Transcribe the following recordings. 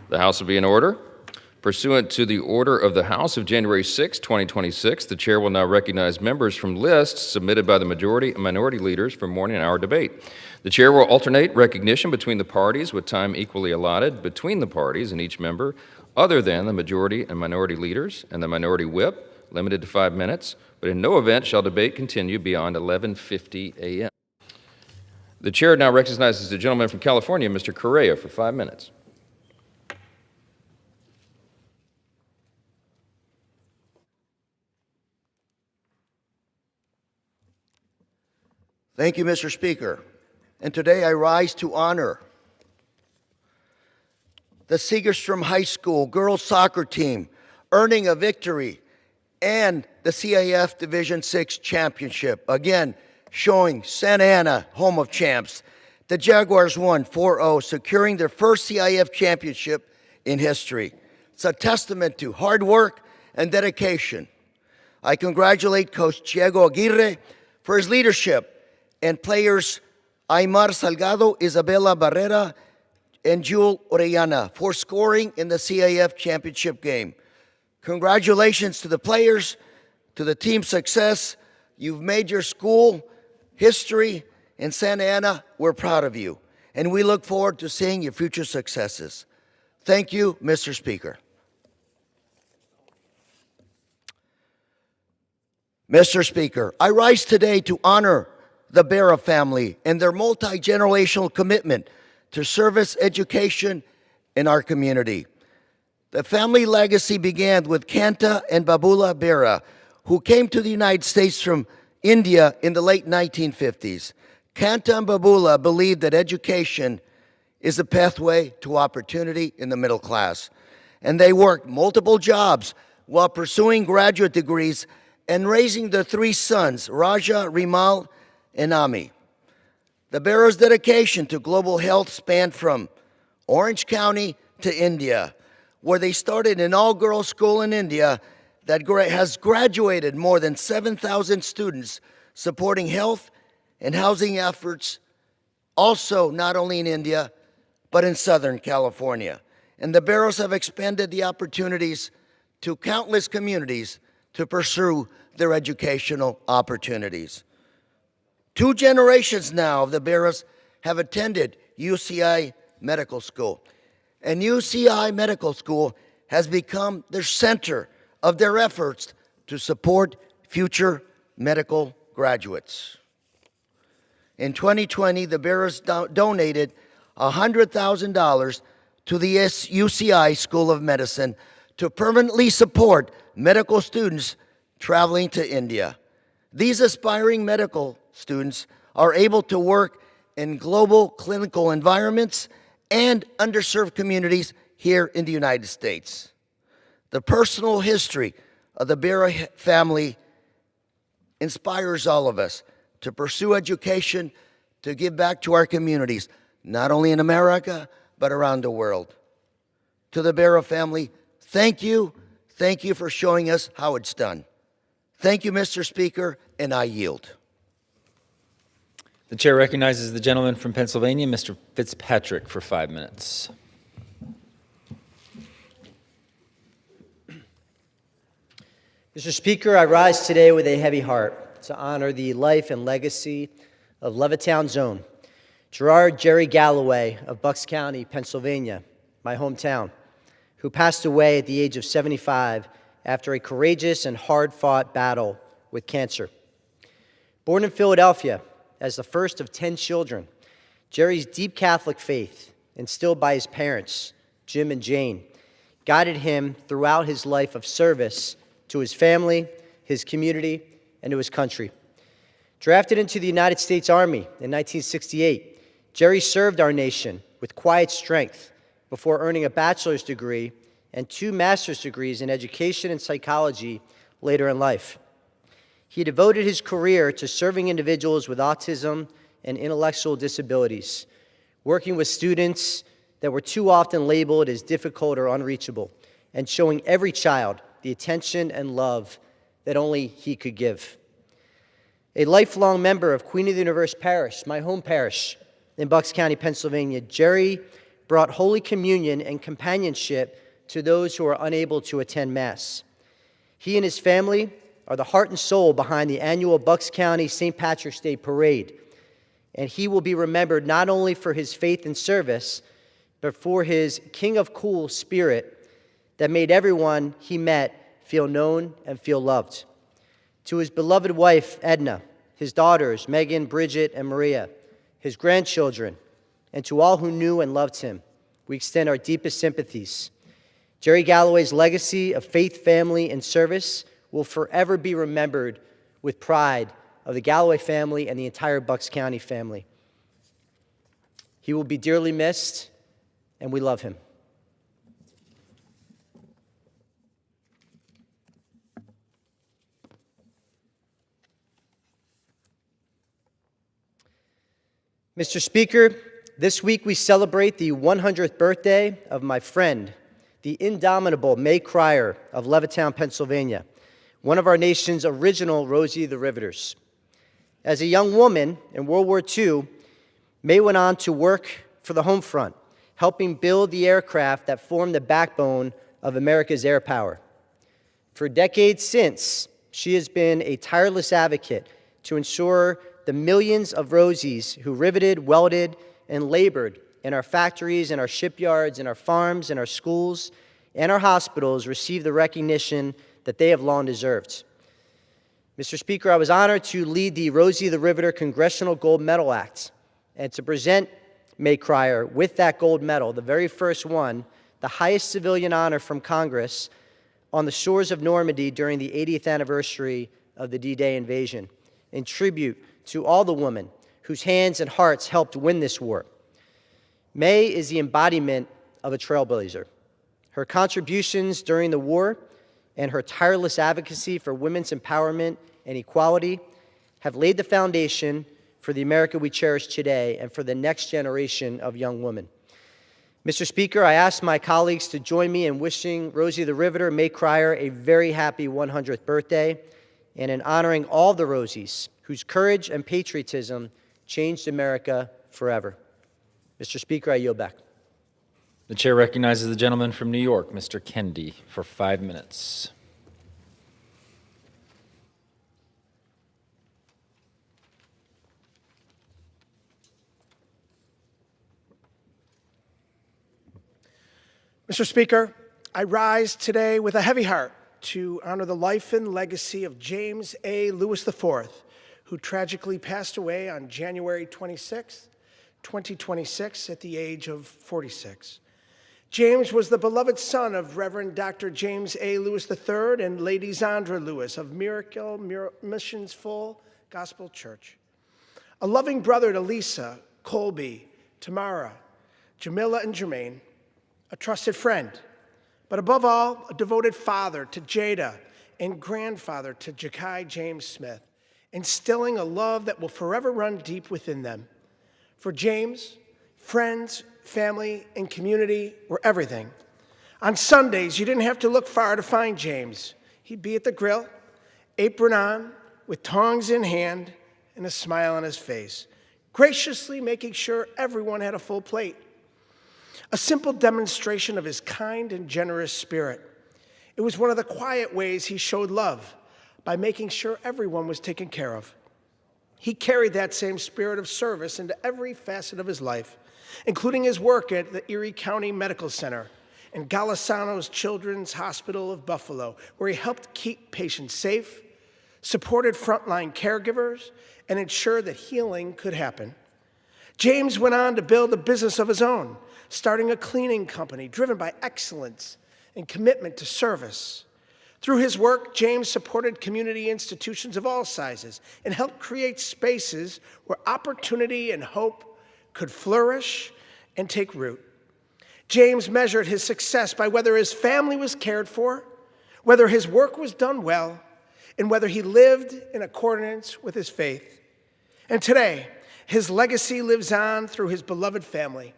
The House will be in order. Pursuant to the order of the House of January 6, 2026, the chair will now recognize members from lists submitted by the majority and minority leaders for morning hour debate. The chair will alternate recognition between the parties with time equally allotted between the parties and each member other than the majority and minority leaders and the minority whip, limited to 5 minutes, but in no event shall debate continue beyond 11:50 a.m. The chair now recognizes the gentleman from California, Mr. Crier, for 5 minutes. Thank you, Mr. Speaker. And today I rise to honor the Seagarstrom High School girls soccer team earning a victory and the CIF Division VI championship. Again, showing Santa Ana, home of champs. The Jaguars won 4-0, securing their first CIF championship in history. It's a testament to hard work and dedication. I congratulate Coach Diego Aguirre for his leadership and players Aymar Salgado, Isabela Barrera, and Jewel Orellana for scoring in the CIF championship game. Congratulations to the players, to the team's success. You've made your school history in Santa Ana. We're proud of you, and we look forward to seeing your future successes. Thank you, Mr. Speaker. Mr. Speaker, I rise today to honor the Barrow family and their multi-generational commitment to service, education in our community. The family legacy began with Kanta and Babula Barrow, who came to the United States from India in the late 1950s. Kanta and Babula believed that education is a pathway to opportunity in the middle class, and they worked multiple jobs while pursuing graduate degrees and raising their 3 sons, Raja, Rimal, and Ami. The Barrow's dedication to global health spanned from Orange County to India, where they started an all-girls school in India that has graduated more than 7,000 students, supporting health and housing efforts, also not only in India, but in Southern California. And the Barrows have expanded the opportunities to countless communities to pursue their educational opportunities. 2 generations now of the Barrows have attended UCI Medical School, and UCI Medical School has become the center of their efforts to support future medical graduates. In 2020, the Barrows donated $100,000 to the UCI School of Medicine to permanently support medical students traveling to India. These aspiring medical students are able to work in global clinical environments and underserved communities here in the United States. The personal history of the Barrow family inspires all of us to pursue education, to give back to our communities, not only in America, but around the world. To the Barrow family, thank you. Thank you for showing us how it's done. Thank you, Mr. Speaker, and I yield. The chair recognizes the gentleman from Pennsylvania, Mr. Fitzpatrick, for 5 minutes. Mr. Speaker, I rise today with a heavy heart to honor the life and legacy of Levittown's own Gerard Jerry Galloway of Bucks County, Pennsylvania, my hometown, who passed away at the age of 75 after a courageous and hard-fought battle with cancer. Born in Philadelphia as the first of 10 children, Jerry's deep Catholic faith, instilled by his parents, Jim and Jane, guided him throughout his life of service to his family, his community, and to his country. Drafted into the United States Army in 1968, Jerry served our nation with quiet strength before earning a bachelor's degree and 2 master's degrees in education and psychology later in life. He devoted his career to serving individuals with autism and intellectual disabilities, working with students that were too often labeled as difficult or unreachable, and showing every child the attention and love that only he could give. A lifelong member of Queen of the Universe Parish, my home parish in Bucks County, Pennsylvania, Jerry brought Holy Communion and companionship to those who are unable to attend Mass. He and his family are the heart and soul behind the annual Bucks County St. Patrick's Day Parade, and he will be remembered not only for his faith and service, but for his King of Cool spirit that made everyone he met feel known and feel loved. To his beloved wife, Edna, his daughters, Megan, Bridget, and Maria, his grandchildren, and to all who knew and loved him, we extend our deepest sympathies. Jerry Galloway's legacy of faith, family, and service will forever be remembered with pride of the Galloway family and the entire Bucks County family. He will be dearly missed, and we love him. Mr. Speaker, this week we celebrate the 100th birthday of my friend, the indomitable May Crier of Levittown, Pennsylvania, one of our nation's original Rosie the Riveters. As a young woman in World War II, May went on to work for the home front, helping build the aircraft that formed the backbone of America's air power. For decades since, she has been a tireless advocate to ensure the millions of Rosies who riveted, welded, and labored in our factories, in our shipyards, in our farms, in our schools, and our hospitals receive the recognition that they have long deserved. Mr. Speaker, I was honored to lead the Rosie the Riveter Congressional Gold Medal Act and to present May Crier with that gold medal, the very first one, the highest civilian honor from Congress, on the shores of Normandy during the 80th anniversary of the D-Day invasion, in tribute to all the women whose hands and hearts helped win this war. May is the embodiment of a trailblazer. Her contributions during the war and her tireless advocacy for women's empowerment and equality have laid the foundation for the America we cherish today and for the next generation of young women. Mr. Speaker, I ask my colleagues to join me in wishing Rosie the Riveter, May Crier, a very happy 100th birthday, and in honoring all the Rosies whose courage and patriotism changed America forever. Mr. Speaker, I yield back. The chair recognizes the gentleman from New York, Mr. Kennedy, for 5 minutes. Mr. Speaker, I rise today with a heavy heart to honor the life and legacy of James A. Lewis IV, who tragically passed away on January 26, 2026, at the age of 46. James was the beloved son of Reverend Dr. James A. Lewis III and Lady Zandra Lewis of Miracle Missions Full Gospel Church. A loving brother to Lisa, Colby, Tamara, Jamila, and Jermaine, a trusted friend, but above all, a devoted father to Jada and grandfather to Ja'Kai James Smith, instilling a love that will forever run deep within them. For James, friends, family, and community were everything. On Sundays, you didn't have to look far to find James. He'd be at the grill, apron on, with tongs in hand and a smile on his face, graciously making sure everyone had a full plate. A simple demonstration of his kind and generous spirit. It was one of the quiet ways he showed love, by making sure everyone was taken care of. He carried that same spirit of service into every facet of his life, including his work at the Erie County Medical Center and Golisano's Children's Hospital of Buffalo, where he helped keep patients safe, supported frontline caregivers, and ensured that healing could happen. James went on to build a business of his own, starting a cleaning company driven by excellence and commitment to service. Through his work, James supported community institutions of all sizes and helped create spaces where opportunity and hope could flourish and take root. James measured his success by whether his family was cared for, whether his work was done well, and whether he lived in accordance with his faith. And today, his legacy lives on through his beloved family.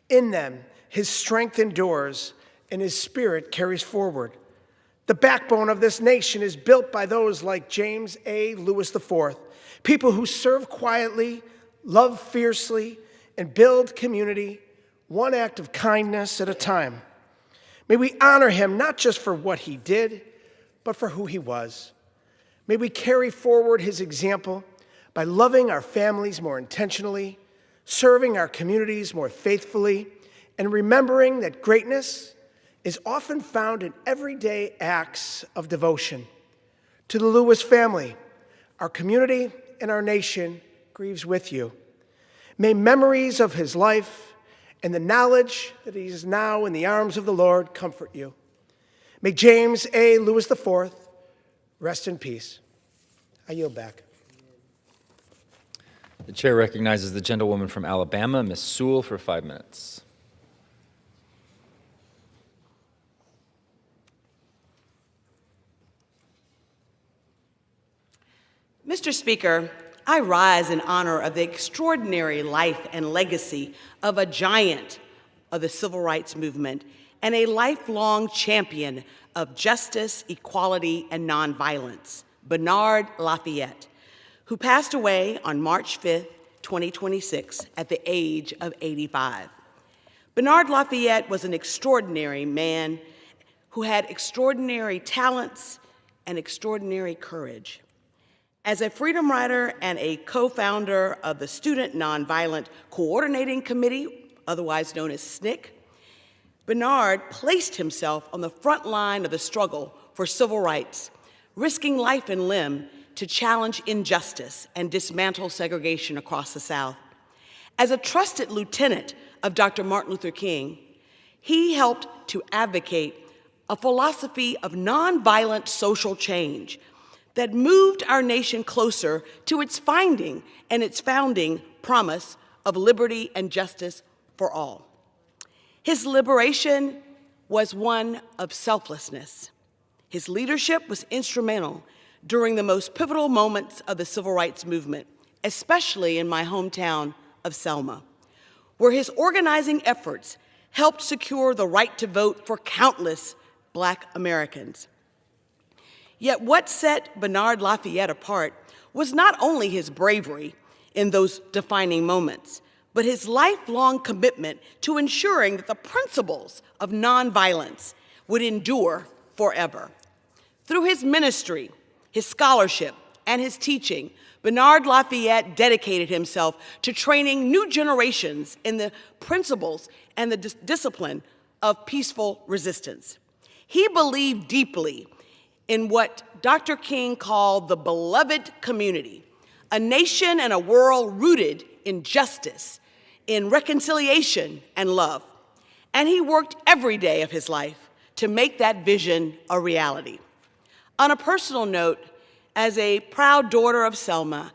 In them, his strength endures and his spirit carries forward. The backbone of this nation is built by those like James A. Lewis IV, people who serve quietly, love fiercely, and build community one act of kindness at a time. May we honor him not just for what he did, but for who he was. May we carry forward his example by loving our families more intentionally, serving our communities more faithfully, and remembering that greatness is often found in everyday acts of devotion. To the Lewis family, our community and our nation grieves with you. May memories of his life and the knowledge that he is now in the arms of the Lord comfort you. May James A. Lewis IV rest in peace. I yield back. The chair recognizes the gentlewoman from Alabama, Ms. Sewell, for 5 minutes. Mr. Speaker, I rise in honor of the extraordinary life and legacy of a giant of the civil rights movement and a lifelong champion of justice, equality, and nonviolence, Bernard Lafayette, who passed away on March 5th, 2026, at the age of 85. Bernard Lafayette was an extraordinary man who had extraordinary talents and extraordinary courage. As a freedom rider and a co-founder of the Student Nonviolent Coordinating Committee, otherwise known as SNCC, Bernard placed himself on the front line of the struggle for civil rights, risking life and limb to challenge injustice and dismantle segregation across the South. As a trusted lieutenant of Dr. Martin Luther King, he helped to advocate a philosophy of nonviolent social change that moved our nation closer to its founding promise of liberty and justice for all. His liberation was one of selflessness. His leadership was instrumental during the most pivotal moments of the civil rights movement, especially in my hometown of Selma, where his organizing efforts helped secure the right to vote for countless Black Americans. Yet what set Bernard Lafayette apart was not only his bravery in those defining moments, but his lifelong commitment to ensuring that the principles of nonviolence would endure forever. Through his ministry, his scholarship, and his teaching, Bernard Lafayette dedicated himself to training new generations in the principles and the discipline of peaceful resistance. He believed deeply in what Dr. King called the beloved community, a nation and a world rooted in justice, in reconciliation and love. And he worked every day of his life to make that vision a reality. On a personal note, as a proud daughter of Selma,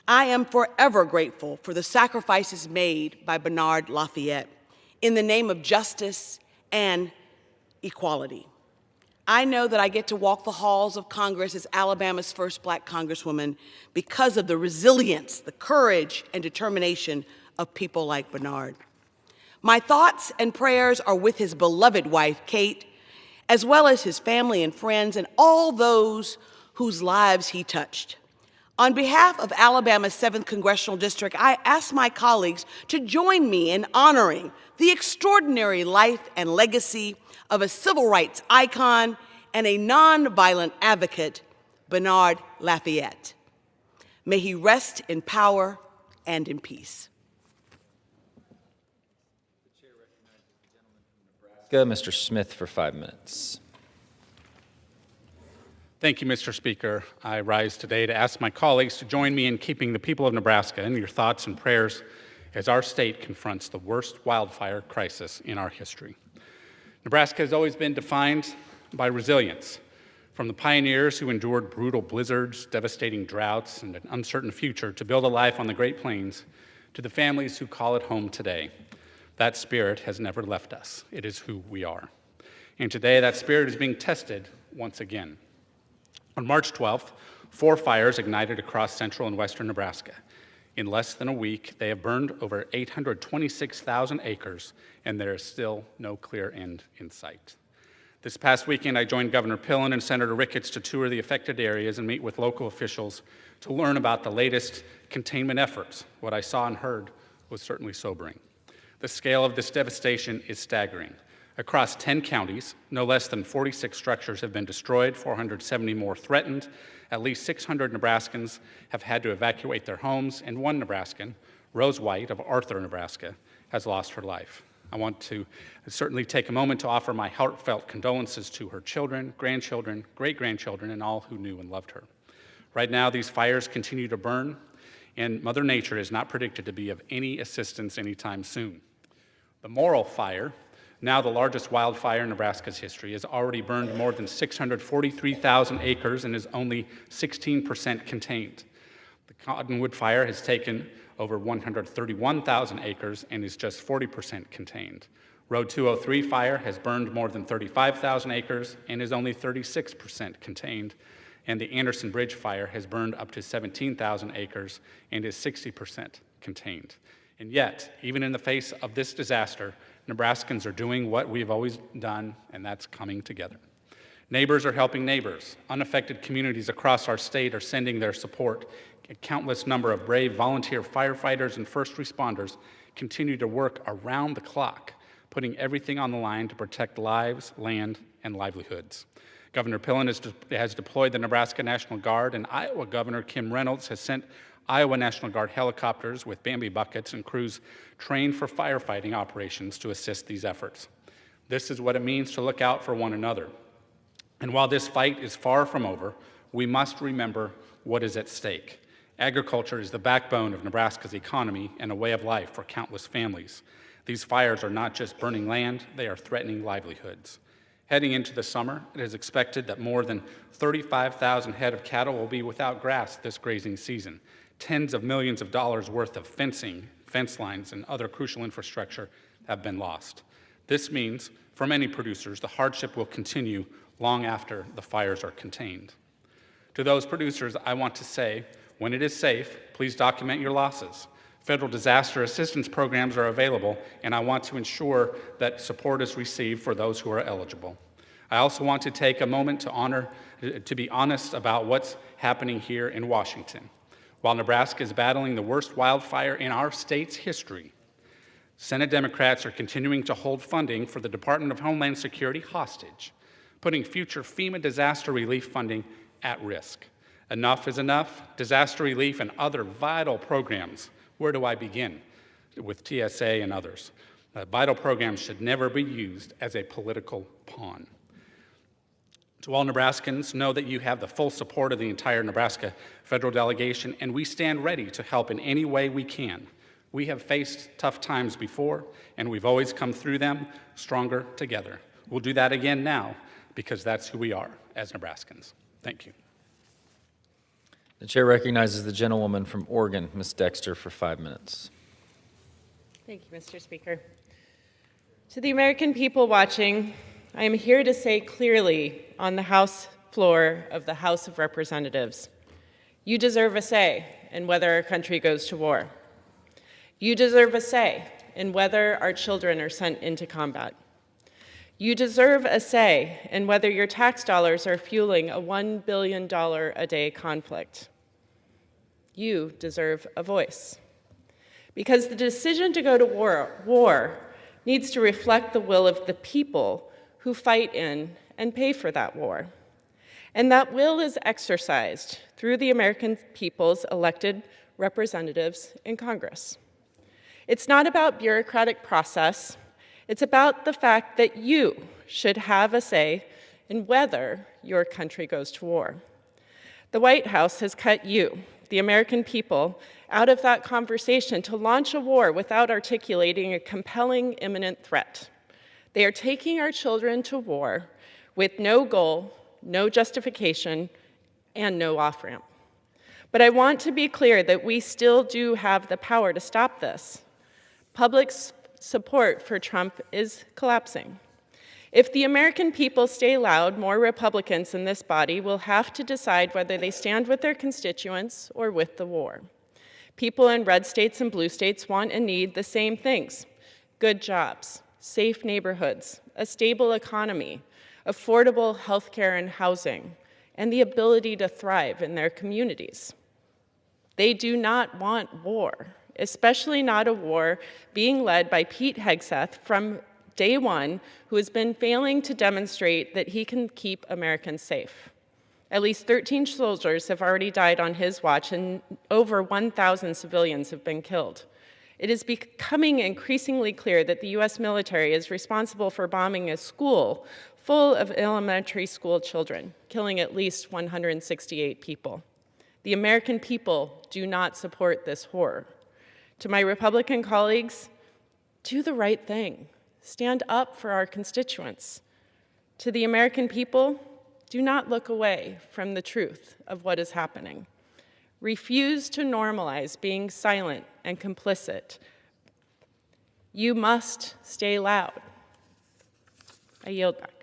I am forever grateful for the sacrifices made by Bernard Lafayette in the name of justice and equality. I know that I get to walk the halls of Congress as Alabama's first Black Congresswoman because of the resilience, the courage, and determination of people like Bernard. My thoughts and prayers are with his beloved wife, Kate, as well as his family and friends and all those whose lives he touched. On behalf of Alabama's 7th Congressional District, I ask my colleagues to join me in honoring the extraordinary life and legacy of a civil rights icon and a nonviolent advocate, Bernard Lafayette. May he rest in power and in peace. The chair recognizes the gentleman from Nebraska, Mr. Smith, for 5 minutes. Thank you, Mr. Speaker. I rise today to ask my colleagues to join me in keeping the people of Nebraska in your thoughts and prayers as our state confronts the worst wildfire crisis in our history. Nebraska has always been defined by resilience, from the pioneers who endured brutal blizzards, devastating droughts, and an uncertain future to build a life on the Great Plains, to the families who call it home today. That spirit has never left us. It is who we are. And today, that spirit is being tested once again. On March 12th, 4 fires ignited across central and western Nebraska. In less than a week, they have burned over 826,000 acres, and there is still no clear end in sight. This past weekend, I joined Governor Pillen and Senator Ricketts to tour the affected areas and meet with local officials to learn about the latest containment efforts. What I saw and heard was certainly sobering. The scale of this devastation is staggering. Across 10 counties, no less than 46 structures have been destroyed, 470 more threatened. At least 600 Nebraskans have had to evacuate their homes, and one Nebraskan, Rose White of Arthur, Nebraska, has lost her life. I want to certainly take a moment to offer my heartfelt condolences to her children, grandchildren, great-grandchildren, and all who knew and loved her. Right now, these fires continue to burn, and Mother Nature is not predicted to be of any assistance anytime soon. The Morrill Fire, now the largest wildfire in Nebraska's history, has already burned more than 643,000 acres and is only 16% contained. The Cottonwood Fire has taken over 131,000 acres and is just 40% contained. Road 203 fire has burned more than 35,000 acres and is only 36% contained. And the Anderson Bridge fire has burned up to 17,000 acres and is 60% contained. And yet, even in the face of this disaster, Nebraskans are doing what we've always done, and that's coming together. Neighbors are helping neighbors. Unaffected communities across our state are sending their support. A countless number of brave volunteer firefighters and first responders continue to work around the clock, putting everything on the line to protect lives, land, and livelihoods. Governor Pillen has deployed the Nebraska National Guard, and Iowa Governor Kim Reynolds has sent Iowa National Guard helicopters with Bambi buckets and crews trained for firefighting operations to assist these efforts. This is what it means to look out for one another. And while this fight is far from over, we must remember what is at stake. Agriculture is the backbone of Nebraska's economy and a way of life for countless families. These fires are not just burning land, they are threatening livelihoods. Heading into the summer, it is expected that more than 35,000 head of cattle will be without grass this grazing season. Tens of millions of dollars worth of fencing, fence lines, and other crucial infrastructure have been lost. This means, for many producers, the hardship will continue long after the fires are contained. To those producers, I want to say, when it is safe, please document your losses. Federal disaster assistance programs are available, and I want to ensure that support is received for those who are eligible. I also want to take a moment to be honest about what's happening here in Washington. While Nebraska is battling the worst wildfire in our state's history, Senate Democrats are continuing to hold funding for the Department of Homeland Security hostage, putting future FEMA disaster relief funding at risk. Enough is enough. Disaster relief and other vital programs. Where do I begin? With TSA and others. Vital programs should never be used as a political pawn. To all Nebraskans, know that you have the full support of the entire Nebraska federal delegation, and we stand ready to help in any way we can. We have faced tough times before, and we've always come through them stronger together. We'll do that again now, because that's who we are as Nebraskans. Thank you. The chair recognizes the gentlewoman from Oregon, Ms. Dexter, for 5 minutes. Thank you, Mr. Speaker. To the American people watching, I am here to say clearly on the House floor of the House of Representatives, you deserve a say in whether our country goes to war. You deserve a say in whether our children are sent into combat. You deserve a say in whether your tax dollars are fueling a $1 billion a day conflict. You deserve a voice. Because the decision to go to war needs to reflect the will of the people who fight in and pay for that war. And that will is exercised through the American people's elected representatives in Congress. It's not about bureaucratic process. It's about the fact that you should have a say in whether your country goes to war. The White House has cut you, the American people, out of that conversation to launch a war without articulating a compelling imminent threat. They are taking our children to war with no goal, no justification, and no off-ramp. But I want to be clear that we still do have the power to stop this. Public support for Trump is collapsing. If the American people stay loud, more Republicans in this body will have to decide whether they stand with their constituents or with the war. People in red states and blue states want and need the same things: good jobs, safe neighborhoods, a stable economy, affordable health care and housing, and the ability to thrive in their communities. They do not want war especially not a war being led by Pete Hegseth from day one, who has been failing to demonstrate that he can keep Americans safe. At least 13 soldiers have already died on his watch, and over 1,000 civilians have been killed. It is becoming increasingly clear that the US military is responsible for bombing a school full of elementary school children, killing at least 168 people. The American people do not support this horror. To my Republican colleagues, do the right thing. Stand up for our constituents. To the American people, do not look away from the truth of what is happening. Refuse to normalize being silent and complicit. You must stay loud. I yield back.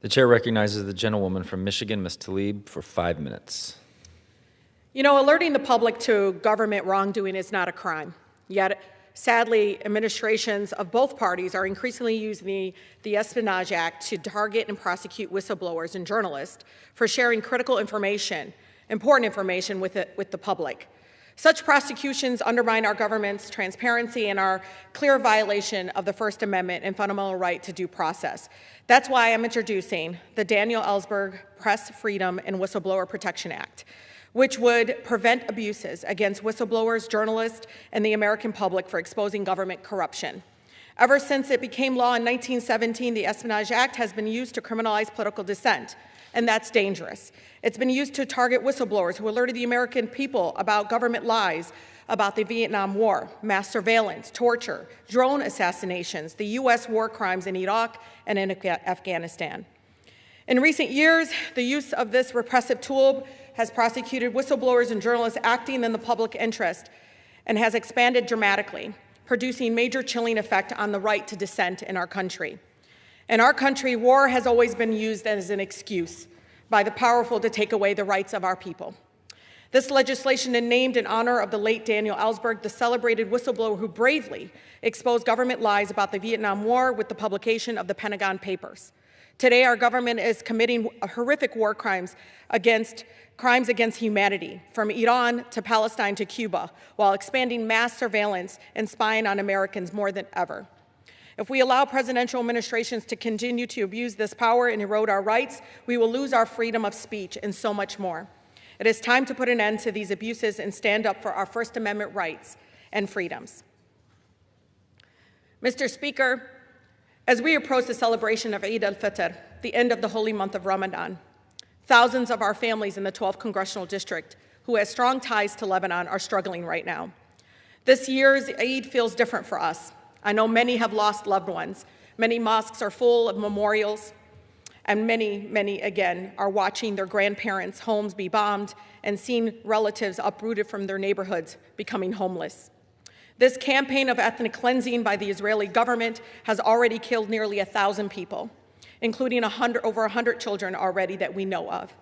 The chair recognizes the gentlewoman from Michigan, Ms. Tlaib, for 5 minutes. You know, alerting the public to government wrongdoing is not a crime. Yet, sadly, administrations of both parties are increasingly using the Espionage Act to target and prosecute whistleblowers and journalists for sharing critical information, important information with the public. Such prosecutions undermine our government's transparency and are clear violation of the First Amendment and fundamental right to due process. That's why I'm introducing the Daniel Ellsberg Press Freedom and Whistleblower Protection Act, which would prevent abuses against whistleblowers, journalists, and the American public for exposing government corruption. Ever since it became law in 1917, the Espionage Act has been used to criminalize political dissent, and that's dangerous. It's been used to target whistleblowers who alerted the American people about government lies about the Vietnam War, mass surveillance, torture, drone assassinations, the U.S. war crimes in Iraq and in Afghanistan. In recent years, the use of this repressive tool has prosecuted whistleblowers and journalists acting in the public interest and has expanded dramatically, producing major chilling effect on the right to dissent in our country. In our country, war has always been used as an excuse by the powerful to take away the rights of our people. This legislation is named in honor of the late Daniel Ellsberg, the celebrated whistleblower who bravely exposed government lies about the Vietnam War with the publication of the Pentagon Papers. Today, our government is committing horrific war crimes against humanity, from Iran to Palestine to Cuba, while expanding mass surveillance and spying on Americans more than ever. If we allow presidential administrations to continue to abuse this power and erode our rights, we will lose our freedom of speech and so much more. It is time to put an end to these abuses and stand up for our First Amendment rights and freedoms. Mr. Speaker, as we approach the celebration of Eid al-Fitr, the end of the holy month of Ramadan, thousands of our families in the 12th Congressional District who have strong ties to Lebanon are struggling right now. This year's Eid feels different for us. I know many have lost loved ones. Many mosques are full of memorials, and many again are watching their grandparents' homes be bombed and seeing relatives uprooted from their neighborhoods becoming homeless. This campaign of ethnic cleansing by the Israeli government has already killed nearly 1,000 people, including over 100 children already that we know of.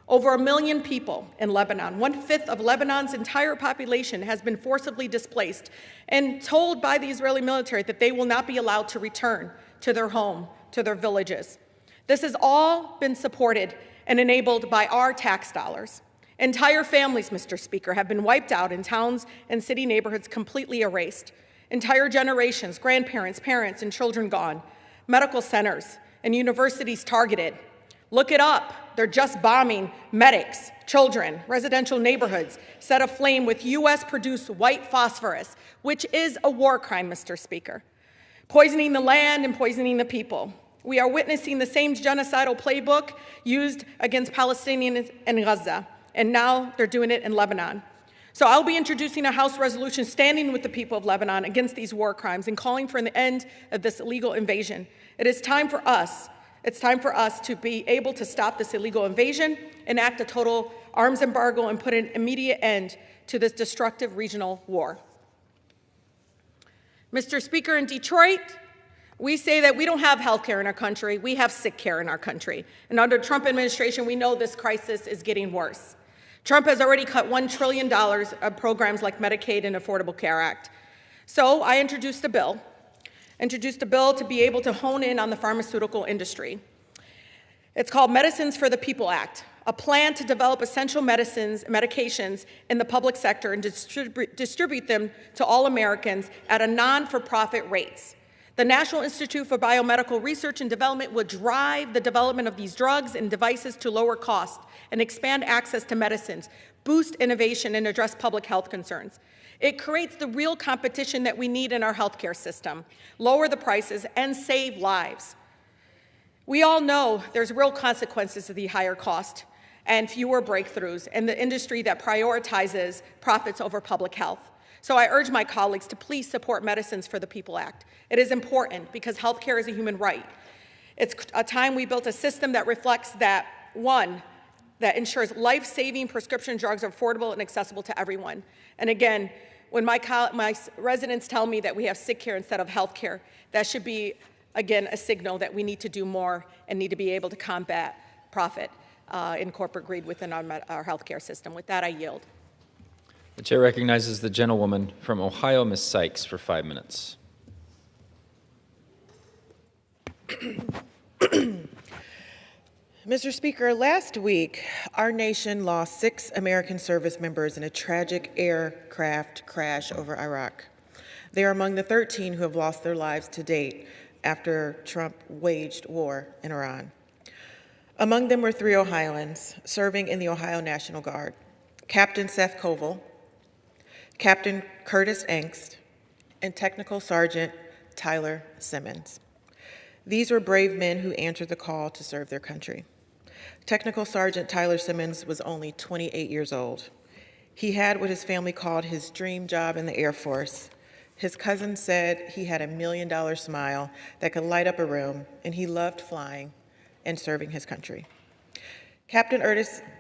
Over 1 million people in Lebanon, 1/5 of Lebanon's entire population, has been forcibly displaced and told by the Israeli military that they will not be allowed to return to their home, to their villages. This has all been supported and enabled by our tax dollars. Entire families, Mr. Speaker, have been wiped out in towns and city neighborhoods completely erased. Entire generations, grandparents, parents, and children gone. Medical centers and universities targeted. Look it up. They're just bombing medics, children, residential neighborhoods set aflame with U.S.-produced white phosphorus, which is a war crime, Mr. Speaker, poisoning the land and poisoning the people. We are witnessing the same genocidal playbook used against Palestinians in Gaza, and now they're doing it in Lebanon. So I'll be introducing a House resolution standing with the people of Lebanon against these war crimes and calling for an end of this illegal invasion. It is time for us. It's time for us to be able to stop this illegal invasion, enact a total arms embargo, and put an immediate end to this destructive regional war. Mr. Speaker, in Detroit, we say that we don't have health care in our country, we have sick care in our country. And under the Trump administration, we know this crisis is getting worse. Trump has already cut $1 trillion of programs like Medicaid and Affordable Care Act. So I introduced a bill to be able to hone in on the pharmaceutical industry. It's called Medicines for the People Act, a plan to develop essential medications in the public sector and distribute them to all Americans at a non-for-profit rates. The National Institute for Biomedical Research and Development would drive the development of these drugs and devices to lower cost and expand access to medicines, boost innovation, and address public health concerns. It creates the real competition that we need in our healthcare system, lower the prices, and save lives. We all know there's real consequences to the higher cost and fewer breakthroughs in the industry that prioritizes profits over public health. So I urge my colleagues to please support Medicines for the People Act. It is important because healthcare is a human right. It's a time we built a system that reflects that, one, that ensures life-saving prescription drugs are affordable and accessible to everyone. And again, when my residents tell me that we have sick care instead of health care, that should be, again, a signal that we need to do more and need to be able to combat profit in corporate greed within our healthcare system. With that, I yield. The chair recognizes the gentlewoman from Ohio, Ms. Sykes, for 5 minutes. Mr. Speaker, last week, our nation lost 6 American service members in a tragic aircraft crash over Iraq. They are among the 13 who have lost their lives to date after Trump waged war in Iran. Among them were 3 Ohioans serving in the Ohio National Guard: Captain Seth Koval, Captain Curtis Angst, and Technical Sergeant Tyler Simmons. These were brave men who answered the call to serve their country. Technical Sergeant Tyler Simmons was only 28 years old. He had what his family called his dream job in the Air Force. His cousin said he had $1 million smile that could light up a room, and he loved flying and serving his country. Captain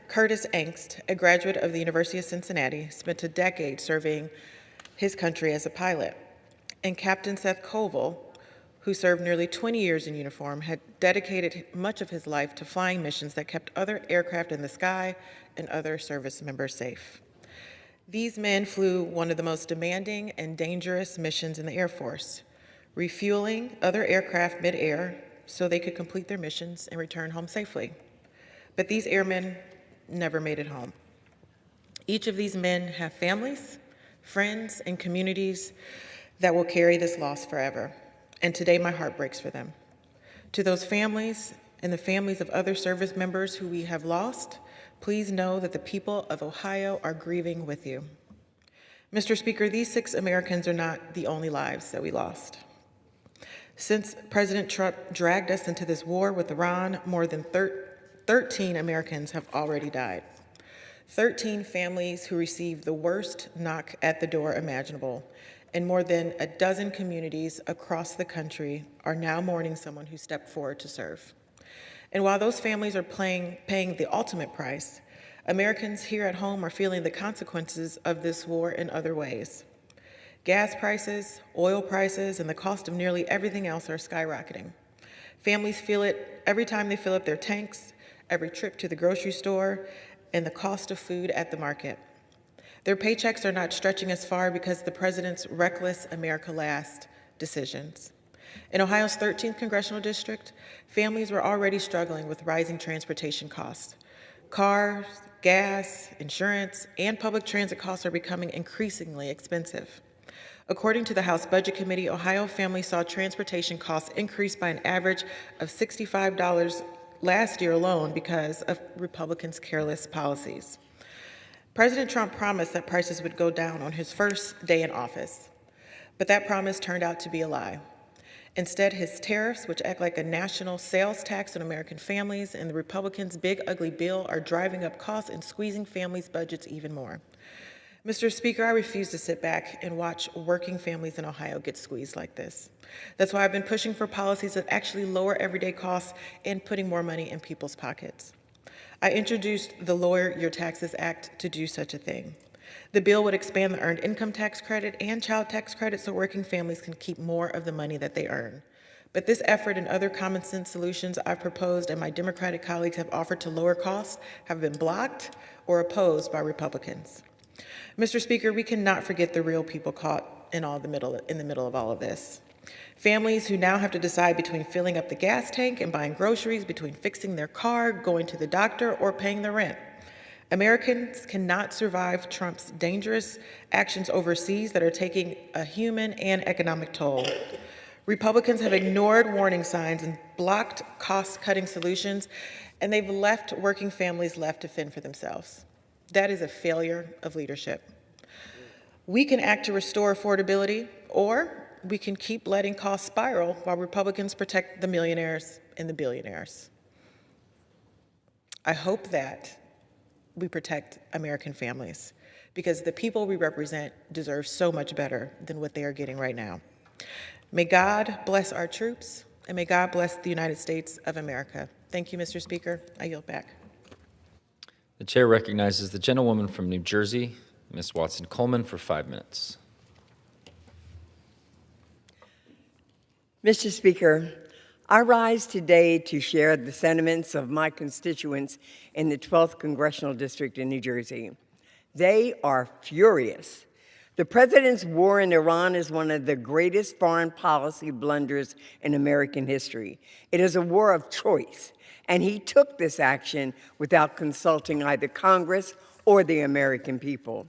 Curtis Angst, a graduate of the University of Cincinnati, spent a decade serving his country as a pilot. And Captain Seth Koval, who served nearly 20 years in uniform, had dedicated much of his life to flying missions that kept other aircraft in the sky and other service members safe. These men flew one of the most demanding and dangerous missions in the Air Force, refueling other aircraft mid-air so they could complete their missions and return home safely. But these airmen never made it home. Each of these men have families, friends, and communities that will carry this loss forever. And today my heart breaks for them. To those families and the families of other service members who we have lost, please know that the people of Ohio are grieving with you. Mr. Speaker, these 6 Americans are not the only lives that we lost. Since President Trump dragged us into this war with Iran, more than 13 Americans have already died. 13 families who received the worst knock at the door imaginable, and more than a dozen communities across the country are now mourning someone who stepped forward to serve. And while those families are paying the ultimate price, Americans here at home are feeling the consequences of this war in other ways. Gas prices, oil prices, and the cost of nearly everything else are skyrocketing. Families feel it every time they fill up their tanks, every trip to the grocery store, and the cost of food at the market. Their paychecks are not stretching as far because of the president's reckless America Last decisions. In Ohio's 13th congressional district, families were already struggling with rising transportation costs. Cars, gas, insurance, and public transit costs are becoming increasingly expensive. According to the House Budget Committee, Ohio families saw transportation costs increase by an average of $65 last year alone because of Republicans' careless policies. President Trump promised that prices would go down on his first day in office, but that promise turned out to be a lie. Instead, his tariffs, which act like a national sales tax on American families, and the Republicans' big, ugly bill are driving up costs and squeezing families' budgets even more. Mr. Speaker, I refuse to sit back and watch working families in Ohio get squeezed like this. That's why I've been pushing for policies that actually lower everyday costs and putting more money in people's pockets. I introduced the Lower Your Taxes Act to do such a thing. The bill would expand the earned income tax credit and child tax credit so working families can keep more of the money that they earn. But this effort and other common sense solutions I've proposed and my Democratic colleagues have offered to lower costs have been blocked or opposed by Republicans. Mr. Speaker, we cannot forget the real people caught in the middle of all of this. Families who now have to decide between filling up the gas tank and buying groceries, between fixing their car, going to the doctor, or paying the rent. Americans cannot survive Trump's dangerous actions overseas that are taking a human and economic toll. Republicans have ignored warning signs and blocked cost-cutting solutions, and they've left working families left to fend for themselves. That is a failure of leadership. We can act to restore affordability, or we can keep letting costs spiral while Republicans protect the millionaires and the billionaires. I hope that we protect American families, because the people we represent deserve so much better than what they are getting right now. May God bless our troops, and may God bless the United States of America. Thank you, Mr. Speaker. I yield back. The chair recognizes the gentlewoman from New Jersey, Ms. Watson-Coleman, for 5 minutes. Mr. Speaker, I rise today to share the sentiments of my constituents in the 12th Congressional District in New Jersey. They are furious. The president's war in Iran is one of the greatest foreign policy blunders in American history. It is a war of choice, and he took this action without consulting either Congress or the American people.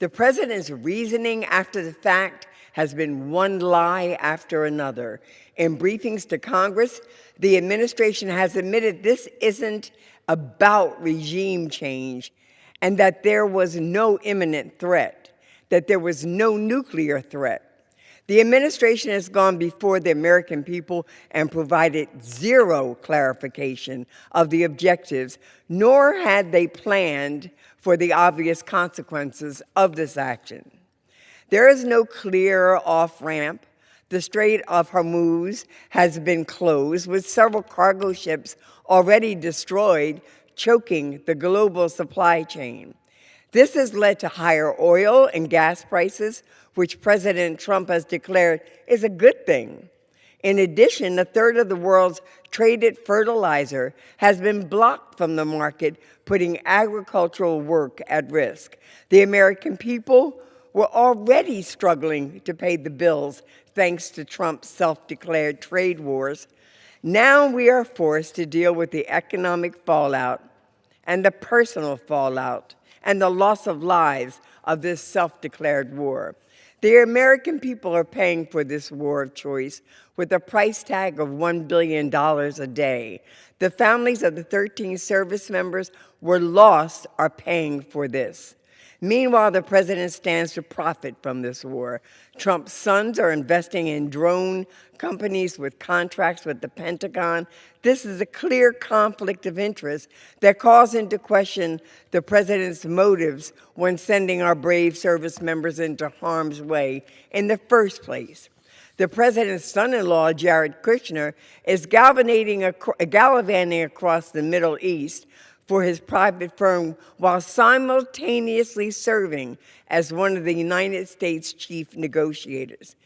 The president's reasoning after the fact has been one lie after another. In briefings to Congress, the administration has admitted this isn't about regime change and that there was no imminent threat, that there was no nuclear threat. The administration has gone before the American people and provided zero clarification of the objectives, nor had they planned for the obvious consequences of this action. There is no clear off-ramp. The Strait of Hormuz has been closed, with several cargo ships already destroyed, choking the global supply chain. This has led to higher oil and gas prices, which President Trump has declared is a good thing. In addition, a third of the world's traded fertilizer has been blocked from the market, putting agricultural work at risk. The American people were already struggling to pay the bills thanks to Trump's self-declared trade wars. Now we are forced to deal with the economic fallout and the personal fallout and the loss of lives of this self-declared war. The American people are paying for this war of choice with a price tag of $1 billion a day. The families of the 13 service members were lost are paying for this. Meanwhile, the president stands to profit from this war. Trump's sons are investing in drone companies with contracts with the Pentagon. This is a clear conflict of interest that calls into question the president's motives when sending our brave service members into harm's way in the first place. The president's son-in-law, Jared Kushner, is gallivanting across the Middle East for his private firm while simultaneously serving as one of the United States' chief negotiators.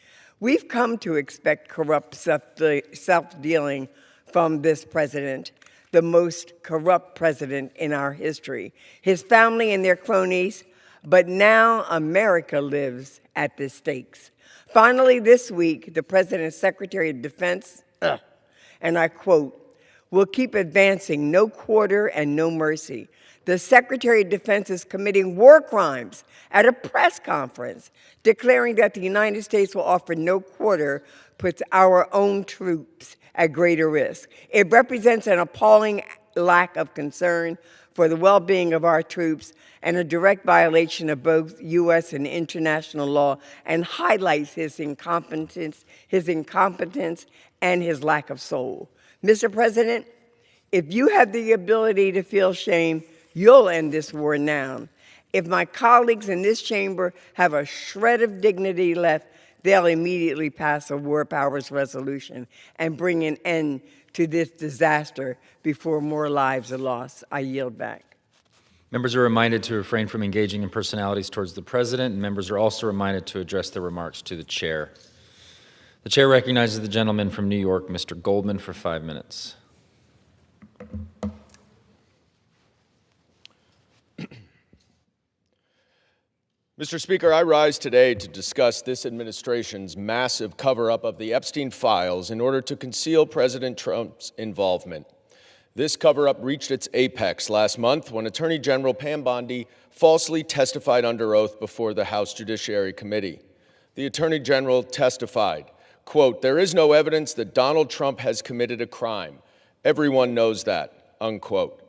We've come to expect corrupt self-dealing from this president, the most corrupt president in our history, his family and their cronies, but now America lives at the stakes. Finally, this week, the president's Secretary of Defense, and I quote, "We'll keep advancing, no quarter and no mercy." The Secretary of Defense is committing war crimes at a press conference, declaring that the United States will offer no quarter, puts our own troops at greater risk. It represents an appalling lack of concern for the well-being of our troops and a direct violation of both U.S. and international law, and highlights his incompetence and his lack of soul. Mr. President, if you have the ability to feel shame, you'll end this war now. If my colleagues in this chamber have a shred of dignity left, they'll immediately pass a war powers resolution and bring an end to this disaster before more lives are lost. I yield back. Members are reminded to refrain from engaging in personalities towards the president, and members are also reminded to address their remarks to the chair. The chair recognizes the gentleman from New York, Mr. Goldman, for 5 minutes. Mr. Speaker, I rise today to discuss this administration's massive cover-up of the Epstein files in order to conceal President Trump's involvement. This cover-up reached its apex last month when Attorney General Pam Bondi falsely testified under oath before the House Judiciary Committee. The Attorney General testified, quote, "There is no evidence that Donald Trump has committed a crime. Everyone knows that," unquote.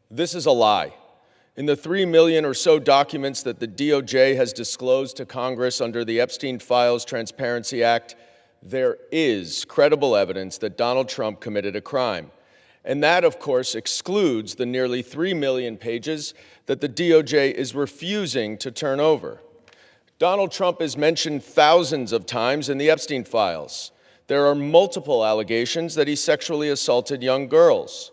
This is a lie. In the 3 million or so documents that the DOJ has disclosed to Congress under the Epstein Files Transparency Act, there is credible evidence that Donald Trump committed a crime. And that, of course, excludes the nearly 3 million pages that the DOJ is refusing to turn over. Donald Trump is mentioned thousands of times in the Epstein files. There are multiple allegations that he sexually assaulted young girls.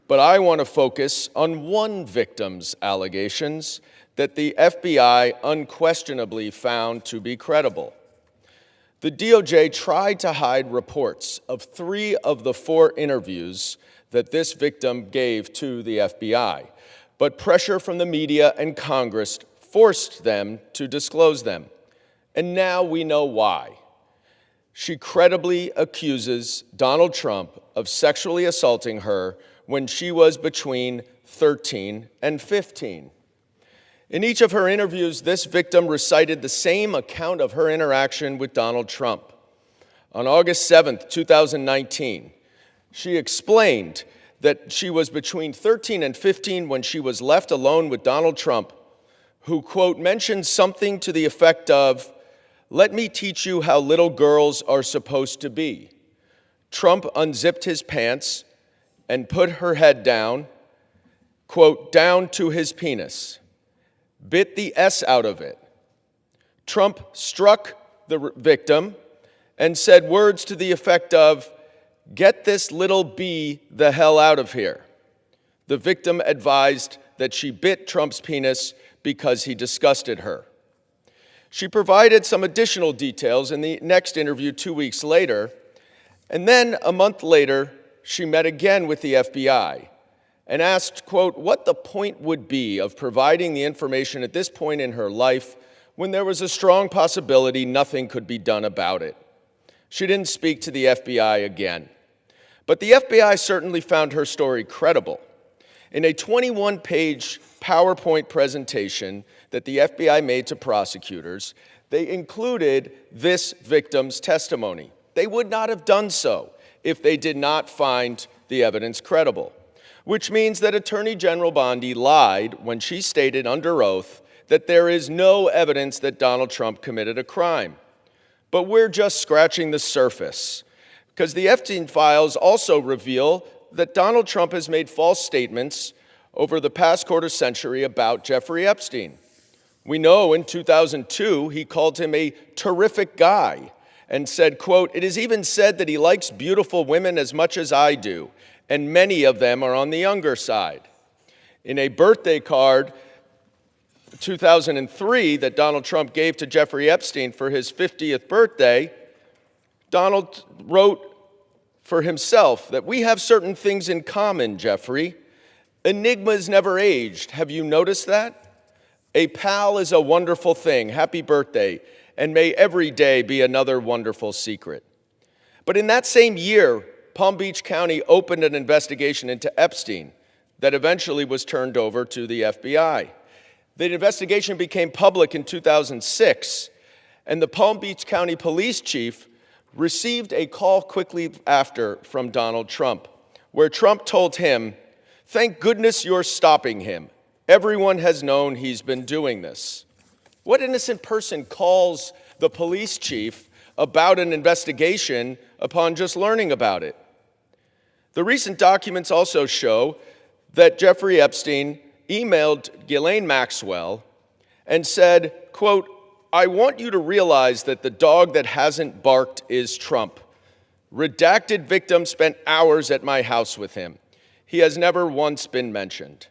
But I want to focus on one victim's allegations that the FBI unquestionably found to be credible. The DOJ tried to hide reports of 3 of the 4 interviews that this victim gave to the FBI, but pressure from the media and Congress forced them to disclose them. And now we know why. She credibly accuses Donald Trump of sexually assaulting her when she was between 13 and 15. In each of her interviews, this victim recited the same account of her interaction with Donald Trump. On August 7th, 2019, she explained that she was between 13 and 15 when she was left alone with Donald Trump, who, quote, mentioned something to the effect of, "Let me teach you how little girls are supposed to be." Trump unzipped his pants and put her head down, quote, down to his penis, bit the S out of it. Trump struck the victim and said words to the effect of, "Get this little B the hell out of here." The victim advised that she bit Trump's penis because he disgusted her. She provided some additional details in the next interview 2 weeks later, and then a month later, she met again with the FBI and asked, quote, what the point would be of providing the information at this point in her life when there was a strong possibility nothing could be done about it. She didn't speak to the FBI again. But the FBI certainly found her story credible. In a 21-page PowerPoint presentation that the FBI made to prosecutors, they included this victim's testimony. They would not have done so if they did not find the evidence credible, which means that Attorney General Bondi lied when she stated under oath that there is no evidence that Donald Trump committed a crime. But we're just scratching the surface, because the Epstein files also reveal that Donald Trump has made false statements over the past quarter century about Jeffrey Epstein. We know in 2002 he called him a terrific guy and said, quote, "It is even said that he likes beautiful women as much as I do, and many of them are on the younger side." In a birthday card, 2003, that Donald Trump gave to Jeffrey Epstein for his 50th birthday, Donald wrote for himself that we have certain things in common, Jeffrey. Enigmas never aged. Have you noticed that? A pal is a wonderful thing. Happy birthday. And may every day be another wonderful secret. But in that same year, Palm Beach County opened an investigation into Epstein that eventually was turned over to the FBI. The investigation became public in 2006, and the Palm Beach County police chief received a call quickly after from Donald Trump, where Trump told him, "Thank goodness you're stopping him. Everyone has known he's been doing this." What innocent person calls the police chief about an investigation upon just learning about it? The recent documents also show that Jeffrey Epstein emailed Ghislaine Maxwell and said, quote, "I want you to realize that the dog that hasn't barked is Trump. Redacted victim spent hours at my house with him. He has never once been mentioned."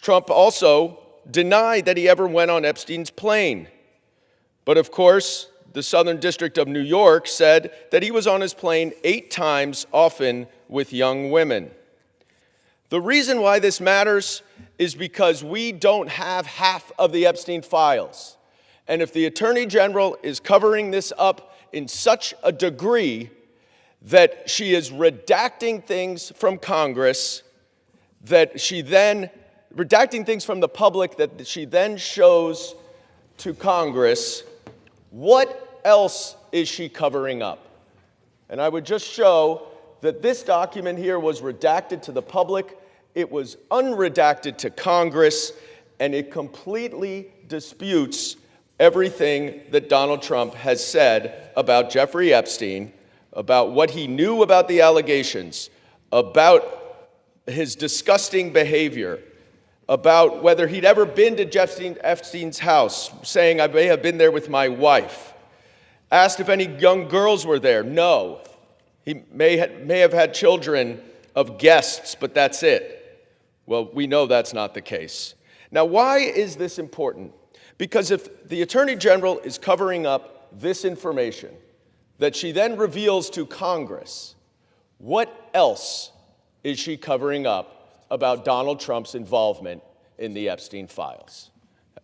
Trump also denied that he ever went on Epstein's plane. But of course, the Southern District of New York said that he was on his plane 8 times, often with young women. The reason why this matters is because we don't have half of the Epstein files. And if the Attorney General is covering this up in such a degree that she is redacting things from Congress, that she then, redacting things from the public that she then shows to Congress, what else is she covering up? And I would just show that this document here was redacted to the public, it was unredacted to Congress, and it completely disputes everything that Donald Trump has said about Jeffrey Epstein, about what he knew about the allegations, about his disgusting behavior, about whether he'd ever been to Epstein's house, saying, I may have been there with my wife. Asked if any young girls were there. No. He may have had children of guests, but that's it. Well, we know that's not the case. Now, why is this important? Because if the Attorney General is covering up this information that she then reveals to Congress, what else is she covering up about Donald Trump's involvement in the Epstein files?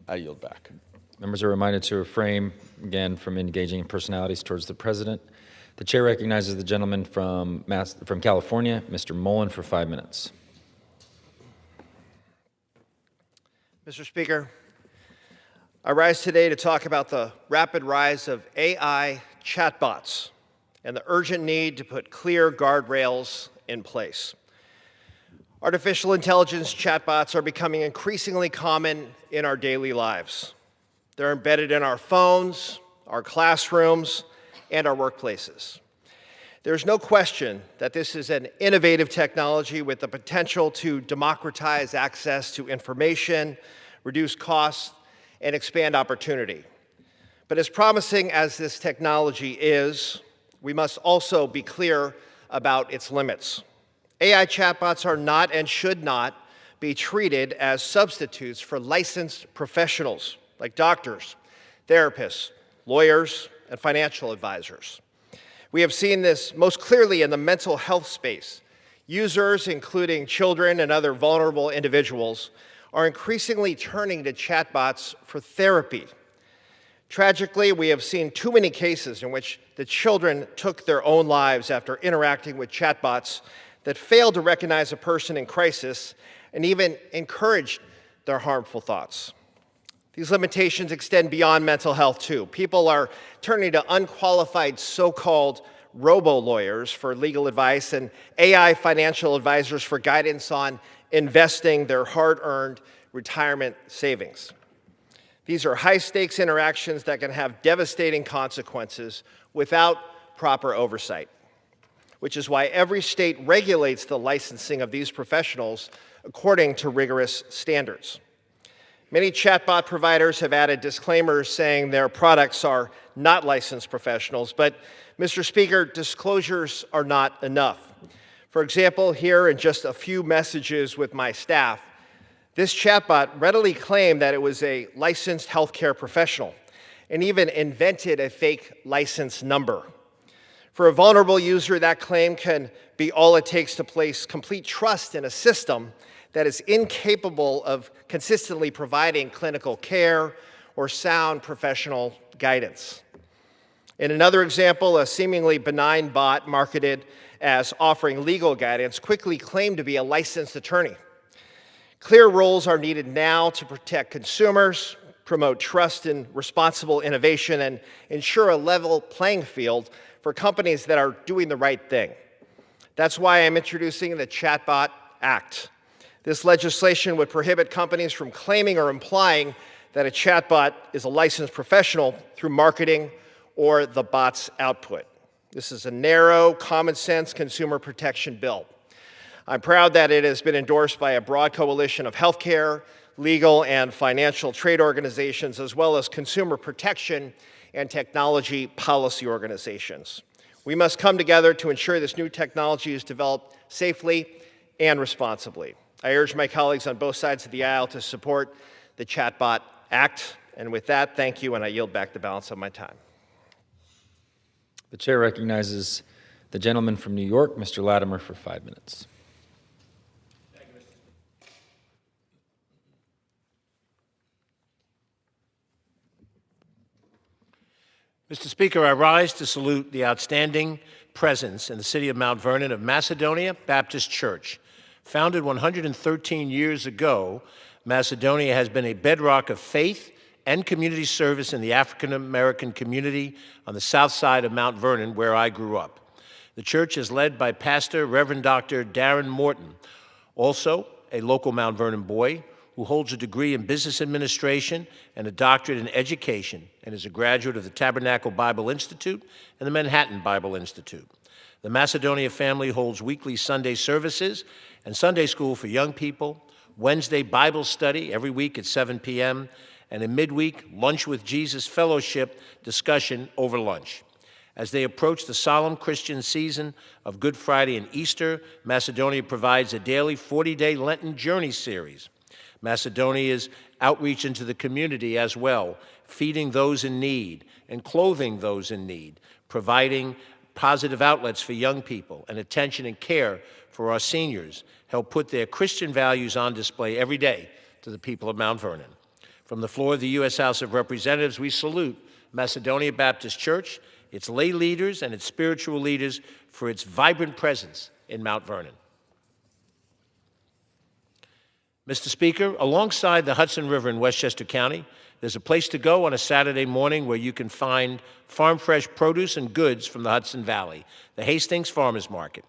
I yield back. Members are reminded to refrain, again, from engaging in personalities towards the president. The chair recognizes the gentleman from California, Mr. Mullen, for 5 minutes. Mr. Speaker, I rise today to talk about the rapid rise of AI chatbots and the urgent need to put clear guardrails in place. Artificial intelligence chatbots are becoming increasingly common in our daily lives. They're embedded in our phones, our classrooms, and our workplaces. There's no question that this is an innovative technology with the potential to democratize access to information, reduce costs, and expand opportunity. But as promising as this technology is, we must also be clear about its limits. AI chatbots are not and should not be treated as substitutes for licensed professionals like doctors, therapists, lawyers, and financial advisors. We have seen this most clearly in the mental health space. Users, including children and other vulnerable individuals, are increasingly turning to chatbots for therapy. Tragically, we have seen too many cases in which the children took their own lives after interacting with chatbots that failed to recognize a person in crisis and even encouraged their harmful thoughts. These limitations extend beyond mental health, too. People are turning to unqualified so-called robo-lawyers for legal advice and AI financial advisors for guidance on investing their hard-earned retirement savings. These are high-stakes interactions that can have devastating consequences without proper oversight, which is why every state regulates the licensing of these professionals according to rigorous standards. Many chatbot providers have added disclaimers saying their products are not licensed professionals, but, Mr. Speaker, disclosures are not enough. For example, here in just a few messages with my staff, this chatbot readily claimed that it was a licensed healthcare professional and even invented a fake license number. For a vulnerable user, that claim can be all it takes to place complete trust in a system that is incapable of consistently providing clinical care or sound professional guidance. In another example, a seemingly benign bot marketed as offering legal guidance quickly claimed to be a licensed attorney. Clear rules are needed now to protect consumers, promote trust in responsible innovation, and ensure a level playing field for companies that are doing the right thing. That's why I'm introducing the Chatbot Act. This legislation would prohibit companies from claiming or implying that a chatbot is a licensed professional through marketing or the bot's output. This is a narrow, common-sense consumer protection bill. I'm proud that it has been endorsed by a broad coalition of healthcare, legal, and financial trade organizations, as well as consumer protection and technology policy organizations. We must come together to ensure this new technology is developed safely and responsibly. I urge my colleagues on both sides of the aisle to support the Chatbot Act. And with that, thank you, and I yield back the balance of my time. The chair recognizes the gentleman from New York, Mr. Latimer, for 5 minutes. Mr. Speaker, I rise to salute the outstanding presence in the city of Mount Vernon of Macedonia Baptist Church. Founded 113 years ago, Macedonia has been a bedrock of faith and community service in the African American community on the south side of Mount Vernon, where I grew up. The church is led by Pastor Reverend Dr. Darren Morton, also a local Mount Vernon boy who holds a degree in business administration and a doctorate in education and is a graduate of the Tabernacle Bible Institute and the Manhattan Bible Institute. The Macedonia family holds weekly Sunday services and Sunday school for young people, Wednesday Bible study every week at 7 p.m., and a midweek Lunch with Jesus fellowship discussion over lunch. As they approach the solemn Christian season of Good Friday and Easter, Macedonia provides a daily 40-day Lenten journey series. Macedonia's outreach into the community as well, feeding those in need and clothing those in need, providing positive outlets for young people and attention and care for our seniors, help put their Christian values on display every day to the people of Mount Vernon. From the floor of the U.S. House of Representatives, we salute Macedonia Baptist Church, its lay leaders, and its spiritual leaders for its vibrant presence in Mount Vernon. Mr. Speaker, alongside the Hudson River in Westchester County, there's a place to go on a Saturday morning where you can find farm-fresh produce and goods from the Hudson Valley, the Hastings Farmers Market.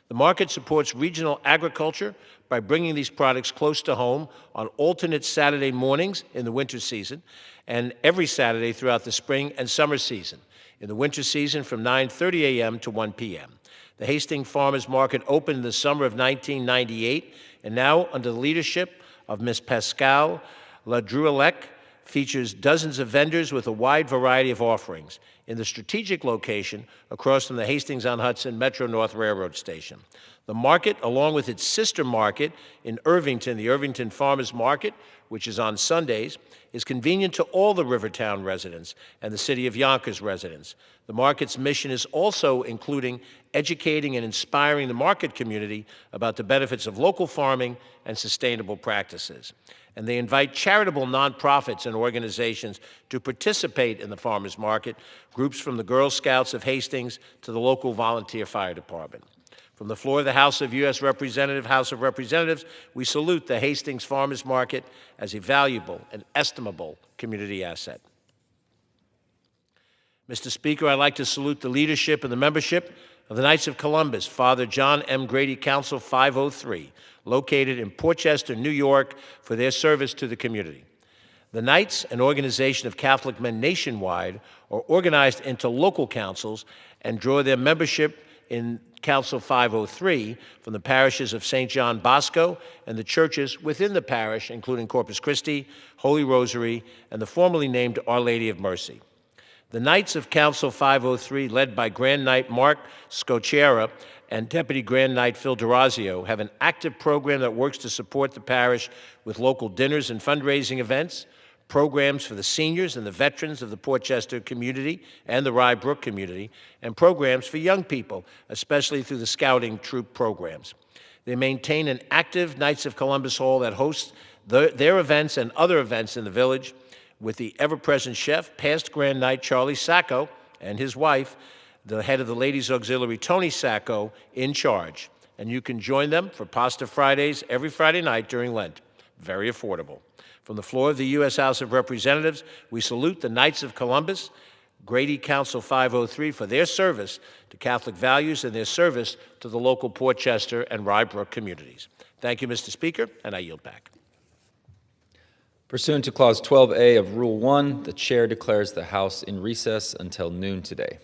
The market supports regional agriculture by bringing these products close to home on alternate Saturday mornings in the winter season and every Saturday throughout the spring and summer season. In the winter season from 9:30 a.m. to 1 p.m. The Hastings Farmers Market opened in the summer of 1998 and now, under the leadership of Ms. Pascal Ladruelec, features dozens of vendors with a wide variety of offerings in the strategic location across from the Hastings-on-Hudson Metro-North Railroad Station. The market, along with its sister market in Irvington, the Irvington Farmers Market, which is on Sundays, is convenient to all the Rivertown residents and the City of Yonkers residents. The market's mission is also including educating and inspiring the market community about the benefits of local farming and sustainable practices. And they invite charitable nonprofits and organizations to participate in the farmers market, groups from the Girl Scouts of Hastings to the local volunteer fire department. From the floor of the House of Representatives, we salute the Hastings Farmers Market as a valuable and estimable community asset. Mr. Speaker, I'd like to salute the leadership and the membership of the Knights of Columbus, Father John M. Grady Council 503, located in Portchester, New York, for their service to the community. The Knights, an organization of Catholic men nationwide, are organized into local councils and draw their membership in Council 503 from the parishes of St. John Bosco and the churches within the parish, including Corpus Christi, Holy Rosary, and the formerly named Our Lady of Mercy. The Knights of Council 503, led by Grand Knight Mark Scocera and Deputy Grand Knight Phil D'Orazio, have an active program that works to support the parish with local dinners and fundraising events, programs for the seniors and the veterans of the Portchester community and the Rye Brook community, and programs for young people, especially through the scouting troop programs. They maintain an active Knights of Columbus Hall that hosts their events and other events in the village, with the ever-present chef, past Grand Knight Charlie Sacco, and his wife, the head of the Ladies Auxiliary, Tony Sacco, in charge. And you can join them for Pasta Fridays every Friday night during Lent. Very affordable. From the floor of the U.S. House of Representatives, we salute the Knights of Columbus, Grady Council 503, for their service to Catholic values and their service to the local Portchester and Rye Brook communities. Thank you, Mr. Speaker, and I yield back. Pursuant to Clause 12A of Rule 1, the Chair declares the House in recess until noon today.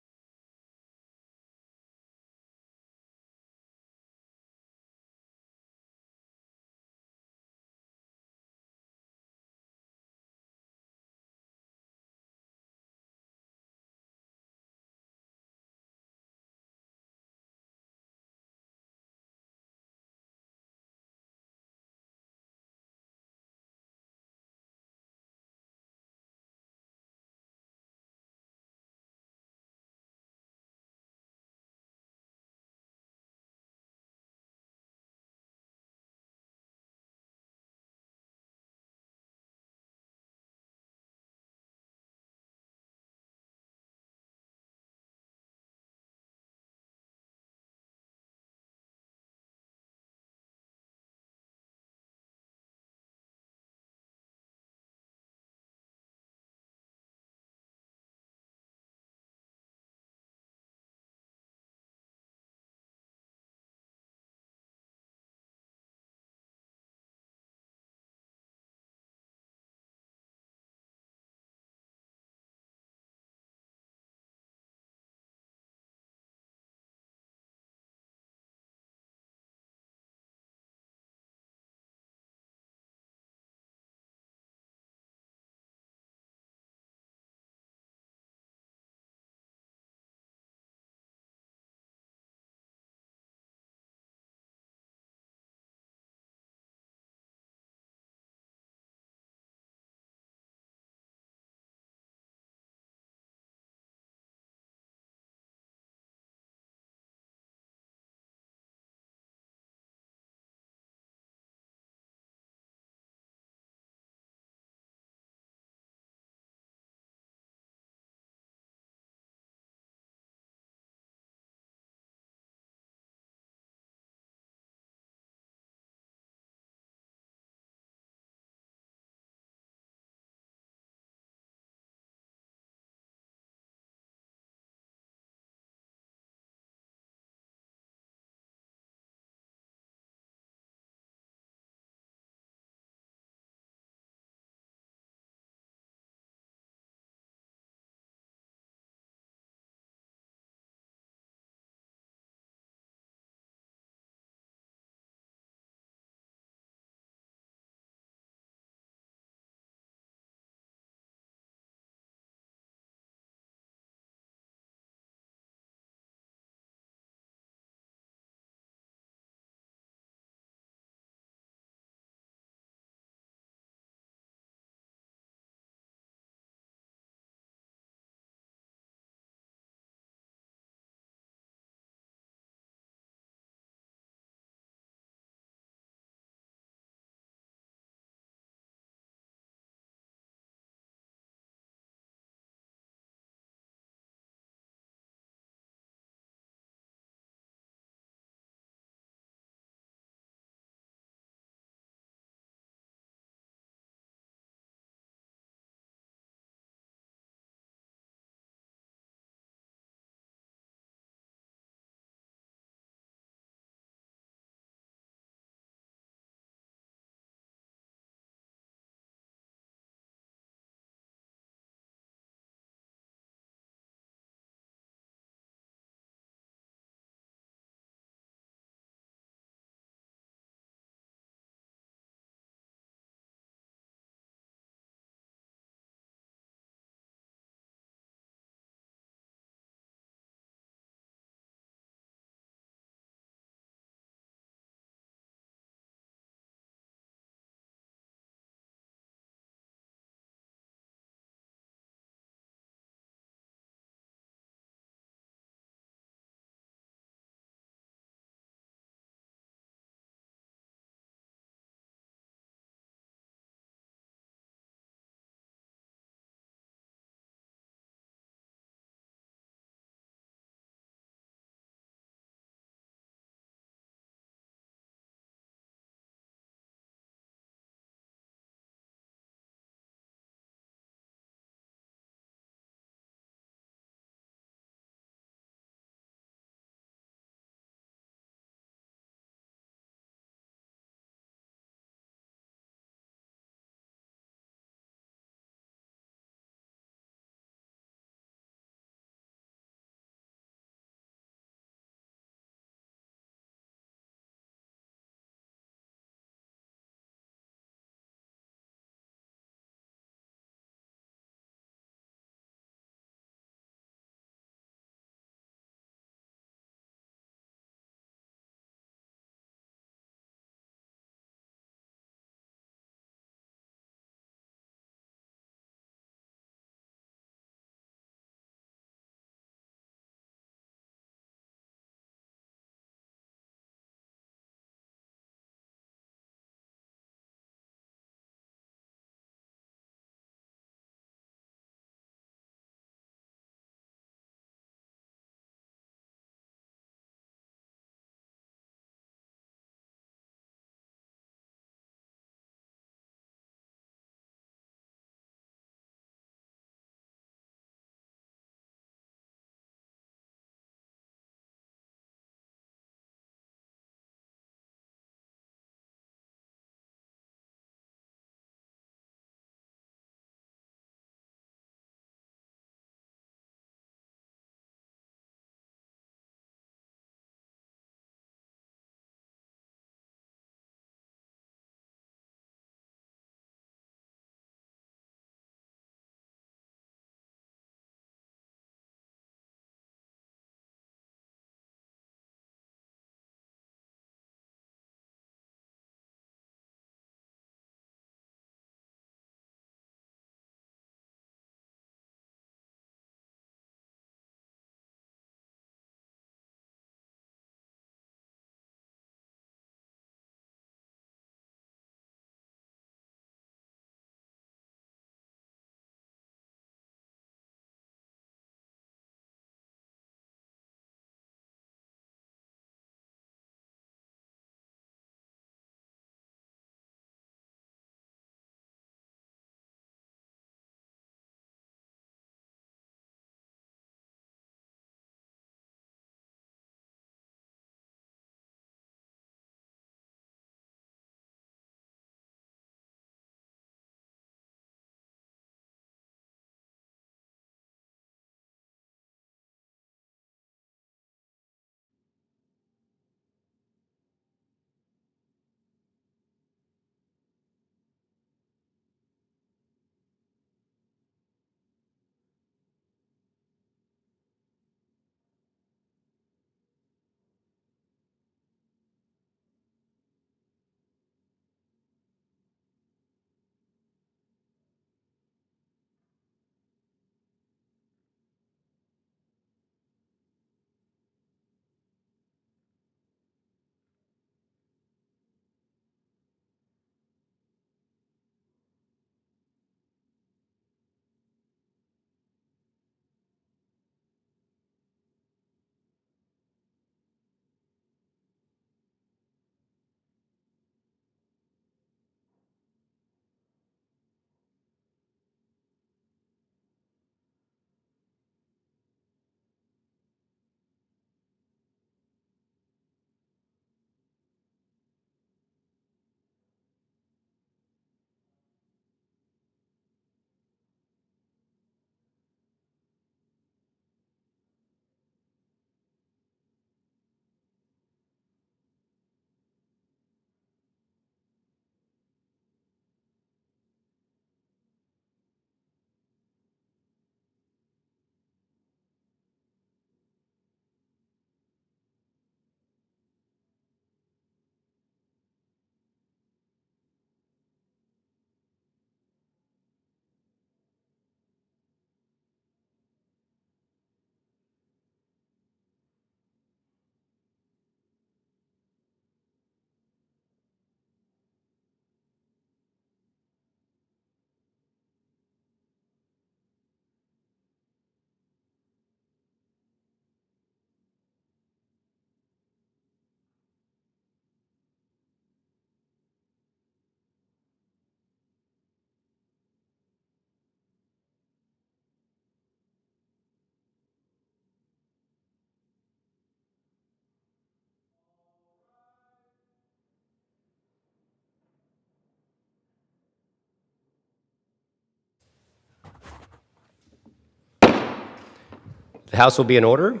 The House will be in order.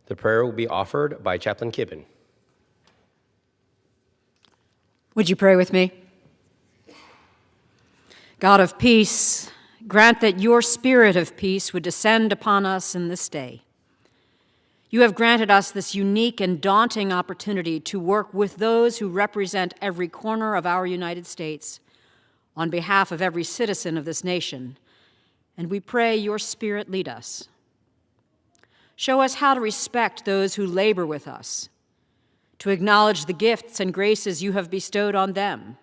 The prayer will be offered by Chaplain Kibben. Would you pray with me? God of peace, grant that your spirit of peace would descend upon us in this day. You have granted us this unique and daunting opportunity to work with those who represent every corner of our United States on behalf of every citizen of this nation, and we pray your Spirit lead us. Show us how to respect those who labor with us, to acknowledge the gifts and graces you have bestowed on them,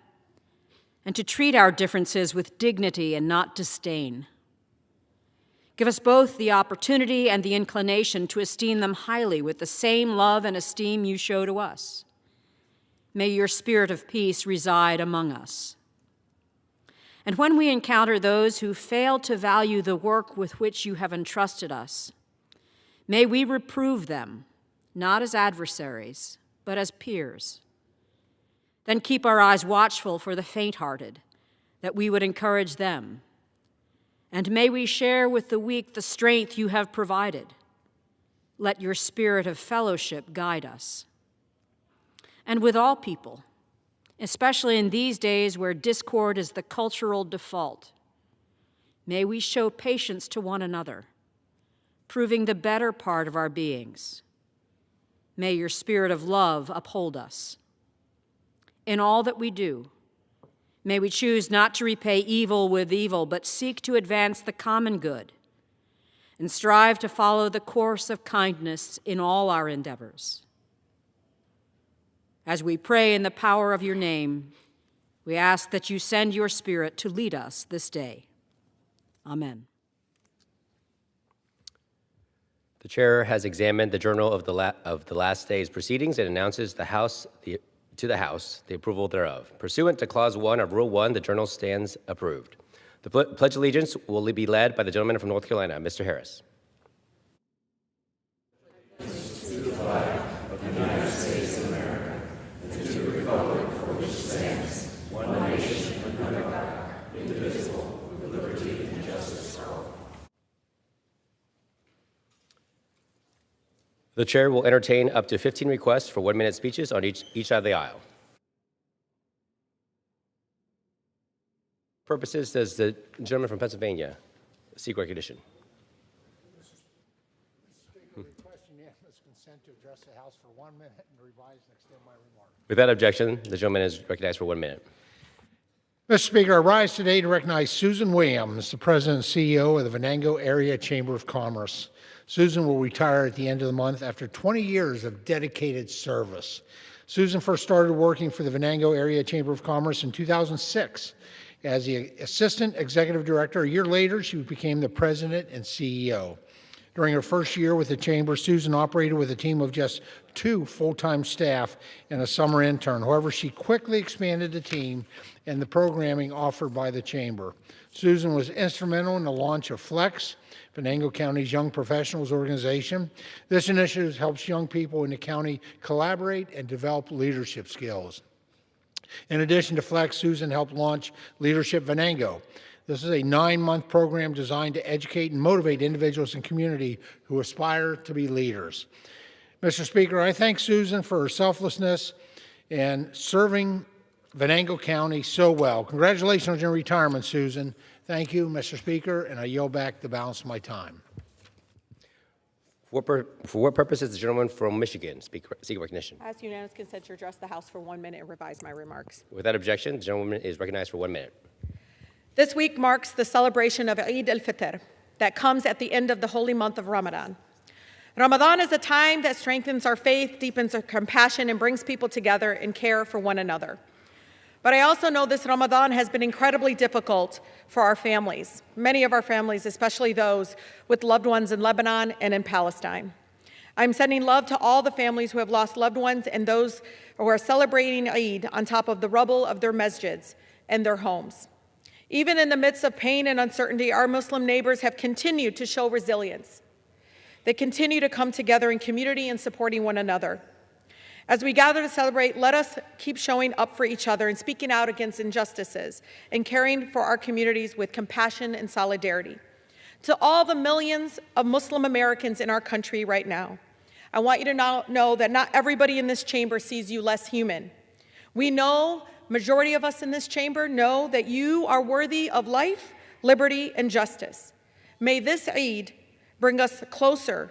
and to treat our differences with dignity and not disdain. Give us both the opportunity and the inclination to esteem them highly with the same love and esteem you show to us. May your spirit of peace reside among us. And when we encounter those who fail to value the work with which you have entrusted us, may we reprove them, not as adversaries, but as peers. Then keep our eyes watchful for the faint-hearted, that we would encourage them. And may we share with the weak the strength you have provided. Let your spirit of fellowship guide us. And with all people, especially in these days where discord is the cultural default, may we show patience to one another, proving the better part of our beings. May your spirit of love uphold us. In all that we do, may we choose not to repay evil with evil, but seek to advance the common good and strive to follow the course of kindness in all our endeavors. As we pray in the power of your name, we ask that you send your Spirit to lead us this day. Amen. The chair has examined the journal of the last day's proceedings and announces to the House the approval thereof. Pursuant to Clause 1 of Rule 1, the journal stands approved. The Pledge of Allegiance will be led by the gentleman from North Carolina, Mr. Harris. To the flag of the United States of America, and to the republic for which it stands, one nation under God, indivisible, with liberty and justice for all. The chair will entertain up to 15 requests for 1-minute speeches on each side of the aisle. Purposes, does the gentleman from Pennsylvania seek recognition? Mr. Speaker, request unanimous consent to address the House for 1 minute and revise and extend my remarks. Without objection, the gentleman is recognized for 1 minute. Mr. Speaker, I rise today to recognize Susan Williams, the President and CEO of the Venango Area Chamber of Commerce. Susan will retire at the end of the month after 20 years of dedicated service. Susan first started working for the Venango Area Chamber of Commerce in 2006 as the Assistant Executive Director. A year later, she became the President and CEO. During her first year with the Chamber, Susan operated with a team of just 2 full-time staff and a summer intern. However, she quickly expanded the team and the programming offered by the Chamber. Susan was instrumental in the launch of Flex, Venango County's Young Professionals Organization. This initiative helps young people in the county collaborate and develop leadership skills. In addition to Flex, Susan helped launch Leadership Venango. This is a 9-month program designed to educate and motivate individuals and community who aspire to be leaders. Mr. Speaker, I thank Susan for her selflessness and serving Venango County so well. Congratulations on your retirement, Susan. Thank you, Mr. Speaker, and I yield back the balance of my time. For what purpose does the gentleman from Michigan seek recognition? I ask unanimous consent to address the House for 1 minute and revise my remarks. Without objection, the gentleman is recognized for 1 minute. This week marks the celebration of al-Fitr that comes at the end of the holy month of Ramadan. Ramadan is a time that strengthens our faith, deepens our compassion, and brings people together in care for one another. But I also know this Ramadan has been incredibly difficult for our families, many of our families, especially those with loved ones in Lebanon and in Palestine. I'm sending love to all the families who have lost loved ones and those who are celebrating Eid on top of the rubble of their masjids and their homes. Even in the midst of pain and uncertainty, our Muslim neighbors have continued to show resilience. They continue to come together in community and supporting one another. As we gather to celebrate, let us keep showing up for each other and speaking out against injustices and caring for our communities with compassion and solidarity. To all the millions of Muslim Americans in our country right now, I want you to know that not everybody in this chamber sees you less human. We know, majority of us in this chamber know that you are worthy of life, liberty, and justice. May this Eid bring us closer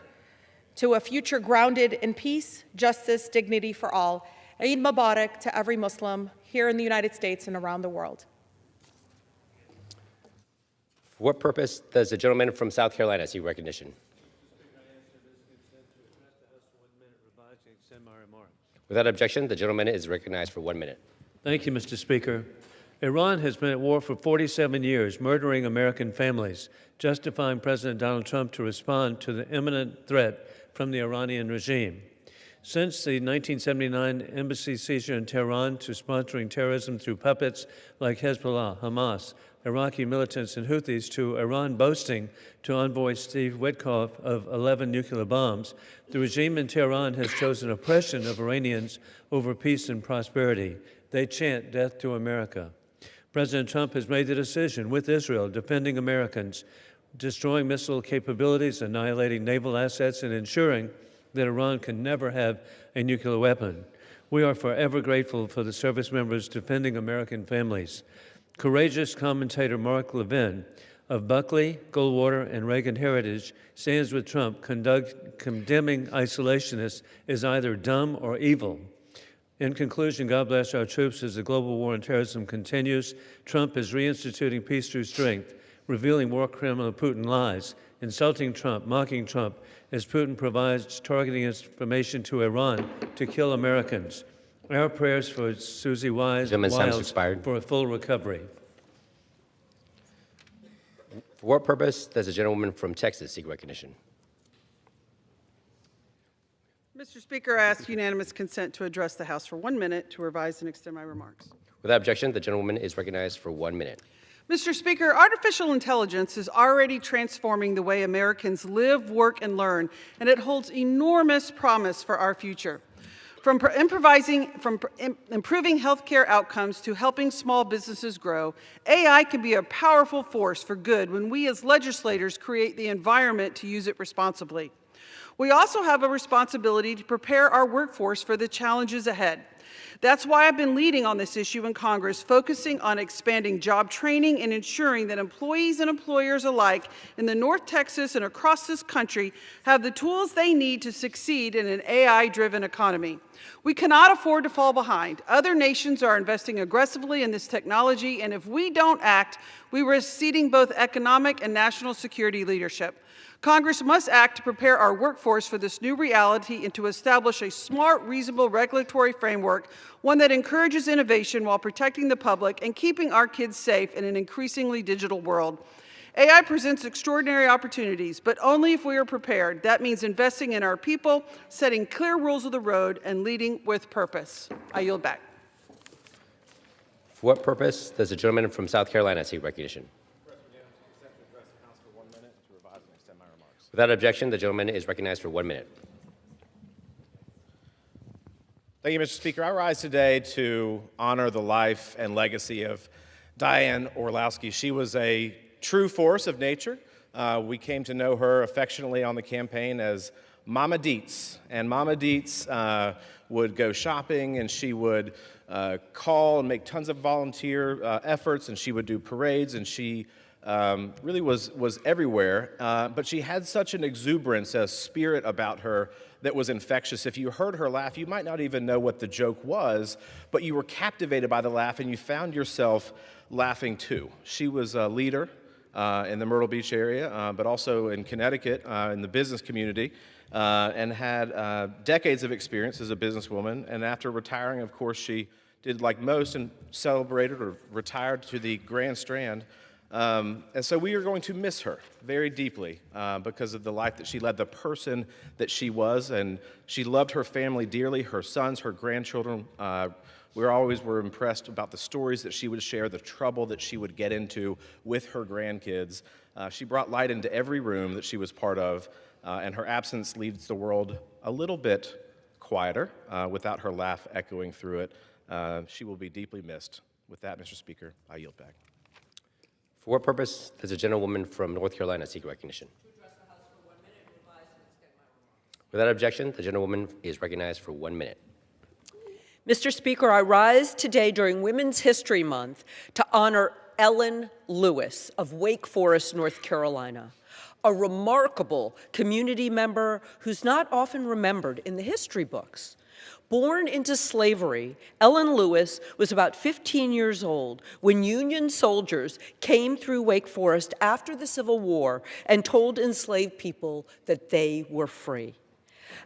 to a future grounded in peace, justice, dignity for all. Eid Mubarak to every Muslim here in the United States and around the world. For what purpose does the gentleman from South Carolina seek recognition? Without objection, the gentleman is recognized for 1 minute. Thank you, Mr. Speaker. Iran has been at war for 47 years, murdering American families, justifying President Donald Trump to respond to the imminent threat from the Iranian regime. Since the 1979 embassy seizure in Tehran to sponsoring terrorism through puppets like Hezbollah, Hamas, Iraqi militants, and Houthis, to Iran boasting to envoy Steve Witkoff of 11 nuclear bombs, the regime in Tehran has chosen oppression of Iranians over peace and prosperity. They chant death to America. President Trump has made the decision with Israel, defending Americans, destroying missile capabilities, annihilating naval assets, and ensuring that Iran can never have a nuclear weapon. We are forever grateful for the service members defending American families. Courageous commentator Mark Levin of Buckley, Goldwater, and Reagan Heritage stands with Trump, condemning isolationists as either dumb or evil. In conclusion, God bless our troops as the global war on terrorism continues. Trump is reinstituting peace through strength, revealing war criminal Putin lies, insulting Trump, mocking Trump, as Putin provides targeting information to Iran to kill Americans. Our prayers for Susie Wiles for a full recovery. For what purpose does the gentleman from Texas seek recognition? Mr. Speaker, I ask unanimous consent to address the House for 1 minute to revise and extend my remarks. Without objection, the gentlewoman is recognized for 1 minute. Mr. Speaker, artificial intelligence is already transforming the way Americans live, work, and learn, and it holds enormous promise for our future. From improving healthcare outcomes to helping small businesses grow, AI can be a powerful force for good when we as legislators create the environment to use it responsibly. We also have a responsibility to prepare our workforce for the challenges ahead. That's why I've been leading on this issue in Congress, focusing on expanding job training and ensuring that employees and employers alike in the North Texas and across this country have the tools they need to succeed in an AI-driven economy. We cannot afford to fall behind. Other nations are investing aggressively in this technology, and if we don't act, we risk ceding both economic and national security leadership. Congress must act to prepare our workforce for this new reality and to establish a smart, reasonable regulatory framework, one that encourages innovation while protecting the public and keeping our kids safe in an increasingly digital world. AI presents extraordinary opportunities, but only if we are prepared. That means investing in our people, setting clear rules of the road, and leading with purpose. I yield back. For what purpose does the gentleman from South Carolina seek recognition? Without objection, the gentleman is recognized for 1 minute. Thank you, Mr. Speaker. I rise today to honor the life and legacy of Diane Orlowski. She was a true force of nature. We came to know her affectionately on the campaign as Mama Dietz. And Mama Dietz would go shopping, and she would call and make tons of volunteer efforts, and she would do parades, and she really was everywhere, but she had such an exuberance, a spirit about her that was infectious. If you heard her laugh, you might not even know what the joke was, but you were captivated by the laugh and you found yourself laughing too. She was a leader in the Myrtle Beach area, but also in Connecticut in the business community, and had decades of experience as a businesswoman. And after retiring, of course, she did like most and celebrated or retired to the Grand Strand. And so we are going to miss her very deeply because of the life that she led, the person that she was, and she loved her family dearly, her sons, her grandchildren. We always were impressed about the stories that she would share, the trouble that she would get into with her grandkids. She brought light into every room that she was part of, and her absence leaves the world a little bit quieter without her laugh echoing through it. She will be deeply missed. With that, Mr. Speaker, I yield back. For what purpose does the gentlewoman from North Carolina seek recognition? Without objection, the gentlewoman is recognized for 1 minute. Mr. Speaker, I rise today during Women's History Month to honor Ellen Lewis of Wake Forest, North Carolina, a remarkable community member who's not often remembered in the history books. Born into slavery, Ellen Lewis was about 15 years old when Union soldiers came through Wake Forest after the Civil War and told enslaved people that they were free.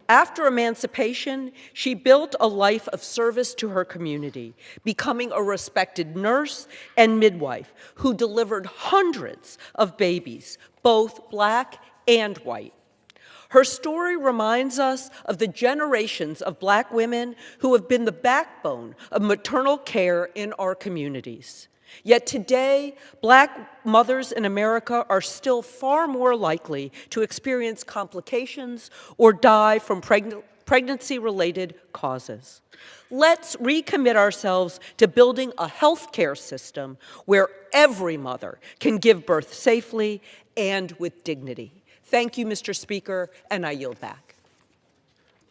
After emancipation, she built a life of service to her community, becoming a respected nurse and midwife who delivered hundreds of babies, both black and white. Her story reminds us of the generations of black women who have been the backbone of maternal care in our communities. Yet today, black mothers in America are still far more likely to experience complications or die from pregnancy-related causes. Let's recommit ourselves to building a healthcare system where every mother can give birth safely and with dignity. Thank you, Mr. Speaker, and I yield back.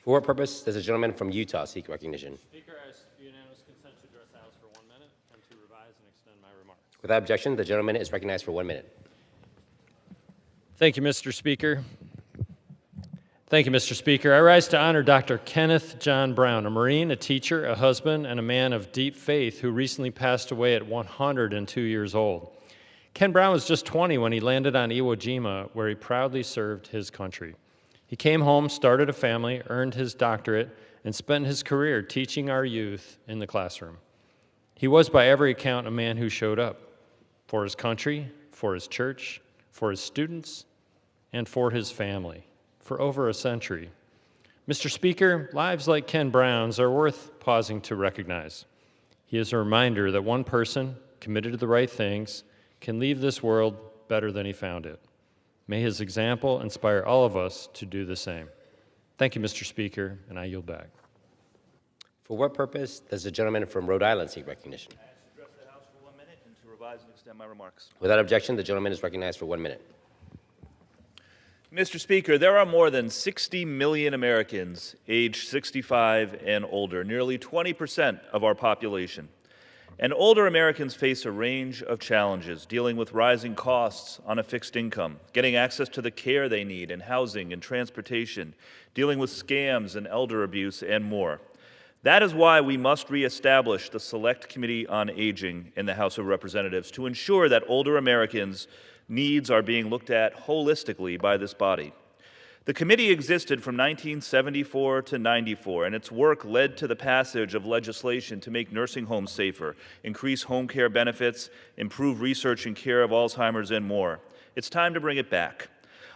For what purpose does the gentleman from Utah seek recognition? Speaker, I ask unanimous consent to address the House for 1 minute and to revise and extend my remarks. Without objection, the gentleman is recognized for 1 minute. Thank you, Mr. Speaker. Thank you, Mr. Speaker. I rise to honor Dr. Kenneth John Brown, a Marine, a teacher, a husband, and a man of deep faith who recently passed away at 102 years old. Ken Brown was just 20 when he landed on Iwo Jima, where he proudly served his country. He came home, started a family, earned his doctorate, and spent his career teaching our youth in the classroom. He was, by every account, a man who showed up for his country, for his church, for his students, and for his family for over a century. Mr. Speaker, lives like Ken Brown's are worth pausing to recognize. He is a reminder that one person, committed to the right things, can leave this world better than he found it. May his example inspire all of us to do the same. Thank you, Mr. Speaker, and I yield back. For what purpose does the gentleman from Rhode Island seek recognition? I ask to address the House for 1 minute and to revise and extend my remarks. Without objection, the gentleman is recognized for 1 minute. Mr. Speaker, there are more than 60 million Americans aged 65 and older, nearly 20% of our population. And older Americans face a range of challenges, dealing with rising costs on a fixed income, getting access to the care they need in housing and transportation, dealing with scams and elder abuse, and more. That is why we must reestablish the Select Committee on Aging in the House of Representatives to ensure that older Americans' needs are being looked at holistically by this body. The committee existed from 1974 to 94, and its work led to the passage of legislation to make nursing homes safer, increase home care benefits, improve research and care of Alzheimer's, and more. It's time to bring it back.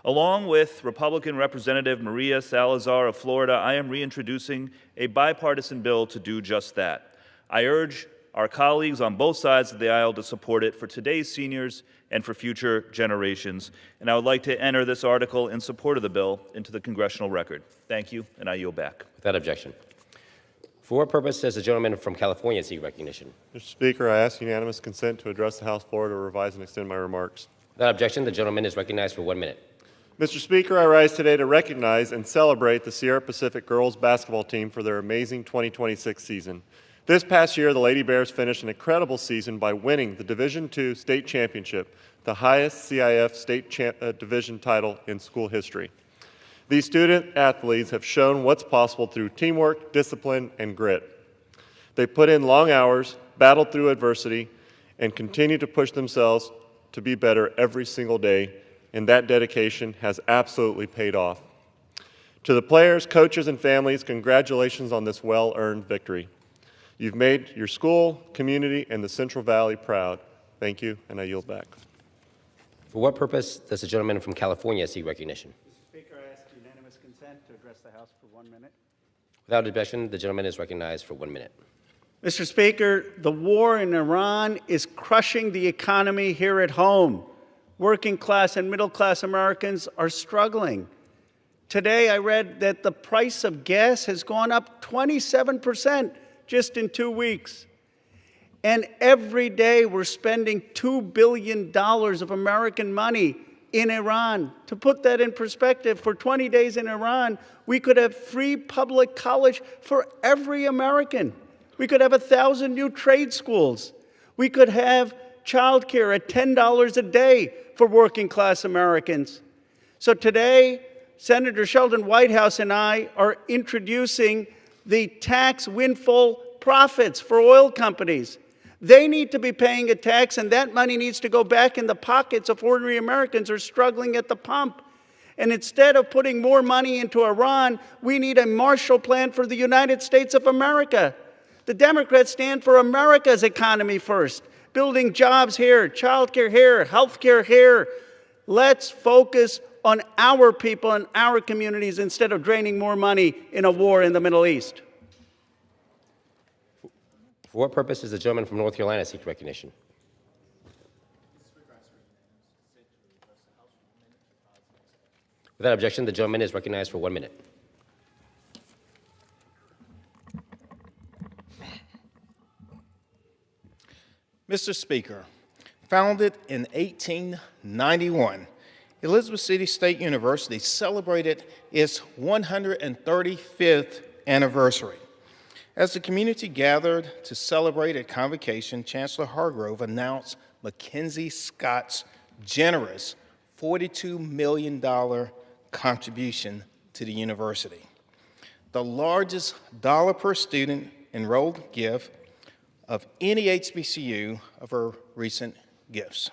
Along with Republican Representative Maria Salazar of Florida, I am reintroducing a bipartisan bill to do just that. I urge our colleagues on both sides of the aisle to support it for today's seniors and for future generations. And I would like to enter this article in support of the bill into the congressional record. Thank you, and I yield back. Without objection. For what purpose does the gentleman from California seek recognition? Mr. Speaker, I ask unanimous consent to address the House floor to revise and extend my remarks. Without objection, the gentleman is recognized for 1 minute. Mr. Speaker, I rise today to recognize and celebrate the Sierra Pacific girls basketball team for their amazing 2026 season. This past year, the Lady Bears finished an incredible season by winning the Division II state championship, the highest CIF state division title in school history. These student athletes have shown what's possible through teamwork, discipline, and grit. They put in long hours, battled through adversity, and continue to push themselves to be better every single day, and that dedication has absolutely paid off. To the players, coaches, and families, congratulations on this well-earned victory. You've made your school, community, and the Central Valley proud. Thank you, and I yield back. For what purpose does the gentleman from California seek recognition? Mr. Speaker, I ask unanimous consent to address the House for 1 minute. Without objection, the gentleman is recognized for 1 minute. Mr. Speaker, the war in Iran is crushing the economy here at home. Working class and middle class Americans are struggling. Today I read that the price of gas has gone up 27% just in 2 weeks. And every day we're spending $2 billion of American money in Iran. To put that in perspective, for 20 days in Iran, we could have free public college for every American. We could have 1,000 new trade schools. We could have childcare at $10 a day for working class Americans. So today, Senator Sheldon Whitehouse and I are introducing the tax windfall profits for oil companies. They need to be paying a tax, and that money needs to go back in the pockets of ordinary Americans who are struggling at the pump. And instead of putting more money into Iran, we need a Marshall Plan for the United States of America. The Democrats stand for America's economy first, building jobs here, childcare here, healthcare here. Let's focus on our people and our communities instead of draining more money in a war in the Middle East. For what purpose does the gentleman from North Carolina seek recognition? Without objection, the gentleman is recognized for 1 minute. Mr. Speaker, founded in 1891, Elizabeth City State University celebrated its 135th anniversary. As the community gathered to celebrate at convocation, Chancellor Hargrove announced Mackenzie Scott's generous $42 million contribution to the university, the largest dollar per student enrolled gift of any HBCU of her recent gifts.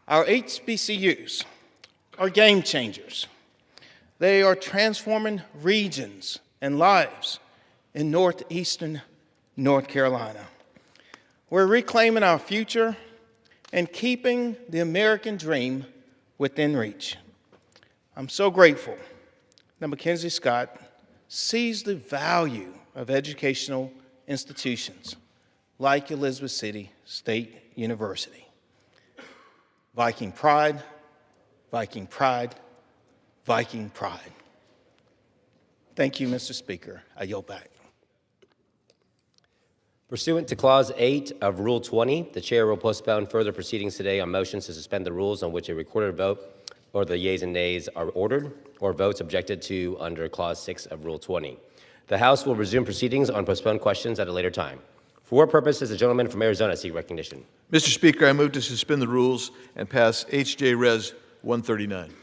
Our HBCUs are game changers. They are transforming regions and lives in northeastern North Carolina. We're reclaiming our future and keeping the American dream within reach. I'm so grateful that Mackenzie Scott sees the value of educational institutions like Elizabeth City State University. Viking pride, Viking pride, Viking pride. Thank you, Mr. Speaker. I yield back. Pursuant to Clause 8 of Rule 20, the chair will postpone further proceedings today on motions to suspend the rules on which a recorded vote or the yeas and nays are ordered, or votes objected to under Clause 6 of Rule 20. The House will resume proceedings on postponed questions at a later time. For what purpose does the gentleman from Arizona seek recognition? Mr. Speaker, I move to suspend the rules and pass H.J. Res. 139.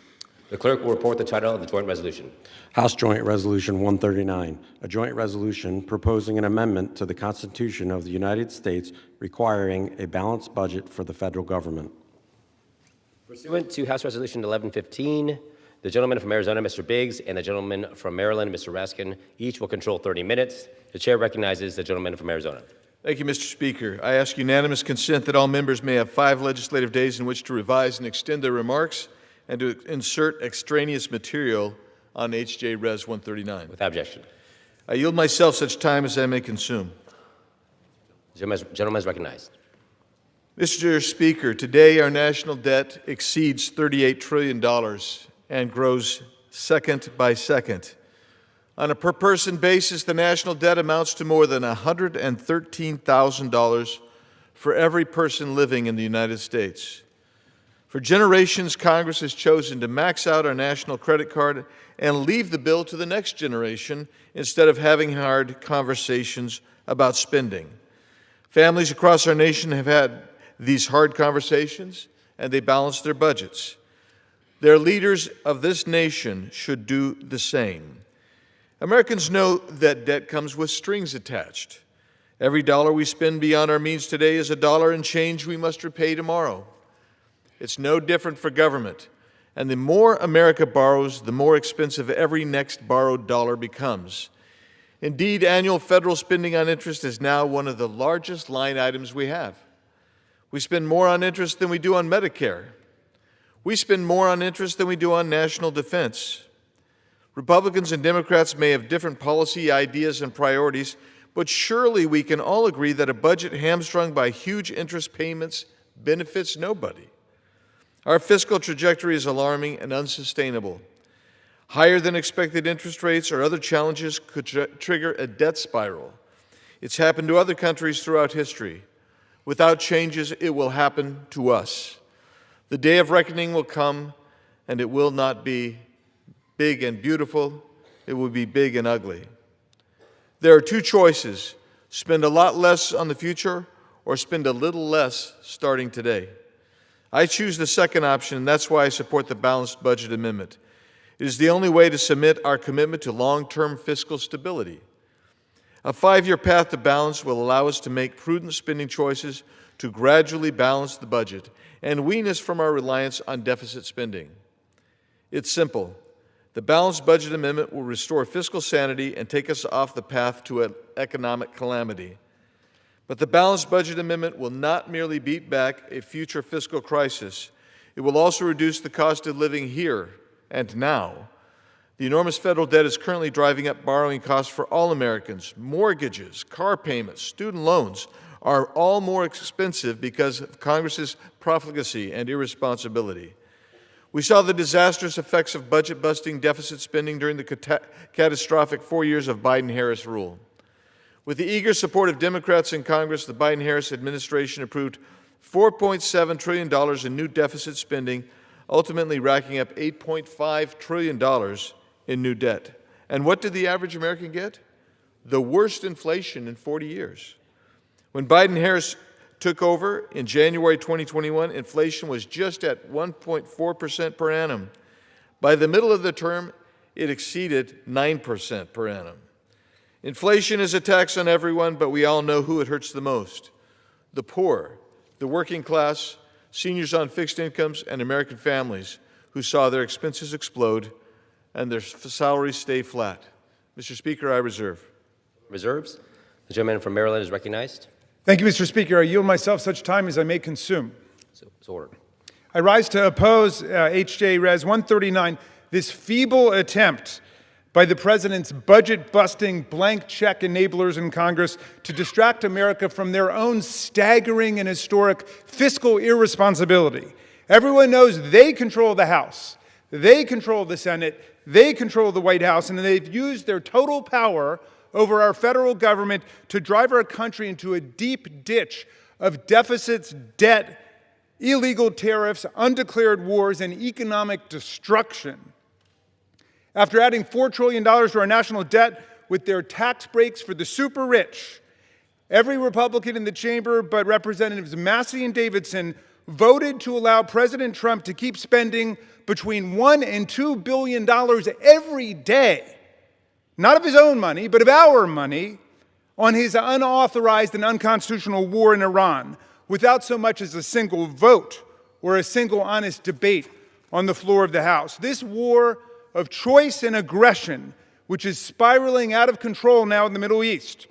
The clerk will report the title of the joint resolution. House Joint Resolution 139, a joint resolution proposing an amendment to the Constitution of the United States requiring a balanced budget for the federal government. Pursuant to House Resolution 1115, the gentleman from Arizona, Mr. Biggs, and the gentleman from Maryland, Mr. Raskin, each will control 30 minutes. The chair recognizes the gentleman from Arizona. Thank you, Mr. Speaker. I ask unanimous consent that all members may have 5 legislative days in which to revise and extend their remarks and to insert extraneous material on H.J. Res. 139. Without objection. I yield myself such time as I may consume. The gentleman is recognized. Mr. Speaker, today our national debt exceeds $38 trillion and grows second by second. On a per-person basis, the national debt amounts to more than $113,000 for every person living in the United States. For generations, Congress has chosen to max out our national credit card and leave the bill to the next generation instead of having hard conversations about spending. Families across our nation have had these hard conversations, and they balance their budgets. Their leaders of this nation should do the same. Americans know that debt comes with strings attached. Every dollar we spend beyond our means today is a dollar and change we must repay tomorrow. It's no different for government. And the more America borrows, the more expensive every next borrowed dollar becomes. Indeed, annual federal spending on interest is now one of the largest line items we have. We spend more on interest than we do on Medicare. We spend more on interest than we do on national defense. Republicans and Democrats may have different policy ideas and priorities, but surely we can all agree that a budget hamstrung by huge interest payments benefits nobody. Our fiscal trajectory is alarming and unsustainable. Higher than expected interest rates or other challenges could trigger a debt spiral. It's happened to other countries throughout history. Without changes, it will happen to us. The day of reckoning will come, and it will not be big and beautiful. It will be big and ugly. There are two choices: spend a lot less on the future or spend a little less starting today. I choose the second option, and that's why I support the Balanced Budget Amendment. It is the only way to submit our commitment to long-term fiscal stability. A 5-year path to balance will allow us to make prudent spending choices to gradually balance the budget and wean us from our reliance on deficit spending. It's simple. The Balanced Budget Amendment will restore fiscal sanity and take us off the path to an economic calamity. But the Balanced Budget Amendment will not merely beat back a future fiscal crisis. It will also reduce the cost of living here and now. The enormous federal debt is currently driving up borrowing costs for all Americans. Mortgages, car payments, student loans are all more expensive because of Congress's profligacy and irresponsibility. We saw the disastrous effects of budget-busting deficit spending during the catastrophic 4 years of Biden-Harris rule. With the eager support of Democrats in Congress, the Biden-Harris administration approved $4.7 trillion in new deficit spending, ultimately racking up $8.5 trillion in new debt. And what did the average American get? The worst inflation in 40 years. When Biden-Harris took over in January 2021, inflation was just at 1.4% per annum. By the middle of the term, it exceeded 9% per annum. Inflation is a tax on everyone, but we all know who it hurts the most: the poor, the working class, seniors on fixed incomes, and American families who saw their expenses explode and their salaries stay flat. Mr. Speaker, I reserve. Reserves. The gentleman from Maryland is recognized. Thank you, Mr. Speaker. I yield myself such time as I may consume. So ordered. I rise to oppose H.J. Res. 139, this feeble attempt by the President's budget-busting, blank check enablers in Congress to distract America from their own staggering and historic fiscal irresponsibility. Everyone knows they control the House, they control the Senate, they control the White House, and they've used their total power over our federal government to drive our country into a deep ditch of deficits, debt, illegal tariffs, undeclared wars, and economic destruction. After adding $4 trillion to our national debt with their tax breaks for the super rich, every Republican in the chamber but Representatives Massey and Davidson voted to allow President Trump to keep spending between $1 and $2 billion every day, not of his own money, but of our money, on his unauthorized and unconstitutional war in Iran, without so much as a single vote or a single honest debate on the floor of the House. This war of choice and aggression, which is spiraling out of control now in the Middle East,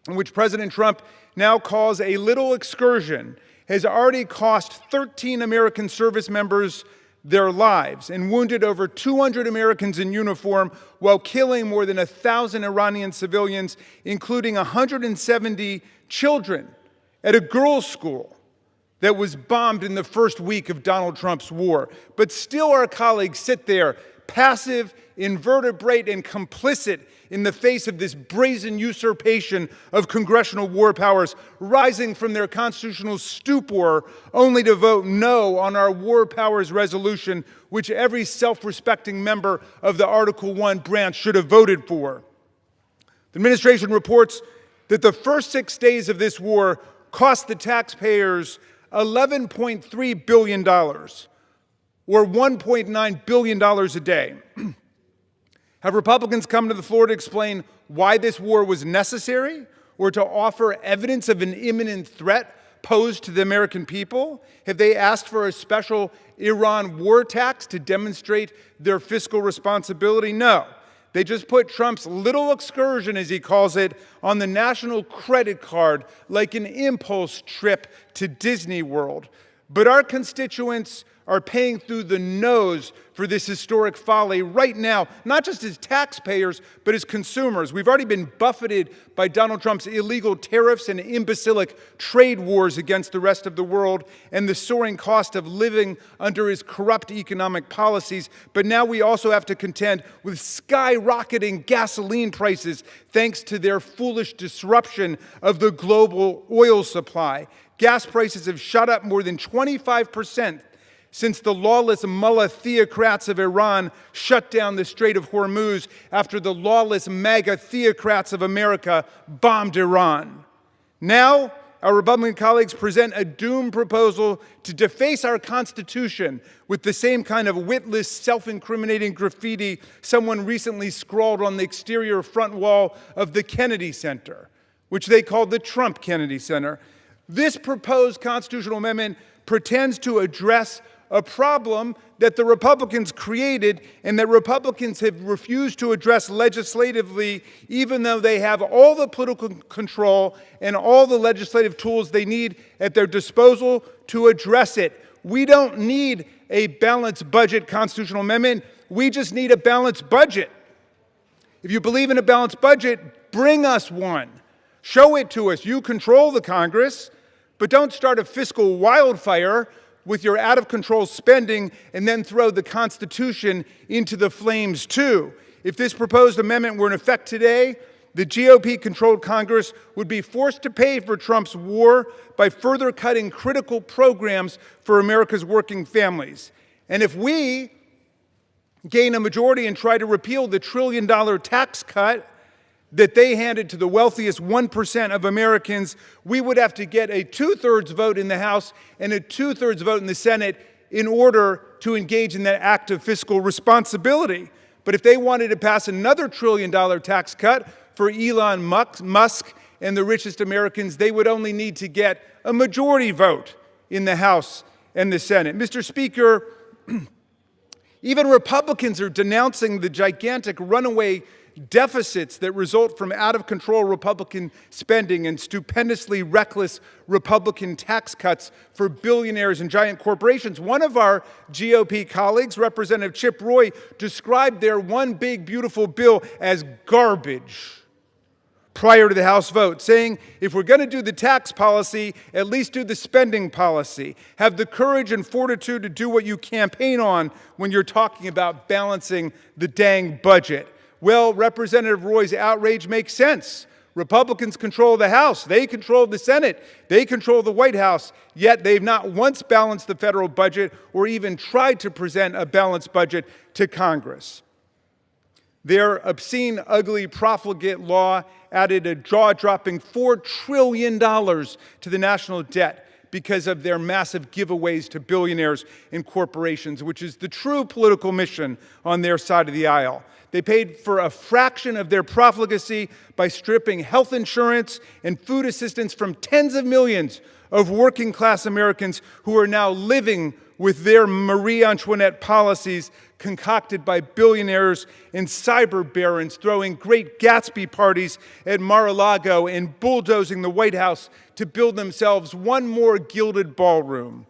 and which President Trump now calls a little excursion, has already cost 13 American service members their lives and wounded over 200 Americans in uniform while killing more than 1,000 Iranian civilians, including 170 children at a girls' school that was bombed in the first week of Donald Trump's war. But still our colleagues sit there passive, invertebrate, and complicit in the face of this brazen usurpation of congressional war powers, rising from their constitutional stupor only to vote no on our war powers resolution, which every self-respecting member of the Article I branch should have voted for. The administration reports that the first 6 days of this war cost the taxpayers $11.3 billion, or $1.9 billion a day. Have Republicans come to the floor to explain why this war was necessary, or to offer evidence of an imminent threat posed to the American people? Have they asked for a special Iran war tax to demonstrate their fiscal responsibility? No. They just put Trump's little excursion, as he calls it, on the national credit card like an impulse trip to Disney World. But our constituents are paying through the nose for this historic folly right now, not just as taxpayers, but as consumers. We've already been buffeted by Donald Trump's illegal tariffs and imbecilic trade wars against the rest of the world and the soaring cost of living under his corrupt economic policies. But now we also have to contend with skyrocketing gasoline prices thanks to their foolish disruption of the global oil supply. Gas prices have shot up more than 25% since the lawless mullah theocrats of Iran shut down the Strait of Hormuz after the lawless MAGA theocrats of America bombed Iran. Now, our Republican colleagues present a doomed proposal to deface our Constitution with the same kind of witless, self-incriminating graffiti someone recently scrawled on the exterior front wall of the Kennedy Center, which they called the Trump Kennedy Center. This proposed constitutional amendment pretends to address a problem that the Republicans created and that Republicans have refused to address legislatively, even though they have all the political control and all the legislative tools they need at their disposal to address it. We don't need a balanced budget constitutional amendment. We just need a balanced budget. If you believe in a balanced budget, bring us one. Show it to us. You control the Congress, but don't start a fiscal wildfire with your out-of-control spending and then throw the Constitution into the flames too. If this proposed amendment were in effect today, the GOP-controlled Congress would be forced to pay for Trump's war by further cutting critical programs for America's working families. And if we gain a majority and try to repeal the $1 trillion tax cut that they handed to the wealthiest 1% of Americans, we would have to get a 2/3 vote in the House and a 2/3 vote in the Senate in order to engage in that act of fiscal responsibility. But if they wanted to pass another $1 trillion tax cut for Elon Musk and the richest Americans, they would only need to get a majority vote in the House and the Senate. Mr. Speaker, even Republicans are denouncing the gigantic runaway deficits that result from out-of-control Republican spending and stupendously reckless Republican tax cuts for billionaires and giant corporations. One of our GOP colleagues, Representative Chip Roy, described their one big beautiful bill as garbage prior to the House vote, saying, if we're going to do the tax policy, at least do the spending policy. Have the courage and fortitude to do what you campaign on when you're talking about balancing the dang budget. Well, Representative Roy's outrage makes sense. Republicans control the House. They control the Senate. They control the White House. Yet they've not once balanced the federal budget or even tried to present a balanced budget to Congress. Their obscene, ugly, profligate law added a jaw-dropping $4 trillion to the national debt because of their massive giveaways to billionaires and corporations, which is the true political mission on their side of the aisle. They paid for a fraction of their profligacy by stripping health insurance and food assistance from tens of millions of working-class Americans who are now living with their Marie Antoinette policies concocted by billionaires and cyber barons throwing great Gatsby parties at Mar-a-Lago and bulldozing the White House to build themselves one more gilded ballroom.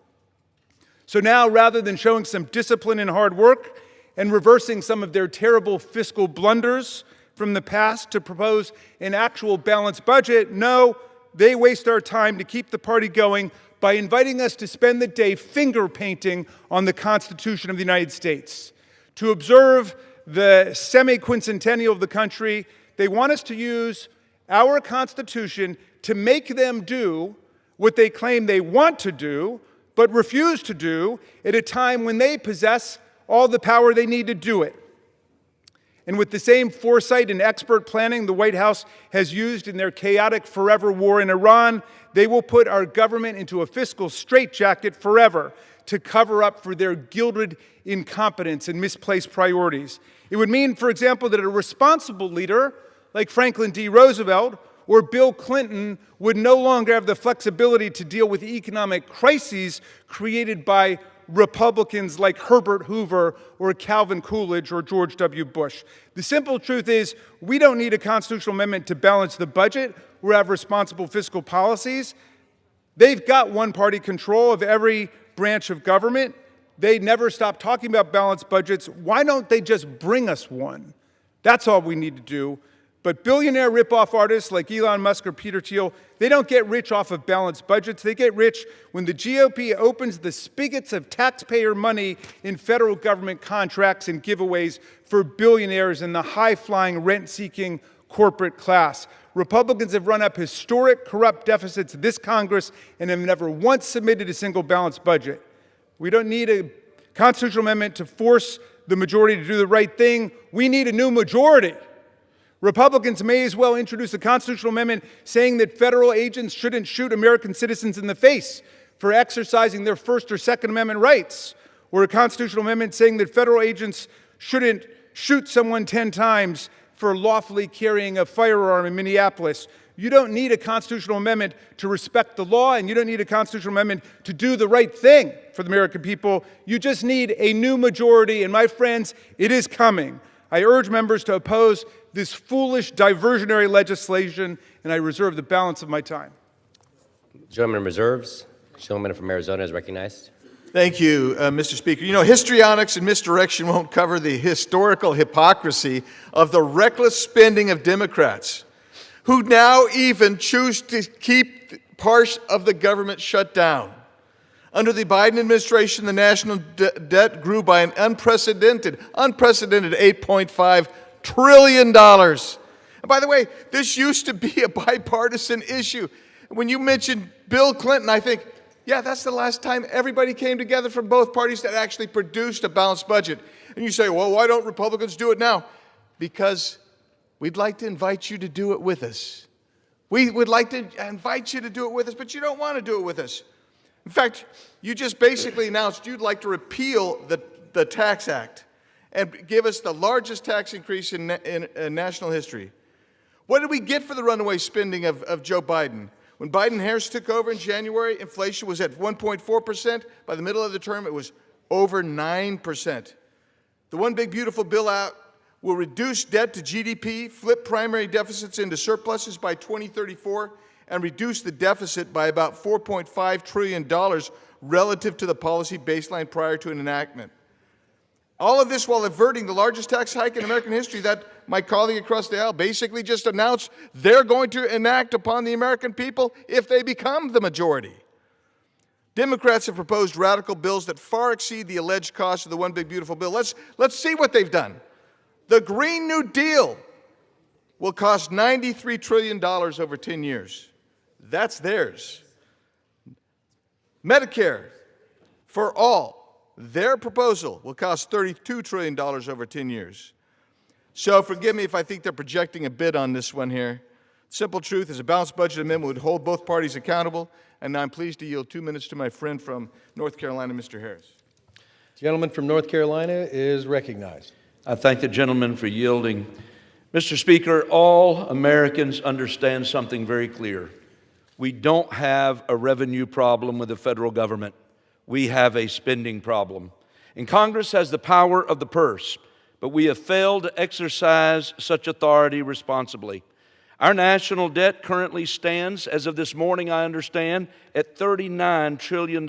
So now, rather than showing some discipline and hard work and reversing some of their terrible fiscal blunders from the past to propose an actual balanced budget, no, they waste our time to keep the party going by inviting us to spend the day finger painting on the Constitution of the United States. To observe the semi-quincentennial of the country, they want us to use our Constitution to make them do what they claim they want to do, but refuse to do at a time when they possess all the power they need to do it. And with the same foresight and expert planning the White House has used in their chaotic forever war in Iran, they will put our government into a fiscal straitjacket forever to cover up for their gilded incompetence and misplaced priorities. It would mean, for example, that a responsible leader like Franklin D. Roosevelt or Bill Clinton would no longer have the flexibility to deal with economic crises created by Republicans like Herbert Hoover or Calvin Coolidge or George W. Bush. The simple truth is we don't need a constitutional amendment to balance the budget or have responsible fiscal policies. They've got one-party control of every branch of government. They never stop talking about balanced budgets. Why don't they just bring us one? That's all we need to do. But billionaire ripoff artists like Elon Musk or Peter Thiel, they don't get rich off of balanced budgets. They get rich when the GOP opens the spigots of taxpayer money in federal government contracts and giveaways for billionaires and the high-flying, rent-seeking corporate class. Republicans have run up historic corrupt deficits this Congress and have never once submitted a single balanced budget. We don't need a constitutional amendment to force the majority to do the right thing. We need a new majority. Republicans may as well introduce a constitutional amendment saying that federal agents shouldn't shoot American citizens in the face for exercising their First or Second Amendment rights, or a constitutional amendment saying that federal agents shouldn't shoot someone 10 times for lawfully carrying a firearm in Minneapolis. You don't need a constitutional amendment to respect the law, and you don't need a constitutional amendment to do the right thing for the American people. You just need a new majority, and my friends, it is coming. I urge members to oppose this foolish diversionary legislation, and I reserve the balance of my time. Gentleman reserves. Gentleman from Arizona is recognized. Thank you, Mr. Speaker. You know, histrionics and misdirection won't cover the historical hypocrisy of the reckless spending of Democrats, who now even choose to keep parts of the government shut down. Under the Biden administration, the national debt grew by an unprecedented $8.5 trillion. And by the way, this used to be a bipartisan issue. When you mentioned Bill Clinton, I think, yeah, that's the last time everybody came together from both parties that actually produced a balanced budget. And you say, well, why don't Republicans do it now? Because we'd like to invite you to do it with us. We would like to invite you to do it with us, but you don't want to do it with us. In fact, you just basically announced you'd like to repeal the Tax Act and give us the largest tax increase in national history. What did we get for the runaway spending of Joe Biden? When Biden and Harris took over in January, inflation was at 1.4%. By the middle of the term, it was over 9%. The One Big Beautiful Bill Out will reduce debt to GDP, flip primary deficits into surpluses by 2034, and reduce the deficit by about $4.5 trillion relative to the policy baseline prior to an enactment. All of this while averting the largest tax hike in American history that my colleague across the aisle basically just announced they're going to enact upon the American people if they become the majority. Democrats have proposed radical bills that far exceed the alleged cost of the One Big Beautiful Bill. Let's see what they've done. The Green New Deal will cost $93 trillion over 10 years. That's theirs. Medicare for all, their proposal will cost $32 trillion over 10 years. So forgive me if I think they're projecting a bit on this one here. Simple truth is a balanced budget amendment would hold both parties accountable, and I'm pleased to yield 2 minutes to my friend from North Carolina, Mr. Harris. The gentleman from North Carolina is recognized. I thank the gentleman for yielding. Mr. Speaker, all Americans understand something very clear. We don't have a revenue problem with the federal government. We have a spending problem. And Congress has the power of the purse, but we have failed to exercise such authority responsibly. Our national debt currently stands, as of this morning I understand, at $39 trillion,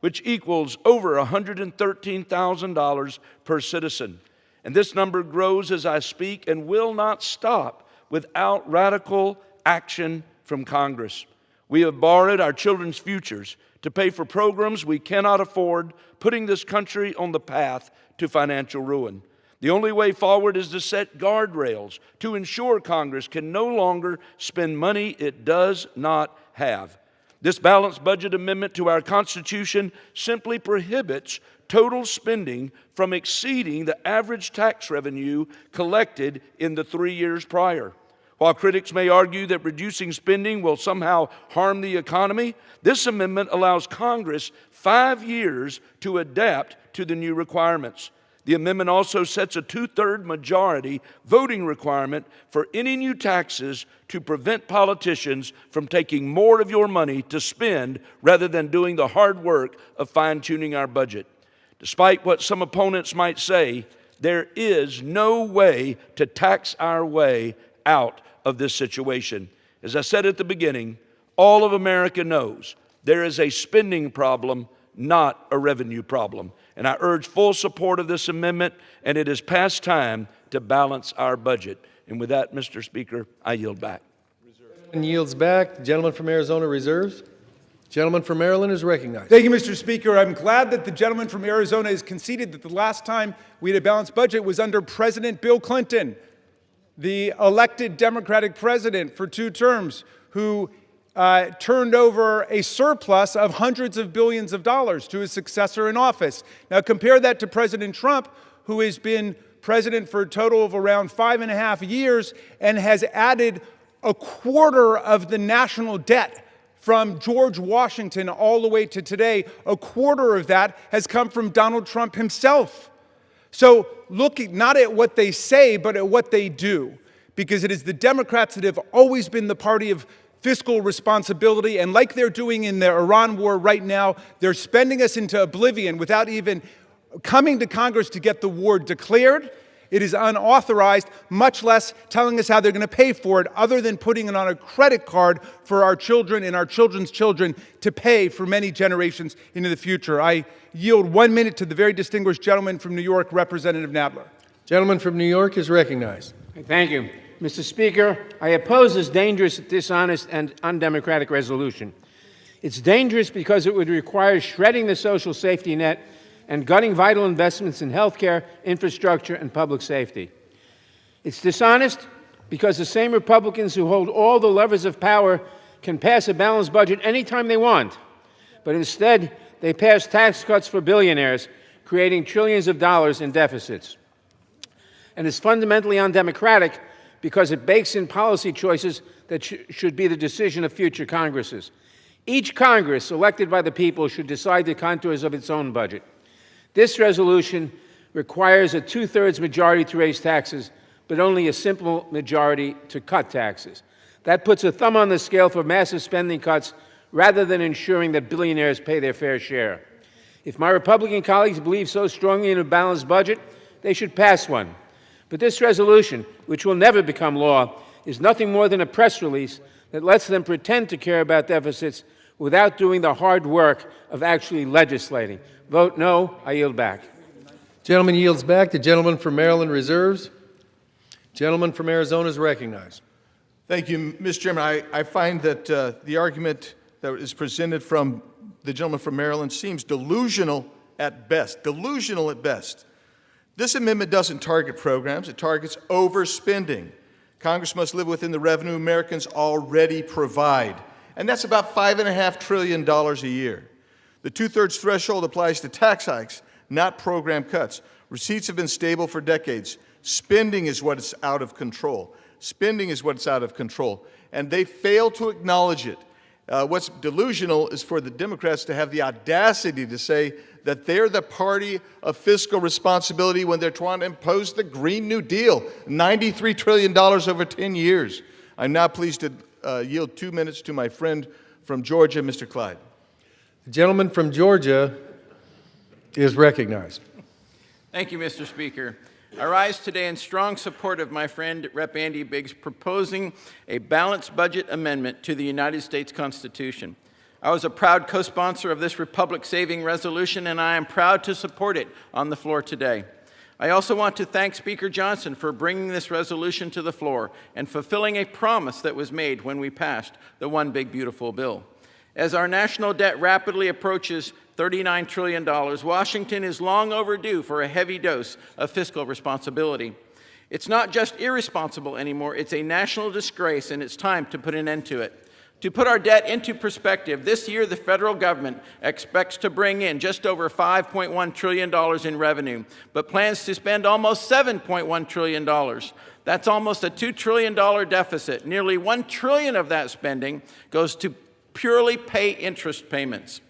which equals over $113,000 per citizen. And this number grows as I speak and will not stop without radical action from Congress. We have borrowed our children's futures to pay for programs we cannot afford, putting this country on the path to financial ruin. The only way forward is to set guardrails to ensure Congress can no longer spend money it does not have. This balanced budget amendment to our Constitution simply prohibits total spending from exceeding the average tax revenue collected in the 3 years prior. While critics may argue that reducing spending will somehow harm the economy, this amendment allows Congress 5 years to adapt to the new requirements. The amendment also sets a 2/3 majority voting requirement for any new taxes to prevent politicians from taking more of your money to spend rather than doing the hard work of fine-tuning our budget. Despite what some opponents might say, there is no way to tax our way out of this situation. As I said at the beginning, all of America knows there is a spending problem, not a revenue problem. And I urge full support of this amendment, and it is past time to balance our budget. And with that, Mr. Speaker, I yield back. And yields back. The gentleman from Arizona reserves. Gentleman from Maryland is recognized. Thank you, Mr. Speaker. I'm glad that the gentleman from Arizona has conceded that the last time we had a balanced budget was under President Bill Clinton, the elected Democratic president for 2 terms, who turned over a surplus of hundreds of billions of dollars to his successor in office. Now compare that to President Trump, who has been president for a total of around 5.5 years and has added a quarter of the national debt from George Washington all the way to today. A quarter of that has come from Donald Trump himself. So look not at what they say, but at what they do, because it is the Democrats that have always been the party of fiscal responsibility, and like they're doing in the Iran war right now, they're spending us into oblivion without even coming to Congress to get the war declared. It is unauthorized, much less telling us how they're going to pay for it, other than putting it on a credit card for our children and our children's children to pay for many generations into the future. I yield 1 minute to the very distinguished gentleman from New York, Representative Nadler. Gentleman from New York is recognized. Thank you. Mr. Speaker, I oppose this dangerous, dishonest, and undemocratic resolution. It's dangerous because it would require shredding the social safety net and gutting vital investments in health care, infrastructure, and public safety. It's dishonest because the same Republicans who hold all the levers of power can pass a balanced budget anytime they want, but instead they pass tax cuts for billionaires, creating trillions of dollars in deficits. And it's fundamentally undemocratic because it bakes in policy choices that should be the decision of future Congresses. Each Congress elected by the people should decide the contours of its own budget. This resolution requires a 2/3 majority to raise taxes, but only a simple majority to cut taxes. That puts a thumb on the scale for massive spending cuts rather than ensuring that billionaires pay their fair share. If my Republican colleagues believe so strongly in a balanced budget, they should pass one. But this resolution, which will never become law, is nothing more than a press release that lets them pretend to care about deficits without doing the hard work of actually legislating. Vote no. I yield back. Gentleman yields back. The gentleman from Maryland reserves. Gentleman from Arizona is recognized. Thank you, Mr. Chairman. I find that the argument that is presented from the gentleman from Maryland seems delusional at best. Delusional at best. This amendment doesn't target programs. It targets overspending. Congress must live within the revenue Americans already provide, and that's about $5.5 trillion a year. The 2/3 threshold applies to tax hikes, not program cuts. Receipts have been stable for decades. Spending is what's out of control. Spending is what's out of control, and they fail to acknowledge it. What's delusional is for the Democrats to have the audacity to say that they're the party of fiscal responsibility when they're trying to impose the Green New Deal, $93 trillion over 10 years. I'm now pleased to yield 2 minutes to my friend from Georgia, Mr. Clyde. The gentleman from Georgia is recognized. Thank you, Mr. Speaker. I rise today in strong support of my friend Rep. Andy Biggs proposing a balanced budget amendment to the United States Constitution. I was a proud co-sponsor of this republic-saving resolution, and I am proud to support it on the floor today. I also want to thank Speaker Johnson for bringing this resolution to the floor and fulfilling a promise that was made when we passed the One Big Beautiful Bill. As our national debt rapidly approaches $39 trillion, Washington is long overdue for a heavy dose of fiscal responsibility. It's not just irresponsible anymore, it's a national disgrace, and it's time to put an end to it. To put our debt into perspective, this year the federal government expects to bring in just over $5.1 trillion in revenue, but plans to spend almost $7.1 trillion. That's almost a $2 trillion deficit. Nearly $1 trillion of that spending goes to purely pay interest payments.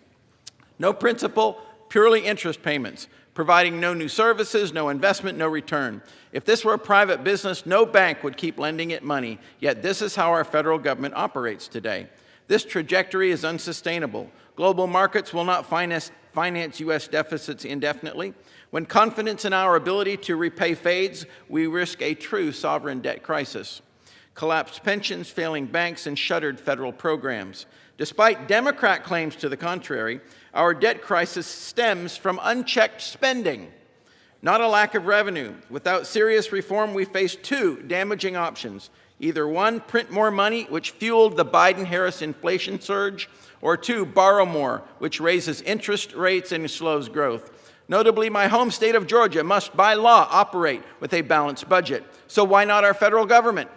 No principal, purely interest payments, providing no new services, no investment, no return. If this were a private business, no bank would keep lending it money, yet this is how our federal government operates today. This trajectory is unsustainable. Global markets will not finance U.S. deficits indefinitely. When confidence in our ability to repay fades, we risk a true sovereign debt crisis. collapsed pensions, failing banks, and shuttered federal programs. Despite Democrat claims to the contrary, our debt crisis stems from unchecked spending, not a lack of revenue. Without serious reform, we face two damaging options. Either one, print more money, which fueled the Biden-Harris inflation surge, or two, borrow more, which raises interest rates and slows growth. Notably, my home state of Georgia must, by law, operate with a balanced budget. So why not our federal government?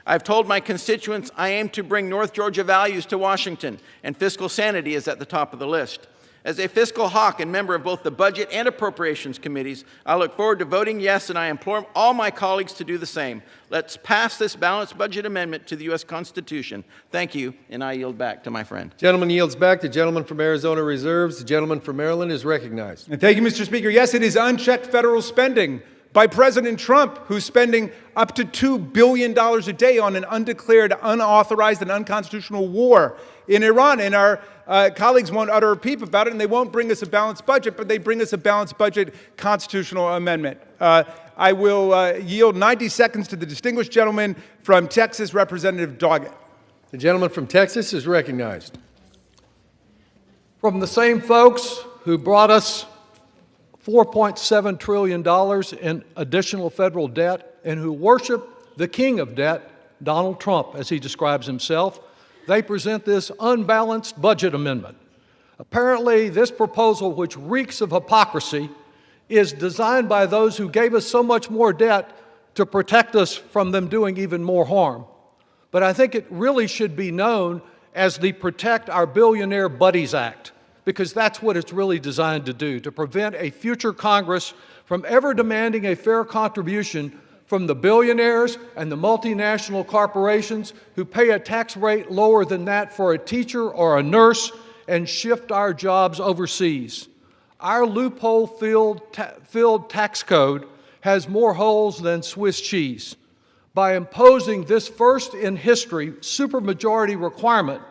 I've told my constituents I aim to bring North Georgia values to Washington, and fiscal sanity is at the top of the list. As a fiscal hawk and member of both the Budget and Appropriations Committees, I look forward to voting yes, and I implore all my colleagues to do the same. Let's pass this balanced budget amendment to the U.S. Constitution. Thank you, and I yield back to my friend. Gentleman yields back. The gentleman from Arizona reserves. The gentleman from Maryland is recognized. And thank you, Mr. Speaker. Yes, it is unchecked federal spending by President Trump, who's spending up to $2 billion a day on an undeclared, unauthorized, and unconstitutional war in Iran. And our colleagues won't utter a peep about it, and they won't bring us a balanced budget, but they bring us a balanced budget constitutional amendment. I will yield 90 seconds to the distinguished gentleman from Texas, Representative Doggett. The gentleman from Texas is recognized. From the same folks who brought us $4.7 trillion in additional federal debt and who worship the king of debt, Donald Trump, as he describes himself, they present this unbalanced budget amendment. Apparently, this proposal, which reeks of hypocrisy, is designed by those who gave us so much more debt to protect us from them doing even more harm. But I think it really should be known as the Protect Our Billionaire Buddies Act, because that's what it's really designed to do, to prevent a future Congress from ever demanding a fair contribution from the billionaires and the multinational corporations who pay a tax rate lower than that for a teacher or a nurse and shift our jobs overseas. Our loophole-filled tax code has more holes than Swiss cheese. By imposing this first in history supermajority requirement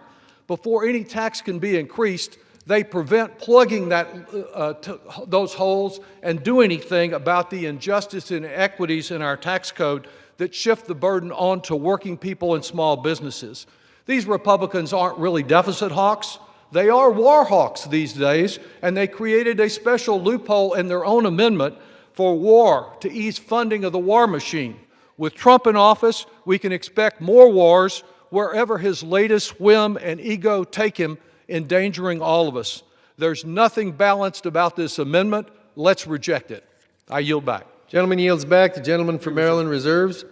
before any tax can be increased, they prevent plugging those holes and do anything about the injustice and inequities in our tax code that shift the burden onto working people and small businesses. These Republicans aren't really deficit hawks. They are war hawks these days, and they created a special loophole in their own amendment for war to ease funding of the war machine. With Trump in office, we can expect more wars wherever his latest whim and ego take him, endangering all of us. There's nothing balanced about this amendment. Let's reject it. I yield back. Gentleman yields back. The gentleman from Maryland reserves.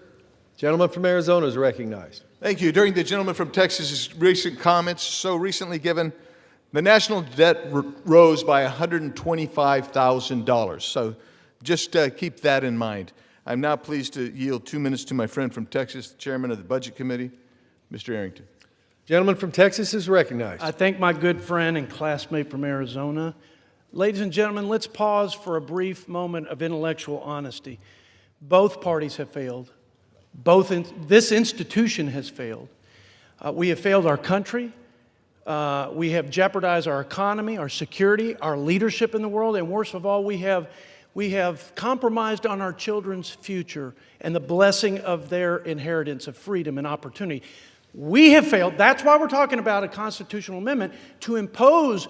Gentleman from Arizona is recognized. Thank you. During the gentleman from Texas's recent comments, so recently given, the national debt rose by $125,000. So just keep that in mind. I'm now pleased to yield 2 minutes to my friend from Texas, the chairman of the Budget Committee, Mr. Arrington. Gentleman from Texas is recognized. I thank my good friend and classmate from Arizona. Ladies and gentlemen, let's pause for a brief moment of intellectual honesty. Both parties have failed. This institution has failed. We have failed our country. We have jeopardized our economy, our security, our leadership in the world, and worst of all, we have compromised on our children's future and the blessing of their inheritance of freedom and opportunity. We have failed. That's why we're talking about a constitutional amendment to impose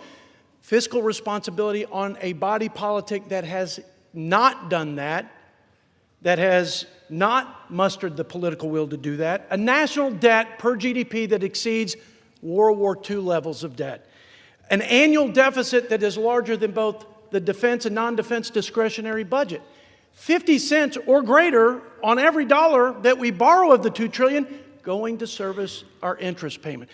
fiscal responsibility on a body politic that has not done that has not mustered the political will to do that, a national debt per GDP that exceeds World War II levels of debt, an annual deficit that is larger than both the defense and non-defense discretionary budget, 50 cents or greater on every dollar that we borrow of the $2 trillion going to service our interest payment.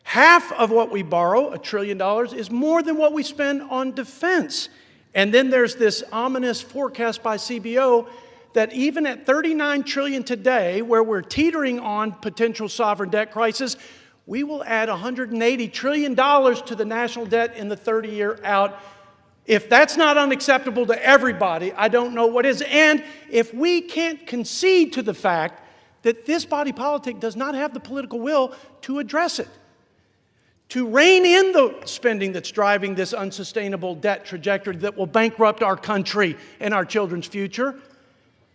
Half of what we borrow, $1 trillion, is more than what we spend on defense. And then there's this ominous forecast by CBO that even at $39 trillion today, where we're teetering on potential sovereign debt crisis, we will add $180 trillion to the national debt in the 30-year out. If that's not unacceptable to everybody, I don't know what is. And if we can't concede to the fact that this body politic does not have the political will to address it, to rein in the spending that's driving this unsustainable debt trajectory that will bankrupt our country and our children's future,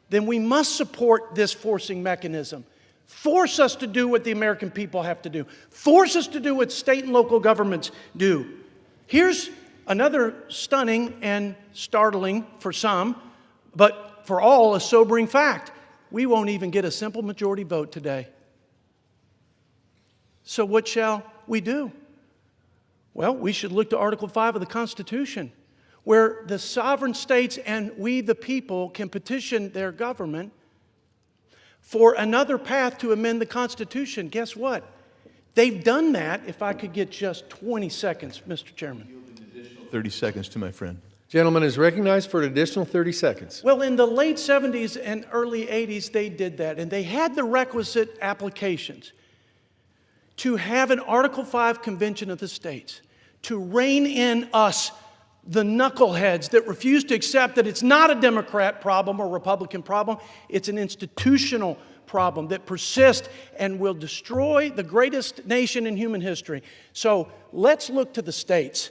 then we must support this forcing mechanism. Force us to do what the American people have to do. Force us to do what state and local governments do. Here's another stunning and startling for some, but for all a sobering fact. We won't even get a simple majority vote today. So what shall we do? Well, we should look to Article 5 of the Constitution, where the sovereign states and we the people can petition their government for another path to amend the Constitution. Guess what? They've done that. If I could get just 20 seconds, Mr. Chairman. 30 seconds to my friend. Gentleman is recognized for an additional 30 seconds. Well, in the late 70s and early 80s, they did that, and they had the requisite applications to have an Article 5 Convention of the States, to rein in us, the knuckleheads that refuse to accept that it's not a Democrat problem or Republican problem, it's an institutional problem that persists and will destroy the greatest nation in human history. So let's look to the states,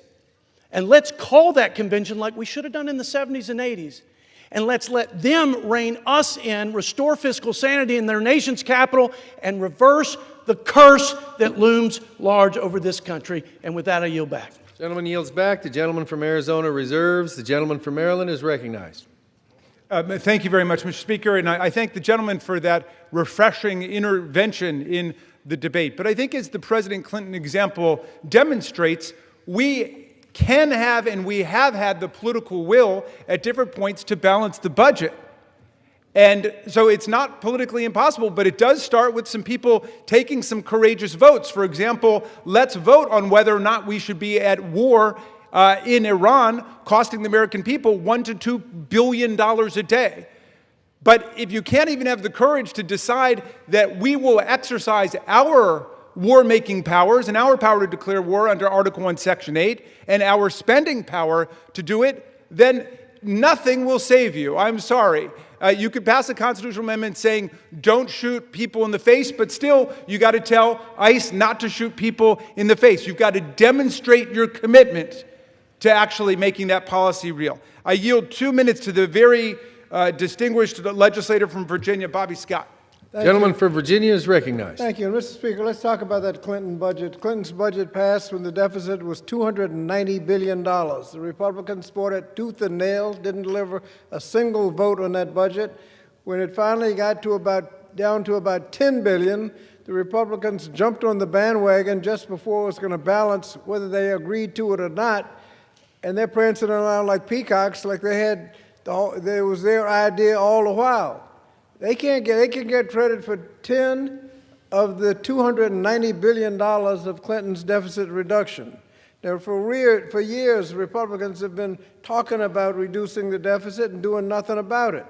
and let's call that convention like we should have done in the 70s and 80s. And let's let them rein us in, restore fiscal sanity in their nation's capital, and reverse the curse that looms large over this country. And with that, I yield back. Gentleman yields back. The gentleman from Arizona reserves. The gentleman from Maryland is recognized. Thank you very much, Mr. Speaker, and I thank the gentleman for that refreshing intervention in the debate. But I think as the President Clinton example demonstrates, we can have and we have had the political will at different points to balance the budget. And so it's not politically impossible, but it does start with some people taking some courageous votes. For example, let's vote on whether or not we should be at war in Iran, costing the American people $1 to $2 billion a day. But if you can't even have the courage to decide that we will exercise our war-making powers and our power to declare war under Article 1, Section 8, and our spending power to do it, then nothing will save you. I'm sorry. You could pass a constitutional amendment saying don't shoot people in the face, but still you got to tell ICE not to shoot people in the face. You've got to demonstrate your commitment to actually making that policy real. I yield 2 minutes to the very distinguished legislator from Virginia, Bobby Scott. Gentleman from Virginia is recognized. Thank you. Mr. Speaker, let's talk about that Clinton budget. Clinton's budget passed when the deficit was $290 billion. The Republicans fought it tooth and nail, didn't deliver a single vote on that budget. When it finally got to down to about $10 billion, the Republicans jumped on the bandwagon just before it was going to balance, whether they agreed to it or not, and they're prancing around like peacocks, like it was their idea all the while. They can get credit for 10 of the $290 billion of Clinton's deficit reduction. Now, for years, Republicans have been talking about reducing the deficit and doing nothing about it.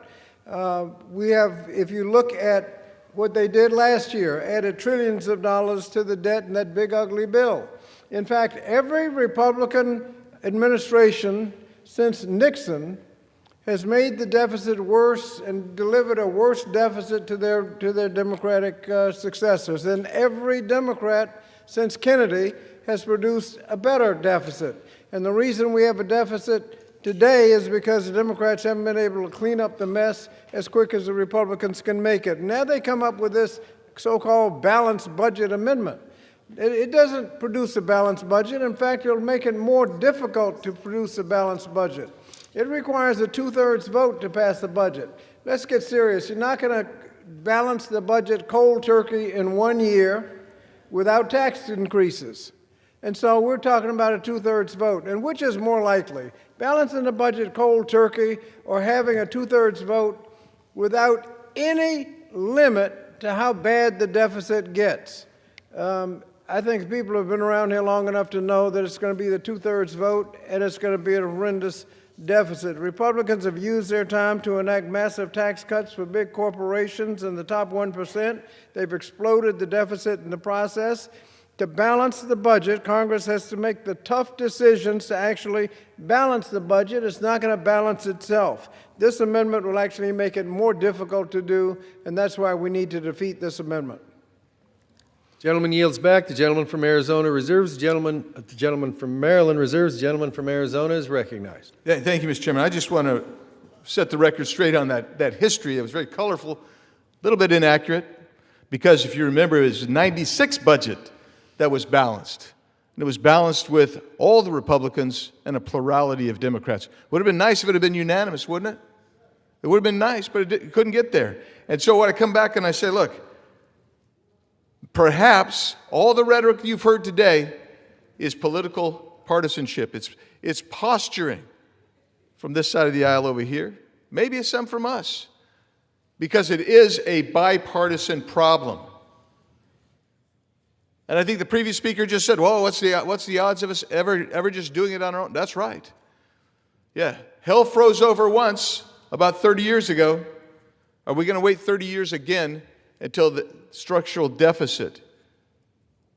If you look at what they did last year, added trillions of dollars to the debt in that big ugly bill. In fact, every Republican administration since Nixon has made the deficit worse and delivered a worse deficit to their Democratic successors. And every Democrat since Kennedy has produced a better deficit. And the reason we have a deficit today is because the Democrats haven't been able to clean up the mess as quick as the Republicans can make it. Now they come up with this so-called balanced budget amendment. It doesn't produce a balanced budget. In fact, it'll make it more difficult to produce a balanced budget. It requires a two-thirds vote to pass the budget. Let's get serious. You're not going to balance the budget cold turkey in 1 year without tax increases. And so we're talking about a two-thirds vote. And which is more likely, balancing the budget cold turkey or having a two-thirds vote without any limit to how bad the deficit gets? I think people have been around here long enough to know that it's going to be the two-thirds vote and it's going to be a horrendous deficit. Republicans have used their time to enact massive tax cuts for big corporations in the top 1%. They've exploded the deficit in the process. To balance the budget, Congress has to make the tough decisions to actually balance the budget. It's not going to balance itself. This amendment will actually make it more difficult to do, and that's why we need to defeat this amendment. Gentleman yields back. The gentleman from Arizona reserves. The gentleman from Maryland reserves. The gentleman from Arizona is recognized. Thank you, Mr. Chairman. I just want to set the record straight on that history. It was very colorful, a little bit inaccurate. Because if you remember, it was a 96 budget that was balanced. And it was balanced with all the Republicans and a plurality of Democrats. Would have been nice if it had been unanimous, wouldn't it? It would have been nice, but it couldn't get there. And so when I come back and I say, look, perhaps all the rhetoric you've heard today is political partisanship. It's posturing from this side of the aisle over here. Maybe it's some from us, because it is a bipartisan problem. And I think the previous speaker just said, well, what's the odds of us ever just doing it on our own? That's right. Yeah, hell froze over once about 30 years ago. Are we going to wait 30 years again until the structural deficit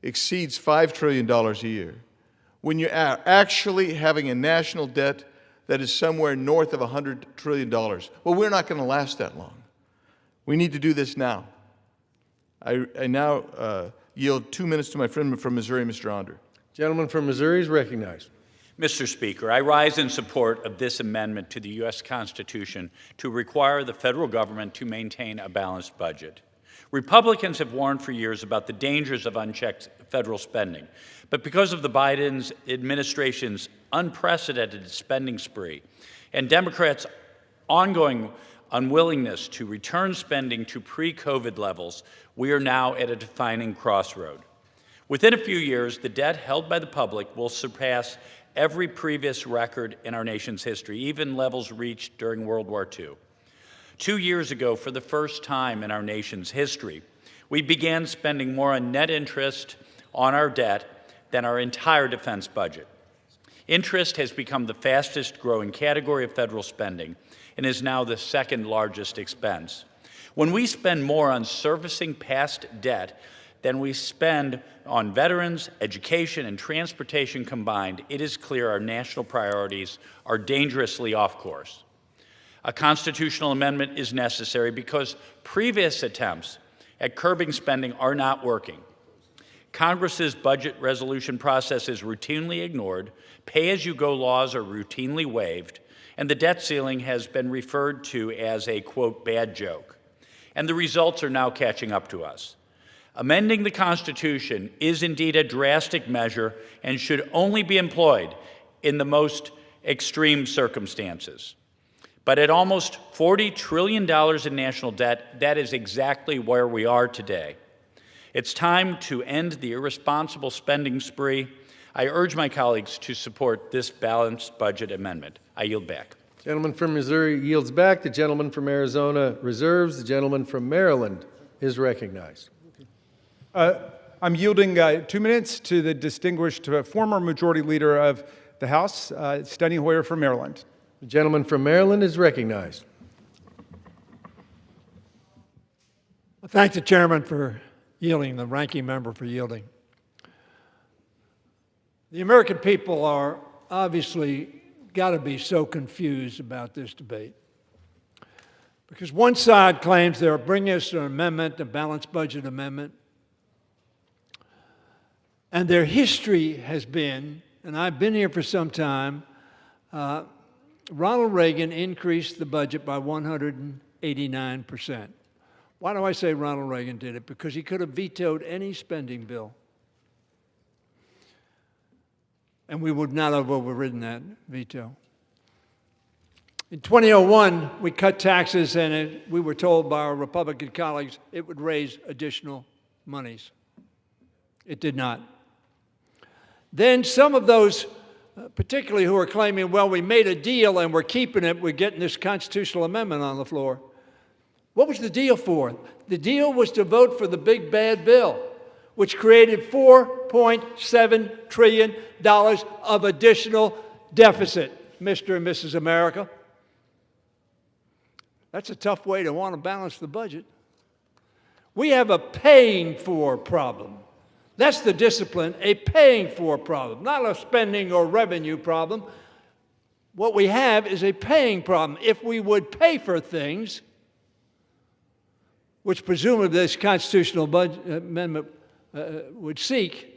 exceeds $5 trillion a year? When you're actually having a national debt that is somewhere north of $100 trillion. Well, we're not going to last that long. We need to do this now. I now yield 2 minutes to my friend from Missouri, Mr. Onder. Gentleman from Missouri is recognized. Mr. Speaker, I rise in support of this amendment to the U.S. Constitution to require the federal government to maintain a balanced budget. Republicans have warned for years about the dangers of unchecked federal spending, but because of the Biden administration's unprecedented spending spree and Democrats' ongoing unwillingness to return spending to pre-COVID levels, we are now at a defining crossroad. Within a few years, the debt held by the public will surpass every previous record in our nation's history, even levels reached during World War II. 2 years ago, for the first time in our nation's history, we began spending more on net interest on our debt than our entire defense budget. Interest has become the fastest growing category of federal spending and is now the second largest expense. When we spend more on servicing past debt than we spend on veterans, education, and transportation combined, it is clear our national priorities are dangerously off course. A constitutional amendment is necessary because previous attempts at curbing spending are not working. Congress's budget resolution process is routinely ignored, pay-as-you-go laws are routinely waived, and the debt ceiling has been referred to as a, quote, bad joke. And the results are now catching up to us. Amending the Constitution is indeed a drastic measure and should only be employed in the most extreme circumstances. But at almost $40 trillion in national debt, that is exactly where we are today. It's time to end the irresponsible spending spree. I urge my colleagues to support this balanced budget amendment. I yield back. Gentleman from Missouri yields back. The gentleman from Arizona reserves. The gentleman from Maryland is recognized. I'm yielding 2 minutes to the distinguished former Majority Leader of the House, Steny Hoyer from Maryland. The gentleman from Maryland is recognized. I thank the chairman for yielding, the ranking member for yielding. The American people are obviously got to be so confused about this debate. Because one side claims they're bringing us an amendment, a balanced budget amendment, and their history has been, and I've been here for some time, Ronald Reagan increased the budget by 189%. Why do I say Ronald Reagan did it? Because he could have vetoed any spending bill. And we would not have overridden that veto. In 2001, we cut taxes, and we were told by our Republican colleagues it would raise additional monies. It did not. Then some of those, particularly who are claiming, well, we made a deal and we're keeping it, we're getting this constitutional amendment on the floor. What was the deal for? The deal was to vote for the big bad bill, which created $4.7 trillion of additional deficit, Mr. and Mrs. America. That's a tough way to want to balance the budget. We have a paying for problem. That's the discipline, a paying for problem, not a spending or revenue problem. What we have is a paying problem. If we would pay for things, which presumably this constitutional budget amendment would seek,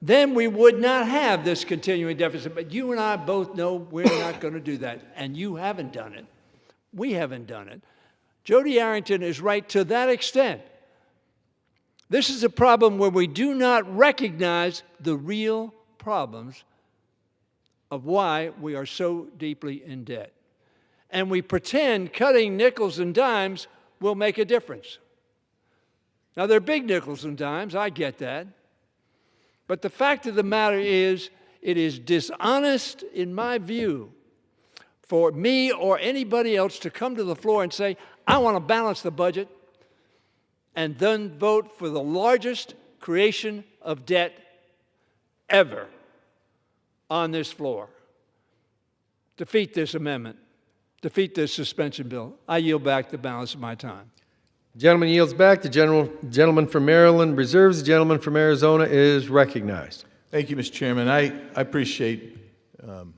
then we would not have this continuing deficit. But you and I both know we're not going to do that, and you haven't done it. We haven't done it. Jody Arrington is right to that extent. This is a problem where we do not recognize the real problems of why we are so deeply in debt. And we pretend cutting nickels and dimes will make a difference. Now, they're big nickels and dimes, I get that. But the fact of the matter is, it is dishonest, in my view, for me or anybody else to come to the floor and say, I want to balance the budget, and then vote for the largest creation of debt ever on this floor. Defeat this amendment. Defeat this suspension bill. I yield back the balance of my time. Gentleman yields back. The gentleman from Maryland reserves. The gentleman from Arizona is recognized. Thank you, Mr. Chairman. I appreciate the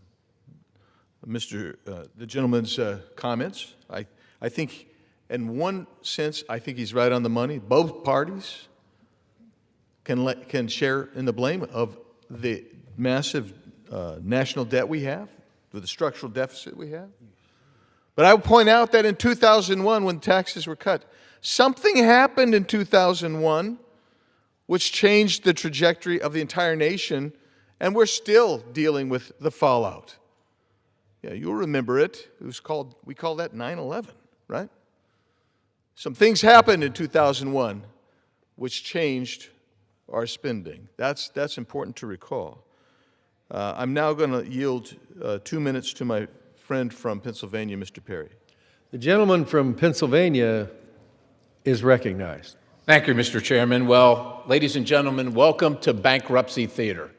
gentleman's comments. I think, in one sense, I think he's right on the money. Both parties can share in the blame of the massive national debt we have, the structural deficit we have. But I will point out that in 2001, when taxes were cut, something happened in 2001 which changed the trajectory of the entire nation, and we're still dealing with the fallout. Yeah, you'll remember it. It was called, we call that 9/11, right? Some things happened in 2001 which changed our spending. That's important to recall. I'm now going to yield 2 minutes to my friend from Pennsylvania, Mr. Perry. The gentleman from Pennsylvania is recognized. Thank you, Mr. Chairman. Well, ladies and gentlemen, welcome to bankruptcy theater.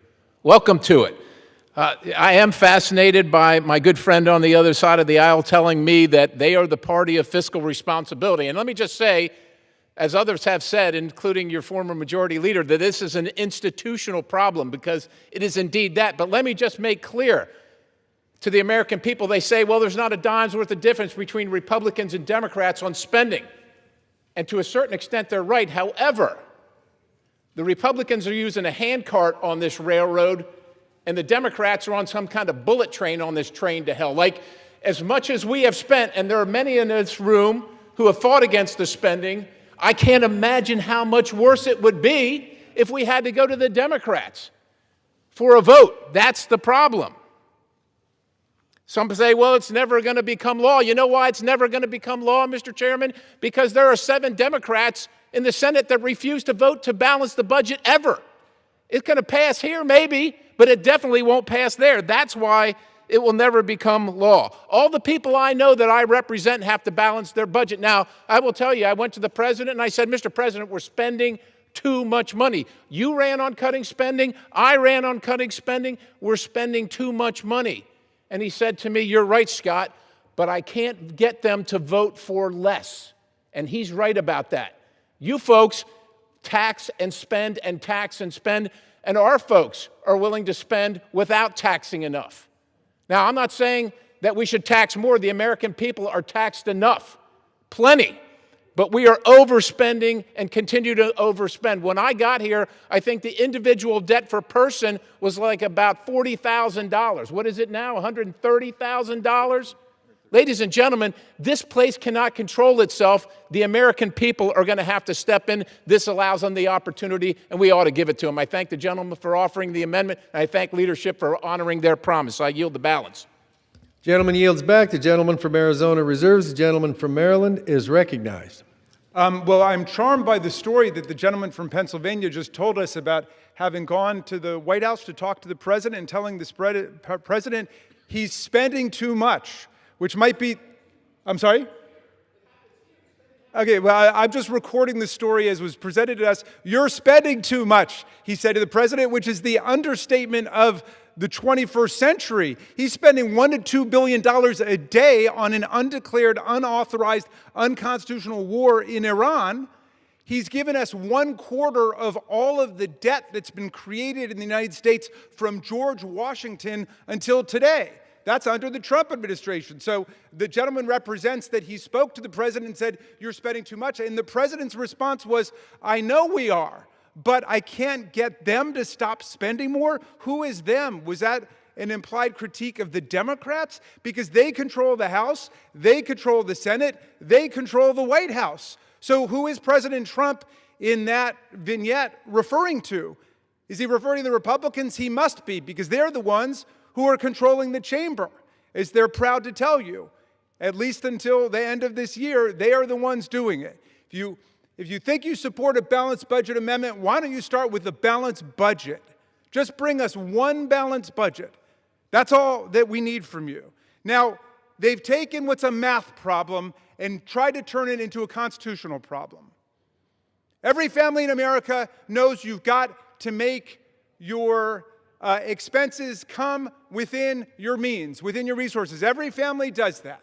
Welcome to it. I am fascinated by my good friend on the other side of the aisle telling me that they are the party of fiscal responsibility. And let me just say, as others have said, including your former majority leader, that this is an institutional problem, because it is indeed that. But let me just make clear to the American people, they say, well, there's not a dime's worth of difference between Republicans and Democrats on spending. And to a certain extent, they're right. However, the Republicans are using a handcart on this railroad, and the Democrats are on some kind of bullet train on this train to hell. Like, as much as we have spent, and there are many in this room who have fought against the spending, I can't imagine how much worse it would be if we had to go to the Democrats for a vote. That's the problem. Some say, well, it's never going to become law. You know why it's never going to become law, Mr. Chairman? Because there are 7 Democrats in the Senate that refuse to vote to balance the budget ever. It's going to pass here, maybe, but it definitely won't pass there. That's why it will never become law. All the people I know that I represent have to balance their budget. Now, I will tell you, I went to the president and I said, Mr. President, we're spending too much money. You ran on cutting spending. I ran on cutting spending. We're spending too much money. And he said to me, you're right, Scott, but I can't get them to vote for less. And he's right about that. You folks tax and spend and tax and spend, and our folks are willing to spend without taxing enough. Now, I'm not saying that we should tax more. The American people are taxed enough, plenty. But we are overspending and continue to overspend. When I got here, I think the individual debt per person was like about $40,000. What is it now, $130,000? Ladies and gentlemen, this place cannot control itself. The American people are going to have to step in. This allows them the opportunity, and we ought to give it to them. I thank the gentleman for offering the amendment, and I thank leadership for honoring their promise. I yield the balance. Gentleman yields back. The gentleman from Arizona reserves. The gentleman from Maryland is recognized. Well, I'm charmed by the story that the gentleman from Pennsylvania just told us about having gone to the White House to talk to the president and telling the president he's spending too much, which might be, I'm sorry? Okay, well, I'm just recording the story as was presented to us. You're spending too much, he said to the president, which is the understatement of the 21st century. He's spending $1 to $2 billion a day on an undeclared, unauthorized, unconstitutional war in Iran. He's given us 1/4 of all of the debt that's been created in the United States from George Washington until today. That's under the Trump administration. So the gentleman represents that he spoke to the president and said, you're spending too much. And the president's response was, I know we are, but I can't get them to stop spending more. Who is them? Was that an implied critique of the Democrats? Because they control the House, they control the Senate, they control the White House. So who is President Trump in that vignette referring to? Is he referring to the Republicans? He must be, because they're the ones who are controlling the chamber, as they're proud to tell you. At least until the end of this year, they are the ones doing it. If you think you support a balanced budget amendment, why don't you start with a balanced budget? Just bring us one balanced budget. That's all that we need from you. Now, they've taken what's a math problem and tried to turn it into a constitutional problem. Every family in America knows you've got to make your expenses come within your means, within your resources. Every family does that.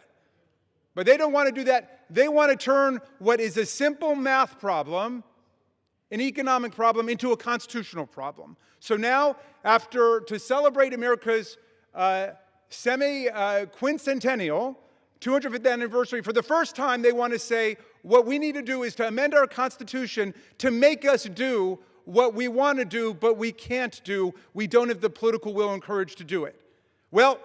But they don't want to do that. They want to turn what is a simple math problem, an economic problem, into a constitutional problem. So now, to celebrate America's semi-quincentennial, 250th anniversary, for the first time they want to say, what we need to do is to amend our Constitution to make us do what we want to do, but we can't do. We don't have the political will and courage to do it. Well,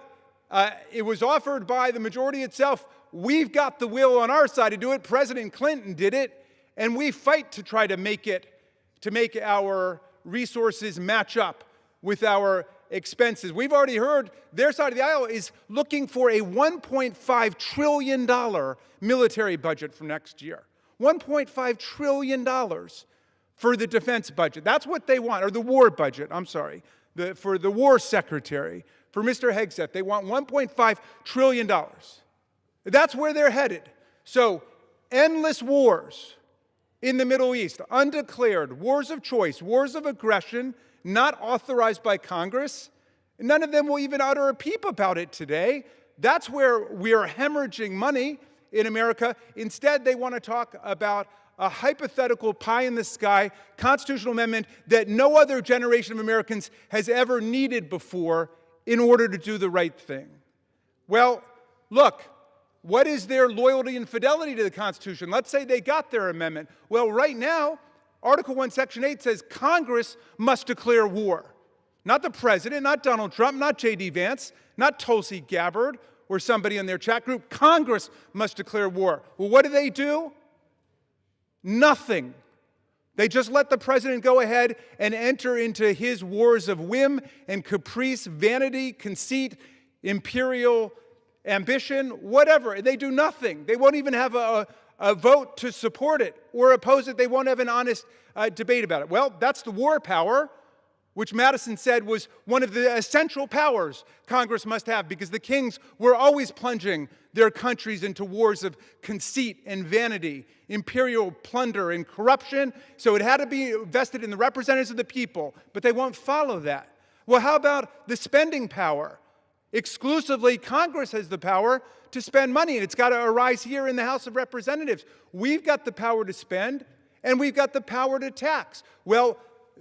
it was offered by the majority itself. We've got the will on our side to do it. President Clinton did it, and we fight to try to make our resources match up with our expenses. We've already heard their side of the aisle is looking for a $1.5 trillion military budget for next year. $1.5 trillion for the defense budget. That's what they want, or the war budget, I'm sorry, for the war secretary, for Mr. Hegseth. They want $1.5 trillion. That's where they're headed. So, endless wars in the Middle East, undeclared, wars of choice, wars of aggression, not authorized by Congress. None of them will even utter a peep about it today. That's where we are hemorrhaging money in America. Instead, they want to talk about a hypothetical pie-in-the-sky constitutional amendment that no other generation of Americans has ever needed before in order to do the right thing. Well, look, what is their loyalty and fidelity to the Constitution? Let's say they got their amendment. Well, right now, Article 1, Section 8 says Congress must declare war. Not the president, not Donald Trump, not J.D. Vance, not Tulsi Gabbard or somebody in their chat group. Congress must declare war. Well, what do? Nothing. They just let the president go ahead and enter into his wars of whim and caprice, vanity, conceit, imperial ambition, whatever. They do nothing. They won't even have a vote to support it or oppose it. They won't have an honest debate about it. Well, that's the war power, which Madison said was one of the essential powers Congress must have, because the kings were always plunging their countries into wars of conceit and vanity, imperial plunder and corruption. So it had to be vested in the representatives of the people, but they won't follow that. Well, how about the spending power? Exclusively, Congress has the power to spend money, and it's got to arise here in the House of Representatives. We've got the power to spend, and we've got the power to tax. Well,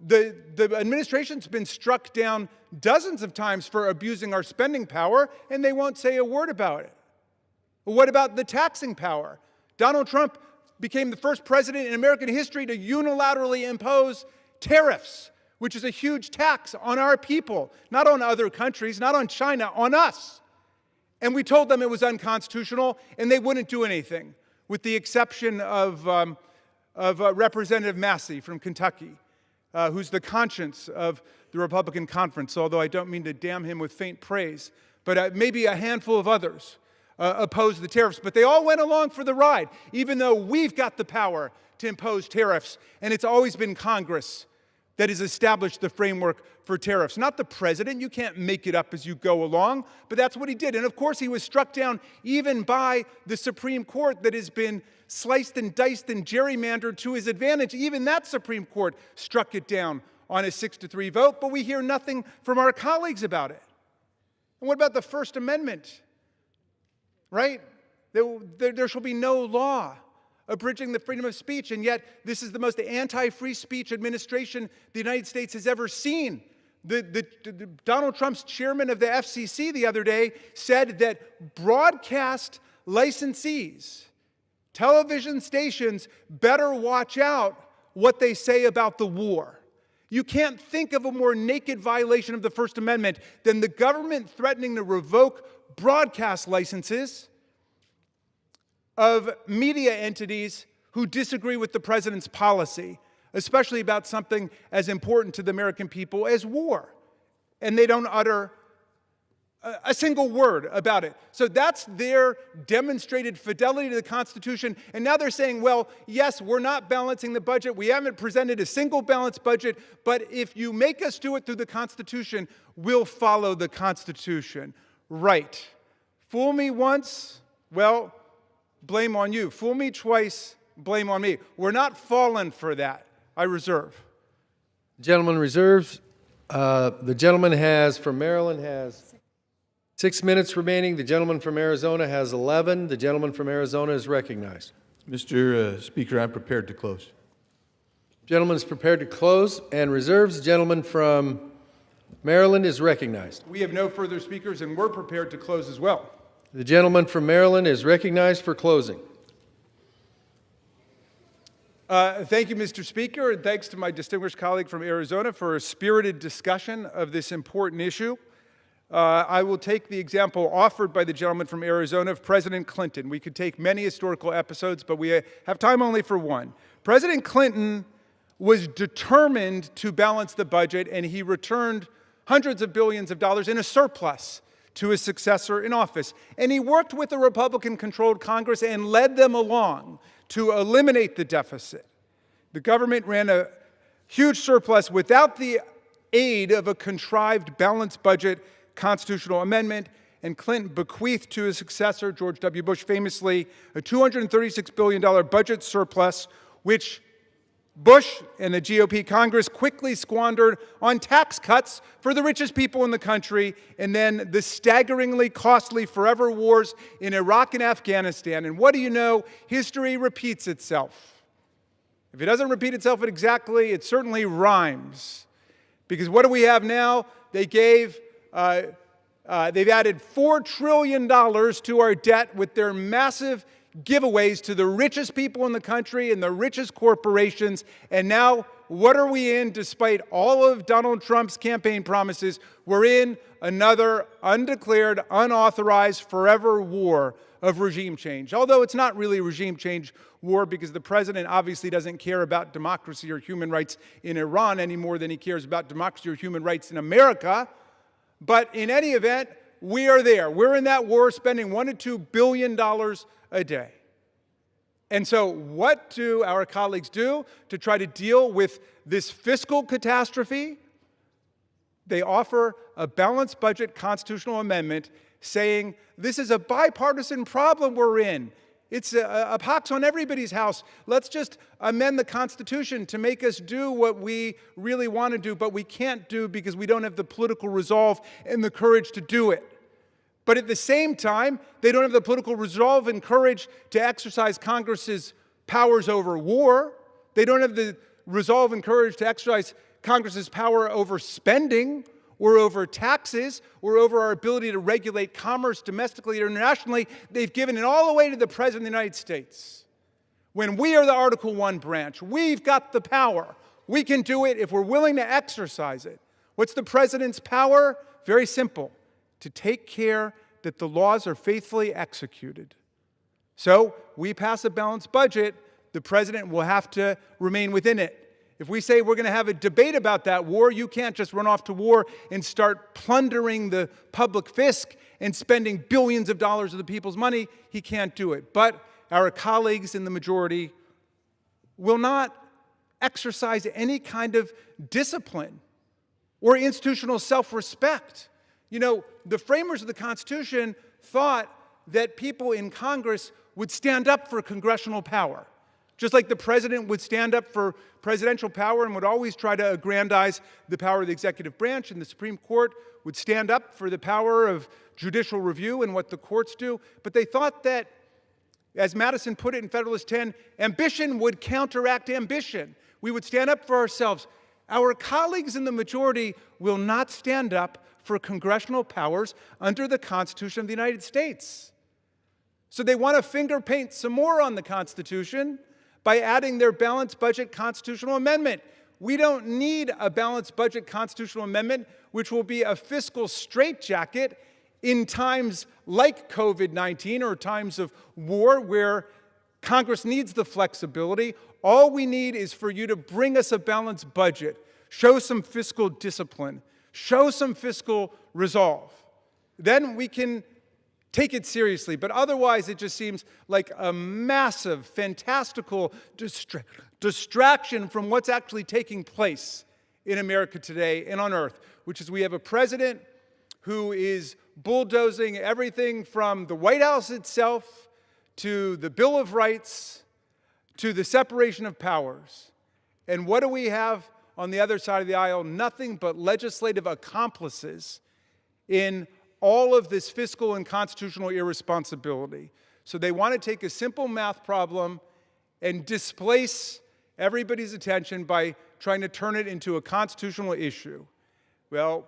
the administration's been struck down dozens of times for abusing our spending power, and they won't say a word about it. Well, what about the taxing power? Donald Trump became the first president in American history to unilaterally impose tariffs, which is a huge tax on our people, not on other countries, not on China, on us. And we told them it was unconstitutional, and they wouldn't do anything, with the exception of Representative Massey from Kentucky, who's the conscience of the Republican conference, although I don't mean to damn him with faint praise. But maybe a handful of others opposed the tariffs. But they all went along for the ride, even though we've got the power to impose tariffs, and it's always been Congress that has established the framework for tariffs, not the president. You can't make it up as you go along, but that's what he did. And of course, he was struck down even by the Supreme Court that has been sliced and diced and gerrymandered to his advantage. Even that Supreme Court struck it down on a 6-3 vote, but we hear nothing from our colleagues about it. And what about the First Amendment? Right? There shall be no law abridging the freedom of speech, and yet this is the most anti-free speech administration the United States has ever seen. Donald Trump's chairman of the FCC the other day said that broadcast licensees, television stations, better watch out what they say about the war. You can't think of a more naked violation of the First Amendment than the government threatening to revoke broadcast licenses of media entities who disagree with the president's policy. especially about something as important to the American people as war. And they don't utter a single word about it. So that's their demonstrated fidelity to the Constitution. And now they're saying, well, yes, we're not balancing the budget. We haven't presented a single balanced budget. But if you make us do it through the Constitution, we'll follow the Constitution. Right. Fool me once, well, blame on you. Fool me twice, blame on me. We're not falling for that. I reserve. The gentleman reserves. The gentleman from Maryland has 6 minutes remaining. The gentleman from Arizona has 11. The gentleman from Arizona is recognized. Mr. Speaker, I'm prepared to close. Gentleman is prepared to close and reserves. The gentleman from Maryland is recognized. We have no further speakers, and we're prepared to close as well. The gentleman from Maryland is recognized for closing. Thank you, Mr. Speaker, and thanks to my distinguished colleague from Arizona for a spirited discussion of this important issue. I will take the example offered by the gentleman from Arizona of President Clinton. We could take many historical episodes, but we have time only for one. President Clinton was determined to balance the budget, and he returned hundreds of billions of dollars in a surplus to his successor in office. And he worked with the Republican-controlled Congress and led them along to eliminate the deficit. The government ran a huge surplus without the aid of a contrived balanced budget constitutional amendment, and Clinton bequeathed to his successor, George W. Bush, famously, a $236 billion budget surplus, which Bush and the GOP Congress quickly squandered on tax cuts for the richest people in the country, and then the staggeringly costly forever wars in Iraq and Afghanistan. And what do you know? History repeats itself. If it doesn't repeat itself exactly, it certainly rhymes. Because what do we have now? They've added $4 trillion to our debt with their massive giveaways to the richest people in the country and the richest corporations. And now, what are we in? Despite all of Donald Trump's campaign promises, we're in another undeclared, unauthorized, forever war of regime change. Although it's not really regime change war, because the president obviously doesn't care about democracy or human rights in Iran any more than he cares about democracy or human rights in America. But in any event, we are there. We're in that war, spending $1 to $2 billion a day. And so what do our colleagues do to try to deal with this fiscal catastrophe? They offer a balanced budget constitutional amendment saying this is a bipartisan problem we're in. It's a pox on everybody's house. Let's just amend the Constitution to make us do what we really want to do, but we can't do because we don't have the political resolve and the courage to do it. But at the same time, they don't have the political resolve and courage to exercise Congress's powers over war. They don't have the resolve and courage to exercise Congress's power over spending or over taxes or over our ability to regulate commerce domestically or internationally. They've given it all away to the President of the United States. When we are the Article I branch, we've got the power. We can do it if we're willing to exercise it. What's the President's power? Very simple. To take care that the laws are faithfully executed. So we pass a balanced budget, the President will have to remain within it. If we say we're going to have a debate about that war, you can't just run off to war and start plundering the public fisc and spending billions of dollars of the people's money. He can't do it. But our colleagues in the majority will not exercise any kind of discipline or institutional self-respect. You know, the framers of the Constitution thought that people in Congress would stand up for congressional power, just like the president would stand up for presidential power and would always try to aggrandize the power of the executive branch, and the Supreme Court would stand up for the power of judicial review and what the courts do. But they thought that, as Madison put it in Federalist 10, ambition would counteract ambition. We would stand up for ourselves. Our colleagues in the majority will not stand up for congressional powers under the Constitution of the United States. So they want to finger paint some more on the Constitution by adding their balanced budget constitutional amendment. We don't need a balanced budget constitutional amendment, which will be a fiscal straitjacket in times like COVID-19 or times of war where Congress needs the flexibility. All we need is for you to bring us a balanced budget, show some fiscal discipline, show some fiscal resolve. Then we can take it seriously. But otherwise, it just seems like a massive, fantastical distraction from what's actually taking place in America today and on Earth, which is we have a president who is bulldozing everything from the White House itself to the Bill of Rights to the separation of powers. And what do we have on the other side of the aisle? Nothing but legislative accomplices in all of this fiscal and constitutional irresponsibility. So they want to take a simple math problem and displace everybody's attention by trying to turn it into a constitutional issue. Well,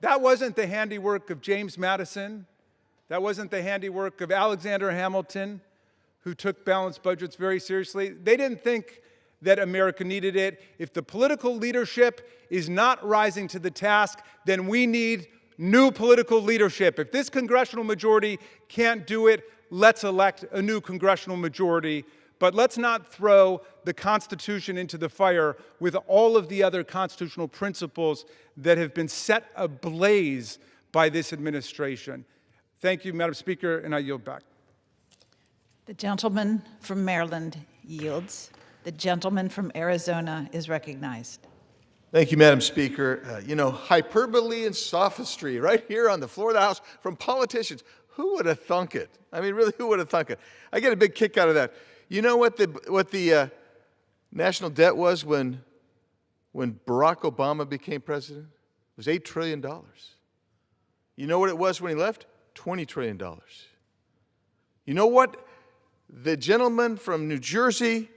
that wasn't the handiwork of James Madison. That wasn't the handiwork of Alexander Hamilton, who took balanced budgets very seriously. They didn't think that America needed it. If the political leadership is not rising to the task, then we need new political leadership. If this congressional majority can't do it, let's elect a new congressional majority. But let's not throw the Constitution into the fire with all of the other constitutional principles that have been set ablaze by this administration. Thank you, Madam Speaker, and I yield back. The gentleman from Maryland yields. The gentleman from Arizona is recognized. Thank you, Madam Speaker. Hyperbole and sophistry right here on the floor of the House from politicians. Who would have thunk it? I mean, really, who would have thunk it? I get a big kick out of that. You know what the national debt was when Barack Obama became president? It was $8 trillion. You know what it was when he left? $20 trillion. You know what the gentleman from New Jersey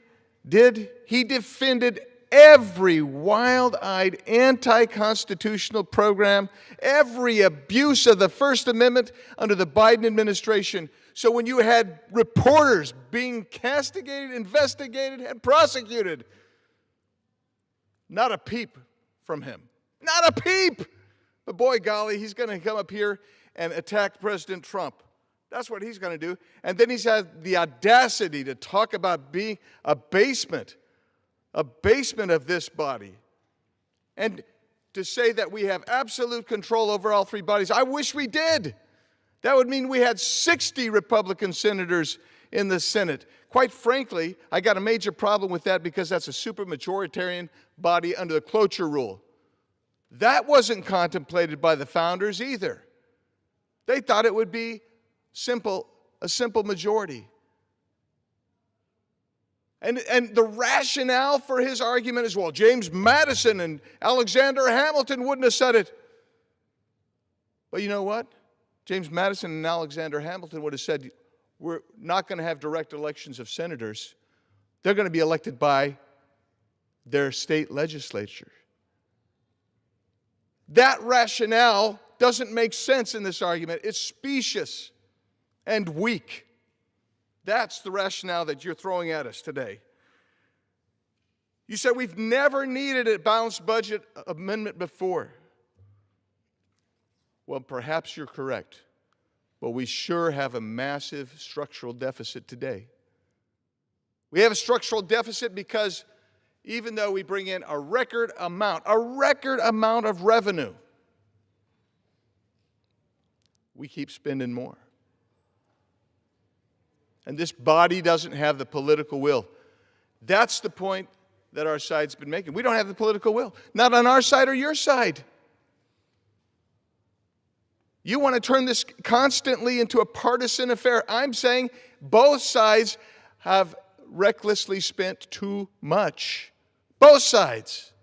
did? He defended every wild-eyed anti-constitutional program, every abuse of the First Amendment under the Biden administration. So when you had reporters being castigated, investigated, and prosecuted, not a peep from him. Not a peep! But boy, golly, he's going to come up here and attack President Trump. That's what he's going to do. And then he's had the audacity to talk about being a basement of this body. And to say that we have absolute control over all three bodies. I wish we did. That would mean we had 60 Republican senators in the Senate. Quite frankly, I got a major problem with that because that's a supermajoritarian body under the cloture rule. That wasn't contemplated by the founders either. They thought it would be a simple majority. And the rationale for his argument is, well, James Madison and Alexander Hamilton wouldn't have said it. But you know what? James Madison and Alexander Hamilton would have said, we're not going to have direct elections of senators. They're going to be elected by their state legislature. That rationale doesn't make sense in this argument. It's specious and weak. That's the rationale that you're throwing at us today. You said we've never needed a balanced budget amendment before. Well, perhaps you're correct, but we sure have a massive structural deficit today. We have a structural deficit because even though we bring in a record amount of revenue, we keep spending more. And this body doesn't have the political will. That's the point that our side's been making. We don't have the political will. Not on our side or your side. You want to turn this constantly into a partisan affair. I'm saying both sides have recklessly spent too much. Both sides.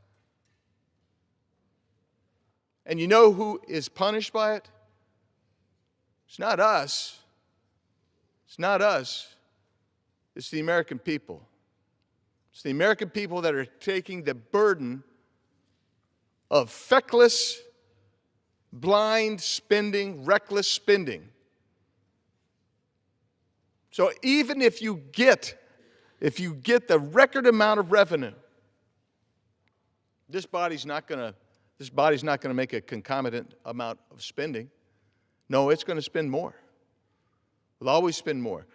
And you know who is punished by it? It's not us. It's not us. It's the American people. It's the American people that are taking the burden of feckless, blind spending, reckless spending. So even if you get the record amount of revenue, this body's not going to make a concomitant amount of spending. No, it's going to spend more. We'll always spend more.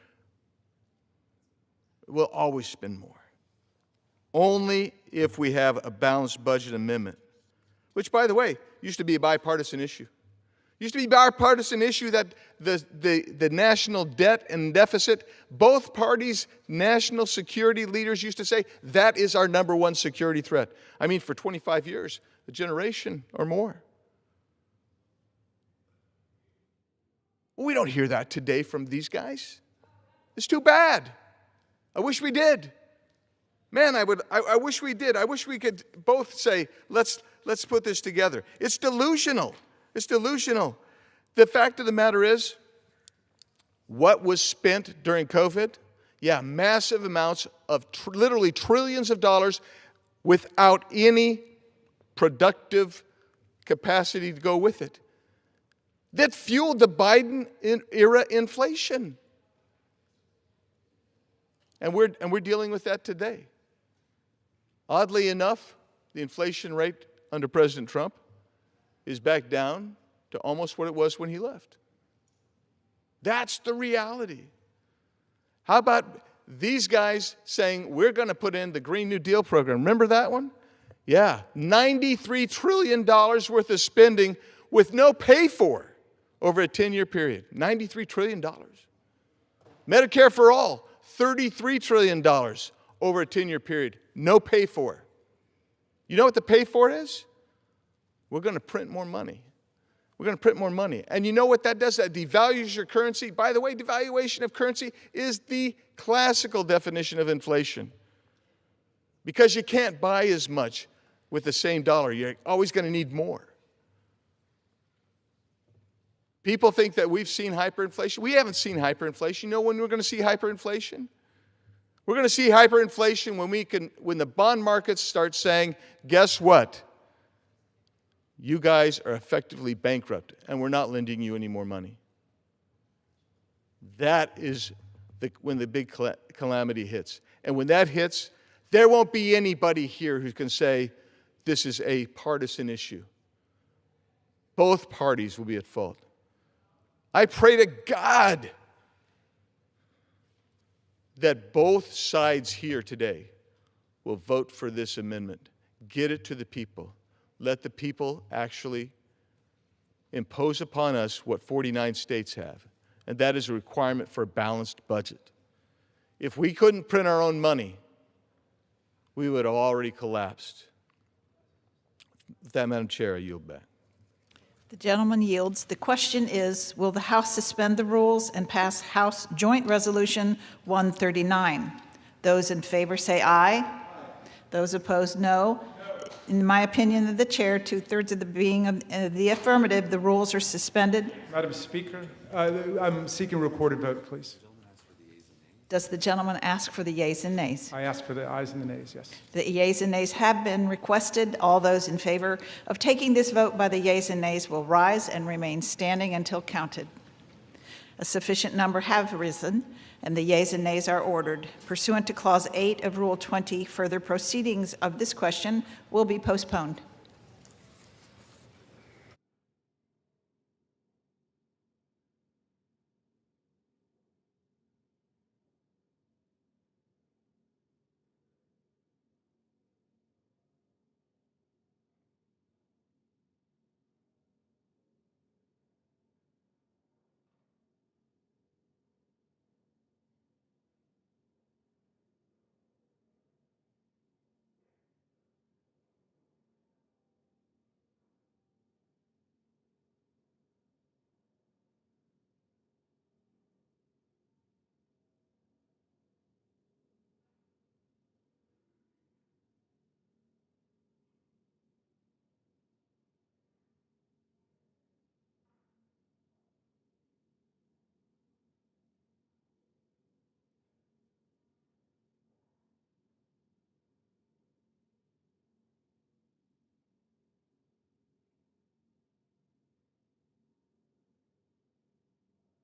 We'll always spend more. Only if we have a balanced budget amendment, which, by the way, used to be a bipartisan issue. Used to be a bipartisan issue that the national debt and deficit, both parties' national security leaders used to say, that is our number one security threat. I mean, for 25 years, a generation or more. We don't hear that today from these guys. It's too bad. I wish we did. Man, I wish we did. I wish we could both say, let's put this together. It's delusional. It's delusional. The fact of the matter is, what was spent during COVID? Yeah, massive amounts of literally trillions of dollars without any productive capacity to go with it. That fueled the Biden era inflation. And we're dealing with that today. Oddly enough, the inflation rate under President Trump is back down to almost what it was when he left. That's the reality. How about these guys saying, we're going to put in the Green New Deal program? Remember that one? Yeah, $93 trillion worth of spending with no pay for over a 10-year period. $93 trillion. Medicare for all, $33 trillion over a 10-year period. No pay for. You know what the pay for is? We're going to print more money. We're going to print more money. And you know what that does? That devalues your currency. By the way, devaluation of currency is the classical definition of inflation. Because you can't buy as much with the same dollar. You're always going to need more. People think that we've seen hyperinflation. We haven't seen hyperinflation. You know when we're going to see hyperinflation? We're going to see hyperinflation when the bond markets start saying, guess what? You guys are effectively bankrupt, and we're not lending you any more money. That is when the big calamity hits. And when that hits, there won't be anybody here who can say this is a partisan issue. Both parties will be at fault. I pray to God that both sides here today will vote for this amendment. Get it to the people. Let the people actually impose upon us what 49 states have, and that is a requirement for a balanced budget. If we couldn't print our own money, we would have already collapsed. With that, Madam Chair, I yield back. The gentleman yields. The question is, will the House suspend the rules and pass House Joint Resolution 139? Those in favor say aye. Those opposed, no. In my opinion of the chair, 2/3 of the being of the affirmative, the rules are suspended. Madam Speaker, I'm seeking recorded vote, please. Does the gentleman ask for the yeas and nays? I ask for the ayes and the nays, yes. The yeas and nays have been requested. All those in favor of taking this vote by the yeas and nays will rise and remain standing until counted. A sufficient number have risen, and the yeas and nays are ordered. Pursuant to Clause 8 of Rule 20, further proceedings of this question will be postponed.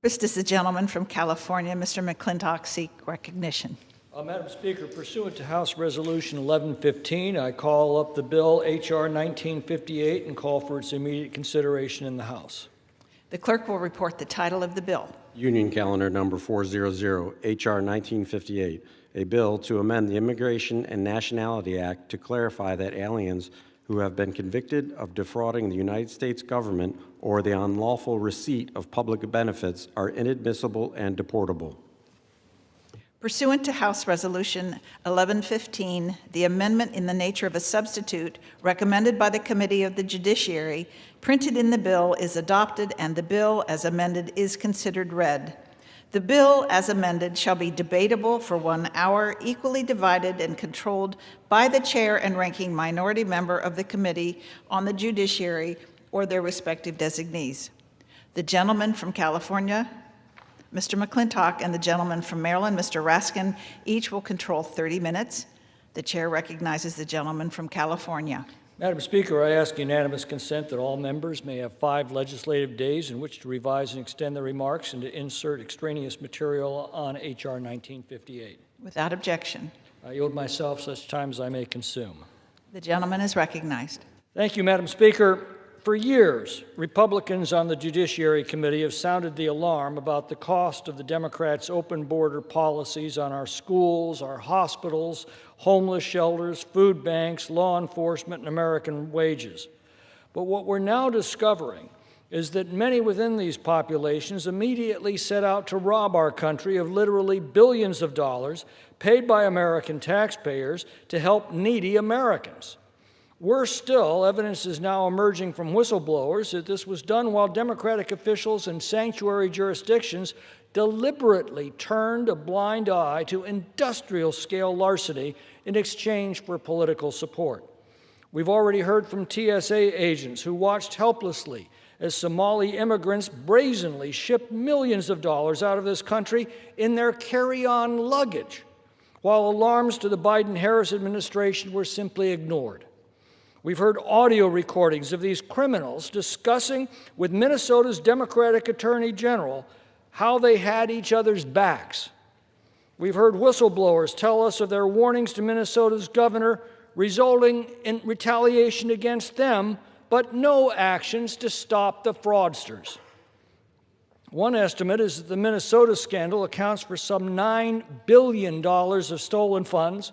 First is the gentleman from California, Mr. McClintock, seek recognition. Madam Speaker, pursuant to House Resolution 1115, I call up the bill H.R. 1958 and call for its immediate consideration in the House. The clerk will report the title of the bill. Union Calendar Number 400, H.R. 1958, a bill to amend the Immigration and Nationality Act to clarify that aliens who have been convicted of defrauding the United States government or the unlawful receipt of public benefits are inadmissible and deportable. Pursuant to House Resolution 1115, the amendment in the nature of a substitute recommended by the Committee of the Judiciary, printed in the bill, is adopted, and the bill as amended is considered read. The bill as amended shall be debatable for 1 hour, equally divided and controlled by the chair and ranking minority member of the Committee on the Judiciary or their respective designees. The gentleman from California, Mr. McClintock, and the gentleman from Maryland, Mr. Raskin, each will control 30 minutes. The chair recognizes the gentleman from California. Madam Speaker, I ask unanimous consent that all members may have 5 legislative days in which to revise and extend their remarks and to insert extraneous material on H.R. 1958. Without objection. I yield myself such time as I may consume. The gentleman is recognized. Thank you, Madam Speaker. For years, Republicans on the Judiciary Committee have sounded the alarm about the cost of the Democrats' open border policies on our schools, our hospitals, homeless shelters, food banks, law enforcement, and American wages. But what we're now discovering is that many within these populations immediately set out to rob our country of literally billions of dollars paid by American taxpayers to help needy Americans. Worse still, evidence is now emerging from whistleblowers that this was done while Democratic officials in sanctuary jurisdictions deliberately turned a blind eye to industrial-scale larceny in exchange for political support. We've already heard from TSA agents who watched helplessly as Somali immigrants brazenly shipped millions of dollars out of this country in their carry-on luggage, while alarms to the Biden-Harris administration were simply ignored. We've heard audio recordings of these criminals discussing with Minnesota's Democratic Attorney General how they had each other's backs. We've heard whistleblowers tell us of their warnings to Minnesota's governor, resulting in retaliation against them, but no actions to stop the fraudsters. One estimate is that the Minnesota scandal accounts for some $9 billion of stolen funds,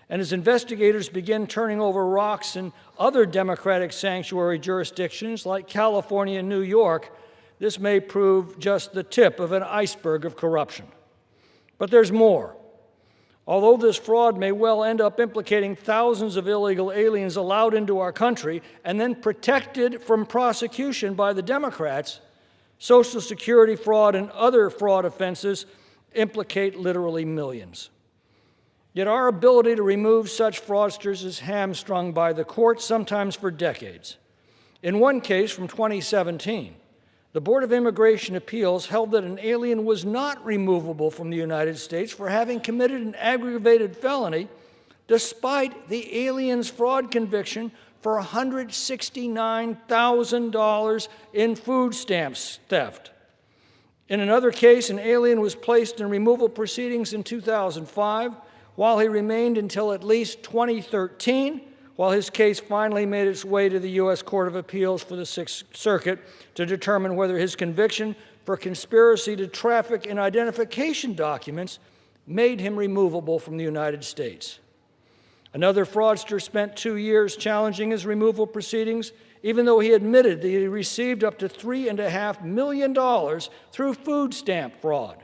and as investigators begin turning over rocks in other Democratic sanctuary jurisdictions like California and New York, this may prove just the tip of an iceberg of corruption. But there's more. Although this fraud may well end up implicating thousands of illegal aliens allowed into our country and then protected from prosecution by the Democrats, Social Security fraud and other fraud offenses implicate literally millions. Yet our ability to remove such fraudsters is hamstrung by the courts, sometimes for decades. In one case from 2017, the Board of Immigration Appeals held that an alien was not removable from the United States for having committed an aggravated felony, despite the alien's fraud conviction for $169,000 in food stamps theft. In another case, an alien was placed in removal proceedings in 2005, while he remained until at least 2013, while his case finally made its way to the U.S. Court of Appeals for the Sixth Circuit to determine whether his conviction for conspiracy to traffic in identification documents made him removable from the United States. Another fraudster spent 2 years challenging his removal proceedings, even though he admitted that he received up to $3.5 million through food stamp fraud.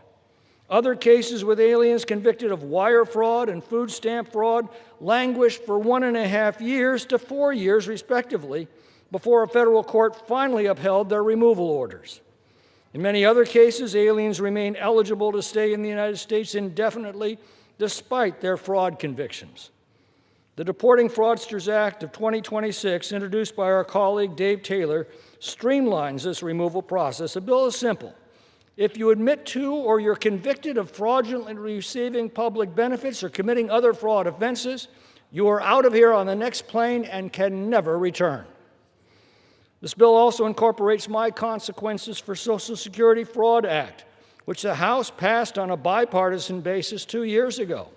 Other cases with aliens convicted of wire fraud and food stamp fraud languished for 1.5 years to 4 years, respectively, before a federal court finally upheld their removal orders. In many other cases, aliens remain eligible to stay in the United States indefinitely despite their fraud convictions. The Deporting Fraudsters Act of 2026, introduced by our colleague Dave Taylor, streamlines this removal process. The bill is simple. If you admit to or you're convicted of fraudulently receiving public benefits or committing other fraud offenses, you are out of here on the next plane and can never return. This bill also incorporates my consequences for Social Security Fraud Act, which the House passed on a bipartisan basis 2 years ago.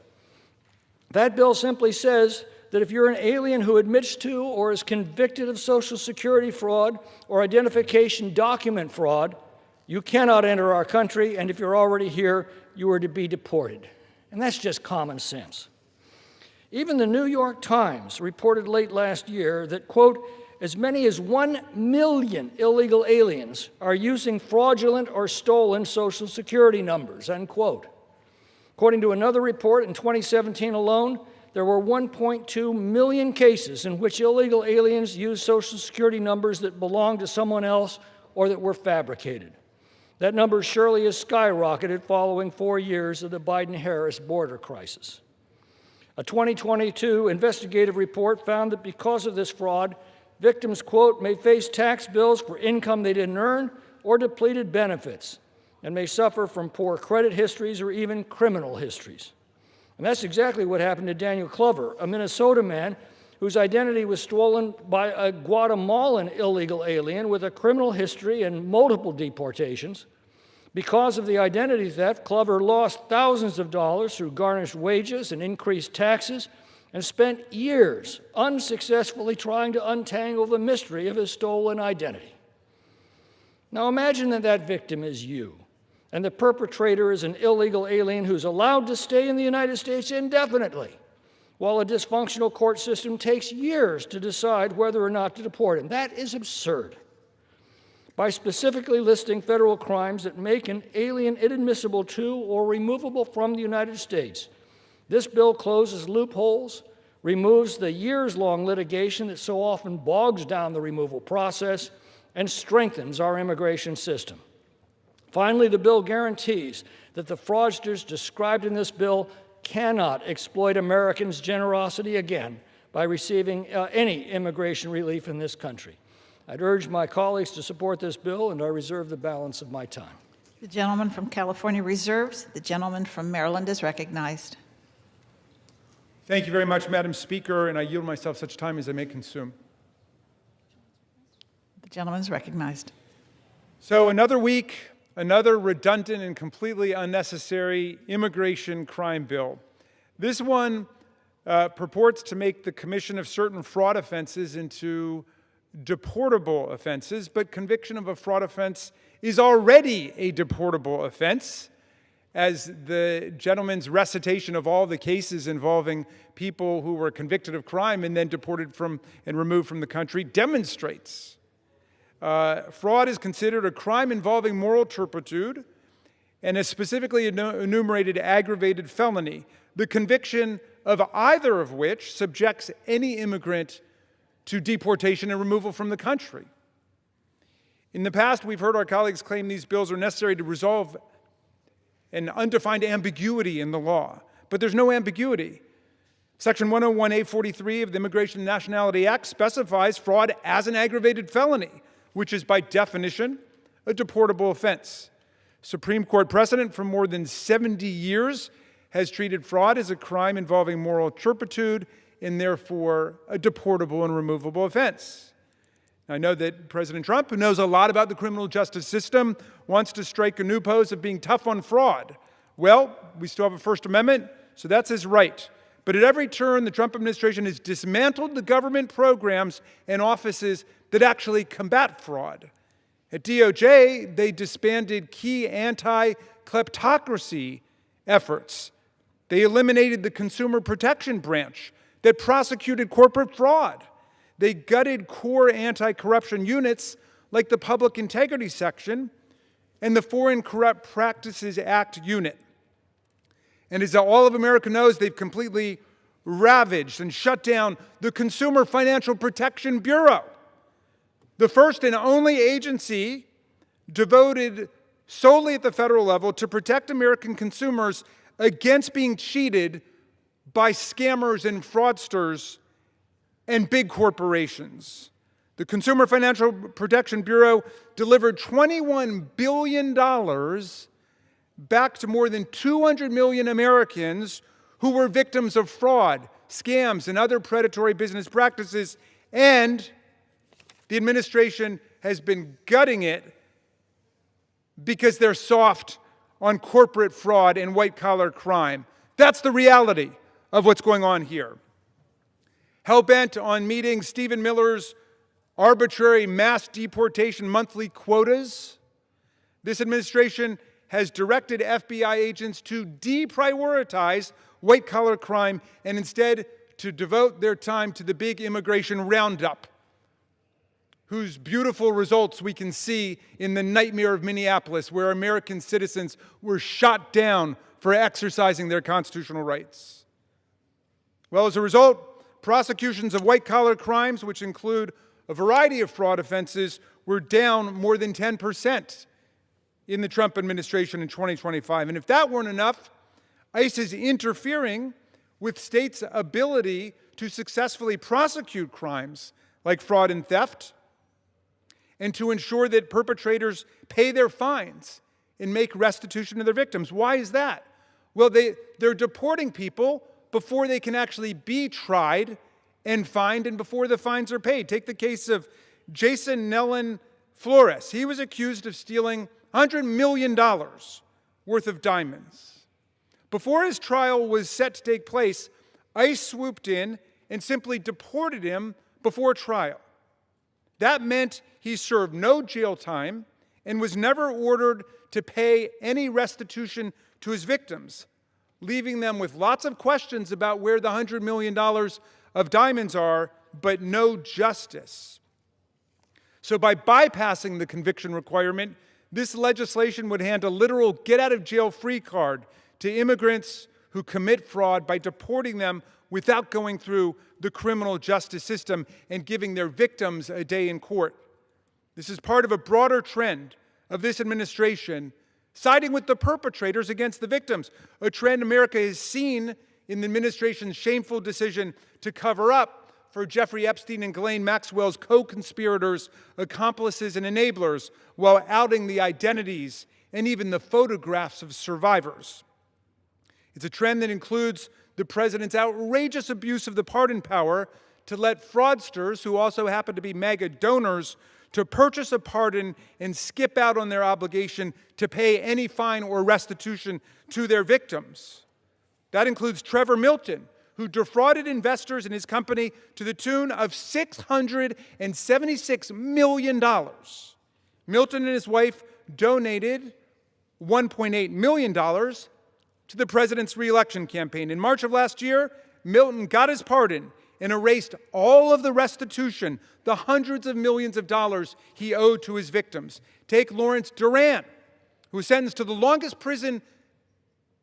That bill simply says that if you're an alien who admits to or is convicted of Social Security fraud or identification document fraud, you cannot enter our country, and if you're already here, you are to be deported. And that's just common sense. Even the New York Times reported late last year that, quote, as many as 1 million illegal aliens are using fraudulent or stolen Social Security numbers, unquote. According to another report, in 2017 alone, there were 1.2 million cases in which illegal aliens used Social Security numbers that belonged to someone else or that were fabricated. That number surely has skyrocketed following 4 years of the Biden-Harris border crisis. A 2022 investigative report found that because of this fraud, victims, quote, may face tax bills for income they didn't earn or depleted benefits, and may suffer from poor credit histories or even criminal histories. And that's exactly what happened to Daniel Clover, a Minnesota man whose identity was stolen by a Guatemalan illegal alien with a criminal history and multiple deportations. Because of the identity theft, Clover lost thousands of dollars through garnished wages and increased taxes, and spent years unsuccessfully trying to untangle the mystery of his stolen identity. Now imagine that that victim is you, and the perpetrator is an illegal alien who's allowed to stay in the United States indefinitely, while a dysfunctional court system takes years to decide whether or not to deport him. That is absurd. By specifically listing federal crimes that make an alien inadmissible to or removable from the United States, this bill closes loopholes, removes the years-long litigation that so often bogs down the removal process, and strengthens our immigration system. Finally, the bill guarantees that the fraudsters described in this bill cannot exploit Americans' generosity again by receiving any immigration relief in this country. I'd urge my colleagues to support this bill, and I reserve the balance of my time. The gentleman from California reserves. The gentleman from Maryland is recognized. Thank you very much, Madam Speaker, and I yield myself such time as I may consume. The gentleman is recognized. So another week, another redundant and completely unnecessary immigration crime bill. This one purports to make the commission of certain fraud offenses into deportable offenses, but conviction of a fraud offense is already a deportable offense, as the gentleman's recitation of all the cases involving people who were convicted of crime and then deported from and removed from the country demonstrates. Fraud is considered a crime involving moral turpitude and is specifically enumerated aggravated felony, the conviction of either of which subjects any immigrant to deportation and removal from the country. In the past, we've heard our colleagues claim these bills are necessary to resolve an undefined ambiguity in the law, but there's no ambiguity. Section 101A43 of the Immigration and Nationality Act specifies fraud as an aggravated felony, which is by definition a deportable offense. Supreme Court precedent for more than 70 years has treated fraud as a crime involving moral turpitude and therefore a deportable and removable offense. I know that President Trump, who knows a lot about the criminal justice system, wants to strike a new pose of being tough on fraud. Well, we still have a First Amendment, so that's his right. But at every turn, the Trump administration has dismantled the government programs and offices that actually combat fraud. At DOJ, they disbanded key anti-kleptocracy efforts. They eliminated the Consumer Protection Branch that prosecuted corporate fraud. They gutted core anti-corruption units like the Public Integrity Section and the Foreign Corrupt Practices Act unit. And as all of America knows, they've completely ravaged and shut down the Consumer Financial Protection Bureau, the first and only agency devoted solely at the federal level to protect American consumers against being cheated by scammers and fraudsters and big corporations. The Consumer Financial Protection Bureau delivered $21 billion back to more than 200 million Americans who were victims of fraud, scams, and other predatory business practices, and the administration has been gutting it because they're soft on corporate fraud and white-collar crime. That's the reality of what's going on here. Hell-bent on meeting Stephen Miller's arbitrary mass deportation monthly quotas, this administration has directed FBI agents to deprioritize white-collar crime and instead to devote their time to the big immigration roundup, whose beautiful results we can see in the nightmare of Minneapolis, where American citizens were shot down for exercising their constitutional rights. Well, as a result, prosecutions of white-collar crimes, which include a variety of fraud offenses, were down more than 10% in the Trump administration in 2025. And if that weren't enough, ICE is interfering with states' ability to successfully prosecute crimes like fraud and theft, and to ensure that perpetrators pay their fines and make restitution to their victims. Why is that? Well, they're deporting people before they can actually be tried and fined and before the fines are paid. Take the case of Jason Nellen Flores. He was accused of stealing $100 million worth of diamonds. Before his trial was set to take place, ICE swooped in and simply deported him before trial. That meant he served no jail time and was never ordered to pay any restitution to his victims, leaving them with lots of questions about where the $100 million of diamonds are, but no justice. So by bypassing the conviction requirement, this legislation would hand a literal get-out-of-jail-free card to immigrants who commit fraud by deporting them without going through the criminal justice system and giving their victims a day in court. This is part of a broader trend of this administration siding with the perpetrators against the victims, a trend America has seen in the administration's shameful decision to cover up for Jeffrey Epstein and Ghislaine Maxwell's co-conspirators, accomplices, and enablers, while outing the identities and even the photographs of survivors. It's a trend that includes the president's outrageous abuse of the pardon power to let fraudsters, who also happen to be MAGA donors, to purchase a pardon and skip out on their obligation to pay any fine or restitution to their victims. That includes Trevor Milton, who defrauded investors in his company to the tune of $676 million. Milton and his wife donated $1.8 million to the president's re-election campaign. In March of last year, Milton got his pardon and erased all of the restitution, the hundreds of millions of dollars he owed to his victims. Take Lawrence Duran, who was sentenced to the longest prison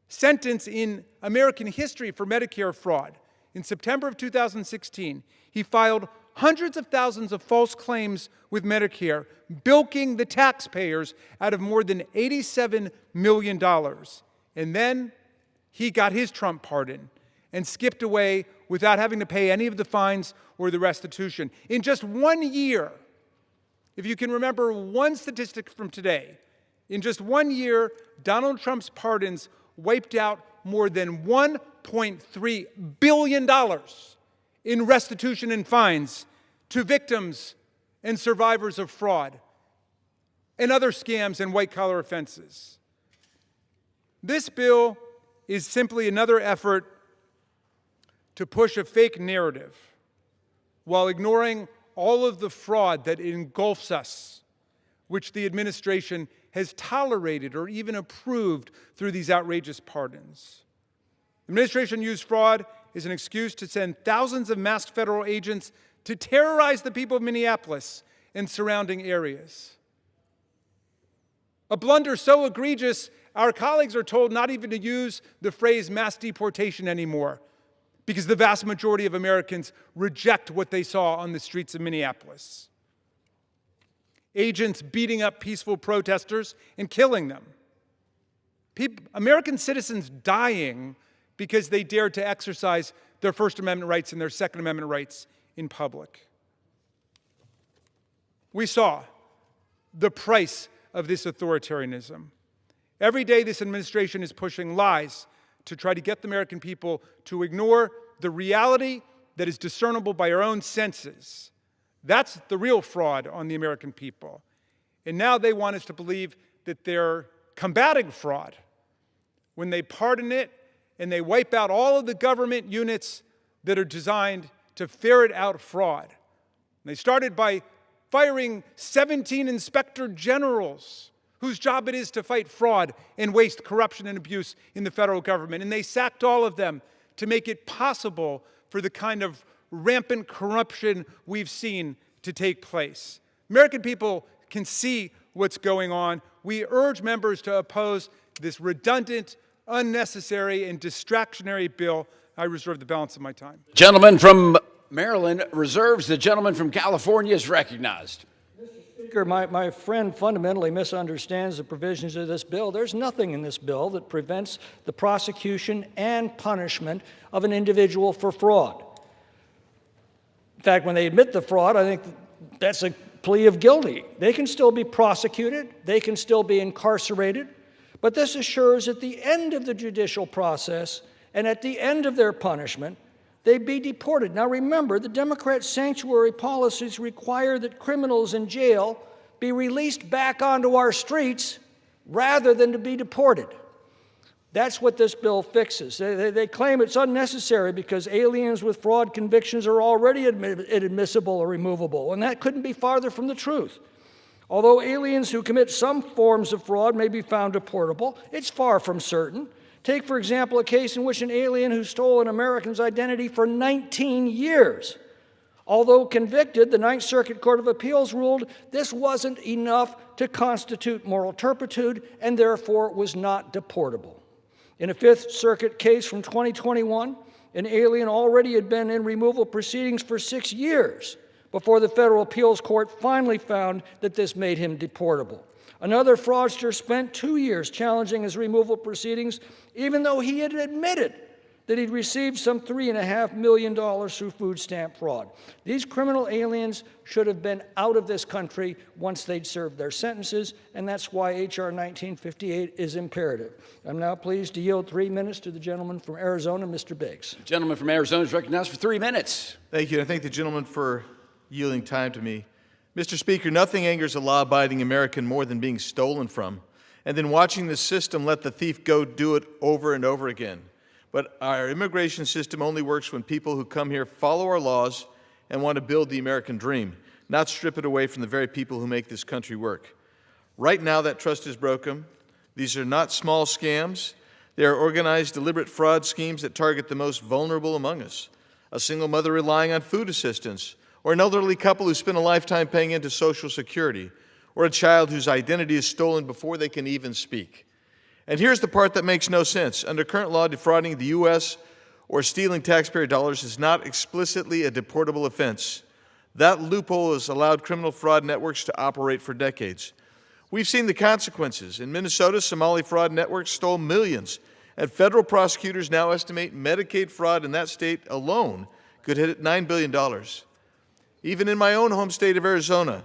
sentence in American history for Medicare fraud. In September of 2016, he filed hundreds of thousands of false claims with Medicare, bilking the taxpayers out of more than $87 million. And then he got his Trump pardon and skipped away without having to pay any of the fines or the restitution. In just 1 year, if you can remember one statistic from today, in just 1 year, Donald Trump's pardons wiped out more than $1.3 billion in restitution and fines to victims and survivors of fraud and other scams and white-collar offenses. This bill is simply another effort to push a fake narrative while ignoring all of the fraud that engulfs us, which the administration has tolerated or even approved through these outrageous pardons. The administration used fraud as an excuse to send thousands of masked federal agents to terrorize the people of Minneapolis and surrounding areas. A blunder so egregious, our colleagues are told not even to use the phrase mass deportation anymore, because the vast majority of Americans reject what they saw on the streets of Minneapolis. Agents beating up peaceful protesters and killing them. American citizens dying because they dared to exercise their First Amendment rights and their Second Amendment rights in public. We saw the price of this authoritarianism. Every day this administration is pushing lies to try to get the American people to ignore the reality that is discernible by our own senses. That's the real fraud on the American people. And now they want us to believe that they're combating fraud when they pardon it and they wipe out all of the government units that are designed to ferret out fraud. And they started by firing 17 inspector generals whose job it is to fight fraud and waste, corruption and abuse in the federal government. And they sacked all of them to make it possible for the kind of rampant corruption we've seen to take place. American people can see what's going on. We urge members to oppose this redundant, unnecessary, and distractionary bill. I reserve the balance of my time. Gentleman from Maryland reserves. The gentleman from California is recognized. Speaker, my friend fundamentally misunderstands the provisions of this bill. There's nothing in this bill that prevents the prosecution and punishment of an individual for fraud. In fact, when they admit the fraud, I think that's a plea of guilty. They can still be prosecuted. They can still be incarcerated. But this assures at the end of the judicial process and at the end of their punishment, they be deported. Now remember, the Democrat sanctuary policies require that criminals in jail be released back onto our streets rather than to be deported. That's what this bill fixes. They claim it's unnecessary because aliens with fraud convictions are already inadmissible or removable, and that couldn't be farther from the truth. Although aliens who commit some forms of fraud may be found deportable, it's far from certain. Take, for example, a case in which an alien who stole an American's identity for 19 years. Although convicted, the Ninth Circuit Court of Appeals ruled this wasn't enough to constitute moral turpitude and therefore was not deportable. In a Fifth Circuit case from 2021, an alien already had been in removal proceedings for 6 years before the Federal Appeals Court finally found that this made him deportable. Another fraudster spent 2 years challenging his removal proceedings, even though he had admitted that he'd received some $3.5 million through food stamp fraud. These criminal aliens should have been out of this country once they'd served their sentences, and that's why H.R. 1958 is imperative. I'm now pleased to yield 3 minutes to the gentleman from Arizona, Mr. Biggs. The gentleman from Arizona is recognized for 3 minutes. Thank you. I thank the gentleman for yielding time to me. Mr. Speaker, nothing angers a law-abiding American more than being stolen from, and then watching the system let the thief go do it over and over again. But our immigration system only works when people who come here follow our laws and want to build the American dream, not strip it away from the very people who make this country work. Right now, that trust is broken. These are not small scams. They are organized, deliberate fraud schemes that target the most vulnerable among us. A single mother relying on food assistance, or an elderly couple who spend a lifetime paying into Social Security, or a child whose identity is stolen before they can even speak. And here's the part that makes no sense. Under current law, defrauding the U.S. or stealing taxpayer dollars is not explicitly a deportable offense. That loophole has allowed criminal fraud networks to operate for decades. We've seen the consequences. In Minnesota, Somali fraud networks stole millions, and federal prosecutors now estimate Medicaid fraud in that state alone could hit $9 billion. Even in my own home state of Arizona,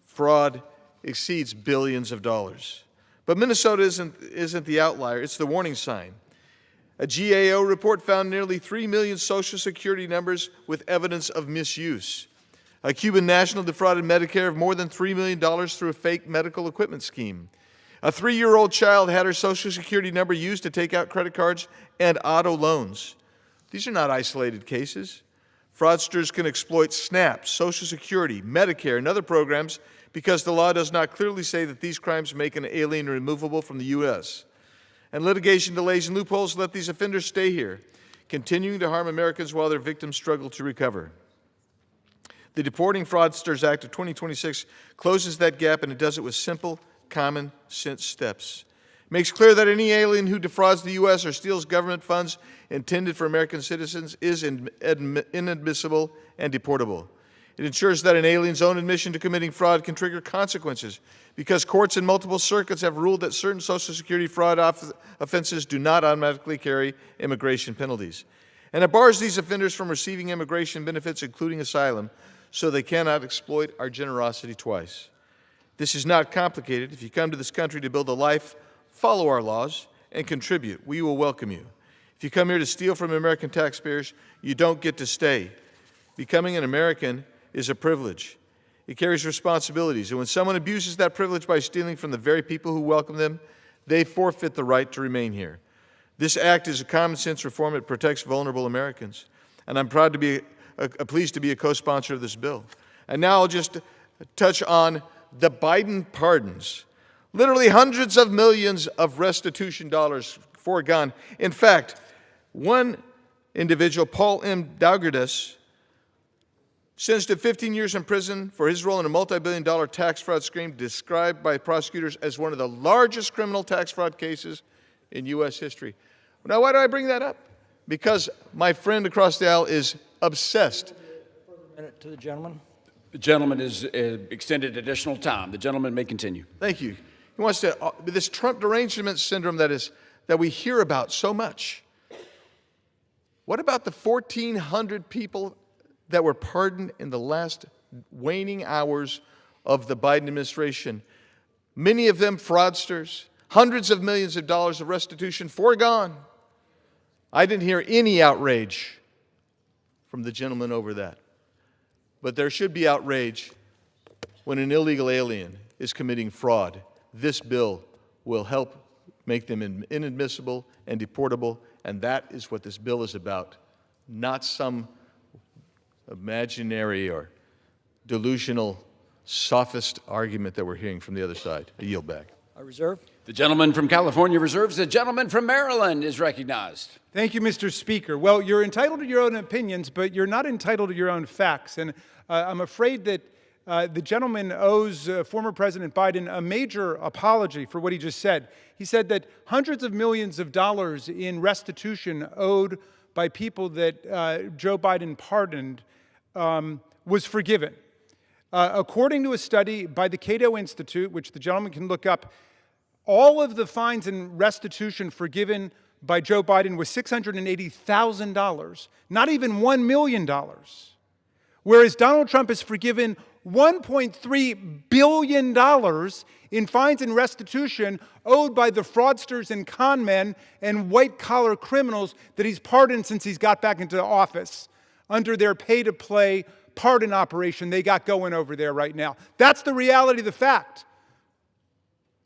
fraud exceeds billions of dollars. But Minnesota isn't the outlier, it's the warning sign. A GAO report found nearly 3 million Social Security numbers with evidence of misuse. A Cuban national defrauded Medicare of more than $3 million through a fake medical equipment scheme. A 3-year-old child had her Social Security number used to take out credit cards and auto loans. These are not isolated cases. Fraudsters can exploit SNAP, Social Security, Medicare, and other programs because the law does not clearly say that these crimes make an alien removable from the U.S. And litigation delays and loopholes let these offenders stay here, continuing to harm Americans while their victims struggle to recover. The Deporting Fraudsters Act of 2026 closes that gap, and it does it with simple, common sense steps. It makes clear that any alien who defrauds the U.S. or steals government funds intended for American citizens is inadmissible and deportable. It ensures that an alien's own admission to committing fraud can trigger consequences because courts in multiple circuits have ruled that certain Social Security fraud offenses do not automatically carry immigration penalties. And it bars these offenders from receiving immigration benefits, including asylum, so they cannot exploit our generosity twice. This is not complicated. If you come to this country to build a life, follow our laws, and contribute. We will welcome you. If you come here to steal from American taxpayers, you don't get to stay. Becoming an American is a privilege. It carries responsibilities, and when someone abuses that privilege by stealing from the very people who welcome them, they forfeit the right to remain here. This act is a common-sense reform that protects vulnerable Americans, and I'm proud to be pleased to be a co-sponsor of this bill. And now I'll just touch on the Biden pardons. Literally hundreds of millions of restitution dollars foregone. In fact, one individual, Paul M. Daugerdas, sentenced to 15 years in prison for his role in a multi-billion-dollar tax fraud scheme described by prosecutors as one of the largest criminal tax fraud cases in U.S. history. Now, why do I bring that up? Because my friend across the aisle is obsessed. Minute to the gentleman. The gentleman is extended additional time. The gentleman may continue. Thank you. He wants to, this Trump derangement syndrome that we hear about so much. What about the 1,400 people that were pardoned in the last waning hours of the Biden administration? Many of them fraudsters, hundreds of millions of dollars of restitution foregone. I didn't hear any outrage from the gentleman over that. But there should be outrage when an illegal alien is committing fraud. This bill will help make them inadmissible and deportable, and that is what this bill is about, not some imaginary or delusional sophist argument that we're hearing from the other side. I yield back. I reserve. The gentleman from California reserves. The gentleman from Maryland is recognized. Thank you, Mr. Speaker. Well, you're entitled to your own opinions, but you're not entitled to your own facts. And I'm afraid that the gentleman owes former President Biden a major apology for what he just said. He said that hundreds of millions of dollars in restitution owed by people that Joe Biden pardoned was forgiven. According to a study by the Cato Institute, which the gentleman can look up, all of the fines and restitution forgiven by Joe Biden was $680,000, not even $1 million. Whereas Donald Trump has forgiven $1.3 billion in fines and restitution owed by the fraudsters and con men and white-collar criminals that he's pardoned since he's got back into office under their pay-to-play pardon operation they got going over there right now. That's the reality of the fact.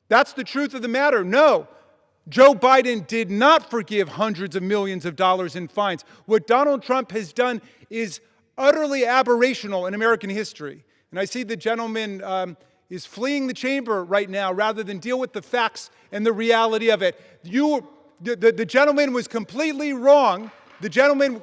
That's the truth of the matter. No, Joe Biden did not forgive hundreds of millions of dollars in fines. What Donald Trump has done is utterly aberrational in American history. And I see the gentleman is fleeing the chamber right now rather than deal with the facts and the reality of it. The gentleman was completely wrong. The gentleman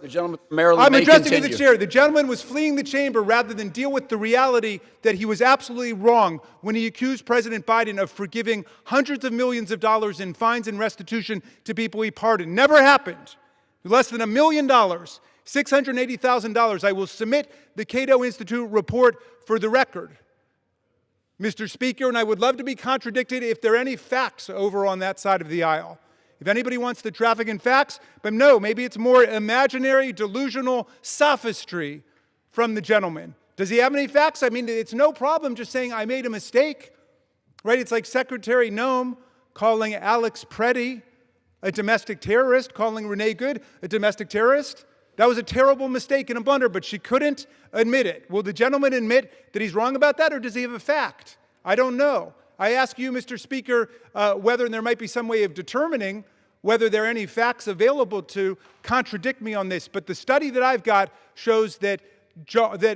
from Maryland I'm may addressing continue. to the chair. The gentleman was fleeing the chamber rather than deal with the reality that he was absolutely wrong when he accused President Biden of forgiving hundreds of millions of dollars in fines and restitution to people he pardoned. Never happened. Less than $1 million, $680,000. I will submit the Cato Institute report for the record, Mr. Speaker, and I would love to be contradicted if there are any facts over on that side of the aisle. If anybody wants to traffic in facts, but no, maybe it's more imaginary, delusional sophistry from the gentleman. Does he have any facts? I mean, it's no problem just saying, I made a mistake, right? It's like Secretary Noem calling Alex Preddy a domestic terrorist, calling Renee Good a domestic terrorist. That was a terrible mistake and a blunder, but she couldn't admit it. Will the gentleman admit that he's wrong about that, or does he have a fact? I don't know. I ask you, Mr. Speaker, whether there might be some way of determining whether there are any facts available to contradict me on this. But the study that I've got shows that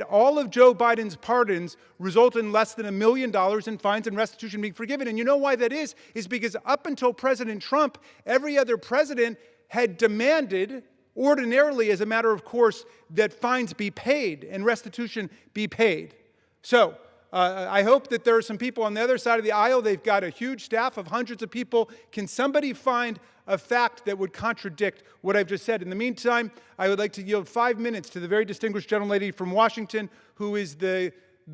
all of Joe Biden's pardons result in less than $1 million in fines and restitution being forgiven. And you know why that is because up until President Trump, every other president had demanded, ordinarily as a matter of course, that fines be paid and restitution be paid. So, I hope that there are some people on the other side of the aisle. They've got a huge staff of hundreds of people. Can somebody find a fact that would contradict what I've just said? In the meantime, I would like to yield 5 minutes to the very distinguished gentlelady from Washington, who is the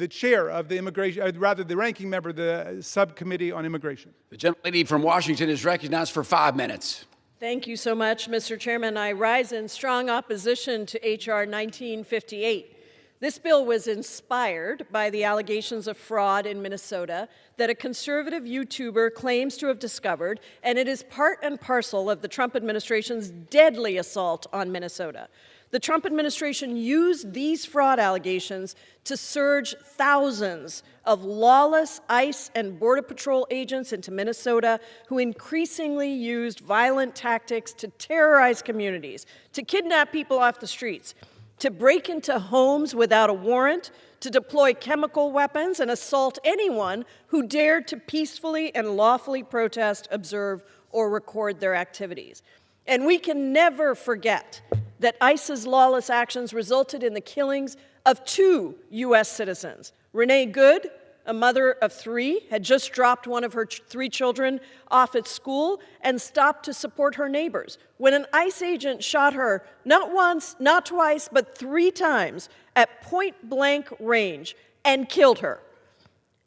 chair of the the ranking member of the subcommittee on immigration. The gentlelady from Washington is recognized for 5 minutes. Thank you so much, Mr. Chairman. I rise in strong opposition to H.R. 1958. This bill was inspired by the allegations of fraud in Minnesota that a conservative YouTuber claims to have discovered, and it is part and parcel of the Trump administration's deadly assault on Minnesota. The Trump administration used these fraud allegations to surge thousands of lawless ICE and Border Patrol agents into Minnesota who increasingly used violent tactics to terrorize communities, to kidnap people off the streets, to break into homes without a warrant, to deploy chemical weapons and assault anyone who dared to peacefully and lawfully protest, observe, or record their activities. And we can never forget that ICE's lawless actions resulted in the killings of 2 U.S. citizens. Renee Good, a mother of 3, had just dropped one of her 3 children off at school and stopped to support her neighbors when an ICE agent shot her not once, not twice, but 3 times at point-blank range and killed her.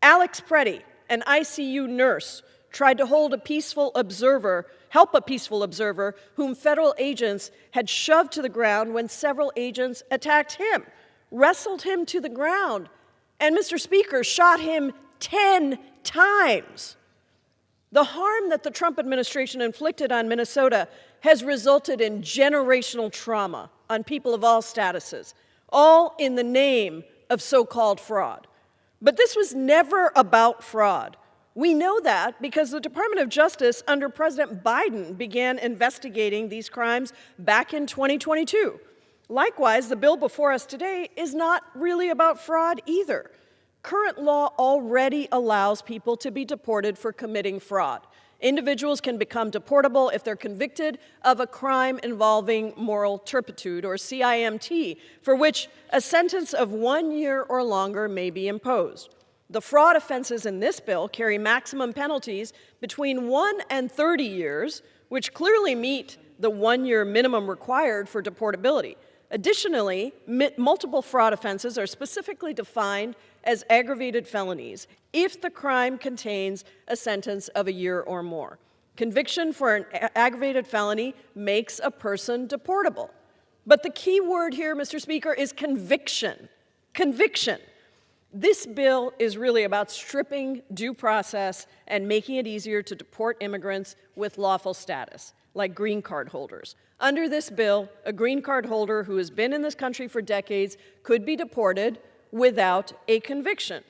Alex Preddy, an ICU nurse, tried to help a peaceful observer whom federal agents had shoved to the ground when several agents attacked him, wrestled him to the ground, and, Mr. Speaker, shot him 10 times. The harm that the Trump administration inflicted on Minnesota has resulted in generational trauma on people of all statuses, all in the name of so-called fraud. But this was never about fraud. We know that because the Department of Justice under President Biden began investigating these crimes back in 2022. Likewise, the bill before us today is not really about fraud either. Current law already allows people to be deported for committing fraud. Individuals can become deportable if they're convicted of a crime involving moral turpitude, or CIMT, for which a sentence of 1 year or longer may be imposed. The fraud offenses in this bill carry maximum penalties between 1 and 30 years, which clearly meet the 1-year minimum required for deportability. Additionally, multiple fraud offenses are specifically defined as aggravated felonies if the crime contains a sentence of 1 year or more. Conviction for an aggravated felony makes a person deportable. But the key word here, Mr. Speaker, is conviction. Conviction. This bill is really about stripping due process and making it easier to deport immigrants with lawful status, like green card holders. Under this bill, a green card holder who has been in this country for decades could be deported without a conviction.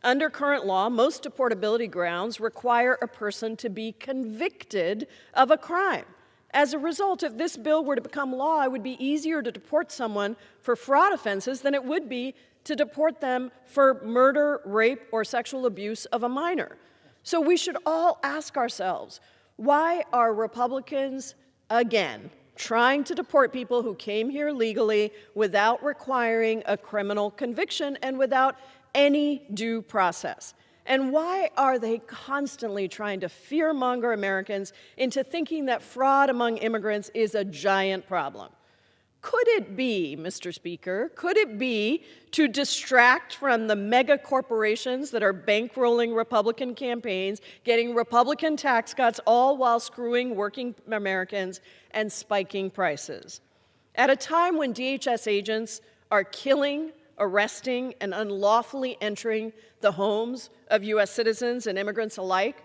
Under current law, most deportability grounds require a person to be convicted of a crime. As a result, if this bill were to become law, it would be easier to deport someone for fraud offenses than it would be to deport them for murder, rape, or sexual abuse of a minor. So we should all ask ourselves, why are Republicans, again, trying to deport people who came here legally without requiring a criminal conviction and without any due process? And why are they constantly trying to fearmonger Americans into thinking that fraud among immigrants is a giant problem? Could it be, Mr. Speaker, could it be to distract from the mega corporations that are bankrolling Republican campaigns, getting Republican tax cuts, all while screwing working Americans and spiking prices? At a time when DHS agents are killing, arresting, and unlawfully entering the homes of U.S. citizens and immigrants alike,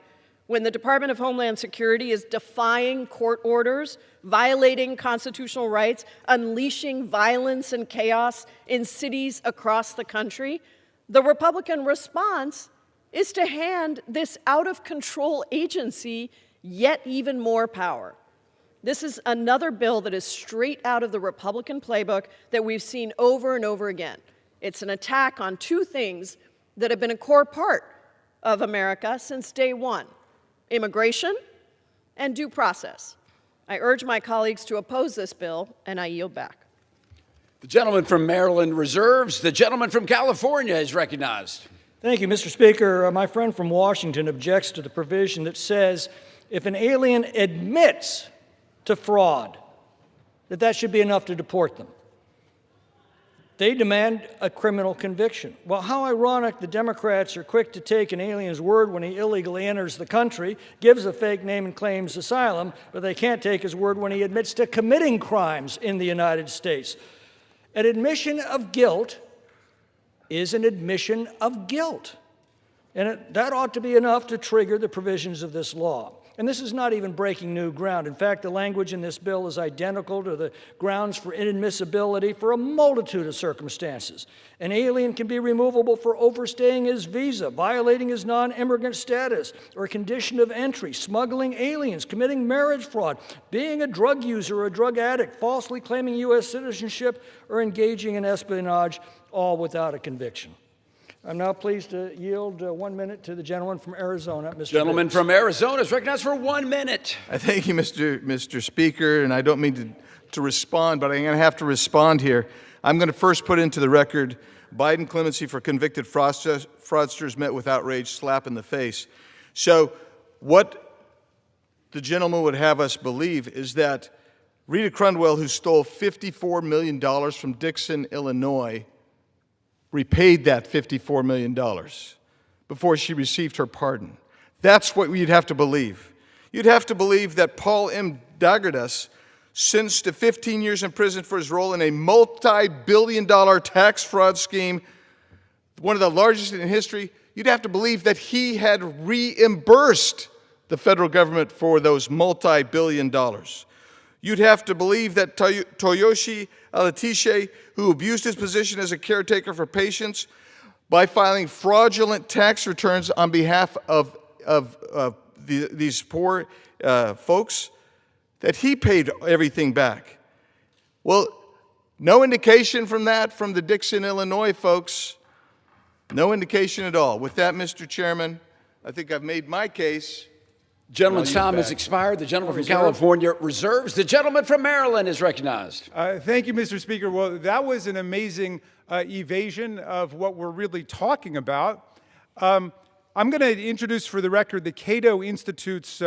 when the Department of Homeland Security is defying court orders, violating constitutional rights, unleashing violence and chaos in cities across the country, the Republican response is to hand this out-of-control agency yet even more power. This is another bill that is straight out of the Republican playbook that we've seen over and over again. It's an attack on 2 things that have been a core part of America since day one: immigration and due process. I urge my colleagues to oppose this bill, and I yield back. The gentleman from Maryland reserves. The gentleman from California is recognized. Thank you, Mr. Speaker. My friend from Washington objects to the provision that says if an alien admits to fraud, that should be enough to deport them. They demand a criminal conviction. Well, how ironic the Democrats are quick to take an alien's word when he illegally enters the country, gives a fake name and claims asylum, but they can't take his word when he admits to committing crimes in the United States. An admission of guilt is an admission of guilt. And that ought to be enough to trigger the provisions of this law. And this is not even breaking new ground. In fact, the language in this bill is identical to the grounds for inadmissibility for a multitude of circumstances. An alien can be removable for overstaying his visa, violating his non-immigrant status, or condition of entry, smuggling aliens, committing marriage fraud, being a drug user or a drug addict, falsely claiming U.S. citizenship, or engaging in espionage, all without a conviction. I'm now pleased to yield 1 minute to the gentleman from Arizona, Mr. Gentleman Biggs. from Arizona is recognized for 1 minute. I thank you, Mr. Speaker, and I don't mean to respond, but I'm going to have to respond here. I'm going to first put into the record Biden clemency for convicted fraudsters met with outrage, slap in the face. So what the gentleman would have us believe is that Rita Crundwell, who stole $54 million from Dixon, Illinois, repaid that $54 million before she received her pardon. That's what you'd have to believe. You'd have to believe that Paul M. Dagerdas, sentenced to 15 years in prison for his role in a multi-billion-dollar tax fraud scheme, one of the largest in history, you'd have to believe that he had reimbursed the federal government for those multi-billion dollars. You'd have to believe that Toyoshi Alatishe, who abused his position as a caretaker for patients by filing fraudulent tax returns on behalf of these poor folks, that he paid everything back. Well, no indication from that from the Dixon, Illinois folks. No indication at all. With that, Mr. Chairman, I think I've made my case. Gentleman's time has expired. The gentleman from California reserves. The gentleman from Maryland is recognized. Thank you, Mr. Speaker. Well, that was an amazing evasion of what we're really talking about. I'm going to introduce for the record the Cato Institute's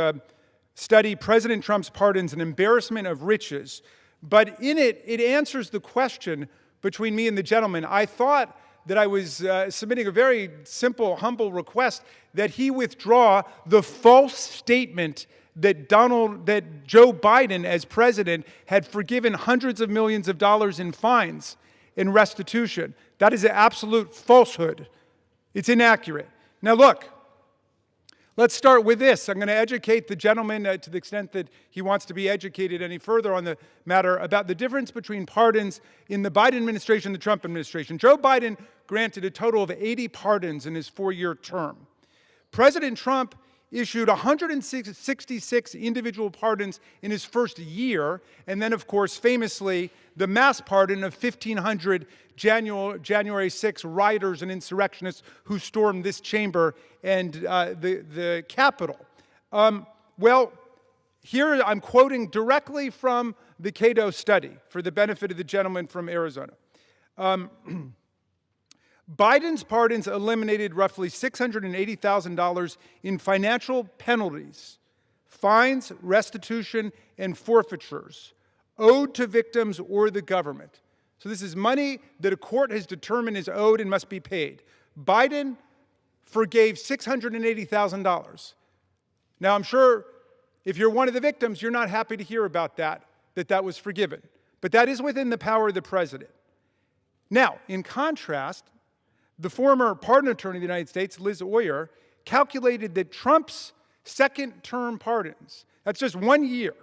study, President Trump's Pardons, an Embarrassment of Riches. But in it, it answers the question between me and the gentleman. I thought that I was submitting a very simple, humble request that he withdraw the false statement that Joe Biden, as president, had forgiven hundreds of millions of dollars in fines in restitution. That is an absolute falsehood. It's inaccurate. Now look, let's start with this. I'm going to educate the gentleman to the extent that he wants to be educated any further on the matter about the difference between pardons in the Biden administration and the Trump administration. Joe Biden granted a total of 80 pardons in his 4-year term. President Trump issued 166 individual pardons in his first year, and then, of course, famously, the mass pardon of 1,500 January 6 rioters and insurrectionists who stormed this chamber and the Capitol. Well, here I'm quoting directly from the Cato study for the benefit of the gentleman from Arizona. Biden's pardons eliminated roughly $680,000 in financial penalties, fines, restitution, and forfeitures owed to victims or the government. So this is money that a court has determined is owed and must be paid. Biden forgave $680,000. Now, I'm sure if you're one of the victims, you're not happy to hear about that was forgiven. But that is within the power of the president. Now, in contrast, the former pardon attorney of the United States, Liz Oyer, calculated that Trump's second-term pardons, that's just 1 year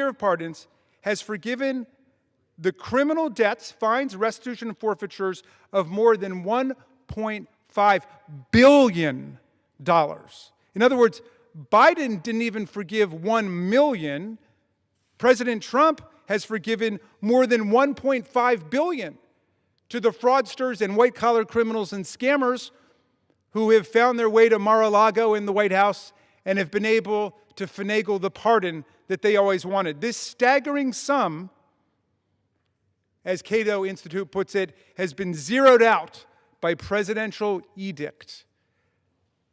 of pardons, has forgiven the criminal debts, fines, restitution, and forfeitures of more than $1.5 billion. In other words, Biden didn't even forgive 1 million. President Trump has forgiven more than $1.5 billion to the fraudsters and white-collar criminals and scammers who have found their way to Mar-a-Lago in the White House and have been able to finagle the pardon that they always wanted. This staggering sum, as Cato Institute puts it, has been zeroed out by presidential edict.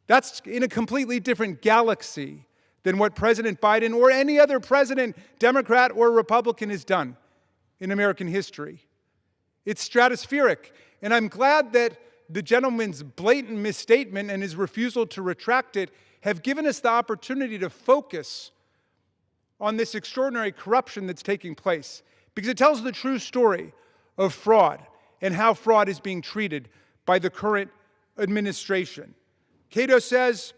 That's in a completely different galaxy than what President Biden or any other president, Democrat or Republican, has done in American history. It's stratospheric, and I'm glad that the gentleman's blatant misstatement and his refusal to retract it have given us the opportunity to focus on this extraordinary corruption that's taking place, because it tells the true story of fraud and how fraud is being treated by the current administration. Cato says,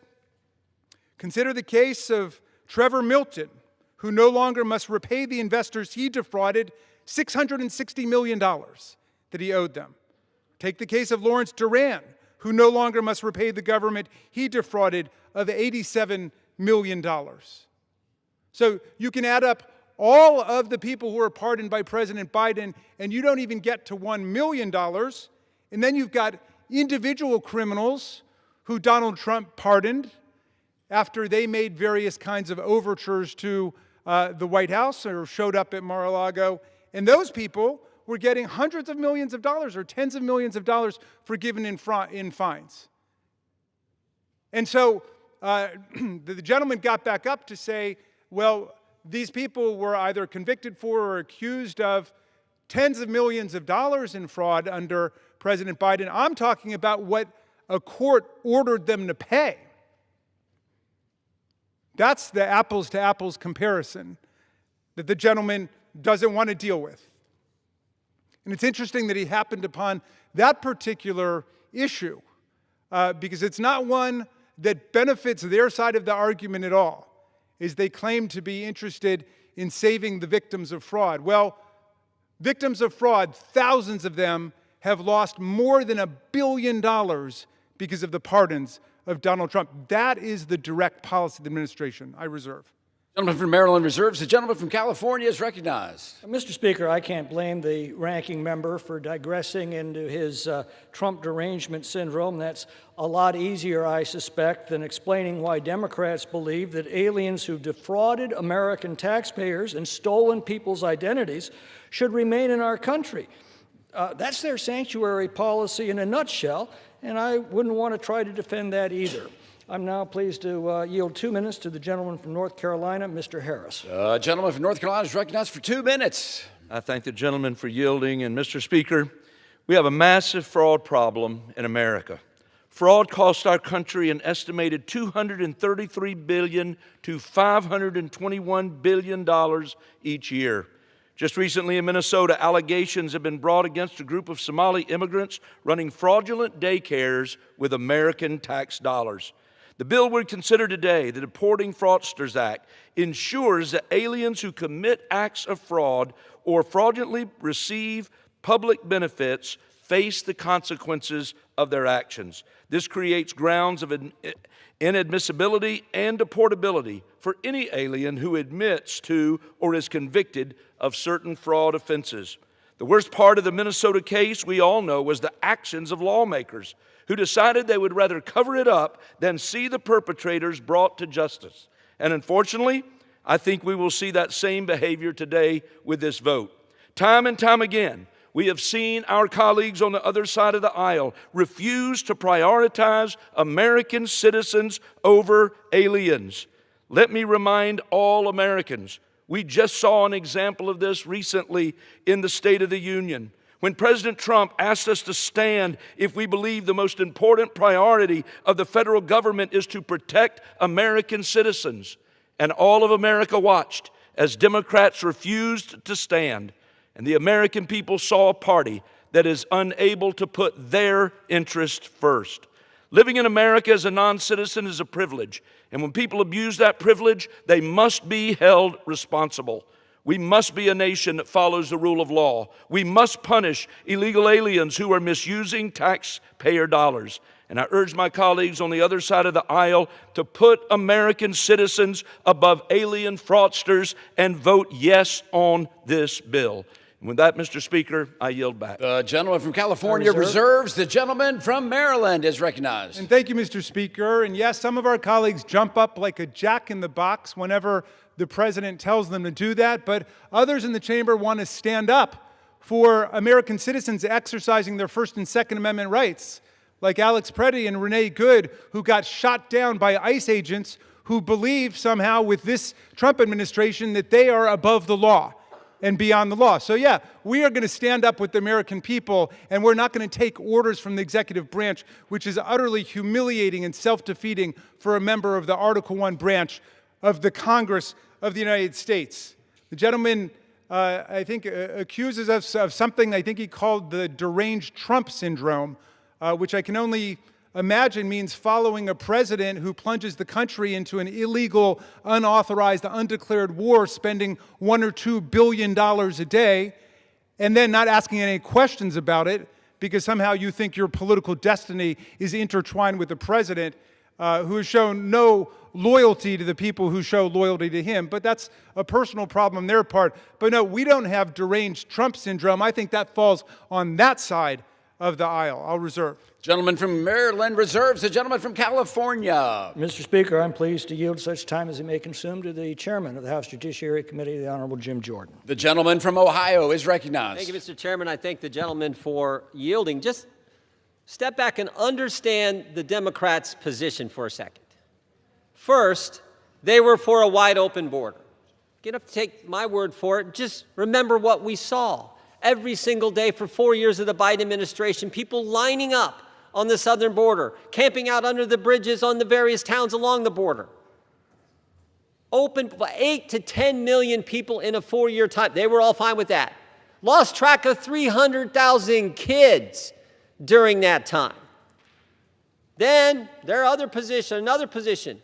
consider the case of Trevor Milton, who no longer must repay the investors he defrauded $660 million that he owed them. Take the case of Lawrence Duran, who no longer must repay the government he defrauded of $87 million. So you can add up all of the people who are pardoned by President Biden, and you don't even get to $1 million. And then you've got individual criminals who Donald Trump pardoned after they made various kinds of overtures to the White House or showed up at Mar-a-Lago. And those people were getting hundreds of millions of dollars or tens of millions of dollars forgiven in fines. And so the gentleman got back up to say, well, these people were either convicted for or accused of tens of millions of dollars in fraud under President Biden. I'm talking about what a court ordered them to pay. That's the apples to apples comparison that the gentleman doesn't want to deal with. And it's interesting that he happened upon that particular issue because it's not one that benefits their side of the argument at all, is they claim to be interested in saving the victims of fraud. Well, victims of fraud, thousands of them, have lost more than $1 billion because of the pardons of Donald Trump. That is the direct policy of the administration. I reserve. The gentleman from Maryland reserves. The gentleman from California is recognized. Mr. Speaker, I can't blame the ranking member for digressing into his Trump derangement syndrome. That's a lot easier, I suspect, than explaining why Democrats believe that aliens who defrauded American taxpayers and stolen people's identities should remain in our country. That's their sanctuary policy in a nutshell, and I wouldn't want to try to defend that either. I'm now pleased to yield 2 minutes to the gentleman from North Carolina, Mr. Harris. Gentleman from North Carolina is recognized for 2 minutes. I thank the gentleman for yielding. And Mr. Speaker, we have a massive fraud problem in America. Fraud costs our country an estimated $233 billion to $521 billion each year. Just recently in Minnesota, allegations have been brought against a group of Somali immigrants running fraudulent daycares with American tax dollars. The bill we consider today, the Deporting Fraudsters Act, ensures that aliens who commit acts of fraud or fraudulently receive public benefits face the consequences of their actions. This creates grounds of inadmissibility and deportability for any alien who admits to or is convicted of certain fraud offenses. The worst part of the Minnesota case, we all know, was the actions of lawmakers who decided they would rather cover it up than see the perpetrators brought to justice. And unfortunately, I think we will see that same behavior today with this vote. Time and time again, we have seen our colleagues on the other side of the aisle refuse to prioritize American citizens over aliens. Let me remind all Americans, we just saw an example of this recently in the State of the Union, when President Trump asked us to stand if we believe the most important priority of the federal government is to protect American citizens. And all of America watched as Democrats refused to stand. And the American people saw a party that is unable to put their interest first. Living in America as a non-citizen is a privilege. And when people abuse that privilege, they must be held responsible. We must be a nation that follows the rule of law. We must punish illegal aliens who are misusing taxpayer dollars. And I urge my colleagues on the other side of the aisle to put American citizens above alien fraudsters and vote yes on this bill. And with that, Mr. Speaker, I yield back. The gentleman from California reserves. The gentleman from Maryland is recognized. And thank you, Mr. Speaker. And yes, some of our colleagues jump up like a jack in the box whenever the president tells them to do that, but others in the chamber want to stand up for American citizens exercising their First and Second Amendment rights, like Alex Preddy and Renee Good, who got shot down by ICE agents who believe somehow with this Trump administration that they are above the law and beyond the law. So yeah, we are going to stand up with the American people, and we're not going to take orders from the executive branch, which is utterly humiliating and self-defeating for a member of the Article I branch of the Congress of the United States. The gentleman, I think, accuses us of something I think he called the deranged Trump syndrome, which I can only imagine means following a president who plunges the country into an illegal, unauthorized, undeclared war, spending $1 or $2 billion a day, and then not asking any questions about it because somehow you think your political destiny is intertwined with the president who has shown no loyalty to the people who show loyalty to him. But that's a personal problem on their part. But no, we don't have deranged Trump syndrome. I think that falls on that side of the aisle. I'll reserve. Gentleman from Maryland reserves. The gentleman from California. Mr. Speaker, I'm pleased to yield such time as it may consume to the chairman of the House Judiciary Committee, the Honorable Jim Jordan. The gentleman from Ohio is recognized. Thank you, Mr. Chairman. I thank the gentleman for yielding. Just step back and understand the Democrats' position for a second. First, they were for a wide open border. You don't have to take my word for it. Just remember what we saw. Every single day for 4 years of the Biden administration, people lining up on the southern border, camping out under the bridges on the various towns along the border. Open 8 to 10 million people in a 4-year time. They were all fine with that. Lost track of 300,000 kids during that time. Then their other position, another position,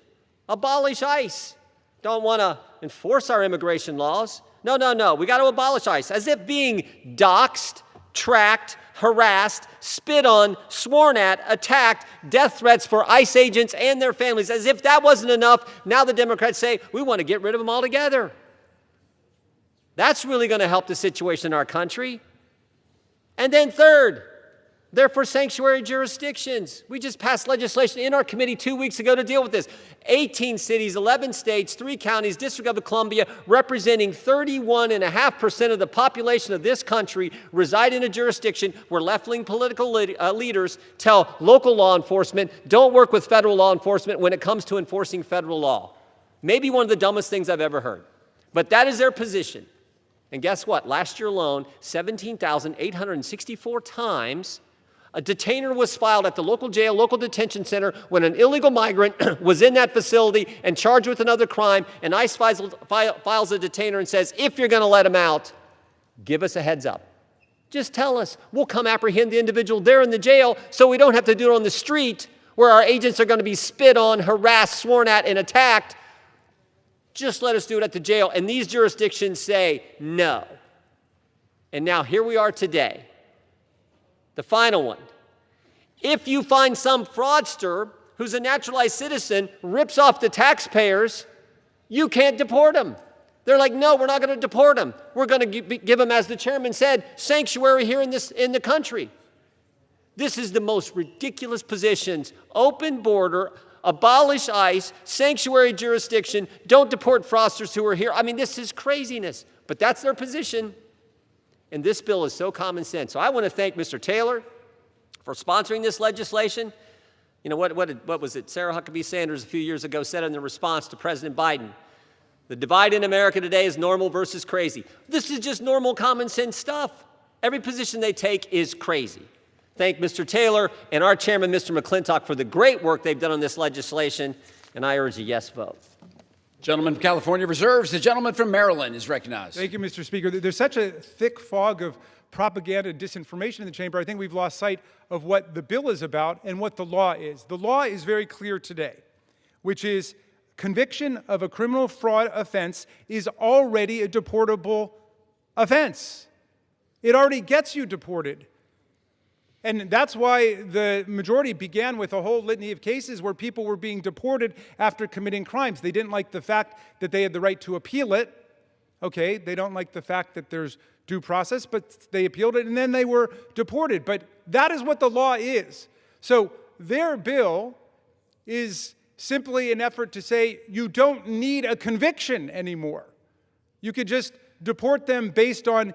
abolish ICE. Don't want to enforce our immigration laws. No. We got to abolish ICE. As if being doxxed, tracked, harassed, spit on, sworn at, attacked, death threats for ICE agents and their families. As if that wasn't enough, now the Democrats say, we want to get rid of them altogether. That's really going to help the situation in our country. And then third, they're for sanctuary jurisdictions. We just passed legislation in our committee 2 weeks ago to deal with this. 18 cities, 11 states, 3 counties, District of Columbia, representing 31.5% of the population of this country reside in a jurisdiction where left-wing political leaders tell local law enforcement, don't work with federal law enforcement when it comes to enforcing federal law. Maybe one of the dumbest things I've ever heard. But that is their position. And guess what? Last year alone, 17,864 times, a detainer was filed at the local jail, local detention center when an illegal migrant was in that facility and charged with another crime, and ICE files a detainer and says, if you're going to let him out, give us a heads up. Just tell us. We'll come apprehend the individual there in the jail so we don't have to do it on the street where our agents are going to be spit on, harassed, sworn at, and attacked. Just let us do it at the jail. And these jurisdictions say no. And now here we are today. The final one. If you find some fraudster who's a naturalized citizen rips off the taxpayers, you can't deport him. They're like, no, we're not going to deport him. We're going to give him, as the chairman said, sanctuary here in the country. This is the most ridiculous positions. Open border, abolish ICE, sanctuary jurisdiction, don't deport fraudsters who are here. I mean, this is craziness. But that's their position. And this bill is so common sense. So I want to thank Mr. Taylor for sponsoring this legislation. You know, what was it? Sarah Huckabee Sanders a few years ago said in the response to President Biden, the divide in America today is normal versus crazy. This is just normal common sense stuff. Every position they take is crazy. Thank Mr. Taylor and our chairman, Mr. McClintock, for the great work they've done on this legislation, and I urge a yes vote. Gentleman from California reserves. The gentleman from Maryland is recognized. Thank you, Mr. Speaker. There's such a thick fog of propaganda and disinformation in the chamber. I think we've lost sight of what the bill is about and what the law is. The law is very clear today, which is conviction of a criminal fraud offense is already a deportable offense. It already gets you deported. And that's why the majority began with a whole litany of cases where people were being deported after committing crimes. They didn't like the fact that they had the right to appeal it. Okay, they don't like the fact that there's due process, but they appealed it and then they were deported. But that is what the law is. So their bill is simply an effort to say you don't need a conviction anymore. You could just deport them based on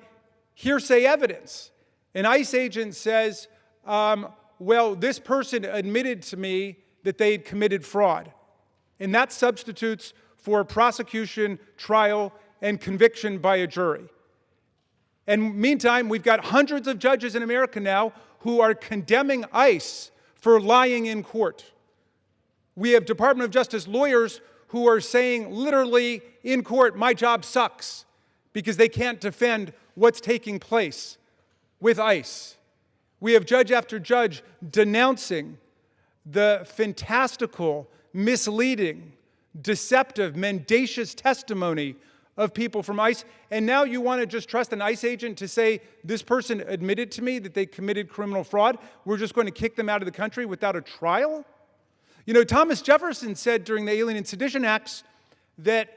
hearsay evidence. An ICE agent says, well, this person admitted to me that they had committed fraud. And that substitutes for prosecution, trial, and conviction by a jury. And meantime, we've got hundreds of judges in America now who are condemning ICE for lying in court. We have Department of Justice lawyers who are saying literally in court, my job sucks, because they can't defend what's taking place with ICE. We have judge after judge denouncing the fantastical, misleading, deceptive, mendacious testimony of people from ICE. And now you want to just trust an ICE agent to say, this person admitted to me that they committed criminal fraud. We're just going to kick them out of the country without a trial? You know, Thomas Jefferson said during the Alien and Sedition Acts that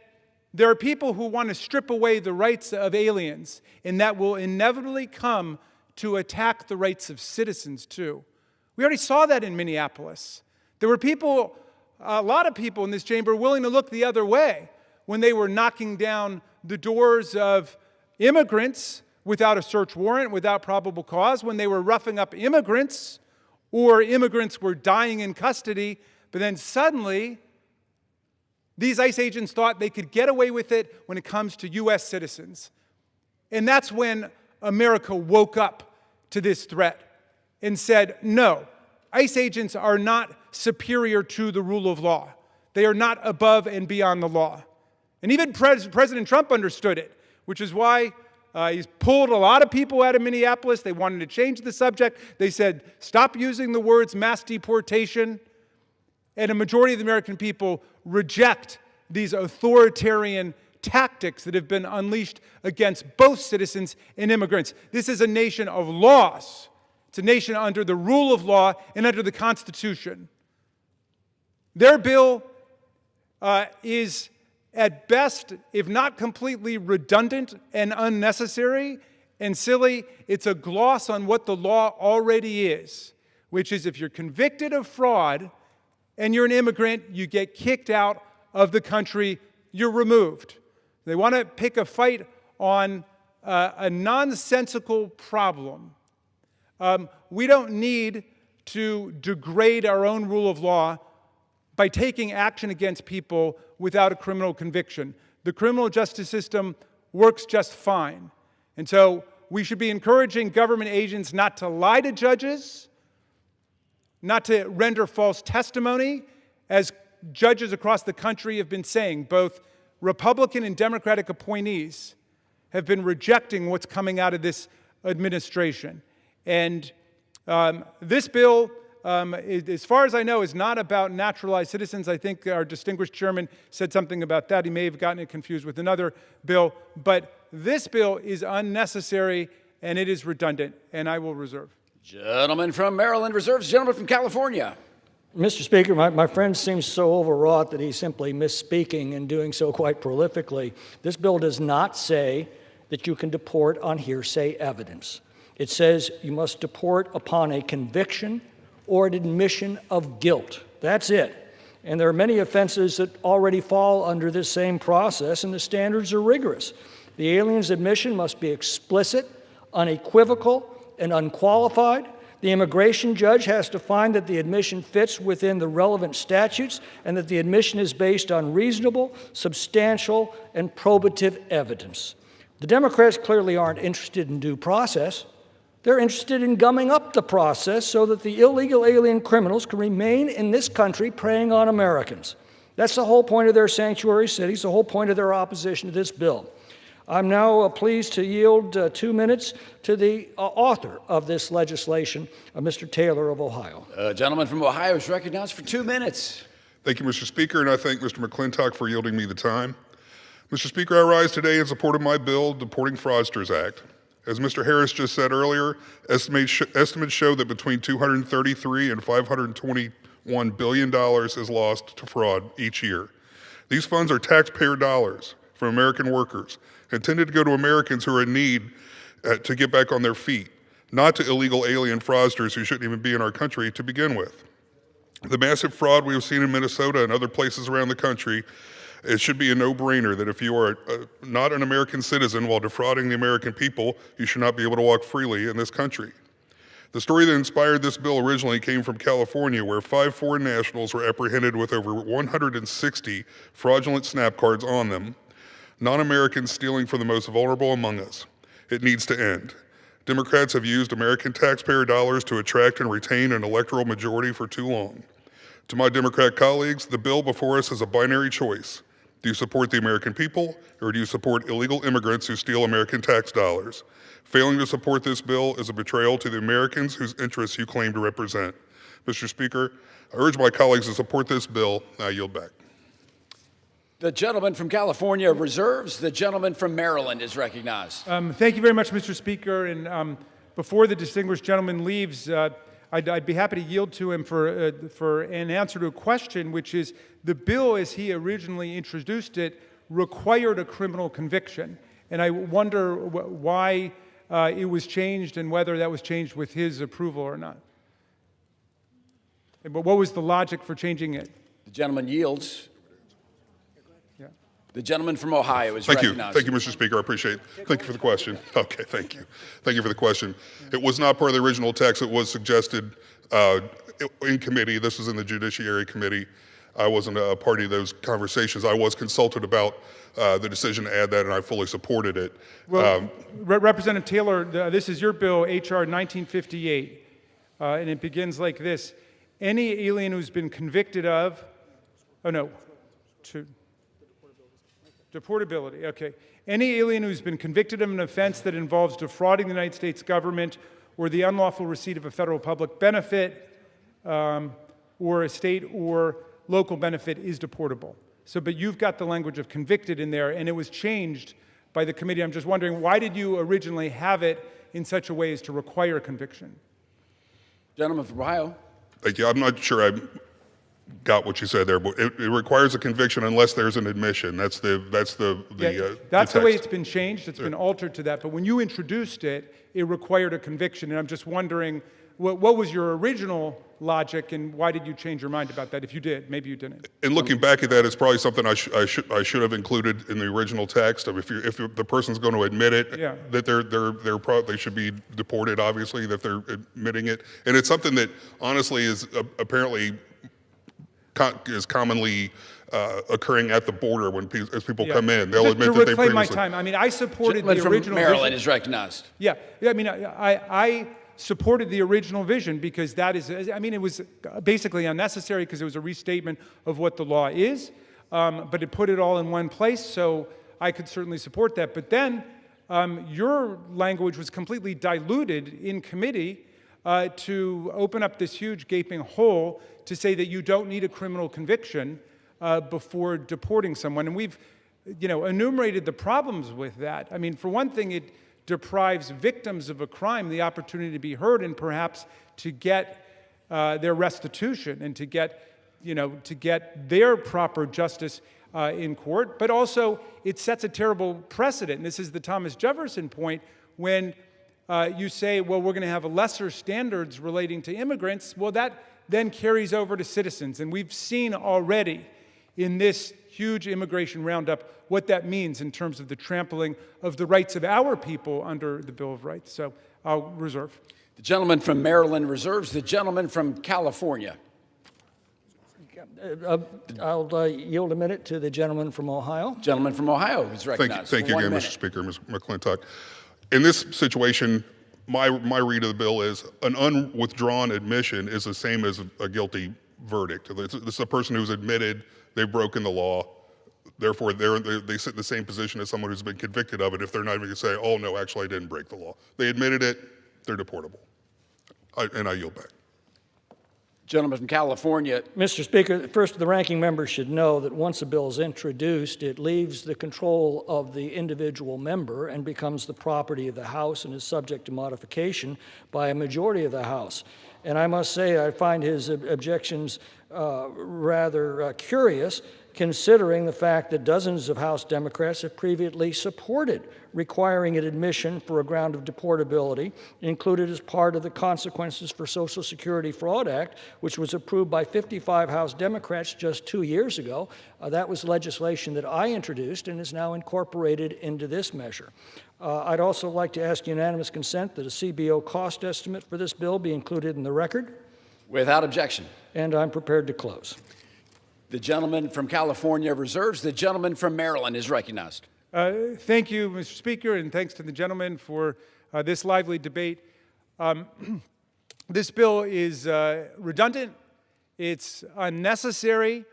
there are people who want to strip away the rights of aliens, and that will inevitably come to attack the rights of citizens, too. We already saw that in Minneapolis. There were people, a lot of people in this chamber, willing to look the other way when they were knocking down the doors of immigrants without a search warrant, without probable cause, when they were roughing up immigrants, or immigrants were dying in custody. But then suddenly, these ICE agents thought they could get away with it when it comes to U.S. citizens. And that's when America woke up to this threat and said, no, ICE agents are not superior to the rule of law. They are not above and beyond the law. And even President Trump understood it, which is why he's pulled a lot of people out of Minneapolis. They wanted to change the subject. They said, stop using the words mass deportation. And a majority of the American people reject these authoritarian tactics that have been unleashed against both citizens and immigrants. This is a nation of laws. It's a nation under the rule of law and under the Constitution. Their bill is at best, if not completely redundant and unnecessary and silly. It's a gloss on what the law already is, which is if you're convicted of fraud and you're an immigrant, you get kicked out of the country, you're removed. They want to pick a fight on a nonsensical problem. We don't need to degrade our own rule of law by taking action against people without a criminal conviction. The criminal justice system works just fine. And so we should be encouraging government agents not to lie to judges, not to render false testimony, as judges across the country have been saying. Both Republican and Democratic appointees have been rejecting what's coming out of this administration. And this bill, as far as I know, is not about naturalized citizens. I think our distinguished chairman said something about that. He may have gotten it confused with another bill. But this bill is unnecessary and it is redundant, and I will reserve. Gentleman from Maryland reserves. Gentleman from California. Mr. Speaker, my friend seems so overwrought that he's simply misspeaking and doing so quite prolifically. This bill does not say that you can deport on hearsay evidence. It says you must deport upon a conviction or an admission of guilt. That's it. And there are many offenses that already fall under this same process, and the standards are rigorous. The alien's admission must be explicit, unequivocal, and unqualified. The immigration judge has to find that the admission fits within the relevant statutes and that the admission is based on reasonable, substantial, and probative evidence. The Democrats clearly aren't interested in due process. They're interested in gumming up the process so that the illegal alien criminals can remain in this country preying on Americans. That's the whole point of their sanctuary cities, the whole point of their opposition to this bill. I'm now pleased to yield 2 minutes to the author of this legislation, Mr. Taylor of Ohio. Gentleman from Ohio is recognized for 2 minutes. Thank you, Mr. Speaker, and I thank Mr. McClintock for yielding me the time. Mr. Speaker, I rise today in support of my bill, Deporting Fraudsters Act. As Mr. Harris just said earlier, estimates show that between $233 and $521 billion is lost to fraud each year. These funds are taxpayer dollars from American workers, intended to go to Americans who are in need to get back on their feet, not to illegal alien fraudsters who shouldn't even be in our country to begin with. The massive fraud we have seen in Minnesota and other places around the country, it should be a no-brainer that if you are not an American citizen while defrauding the American people, you should not be able to walk freely in this country. The story that inspired this bill originally came from California, where 5 foreign nationals were apprehended with over 160 fraudulent snap cards on them, non-Americans stealing from the most vulnerable among us. It needs to end. Democrats have used American taxpayer dollars to attract and retain an electoral majority for too long. To my Democrat colleagues, the bill before us is a binary choice. Do you support the American people, or do you support illegal immigrants who steal American tax dollars? Failing to support this bill is a betrayal to the Americans whose interests you claim to represent. Mr. Speaker, I urge my colleagues to support this bill. I yield back. The gentleman from California reserves. The gentleman from Maryland is recognized. Thank you very much, Mr. Speaker. And before the distinguished gentleman leaves, I'd be happy to yield to him for an answer to a question, which is the bill as he originally introduced it required a criminal conviction. And I wonder why it was changed and whether that was changed with his approval or not. But what was the logic for changing it? The gentleman yields. Yeah. The gentleman from Ohio is Thank you. recognized. Thank you, Mr. Speaker. I appreciate it. Thank you for the question. Okay, thank you. Thank you for the question. It was not part of the original text. It was suggested in committee. This was in the Judiciary Committee. I wasn't a party to those conversations. I was consulted about the decision to add that, and I fully supported it. Well, Representative Taylor, this is your bill, H.R. 1958, and it begins like this. Any alien who's been convicted of, deportability, okay. Any alien who's been convicted of an offense that involves defrauding the United States government or the unlawful receipt of a federal public benefit or a state or local benefit is deportable. So, but you've got the language of convicted in there, and it was changed by the committee. I'm just wondering, why did you originally have it in such a way as to require conviction? Gentleman from Ohio. Thank you. I'm not sure I got what you said there, but it requires a conviction unless there's an admission. That's the way it's been changed. It's been altered to that. But when you introduced it, it required a conviction, and I'm just wondering, what was your original logic, and why did you change your mind about that? If you did, maybe you didn't. And looking back at that, it's probably something I should have included in the original text. If the person's going to admit it, that they should be deported. Obviously, that they're admitting it, and it's something that honestly is apparently is commonly occurring at the border as people come in. They'll admit that they previously. My time. I mean, I supported the from original. Maryland is recognized. Yeah. I mean, I supported the original vision because that is, I mean, it was basically unnecessary because it was a restatement of what the law is, but it put it all in one place, so I could certainly support that. But then your language was completely diluted in committee to open up this huge gaping hole to say that you don't need a criminal conviction before deporting someone. And we've, enumerated the problems with that. I mean, for one thing, it deprives victims of a crime the opportunity to be heard and perhaps to get their restitution and to get their proper justice in court. But also, it sets a terrible precedent. And this is the Thomas Jefferson point when you say, well, we're going to have lesser standards relating to immigrants. Well, that then carries over to citizens. And we've seen already in this huge immigration roundup what that means in terms of the trampling of the rights of our people under the Bill of Rights. So I'll reserve. The gentleman from Maryland reserves. The gentleman from California. I'll yield a minute to the gentleman from Ohio. Gentleman from Ohio is recognized. Thank you again, Mr. Speaker, Ms. McClintock. In this situation, my read of the bill is an unwithdrawn admission is the same as a guilty verdict. This is a person who's admitted they've broken the law. Therefore, they sit in the same position as someone who's been convicted of it if they're not even going to say, oh, no, actually, I didn't break the law. They admitted it, they're deportable. And I yield back. Gentleman from California. Mr. Speaker, first, the ranking member should know that once a bill is introduced, it leaves the control of the individual member and becomes the property of the House and is subject to modification by a majority of the House. And I must say, I find his objections rather curious, considering the fact that dozens of House Democrats have previously supported requiring an admission for a ground of deportability, included as part of the Consequences for Social Security Fraud Act, which was approved by 55 House Democrats just 2 years ago. That was legislation that I introduced and is now incorporated into this measure. I'd also like to ask unanimous consent that a CBO cost estimate for this bill be included in the record. Without objection. And I'm prepared to close. The gentleman from California reserves. The gentleman from Maryland is recognized. Thank you, Mr. Speaker, and thanks to the gentleman for this lively debate. This bill is redundant, it's unnecessary,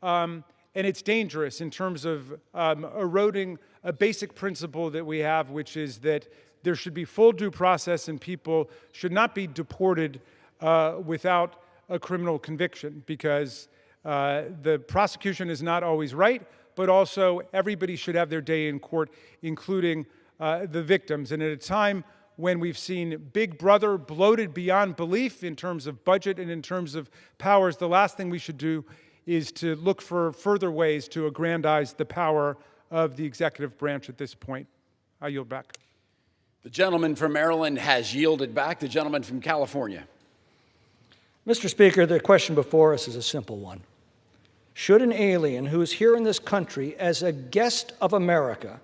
and it's dangerous in terms of eroding a basic principle that we have, which is that there should be full due process and people should not be deported without a criminal conviction, because the prosecution is not always right, but also everybody should have their day in court, including the victims. And at a time when we've seen Big Brother bloated beyond belief in terms of budget and in terms of powers, the last thing we should do is to look for further ways to aggrandize the power of the executive branch at this point. I yield back. The gentleman from Maryland has yielded back. The gentleman from California. Mr. Speaker, the question before us is a simple one. Should an alien who is here in this country as a guest of America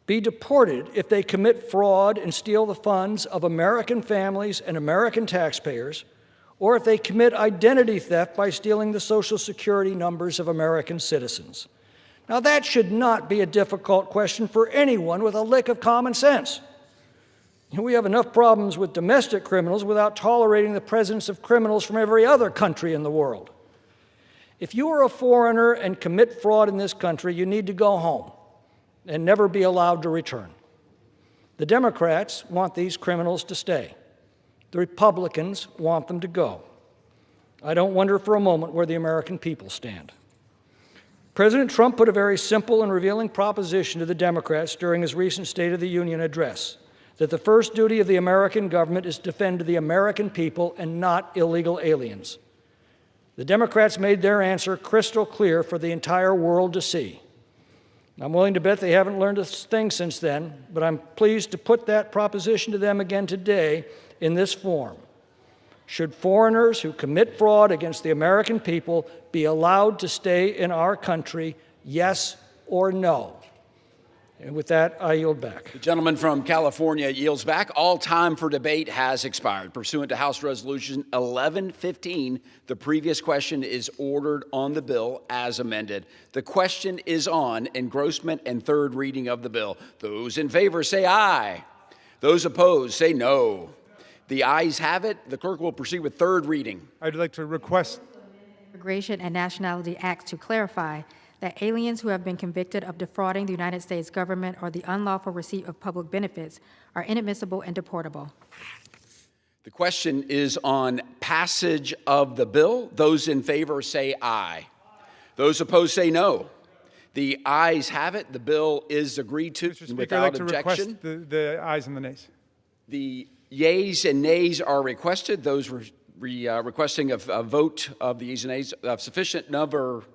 be deported if they commit fraud and steal the funds of American families and American taxpayers, or if they commit identity theft by stealing the Social Security numbers of American citizens? Now, that should not be a difficult question for anyone with a lick of common sense. We have enough problems with domestic criminals without tolerating the presence of criminals from every other country in the world. If you are a foreigner and commit fraud in this country, you need to go home and never be allowed to return. The Democrats want these criminals to stay. The Republicans want them to go. I don't wonder for a moment where the American people stand. President Trump put a very simple and revealing proposition to the Democrats during his recent State of the Union address, that the first duty of the American government is to defend the American people and not illegal aliens. The Democrats made their answer crystal clear for the entire world to see. I'm willing to bet they haven't learned a thing since then, but I'm pleased to put that proposition to them again today in this form. Should foreigners who commit fraud against the American people be allowed to stay in our country, yes or no? And with that, I yield back. The gentleman from California yields back. All time for debate has expired. Pursuant to House Resolution 1115, the previous question is ordered on the bill as amended. The question is on engrossment and third reading of the bill. Those in favor say aye. Those opposed say no. The ayes have it. The clerk will proceed with third reading. I'd like to request Immigration and Nationality Act to clarify that aliens who have been convicted of defrauding the United States government or the unlawful receipt of public benefits are inadmissible and deportable. The question is on passage of the bill. Those in favor say aye. Those opposed say no. The ayes have it. The bill is agreed to without objection. Request the ayes and the nays. The yeas and nays are requested. Those requesting a vote of the yeas and nays of sufficient number.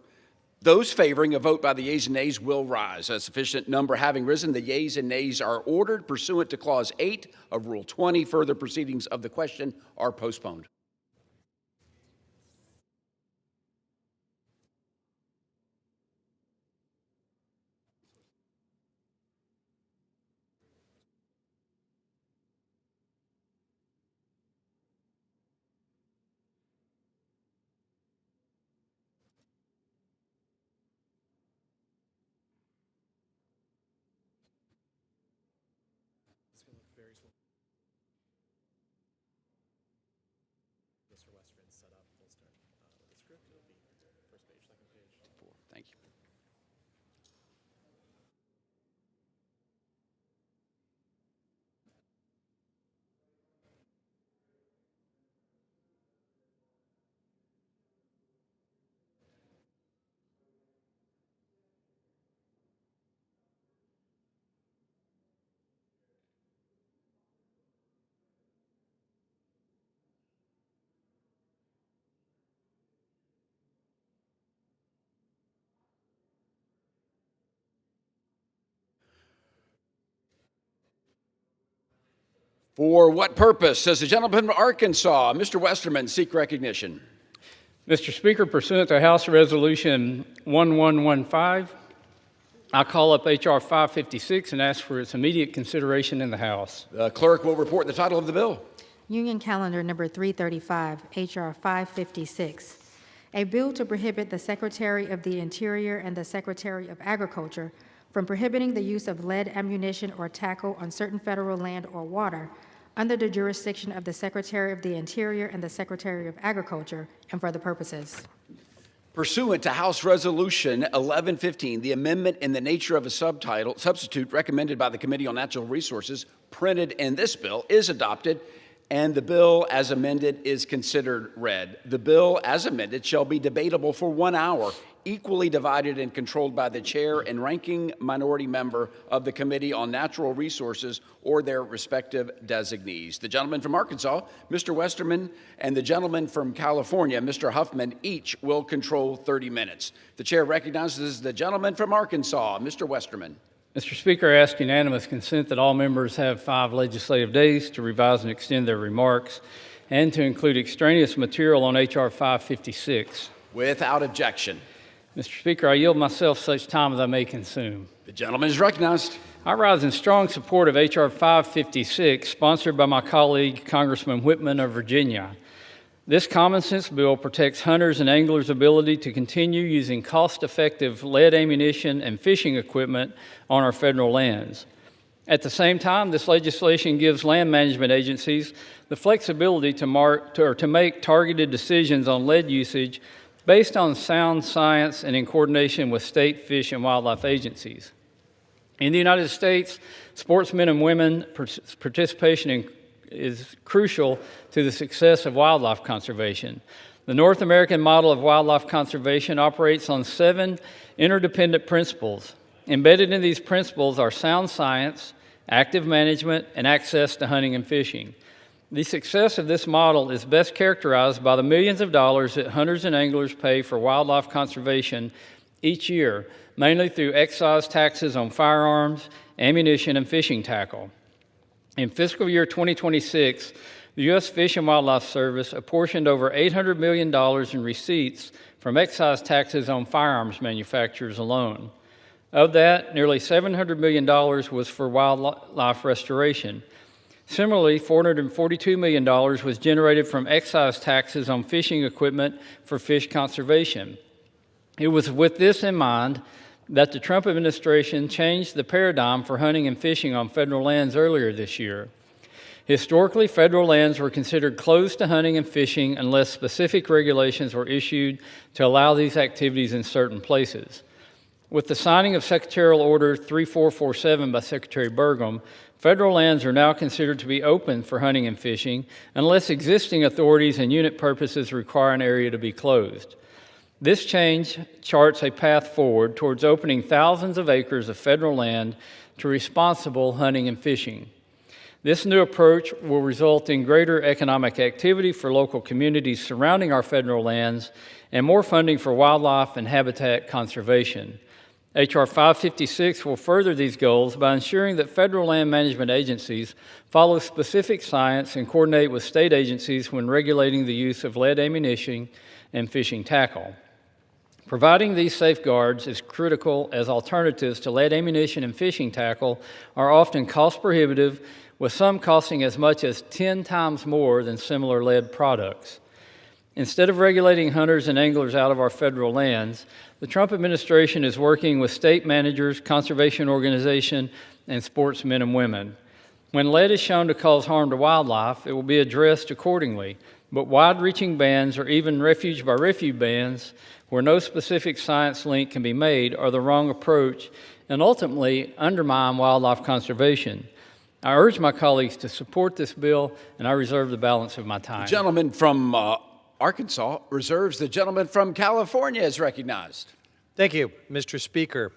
Those favoring a vote by the yeas and nays will rise. A sufficient number having risen, the yeas and nays are ordered pursuant to Clause 8 of Rule 20. Further proceedings of the question are postponed. Thank you. For what purpose does the gentleman from Arkansas, Mr. Westerman, seek recognition? Mr. Speaker, pursuant to House Resolution 1115, I call up H.R. 556 and ask for its immediate consideration in the House. The clerk will report the title of the bill. Union Calendar number 335, H.R. 556. A bill to prohibit the Secretary of the Interior and the Secretary of Agriculture from prohibiting the use of lead ammunition or tackle on certain federal land or water under the jurisdiction of the Secretary of the Interior and the Secretary of Agriculture and for other purposes. Pursuant to House Resolution 1115, the amendment in the nature of a substitute recommended by the Committee on Natural Resources printed in this bill is adopted, and the bill as amended is considered read. The bill as amended shall be debatable for 1 hour, equally divided and controlled by the chair and ranking minority member of the Committee on Natural Resources or their respective designees. The gentleman from Arkansas, Mr. Westerman, and the gentleman from California, Mr. Huffman, each will control 30 minutes. The chair recognizes the gentleman from Arkansas, Mr. Westerman. Mr. Speaker, I ask unanimous consent that all members have 5 legislative days to revise and extend their remarks and to include extraneous material on H.R. 556. Without objection. Mr. Speaker, I yield myself such time as I may consume. The gentleman is recognized. I rise in strong support of H.R. 556, sponsored by my colleague, Congressman Whitman of Virginia. This common sense bill protects hunters and anglers' ability to continue using cost-effective lead ammunition and fishing equipment on our federal lands. At the same time, this legislation gives land management agencies the flexibility to make targeted decisions on lead usage based on sound science and in coordination with state fish and wildlife agencies. In the United States, sportsmen and women participation is crucial to the success of wildlife conservation. The North American model of wildlife conservation operates on 7 interdependent principles. Embedded in these principles are sound science, active management, and access to hunting and fishing. The success of this model is best characterized by the millions of dollars that hunters and anglers pay for wildlife conservation each year, mainly through excise taxes on firearms, ammunition, and fishing tackle. In fiscal year 2026, the U.S. Fish and Wildlife Service apportioned over $800 million in receipts from excise taxes on firearms manufacturers alone. Of that, nearly $700 million was for wildlife restoration. Similarly, $442 million was generated from excise taxes on fishing equipment for fish conservation. It was with this in mind that the Trump administration changed the paradigm for hunting and fishing on federal lands earlier this year. Historically, federal lands were considered closed to hunting and fishing unless specific regulations were issued to allow these activities in certain places. With the signing of Secretarial Order 3447 by Secretary Burgum, federal lands are now considered to be open for hunting and fishing unless existing authorities and unit purposes require an area to be closed. This change charts a path forward towards opening thousands of acres of federal land to responsible hunting and fishing. This new approach will result in greater economic activity for local communities surrounding our federal lands and more funding for wildlife and habitat conservation. H.R. 556 will further these goals by ensuring that federal land management agencies follow specific science and coordinate with state agencies when regulating the use of lead ammunition and fishing tackle. Providing these safeguards is critical as alternatives to lead ammunition and fishing tackle are often cost prohibitive, with some costing as much as 10 times more than similar lead products. Instead of regulating hunters and anglers out of our federal lands, the Trump administration is working with state managers, conservation organizations, and sportsmen and women. When lead is shown to cause harm to wildlife, it will be addressed accordingly, but wide-reaching bans or even refuge-by-refuge bans where no specific science link can be made are the wrong approach and ultimately undermine wildlife conservation. I urge my colleagues to support this bill, and I reserve the balance of my time. The gentleman from Arkansas reserves. The gentleman from California is recognized. Thank you, Mr. Speaker.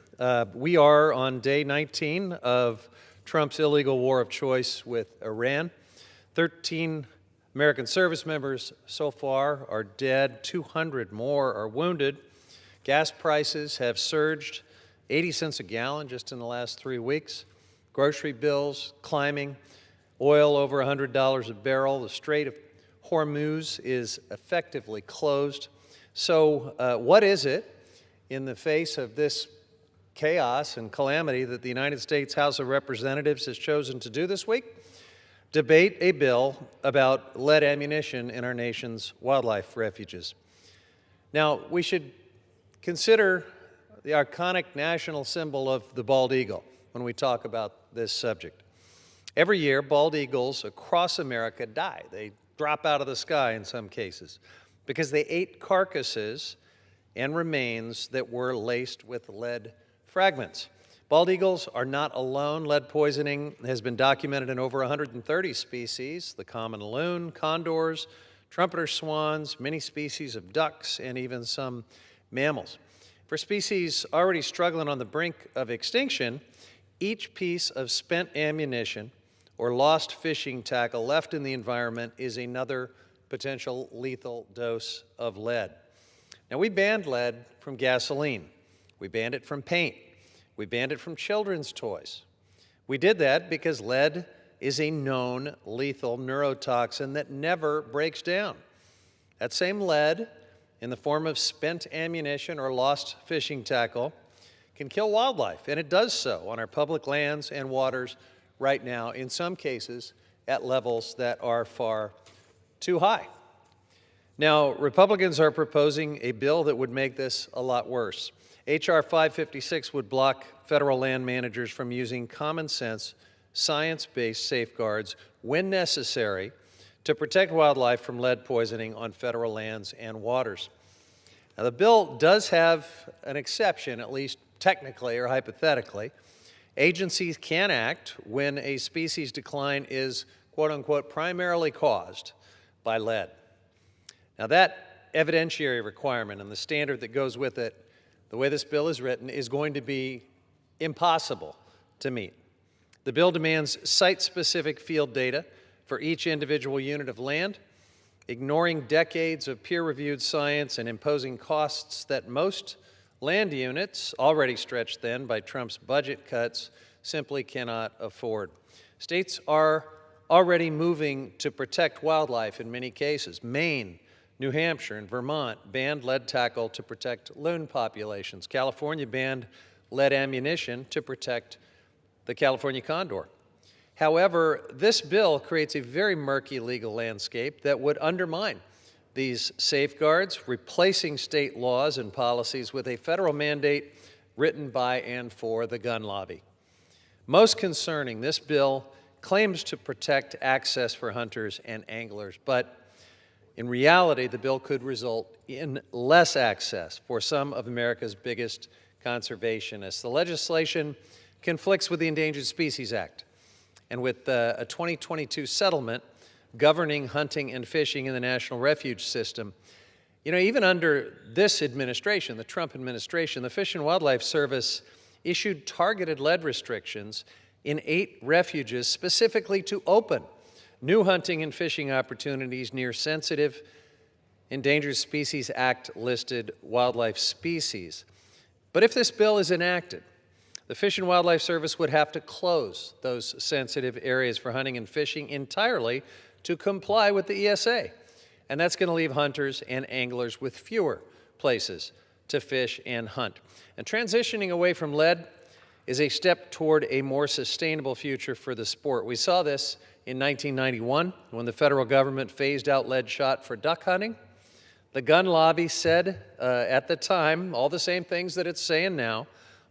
We are on day 19 of Trump's illegal war of choice with Iran. 13 American service members so far are dead. 200 more are wounded. Gas prices have surged 80 cents a gallon just in the last 3 weeks. Grocery bills climbing. Oil over $100 a barrel. The Strait of Hormuz is effectively closed. So what is it in the face of this chaos and calamity that the United States House of Representatives has chosen to do this week? Debate a bill about lead ammunition in our nation's wildlife refuges. Now, we should consider the iconic national symbol of the bald eagle when we talk about this subject. Every year, bald eagles across America die. They drop out of the sky in some cases because they ate carcasses and remains that were laced with lead fragments. Bald eagles are not alone. Lead poisoning has been documented in over 130 species: the common loon, condors, trumpeter swans, many species of ducks, and even some mammals. For species already struggling on the brink of extinction, each piece of spent ammunition or lost fishing tackle left in the environment is another potential lethal dose of lead. Now, we banned lead from gasoline. We banned it from paint. We banned it from children's toys. We did that because lead is a known lethal neurotoxin that never breaks down. That same lead, in the form of spent ammunition or lost fishing tackle, can kill wildlife, and it does so on our public lands and waters right now, in some cases at levels that are far too high. Now, Republicans are proposing a bill that would make this a lot worse. H.R. 556 would block federal land managers from using common sense, science-based safeguards when necessary to protect wildlife from lead poisoning on federal lands and waters. Now, the bill does have an exception, at least technically or hypothetically. Agencies can act when a species decline is, quote unquote, primarily caused by lead. Now, that evidentiary requirement and the standard that goes with it, the way this bill is written, is going to be impossible to meet. The bill demands site-specific field data for each individual unit of land, ignoring decades of peer-reviewed science and imposing costs that most land units, already stretched thin by Trump's budget cuts, simply cannot afford. States are already moving to protect wildlife in many cases. Maine, New Hampshire, and Vermont banned lead tackle to protect loon populations. California banned lead ammunition to protect the California condor. However, this bill creates a very murky legal landscape that would undermine these safeguards, replacing state laws and policies with a federal mandate written by and for the gun lobby. Most concerning, this bill claims to protect access for hunters and anglers, but in reality, the bill could result in less access for some of America's biggest conservationists. The legislation conflicts with the Endangered Species Act and with a 2022 settlement governing hunting and fishing in the National Refuge System. You know, even under this administration, the Trump administration, the Fish and Wildlife Service issued targeted lead restrictions in 8 refuges specifically to open new hunting and fishing opportunities near sensitive Endangered Species Act listed wildlife species. But if this bill is enacted, the Fish and Wildlife Service would have to close those sensitive areas for hunting and fishing entirely to comply with the ESA. And that's going to leave hunters and anglers with fewer places to fish and hunt. And transitioning away from lead is a step toward a more sustainable future for the sport. We saw this in 1991 when the federal government phased out lead shot for duck hunting. The gun lobby said at the time all the same things that it's saying now.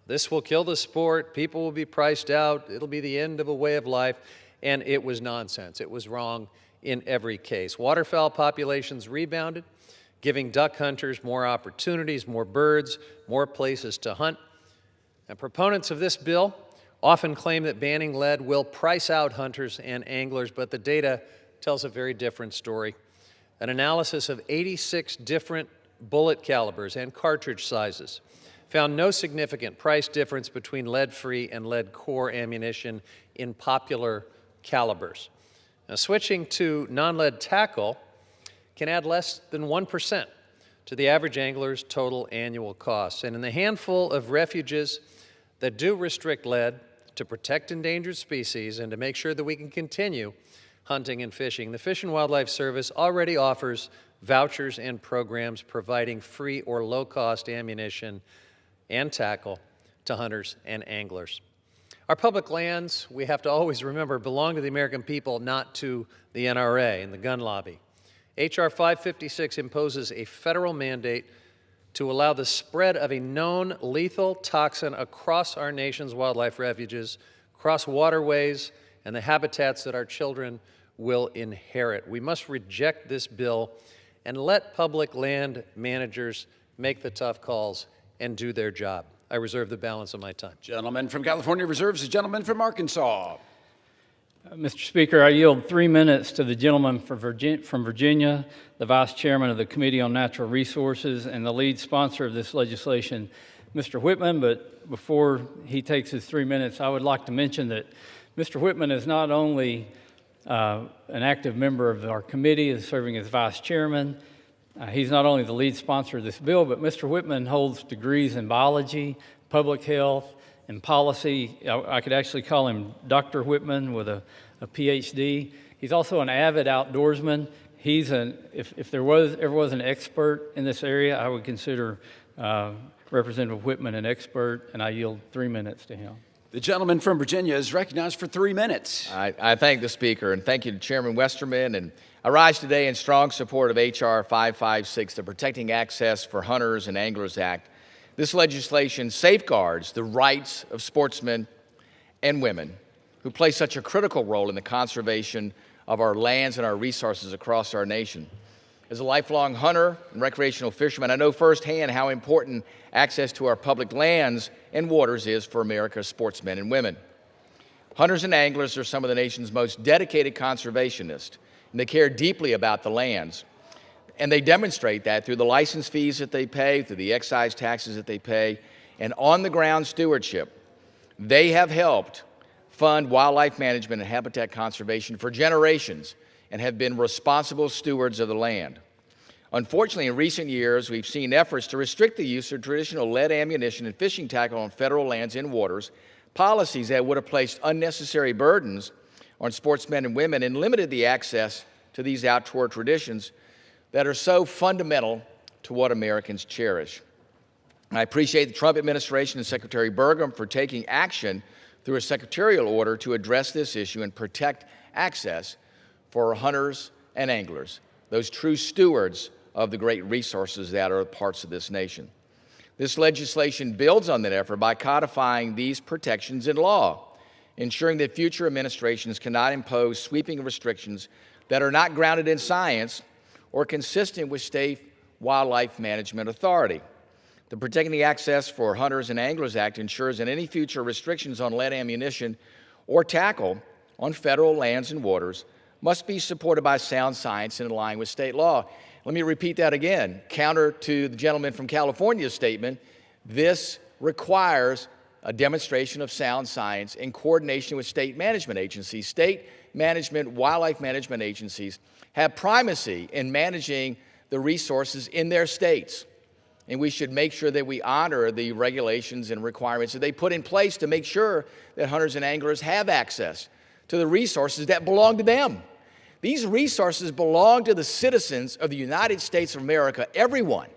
This will kill the sport, people will be priced out, it'll be the end of a way of life, and it was nonsense. It was wrong in every case. Waterfowl populations rebounded, giving duck hunters more opportunities, more birds, more places to hunt. And proponents of this bill often claim that banning lead will price out hunters and anglers, but the data tells a very different story. An analysis of 86 different bullet calibers and cartridge sizes found no significant price difference between lead-free and lead-core ammunition in popular calibers. Now, switching to non-lead tackle can add less than 1% to the average angler's total annual costs. And in the handful of refuges that do restrict lead to protect endangered species and to make sure that we can continue hunting and fishing, the Fish and Wildlife Service already offers vouchers and programs providing free or low-cost ammunition and tackle to hunters and anglers. Our public lands, we have to always remember, belong to the American people, not to the NRA and the gun lobby. H.R. 556 imposes a federal mandate to allow the spread of a known lethal toxin across our nation's wildlife refuges, across waterways, and the habitats that our children will inherit. We must reject this bill and let public land managers make the tough calls and do their job. I reserve the balance of my time. Gentleman from California reserves the gentleman from Arkansas. Mr. Speaker, I yield 3 minutes to the gentleman from Virginia, the Vice Chairman of the Committee on Natural Resources and the lead sponsor of this legislation, Mr. Whitman. But before he takes his 3 minutes, I would like to mention that Mr. Whitman is not only an active member of our committee, is serving as Vice Chairman. He's not only the lead sponsor of this bill, but Mr. Whitman holds degrees in biology, public health, and policy. I could actually call him Dr. Whitman with a PhD. He's also an avid outdoorsman. If there ever was an expert in this area, I would consider Representative Whitman an expert, and I yield 3 minutes to him. The gentleman from Virginia is recognized for 3 minutes. I thank the Speaker, and thank you to Chairman Westerman. And I rise today in strong support of H.R. 556, the Protecting Access for Hunters and Anglers Act. This legislation safeguards the rights of sportsmen and women who play such a critical role in the conservation of our lands and our resources across our nation. As a lifelong hunter and recreational fisherman, I know firsthand how important access to our public lands and waters is for America's sportsmen and women. Hunters and anglers are some of the nation's most dedicated conservationists, and they care deeply about the lands. And they demonstrate that through the license fees that they pay, through the excise taxes that they pay, and on-the-ground stewardship. They have helped fund wildlife management and habitat conservation for generations and have been responsible stewards of the land. Unfortunately, in recent years, we've seen efforts to restrict the use of traditional lead ammunition and fishing tackle on federal lands and waters, policies that would have placed unnecessary burdens on sportsmen and women and limited the access to these outdoor traditions that are so fundamental to what Americans cherish. I appreciate the Trump administration and Secretary Burgum for taking action through a secretarial order to address this issue and protect access for hunters and anglers, those true stewards of the great resources that are parts of this nation. This legislation builds on that effort by codifying these protections in law, ensuring that future administrations cannot impose sweeping restrictions that are not grounded in science or consistent with state wildlife management authority. The Protecting the Access for Hunters and Anglers Act ensures that any future restrictions on lead ammunition or tackle on federal lands and waters must be supported by sound science and in line with state law. Let me repeat that again. Counter to the gentleman from California's statement, this requires a demonstration of sound science in coordination with state management agencies. State management, wildlife management agencies have primacy in managing the resources in their states. And we should make sure that we honor the regulations and requirements that they put in place to make sure that hunters and anglers have access to the resources that belong to them. These resources belong to the citizens of the United States of America, everyone,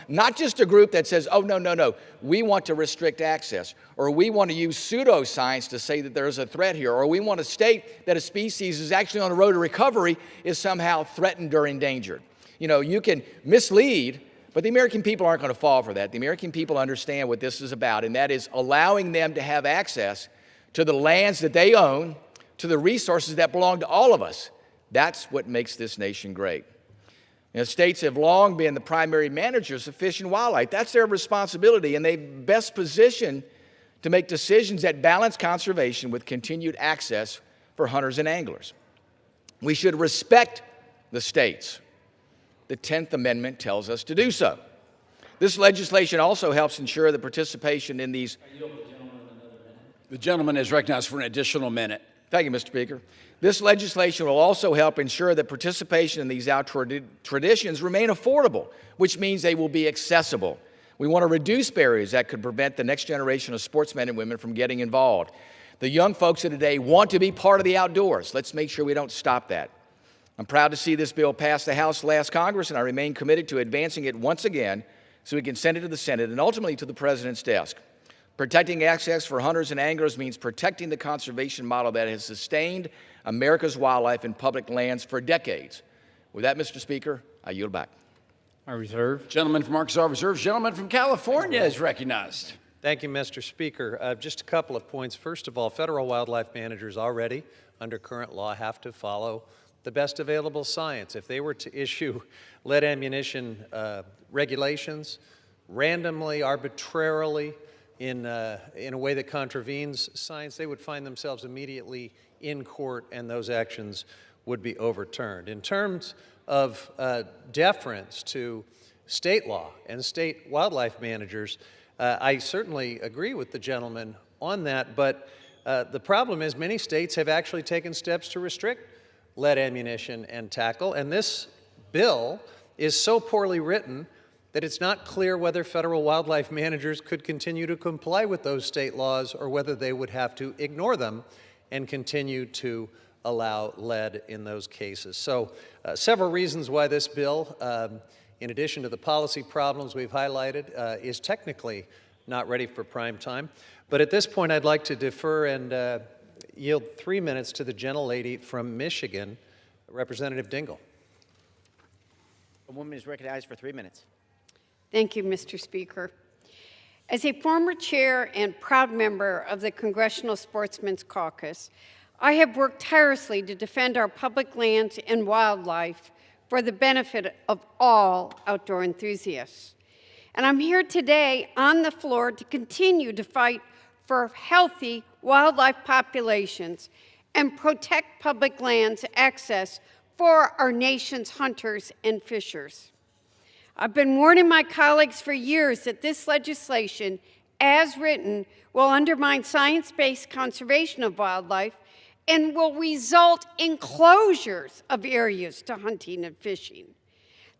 not just a group that says, oh, no, we want to restrict access, or we want to use pseudoscience to say that there's a threat here, or we want to state that a species is actually on the road to recovery is somehow threatened or endangered. You know, you can mislead, but the American people aren't going to fall for that. The American people understand what this is about, and that is allowing them to have access to the lands that they own, to the resources that belong to all of us. That's what makes this nation great. You know, states have long been the primary managers of fish and wildlife. That's their responsibility, and they're best positioned to make decisions that balance conservation with continued access for hunters and anglers. We should respect the states. The 10th Amendment tells us to do so. This legislation also helps ensure the participation in these... The gentleman is recognized for an additional minute. Thank you, Mr. Speaker. This legislation will also help ensure that participation in these outdoor traditions remain affordable, which means they will be accessible. We want to reduce barriers that could prevent the next generation of sportsmen and women from getting involved. The young folks of today want to be part of the outdoors. Let's make sure we don't stop that. I'm proud to see this bill pass the House last Congress, and I remain committed to advancing it once again so we can send it to the Senate and ultimately to the President's desk. Protecting access for hunters and anglers means protecting the conservation model that has sustained America's wildlife and public lands for decades. With that, Mr. Speaker, I yield back. I reserve. Gentleman from Arkansas reserves. Gentleman from California is recognized. Thank you, Mr. Speaker. Just a couple of points. First of all, federal wildlife managers already, under current law, have to follow the best available science. If they were to issue lead ammunition regulations randomly, arbitrarily, in a way that contravenes science, they would find themselves immediately in court, and those actions would be overturned. In terms of deference to state law and state wildlife managers, I certainly agree with the gentleman on that, but the problem is many states have actually taken steps to restrict lead ammunition and tackle, and this bill is so poorly written that it's not clear whether federal wildlife managers could continue to comply with those state laws or whether they would have to ignore them and continue to allow lead in those cases. So several reasons why this bill, in addition to the policy problems we've highlighted, is technically not ready for prime time. But at this point, I'd like to defer and yield 3 minutes to the gentlelady from Michigan, Representative Dingell. A woman is recognized for 3 minutes. Thank you, Mr. Speaker. As a former chair and proud member of the Congressional Sportsmen's Caucus, I have worked tirelessly to defend our public lands and wildlife for the benefit of all outdoor enthusiasts. And I'm here today on the floor to continue to fight for healthy wildlife populations and protect public lands access for our nation's hunters and fishers. I've been warning my colleagues for years that this legislation, as written, will undermine science-based conservation of wildlife and will result in closures of areas to hunting and fishing.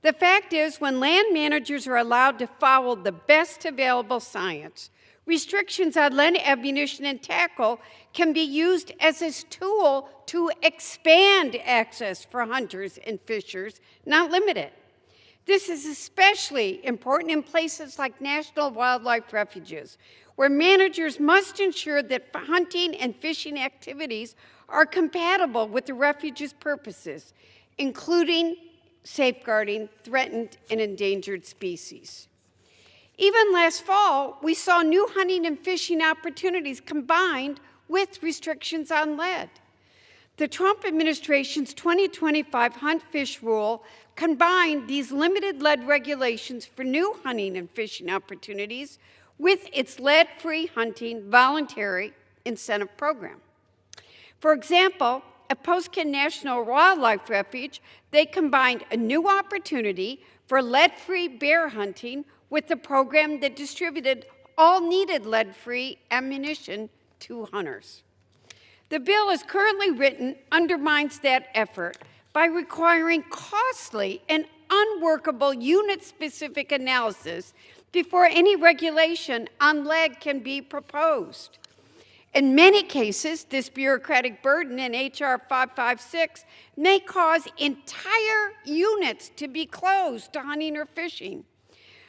The fact is, when land managers are allowed to follow the best available science, restrictions on lead, ammunition, and tackle can be used as a tool to expand access for hunters and fishers, not limit it. This is especially important in places like national wildlife refuges, where managers must ensure that hunting and fishing activities are compatible with the refuge's purposes, including safeguarding threatened and endangered species. Even last fall, we saw new hunting and fishing opportunities combined with restrictions on lead. The Trump administration's 2025 hunt-fish rule combined these limited lead regulations for new hunting and fishing opportunities with its lead-free hunting voluntary incentive program. For example, at Poskin National Wildlife Refuge, they combined a new opportunity for lead-free bear hunting with the program that distributed all needed lead-free ammunition to hunters. The bill as currently written undermines that effort by requiring costly and unworkable unit-specific analysis before any regulation on lead can be proposed. In many cases, this bureaucratic burden in H.R. 556 may cause entire units to be closed to hunting or fishing.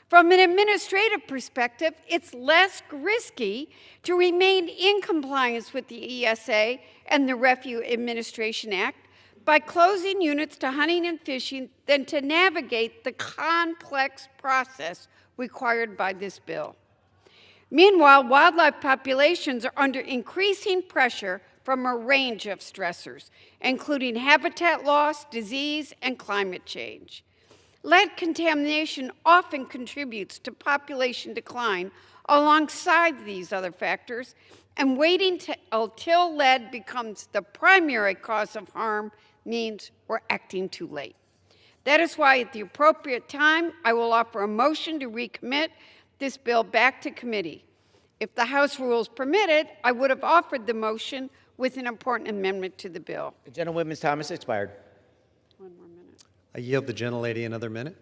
From an administrative perspective, it's less risky to remain in compliance with the ESA and the Refuge Administration Act by closing units to hunting and fishing than to navigate the complex process required by this bill. Meanwhile, wildlife populations are under increasing pressure from a range of stressors, including habitat loss, disease, and climate change. Lead contamination often contributes to population decline alongside these other factors, and waiting until lead becomes the primary cause of harm means we're acting too late. That is why at the appropriate time, I will offer a motion to recommit this bill back to committee. If the House rules permitted, I would have offered the motion with an important amendment to the bill. The gentlewoman's time has expired. I yield the gentlelady another minute.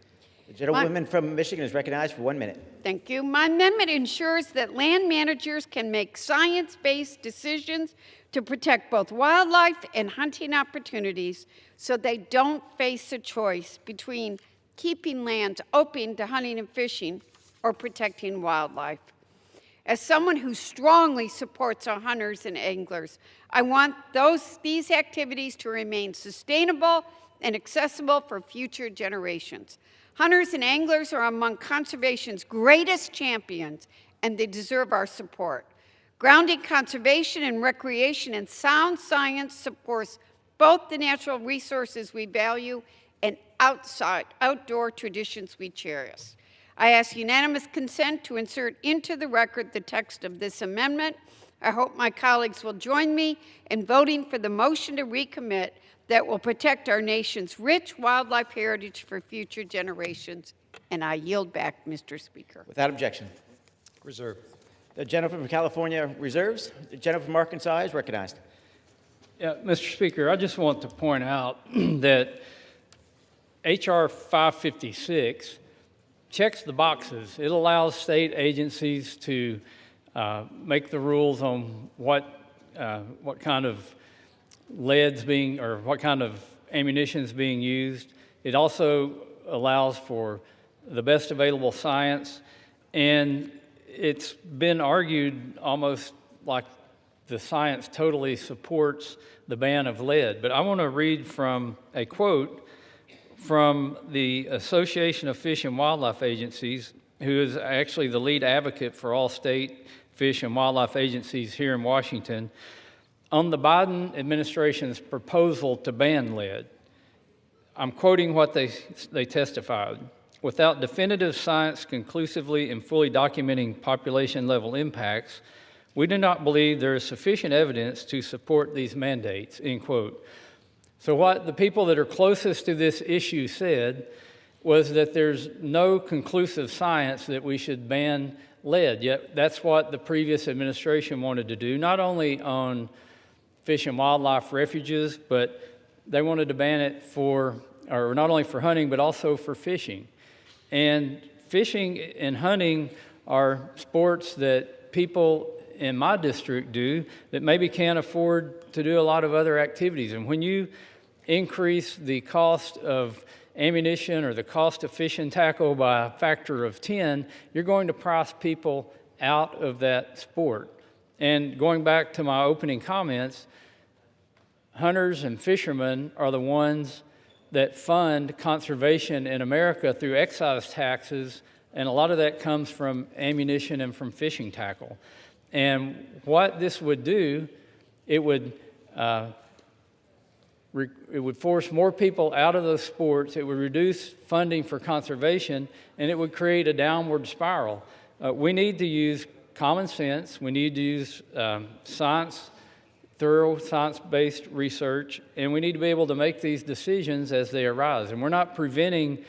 The gentlewoman from Michigan is recognized for 1 minute. Thank you. My amendment ensures that land managers can make science-based decisions to protect both wildlife and hunting opportunities so they don't face a choice between keeping lands open to hunting and fishing or protecting wildlife. As someone who strongly supports our hunters and anglers, I want these activities to remain sustainable and accessible for future generations. Hunters and anglers are among conservation's greatest champions, and they deserve our support. Grounding conservation and recreation in sound science supports both the natural resources we value and outdoor traditions we cherish. I ask unanimous consent to insert into the record the text of this amendment. I hope my colleagues will join me in voting for the motion to recommit that will protect our nation's rich wildlife heritage for future generations. And I yield back, Mr. Speaker. Without objection. Reserve. The gentleman from California reserves. The gentleman from Arkansas is recognized. Yeah, Mr. Speaker, I just want to point out that H.R. 556 checks the boxes. It allows state agencies to make the rules on what kind of lead's being, or what kind of ammunition is being used. It also allows for the best available science, and it's been argued almost like the science totally supports the ban of lead. But I want to read from a quote from the Association of Fish and Wildlife Agencies, who is actually the lead advocate for all state fish and wildlife agencies here in Washington, on the Biden administration's proposal to ban lead. I'm quoting what they testified. Without definitive science conclusively and fully documenting population-level impacts, we do not believe there is sufficient evidence to support these mandates, end quote. So what the people that are closest to this issue said was that there's no conclusive science that we should ban lead, yet that's what the previous administration wanted to do, not only on fish and wildlife refuges, but they wanted to ban it for, or not only for hunting, but also for fishing. And fishing and hunting are sports that people in my district do that maybe can't afford to do a lot of other activities. And when you increase the cost of ammunition or the cost of fishing tackle by a factor of 10, you're going to price people out of that sport. And going back to my opening comments, hunters and fishermen are the ones that fund conservation in America through excise taxes, and a lot of that comes from ammunition and from fishing tackle. And what this would do, it would force more people out of those sports, it would reduce funding for conservation, and it would create a downward spiral. We need to use common sense, we need to use thorough science-based research, and we need to be able to make these decisions as they arise. And we're not preventing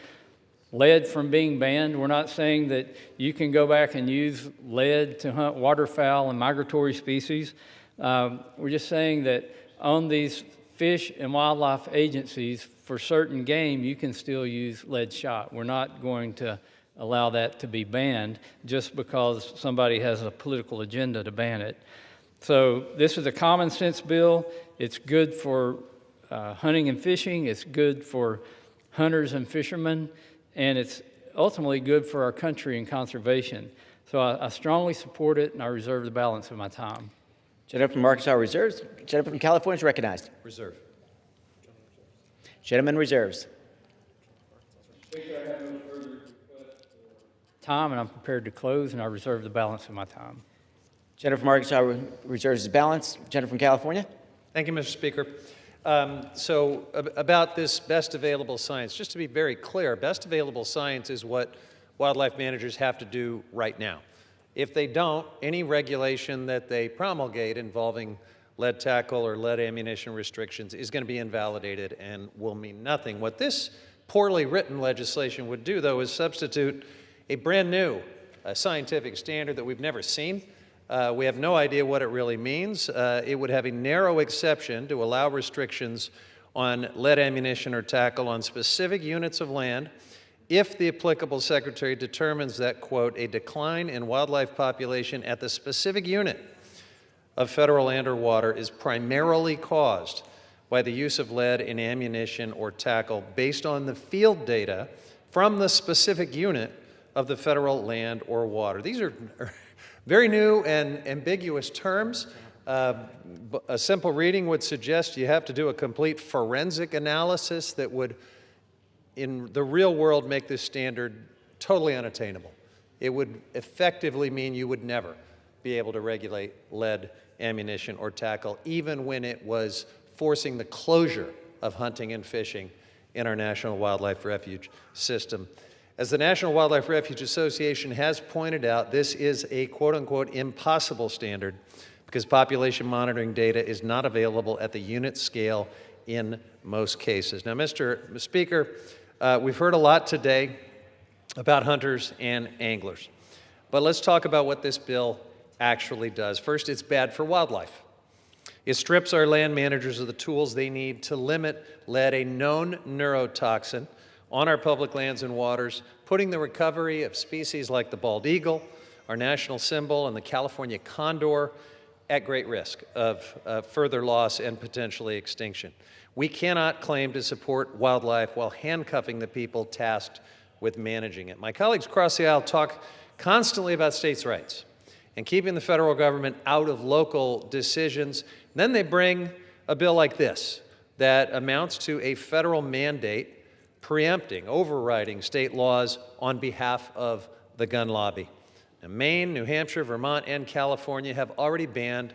lead from being banned. We're not saying that you can go back and use lead to hunt waterfowl and migratory species. We're just saying that on these fish and wildlife agencies, for certain game, you can still use lead shot. We're not going to allow that to be banned just because somebody has a political agenda to ban it. So this is a common sense bill. It's good for hunting and fishing. It's good for hunters and fishermen. And it's ultimately good for our country and conservation. So I strongly support it, and I reserve the balance of my time. Gentleman from Arkansas reserves. Gentleman from California is recognized. Reserve. Gentleman reserves. Time, and I'm prepared to close, and I reserve the balance of my time. Gentleman from Arkansas reserves his balance. Gentleman from California. Thank you, Mr. Speaker. So about this best available science, just to be very clear, best available science is what wildlife managers have to do right now. If they don't, any regulation that they promulgate involving lead tackle or lead ammunition restrictions is going to be invalidated and will mean nothing. What this poorly written legislation would do, though, is substitute a brand new scientific standard that we've never seen. We have no idea what it really means. It would have a narrow exception to allow restrictions on lead ammunition or tackle on specific units of land if the applicable secretary determines that, quote, a decline in wildlife population at the specific unit of federal land or water is primarily caused by the use of lead in ammunition or tackle based on the field data from the specific unit of the federal land or water. These are very new and ambiguous terms. A simple reading would suggest you have to do a complete forensic analysis that would, in the real world, make this standard totally unattainable. It would effectively mean you would never be able to regulate lead ammunition or tackle, even when it was forcing the closure of hunting and fishing in our National Wildlife Refuge system. As the National Wildlife Refuge Association has pointed out, this is a quote-unquote impossible standard because population monitoring data is not available at the unit scale in most cases. Now, Mr. Speaker, we've heard a lot today about hunters and anglers, but let's talk about what this bill actually does. First, it's bad for wildlife. It strips our land managers of the tools they need to limit lead, a known neurotoxin, on our public lands and waters, putting the recovery of species like the bald eagle, our national symbol, and the California condor at great risk of further loss and potentially extinction. We cannot claim to support wildlife while handcuffing the people tasked with managing it. My colleagues across the aisle talk constantly about states' rights and keeping the federal government out of local decisions. Then they bring a bill like this that amounts to a federal mandate preempting, overriding state laws on behalf of the gun lobby. Now, Maine, New Hampshire, Vermont, and California have already banned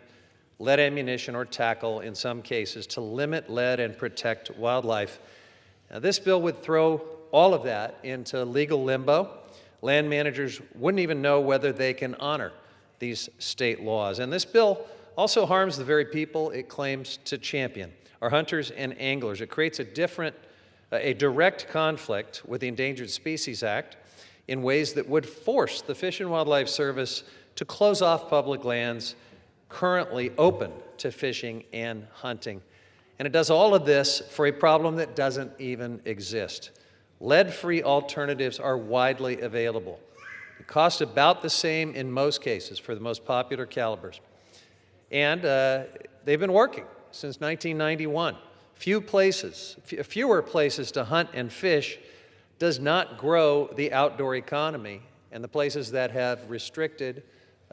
lead ammunition or tackle in some cases to limit lead and protect wildlife. Now, this bill would throw all of that into legal limbo. Land managers wouldn't even know whether they can honor these state laws. And this bill also harms the very people it claims to champion, our hunters and anglers. It creates a direct conflict with the Endangered Species Act in ways that would force the Fish and Wildlife Service to close off public lands currently open to fishing and hunting. And it does all of this for a problem that doesn't even exist. Lead-free alternatives are widely available. They cost about the same in most cases for the most popular calibers. And they've been working since 1991. Fewer places to hunt and fish does not grow the outdoor economy. And the places that have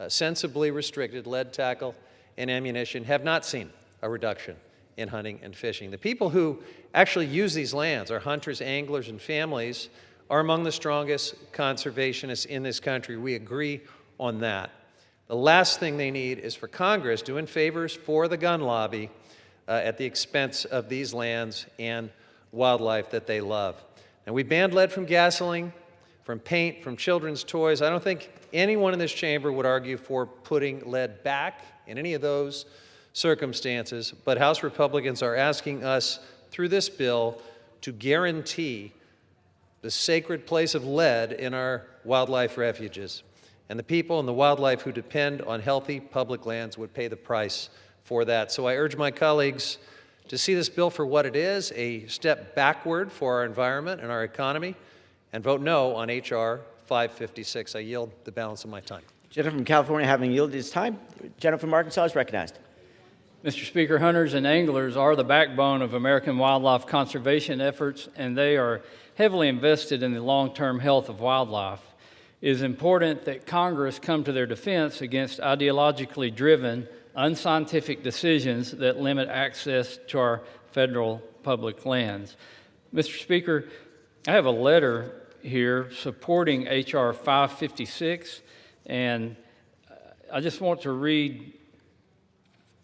sensibly restricted lead tackle and ammunition have not seen a reduction in hunting and fishing. The people who actually use these lands, our hunters, anglers, and families, are among the strongest conservationists in this country. We agree on that. The last thing they need is for Congress doing favors for the gun lobby at the expense of these lands and wildlife that they love. And we banned lead from gasoline, from paint, from children's toys. I don't think anyone in this chamber would argue for putting lead back in any of those circumstances, but House Republicans are asking us through this bill to guarantee the sacred place of lead in our wildlife refuges. And the people and the wildlife who depend on healthy public lands would pay the price for that. So I urge my colleagues to see this bill for what it is, a step backward for our environment and our economy, and vote no on H.R. 556. I yield the balance of my time. Gentleman from California, having yielded his time. Gentleman from Arkansas is recognized. Mr. Speaker, hunters and anglers are the backbone of American wildlife conservation efforts, and they are heavily invested in the long-term health of wildlife. It is important that Congress come to their defense against ideologically driven, unscientific decisions that limit access to our federal public lands. Mr. Speaker, I have a letter here supporting H.R. 556, and I just want to read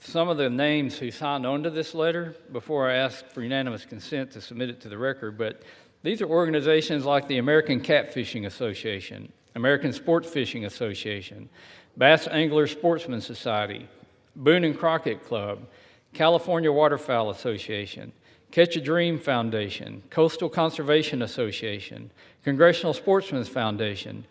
some of the names who signed on to this letter before I ask for unanimous consent to submit it to the record. But these are organizations like the American Catfishing Association, American Sports Fishing Association, Bass Angler Sportsman Society, Boone and Crockett Club, California Waterfowl Association, Catch a Dream Foundation, Coastal Conservation Association, Congressional Sportsmen's Foundation,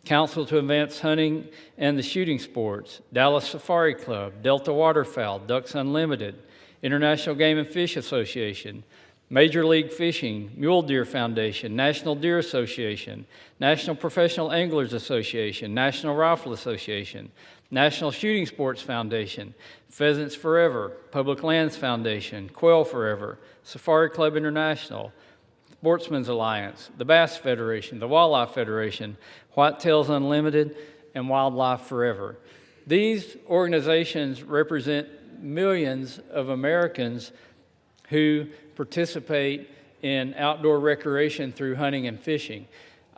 Council to Advance Hunting and the Shooting Sports, Dallas Safari Club, Delta Waterfowl, Ducks Unlimited, International Game and Fish Association, Major League Fishing, Mule Deer Foundation, National Deer Association, National Professional Anglers Association, National Rifle Association, National Shooting Sports Foundation, Pheasants Forever, Public Lands Foundation, Quail Forever, Safari Club International, Sportsman's Alliance, the Bass Federation, the Wildlife Federation, Whitetails Unlimited, and Wildlife Forever. These organizations represent millions of Americans who participate in outdoor recreation through hunting and fishing.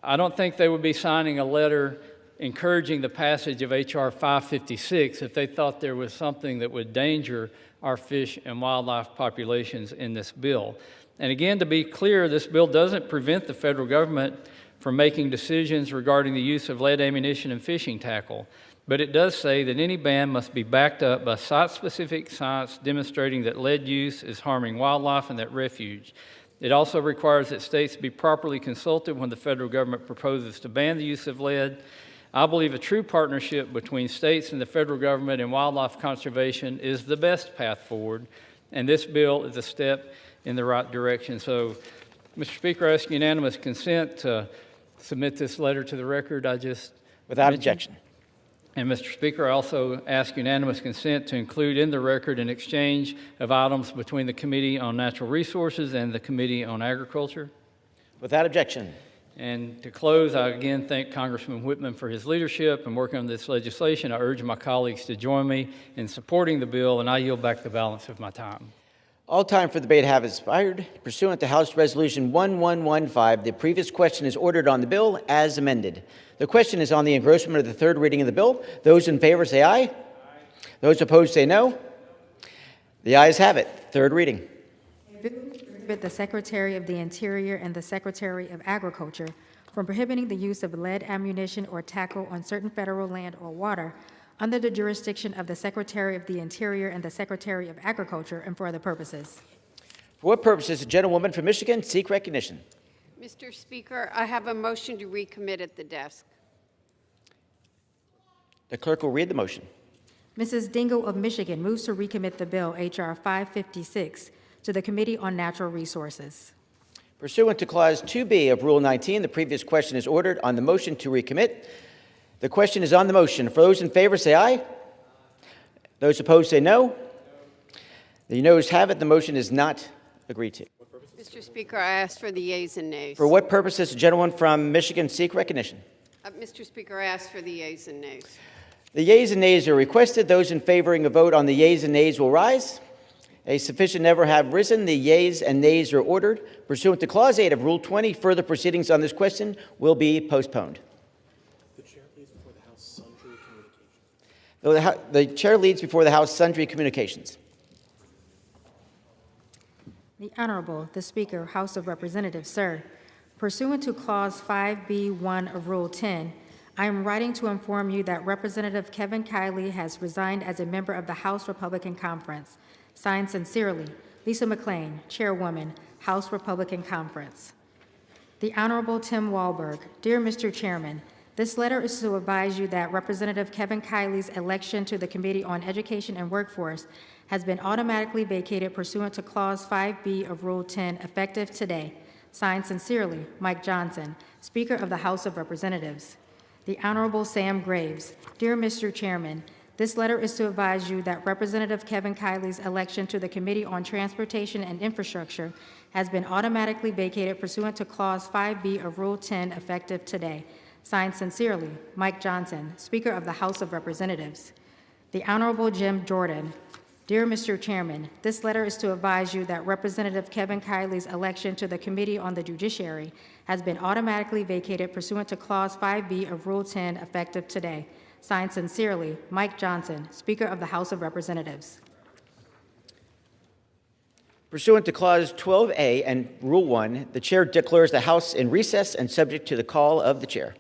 I don't think they would be signing a letter encouraging the passage of H.R. 556 if they thought there was something that would endanger our fish and wildlife populations in this bill. And again, to be clear, this bill doesn't prevent the federal government from making decisions regarding the use of lead ammunition and fishing tackle, but it does say that any ban must be backed up by site-specific science demonstrating that lead use is harming wildlife and that refuge. It also requires that states be properly consulted when the federal government proposes to ban the use of lead. I believe a true partnership between states and the federal government in wildlife conservation is the best path forward, and this bill is a step in the right direction. So, Mr. Speaker, I ask unanimous consent to submit this letter to the record I just Without mentioned. objection. And Mr. Speaker, I also ask unanimous consent to include in the record an exchange of items between the Committee on Natural Resources and the Committee on Agriculture. Without objection. And to close, I again thank Congressman Whitman for his leadership in working on this legislation. I urge my colleagues to join me in supporting the bill, and I yield back the balance of my time. All time for debate have expired. Pursuant to House Resolution 1115, the previous question is ordered on the bill as amended. The question is on the engrossment of the third reading of the bill. Those in favor say aye. Aye. Those opposed say no. The ayes have it. Third reading. The Secretary of the Interior and the Secretary of Agriculture from prohibiting the use of lead ammunition or tackle on certain federal land or water under the jurisdiction of the Secretary of the Interior and the Secretary of Agriculture and for other purposes. For what purposes, the gentlewoman from Michigan seek recognition? Mr. Speaker, I have a motion to recommit at the desk. The clerk will read the motion. Mrs. Dingell of Michigan moves to recommit the bill, H.R. 556, to the Committee on Natural Resources. Pursuant to Clause 2B of Rule 19, the previous question is ordered on the motion to recommit. The question is on the motion. For those in favor, say aye. Those opposed, say no. The noes have it. The motion is not agreed to. Mr. Speaker, I ask for the yeas and nays. For what purposes, the gentleman from Michigan seek recognition? Mr. Speaker, I ask for the yeas and nays. The yeas and nays are requested. Those in favoring a vote on the yeas and nays will rise. A sufficient number have risen. The yeas and nays are ordered. Pursuant to Clause 8 of Rule 20, further proceedings on this question will be postponed. The chair leads before the House sundry communications. The chair leads before the House sundry communications. The Honorable, the Speaker, House of Representatives, sir. Pursuant to Clause 5B1 of Rule 10, I am writing to inform you that Representative Kevin Kiley has resigned as a member of the House Republican Conference. Signed sincerely, Lisa McClain, Chairwoman, House Republican Conference. The Honorable Tim Walberg. Dear Mr. Chairman, this letter is to advise you that Representative Kevin Kiley's election to the Committee on Education and Workforce has been automatically vacated pursuant to Clause 5B of Rule 10, effective today. Signed sincerely, Mike Johnson, Speaker of the House of Representatives. The Honorable Sam Graves. Dear Mr. Chairman, this letter is to advise you that Representative Kevin Kiley's election to the Committee on Transportation and Infrastructure has been automatically vacated pursuant to Clause 5B of Rule 10, effective today. Signed sincerely, Mike Johnson, Speaker of the House of Representatives. The Honorable Jim Jordan. Dear Mr. Chairman, this letter is to advise you that Representative Kevin Kiley's election to the Committee on the Judiciary has been automatically vacated pursuant to Clause 5B of Rule 10, effective today. Signed sincerely, Mike Johnson, Speaker of the House of Representatives. Pursuant to Clause 12A and Rule 1, the Chair declares the House in recess and subject to the call of the Chair.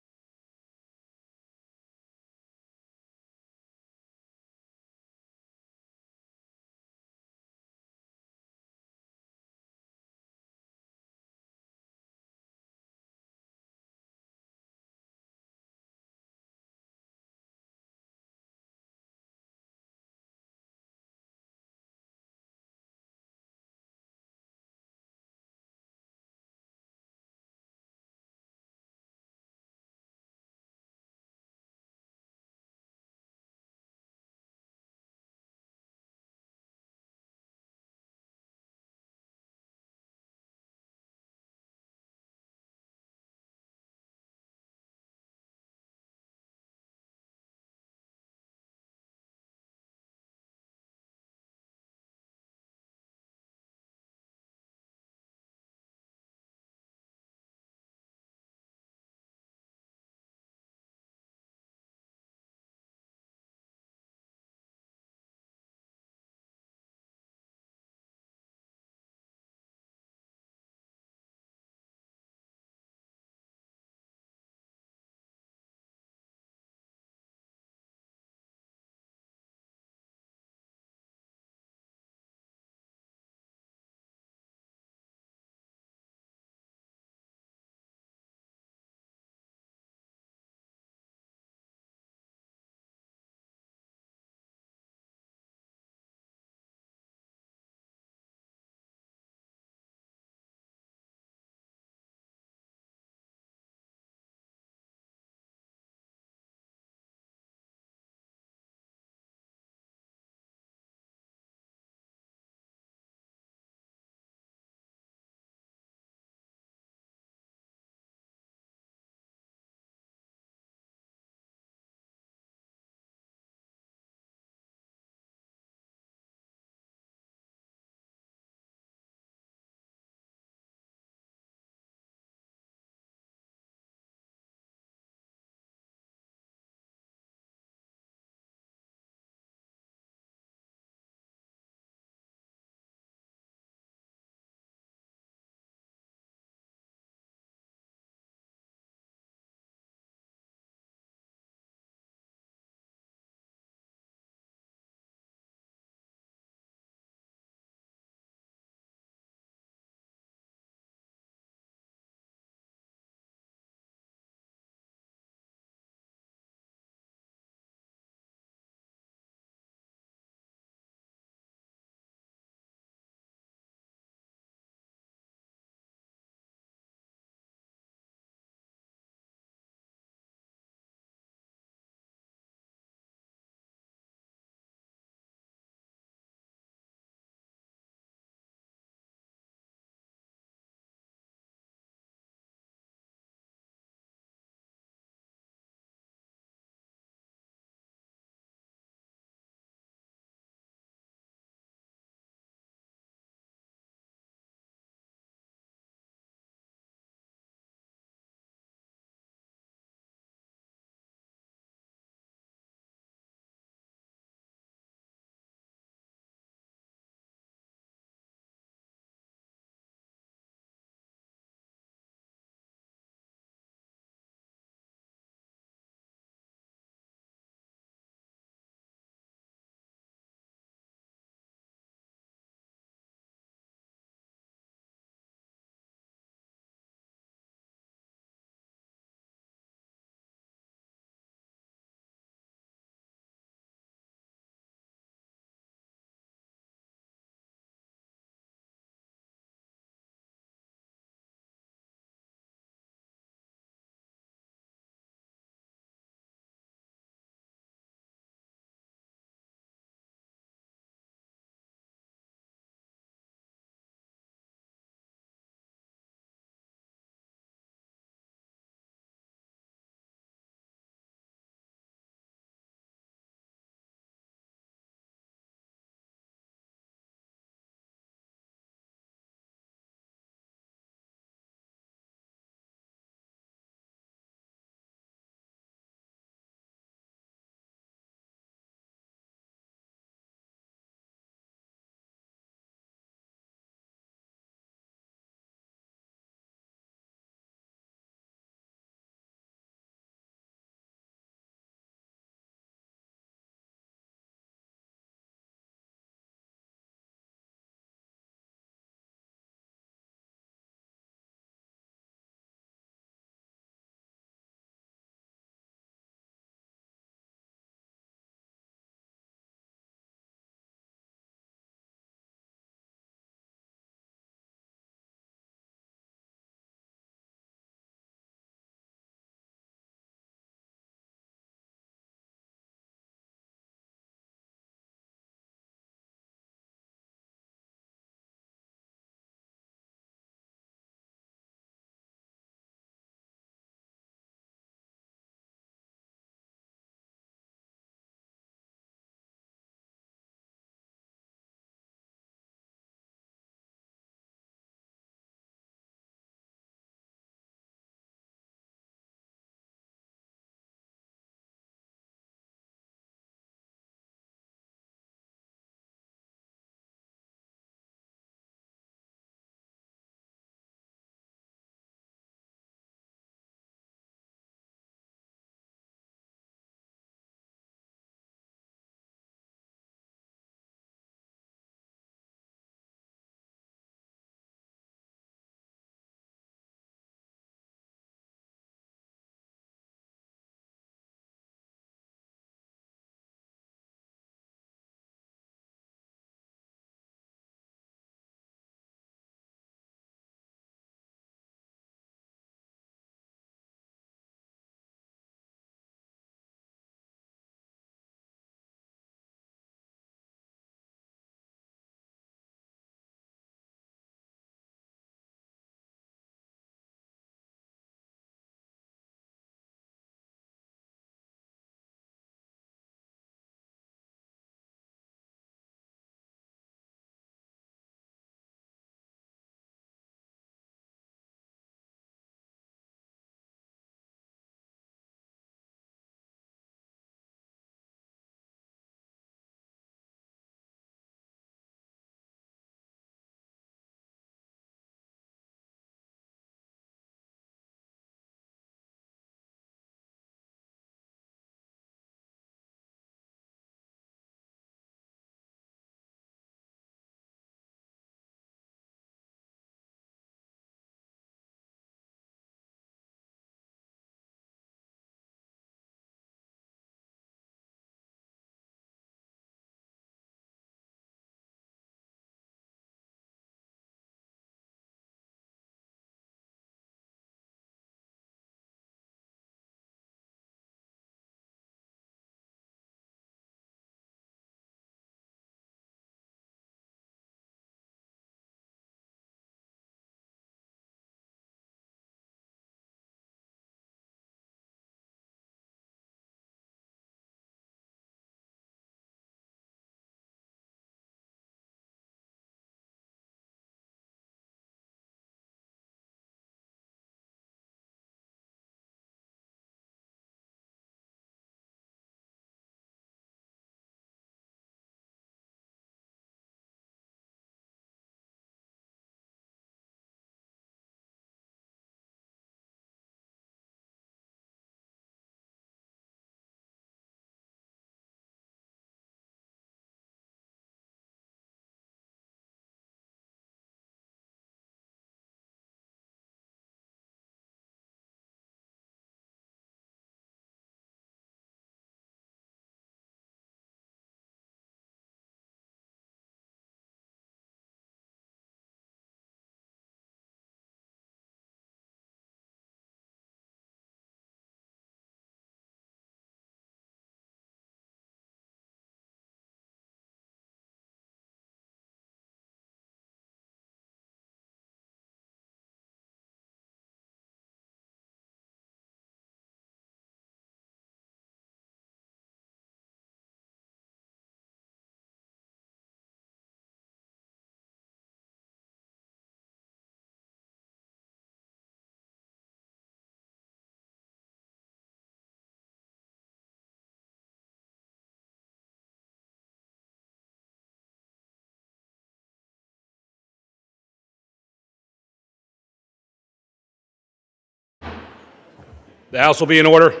The House will be in order.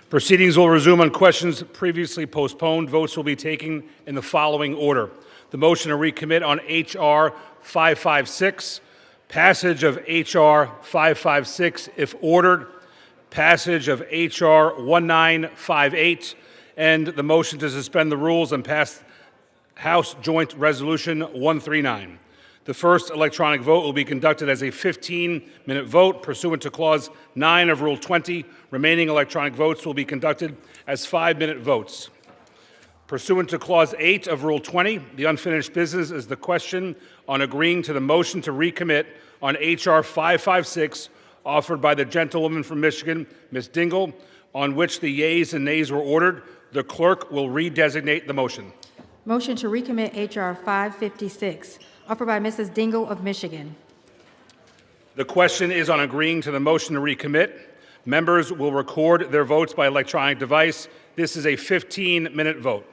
Proceedings will resume on questions previously postponed. Votes will be taken in the following order. The motion to recommit on H.R. 556, passage of H.R. 556 if ordered, passage of H.R. 1958, and the motion to suspend the rules and pass House Joint Resolution 139. The first electronic vote will be conducted as a 15-minute vote pursuant to Clause 9 of Rule 20. Remaining electronic votes will be conducted as 5-minute votes. Pursuant to Clause 8 of Rule 20, the unfinished business is the question on agreeing to the motion to recommit on H.R. 556 offered by the gentlewoman from Michigan, Ms. Dingell, on which the yeas and nays were ordered. The clerk will redesignate the motion. Motion to recommit H.R. 556, offered by Mrs. Dingell of Michigan. The question is on agreeing to the motion to recommit. Members will record their votes by electronic device. This is a 15-minute vote.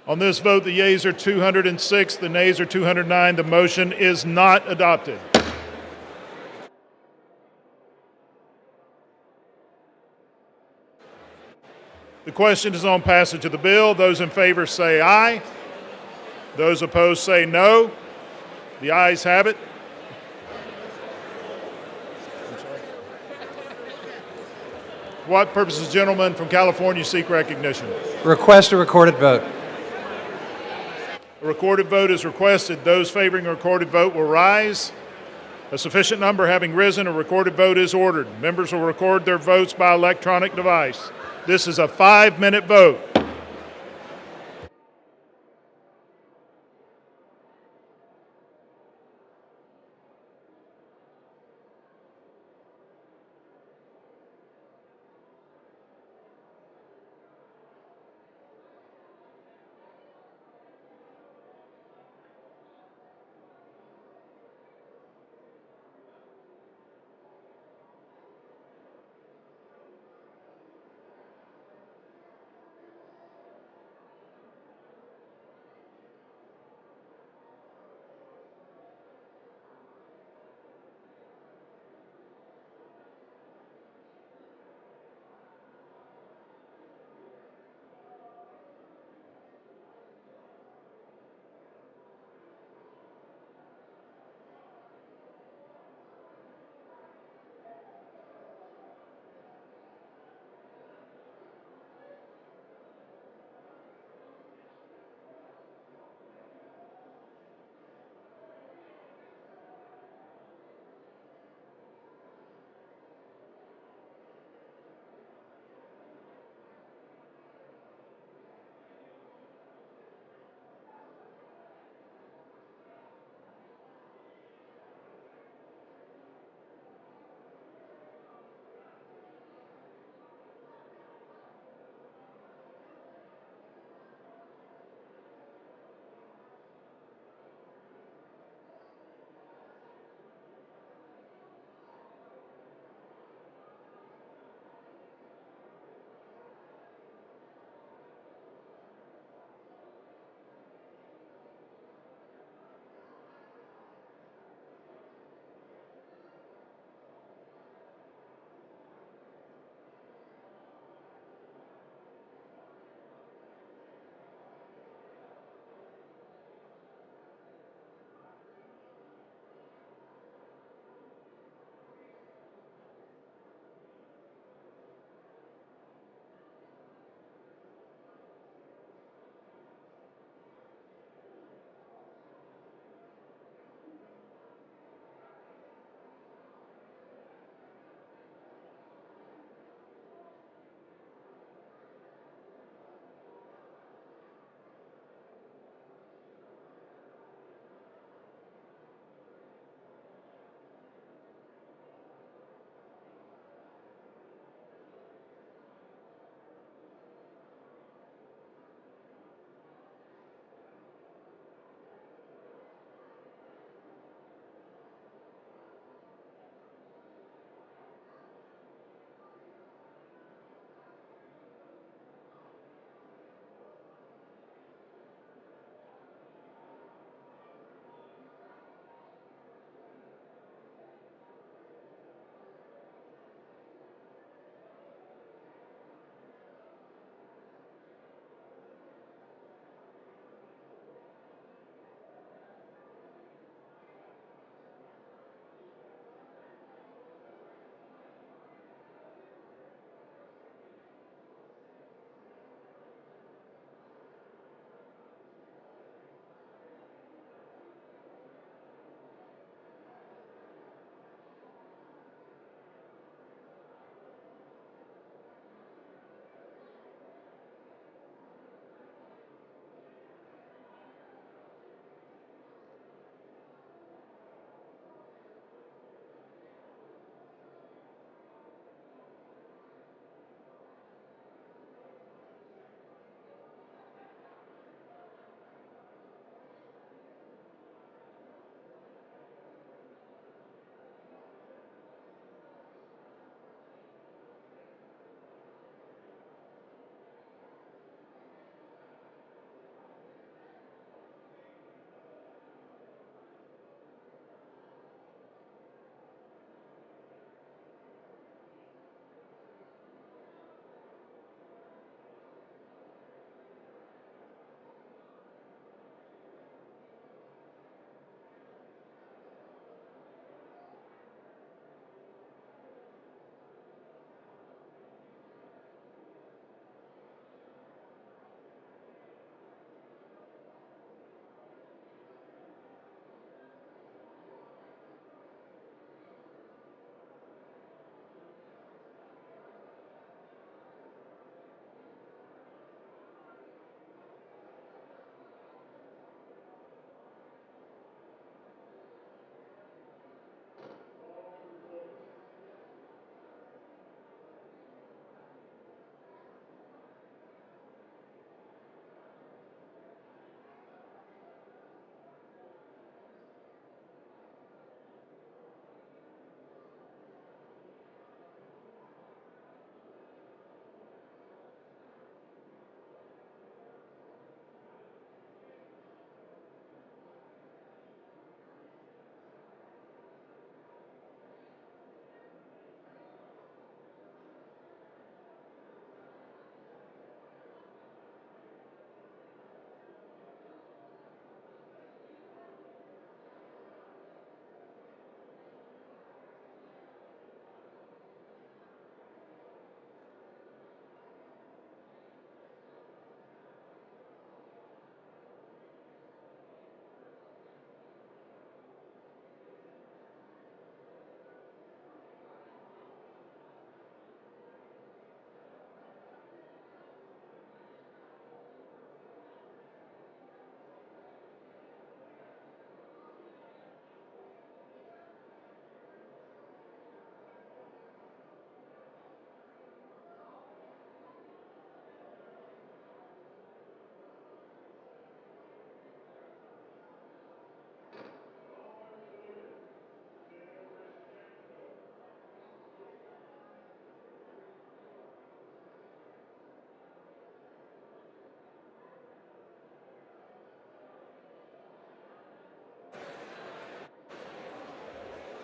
On this vote, the yeas are 206, the nays are 209. The motion is not adopted. The question is on passage of the bill. Those in favor say aye. Those opposed say no. The ayes have it. For what purposes, gentlemen from California seek recognition? Request a recorded vote. A recorded vote is requested. Those favoring a recorded vote will rise. A sufficient number having risen, a recorded vote is ordered. Members will record their votes by electronic device. This is a 5-minute vote.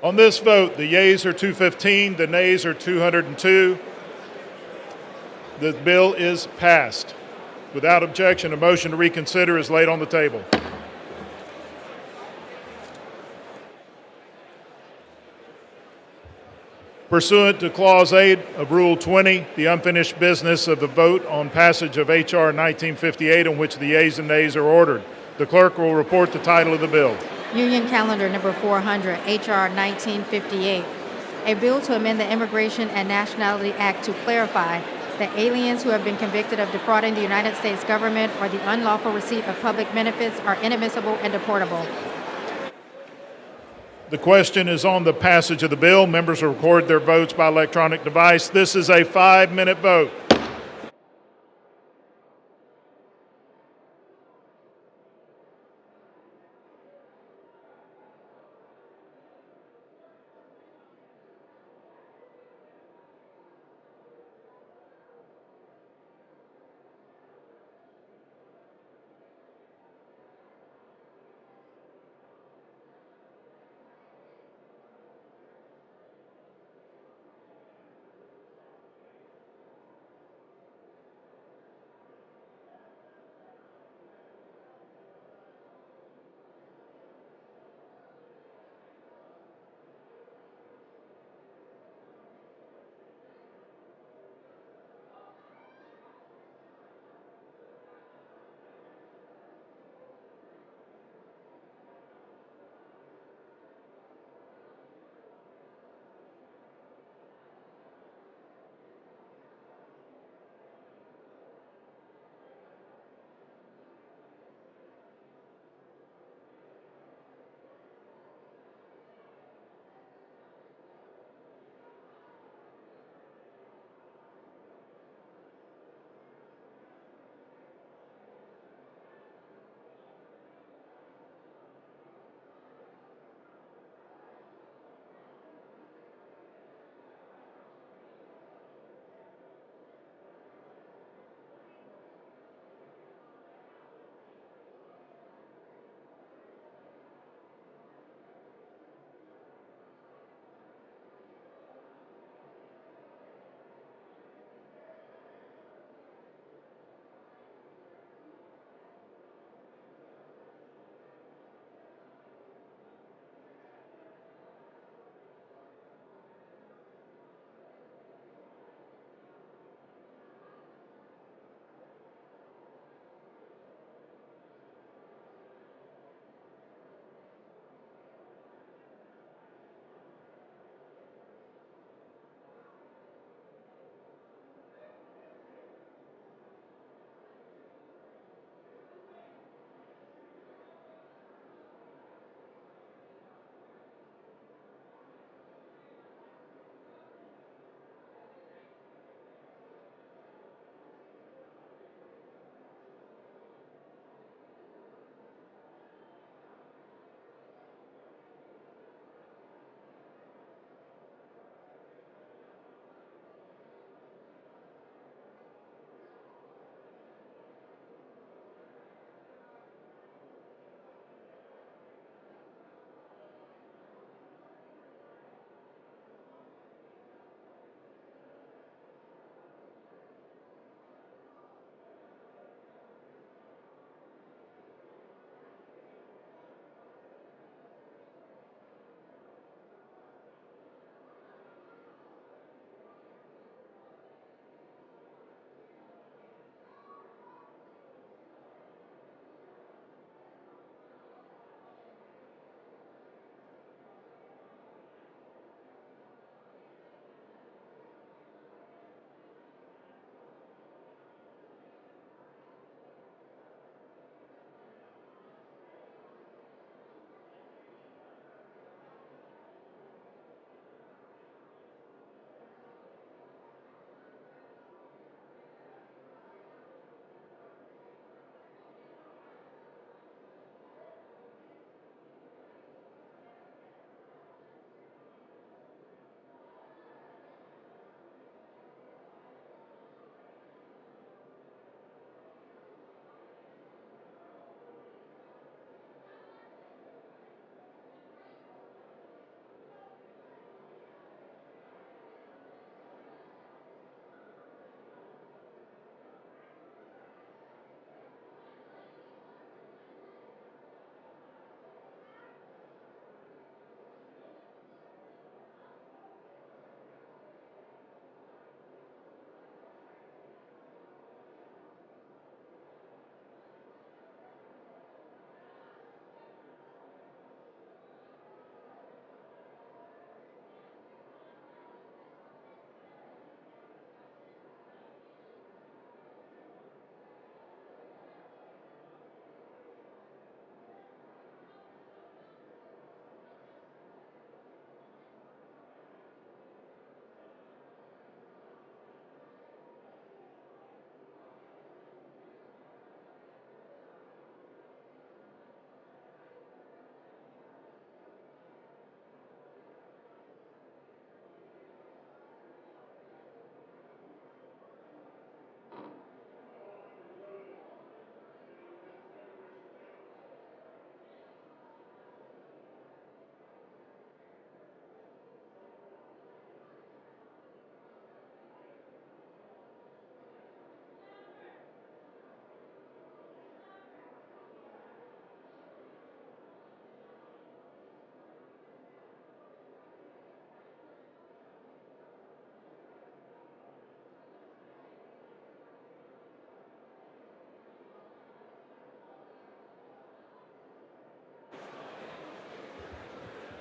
On this vote, the yeas are 215, the nays are 202. The bill is passed. Without objection, a motion to reconsider is laid on the table. Pursuant to Clause 8 of Rule 20, the unfinished business of the vote on passage of H.R. 1958, on which the yeas and nays are ordered. The clerk will report the title of the bill. Union Calendar Number 400, H.R. 1958, a bill to amend the Immigration and Nationality Act to clarify that aliens who have been convicted of defrauding the United States government or the unlawful receipt of public benefits are inadmissible and deportable. The question is on the passage of the bill. Members will record their votes by electronic device. This is a 5-minute vote.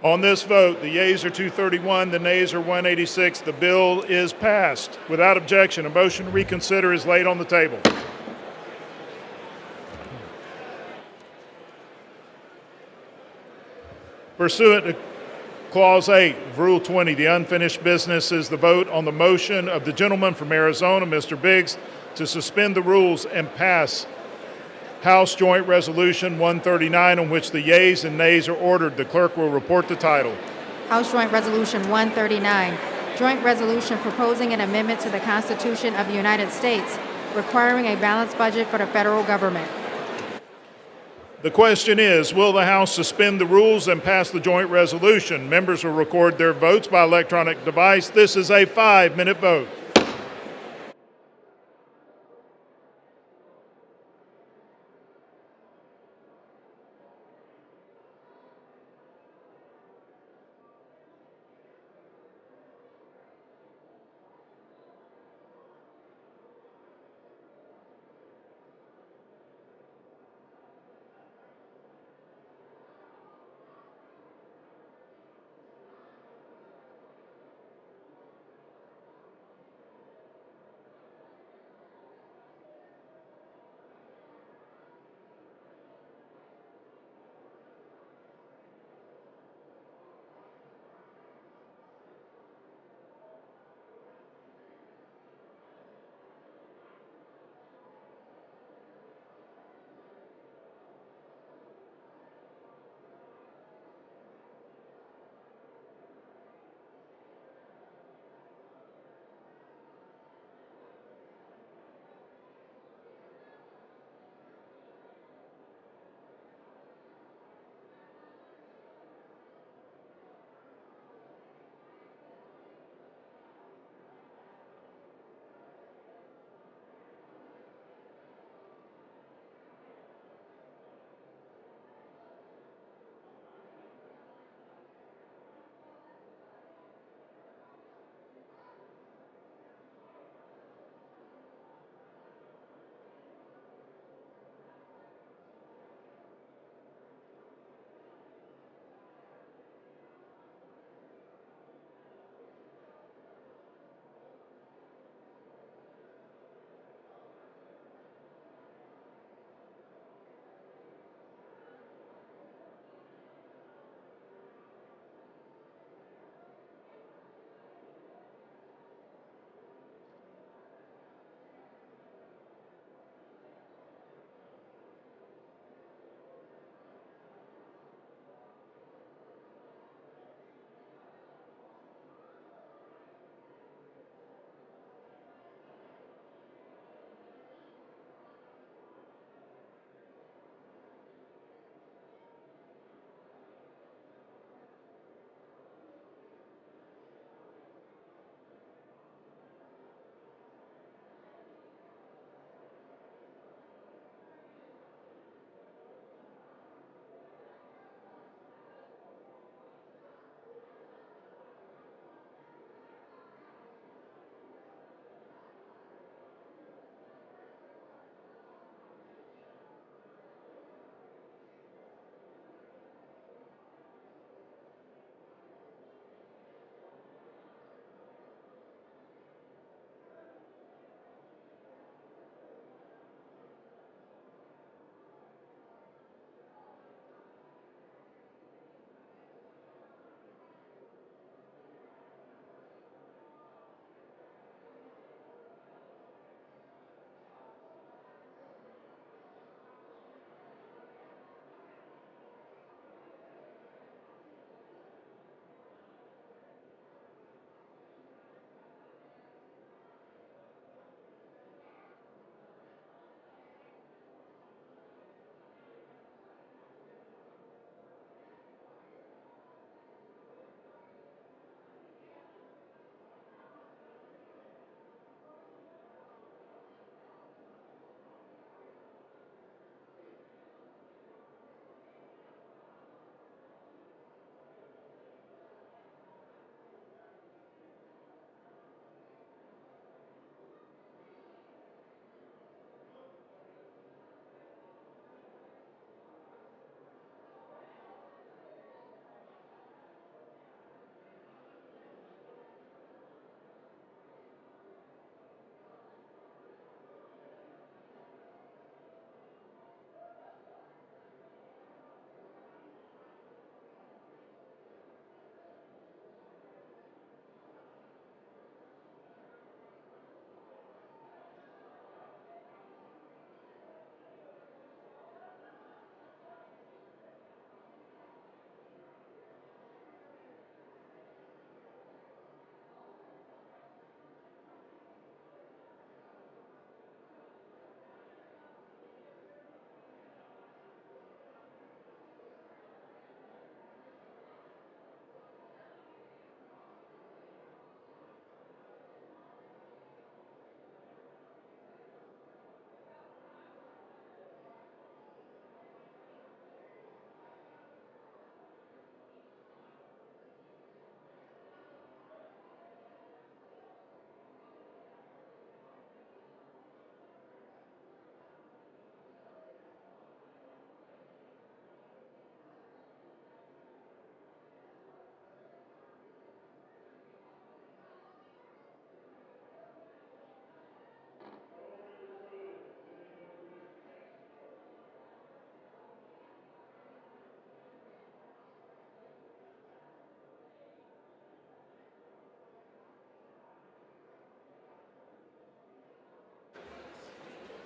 On this vote, the yeas are 231, the nays are 186. The bill is passed. Without objection, a motion to reconsider is laid on the table. Pursuant to Clause 8 of Rule 20, the unfinished business is the vote on the motion of the gentleman from Arizona, Mr. Biggs, to suspend the rules and pass House Joint Resolution 139, on which the yeas and nays are ordered. The clerk will report the title. House Joint Resolution 139, joint resolution proposing an amendment to the Constitution of the United States requiring a balanced budget for the federal government. The question is, will the House suspend the rules and pass the joint resolution? Members will record their votes by electronic device. This is a 5-minute vote.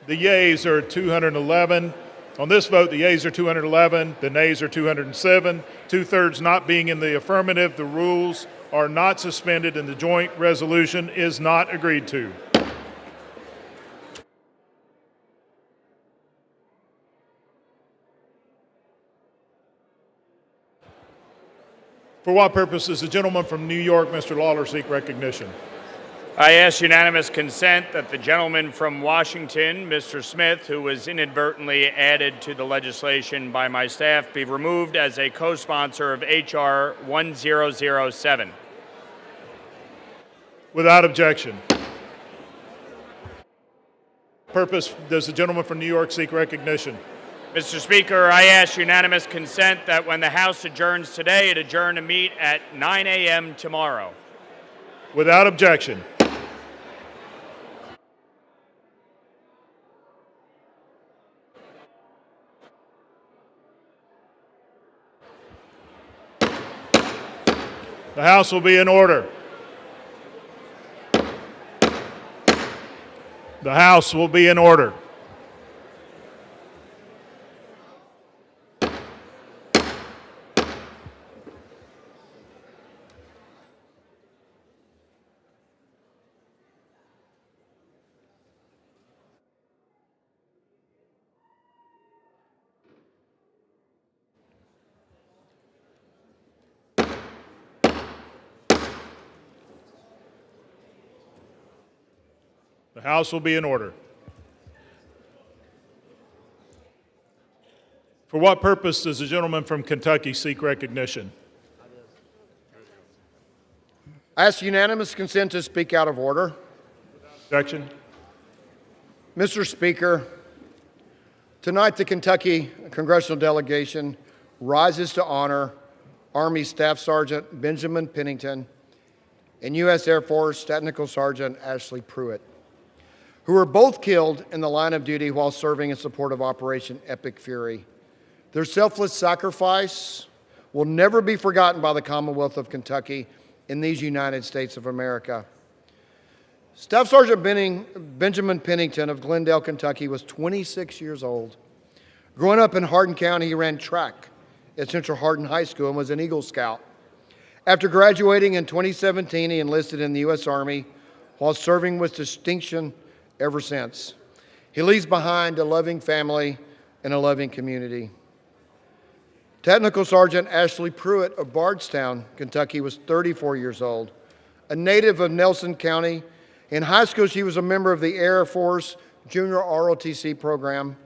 The yeas are 211. On this vote, the yeas are 211, the nays are 207. Two-thirds not being in the affirmative, the rules are not suspended and the joint resolution is not agreed to. For what purpose does the gentleman from New York, Mr. Lawler, seek recognition? I ask unanimous consent that the gentleman from Washington, Mr. Smith, who was inadvertently added to the legislation by my staff, be removed as a co-sponsor of H.R. 1007. Without objection. Purpose does the gentleman from New York seek recognition? Mr. Speaker, I ask unanimous consent that when the House adjourns today, it adjourn to meet at 9 a.m. tomorrow. Without objection. The House will be in order. The House will be in order. The House will be in order. For what purpose does the gentleman from Kentucky seek recognition? I ask unanimous consent to speak out of order. Objection. Mr. Speaker, tonight the Kentucky congressional delegation rises to honor Army Staff Sergeant Benjamin Pennington and U.S. Air Force Technical Sergeant Ashley Pruitt, who were both killed in the line of duty while serving in support of Operation Epic Fury. Their selfless sacrifice will never be forgotten by the Commonwealth of Kentucky in these United States of America. Staff Sergeant Benjamin Pennington of Glendale, Kentucky was 26 years old. Growing up in Hardin County, he ran track at Central Hardin High School and was an Eagle Scout. After graduating in 2017, he enlisted in the U.S. Army while serving with distinction ever since. He leaves behind a loving family and a loving community. Technical Sergeant Ashley Pruitt of Bardstown, Kentucky, was 34 years old. A native of Nelson County, in high school she was a member of the Air Force Junior ROTC program.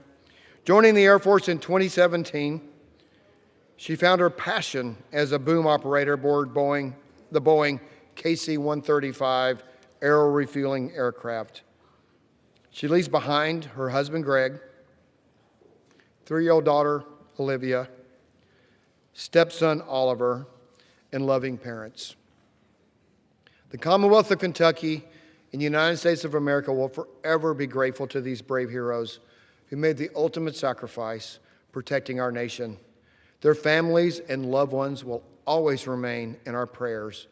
Joining the Air Force in 2017, she found her passion as a boom operator aboard the Boeing KC-135 aero refueling aircraft. She leaves behind her husband, Greg, 3-year-old daughter, Olivia, stepson, Oliver, and loving parents. The Commonwealth of Kentucky and the United States of America will forever be grateful to these brave heroes who made the ultimate sacrifice protecting our nation. Their families and loved ones will always remain in our prayers.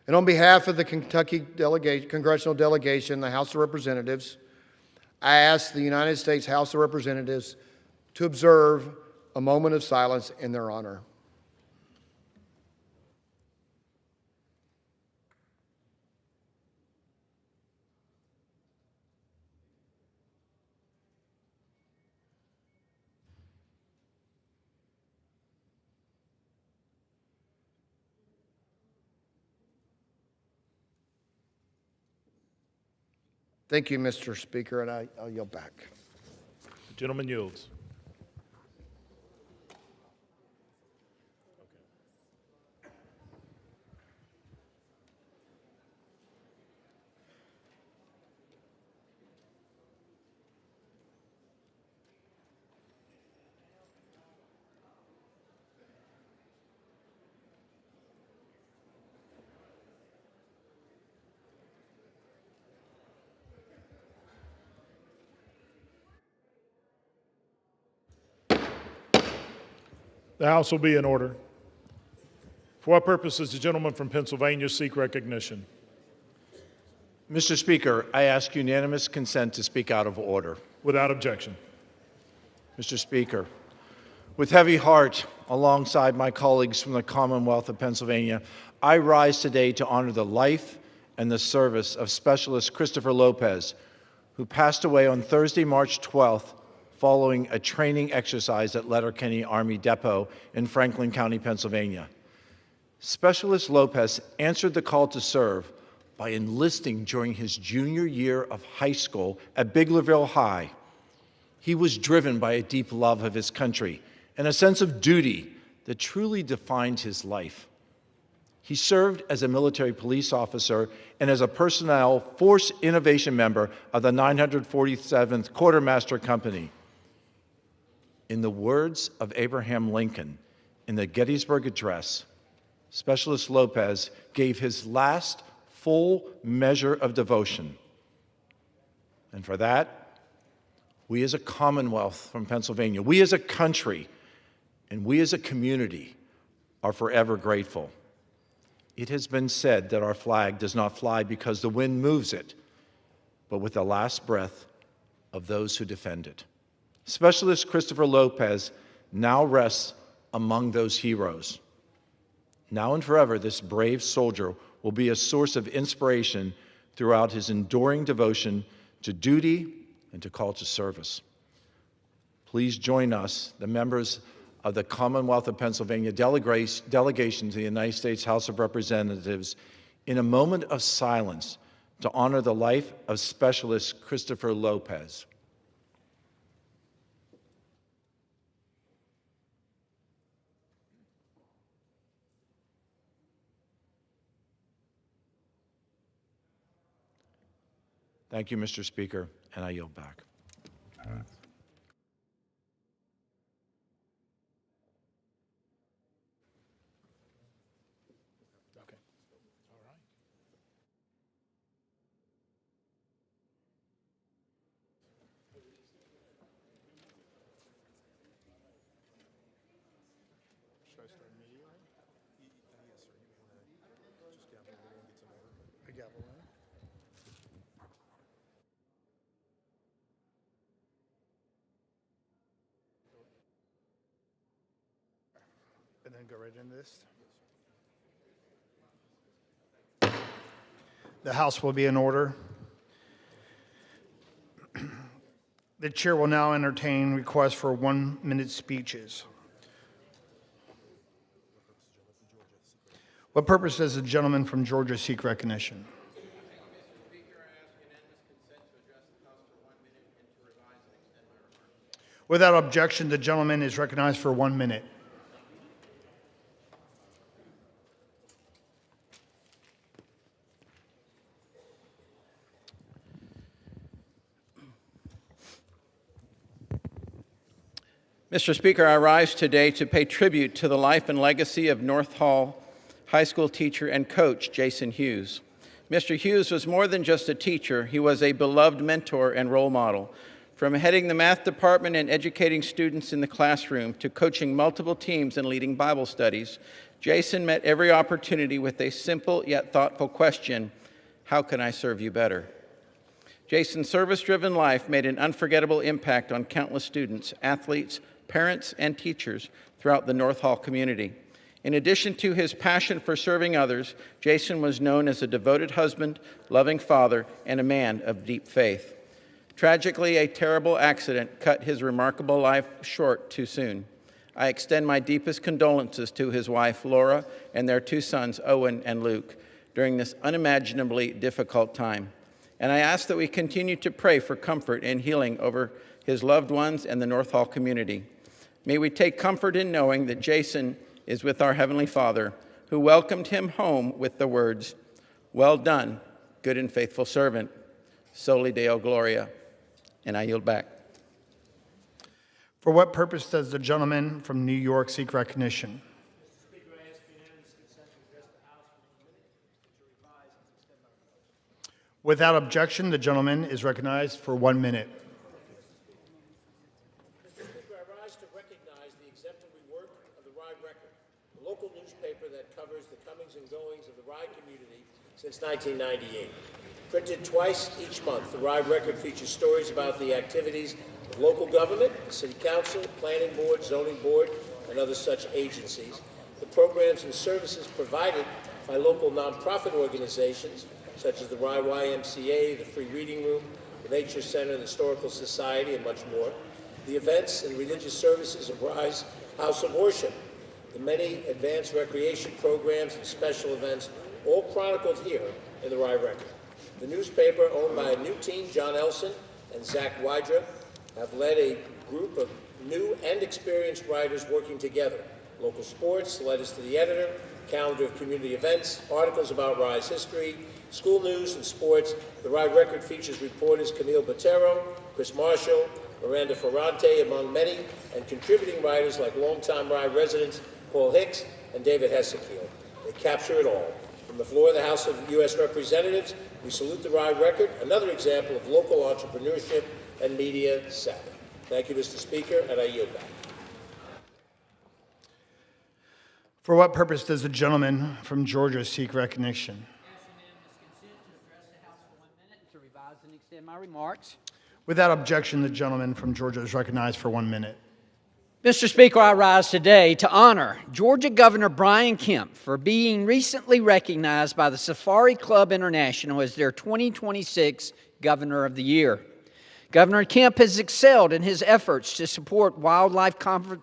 And on behalf of the Kentucky congressional delegation, the House of Representatives, I ask the United States House of Representatives to observe a moment of silence in their honor. Thank you, Mr. Speaker, and I'll yield back. The gentleman yields. The House will be in order. For what purpose does the gentleman from Pennsylvania seek recognition? Mr. Speaker, I ask unanimous consent to speak out of order. Without objection. Mr. Speaker, with heavy heart, alongside my colleagues from the Commonwealth of Pennsylvania, I rise today to honor the life and the service of Specialist Christopher Lopez, who passed away on Thursday, March 12th, following a training exercise at Letterkenny Army Depot in Franklin County, Pennsylvania. Specialist Lopez answered the call to serve by enlisting during his junior year of high school at Biglerville High. He was driven by a deep love of his country and a sense of duty that truly defined his life. He served as a military police officer and as a personnel force innovation member of the 947th Quartermaster Company. In the words of Abraham Lincoln in the Gettysburg Address, Specialist Lopez gave his last full measure of devotion. And for that, we as a Commonwealth from Pennsylvania, we as a country, and we as a community are forever grateful. It has been said that our flag does not fly because the wind moves it, but with the last breath of those who defend it. Specialist Christopher Lopez now rests among those heroes. Now and forever, this brave soldier will be a source of inspiration throughout his enduring devotion to duty and to call to service. Please join us, the members of the Commonwealth of Pennsylvania delegation to the United States House of Representatives, in a moment of silence to honor the life of Specialist Christopher Lopez. Thank you, Mr. Speaker, and I yield back. And then go right into this. The House will be in order. The chair will now entertain requests for 1-minute speeches. What purpose does the gentleman from Georgia seek recognition? Without objection, the gentleman is recognized for 1 minute. Mr. Speaker, I rise today to pay tribute to the life and legacy of North Hall High School teacher and coach Jason Hughes. Mr. Hughes was more than just a teacher. He was a beloved mentor and role model. From heading the math department and educating students in the classroom to coaching multiple teams and leading Bible studies, Jason met every opportunity with a simple yet thoughtful question: how can I serve you better? Jason's service-driven life made an unforgettable impact on countless students, athletes, parents, and teachers throughout the North Hall community. In addition to his passion for serving others, Jason was known as a devoted husband, loving father, and a man of deep faith. Tragically, a terrible accident cut his remarkable life short too soon. I extend my deepest condolences to his wife, Laura, and their 2 sons, Owen and Luke, during this unimaginably difficult time. And I ask that we continue to pray for comfort and healing over his loved ones and the North Hall community. May we take comfort in knowing that Jason is with our Heavenly Father, who welcomed him home with the words, "Well done, good and faithful servant, soli Deo Gloria." And I yield back. For what purpose does the gentleman from New York seek recognition? Without objection, the gentleman is recognized for 1 minute. Mr. Speaker, I rise to recognize the exemplary work of the Rye Record, a local newspaper that covers the comings and goings of the Rye community since 1998. Printed twice each month, the Rye Record features stories about the activities of local government, the City Council, Planning Board, Zoning Board, and other such agencies, the programs and services provided by local nonprofit organizations such as the Rye YMCA, the Free Reading Room, the Nature Center, the Historical Society, and much more, the events and religious services of Rye's House of Worship, the many advanced recreation programs and special events, all chronicled here in the Rye Record. The newspaper, owned by a new team, John Elson and Zach Wydra, have led a group of new and experienced writers working together. Local sports, letters to the editor, calendar of community events, articles about Rye's history, school news and sports. The Rye Record features reporters Camille Botero, Chris Marshall, Miranda Ferrante, among many, and contributing writers like longtime Rye residents Paul Hicks and David Hessekiel. They capture it all. From the floor of the House of U.S. Representatives, we salute the Rye Record, another example of local entrepreneurship and media savvy. Thank you, Mr. Speaker, and I yield back. For what purpose does the gentleman from Georgia seek recognition? To revise and extend my remarks. Without objection, the gentleman from Georgia is recognized for 1 minute. Mr. Speaker, I rise today to honor Georgia Governor Brian Kemp for being recently recognized by the Safari Club International as their 2026 Governor of the Year. Governor Kemp has excelled in his efforts to support wildlife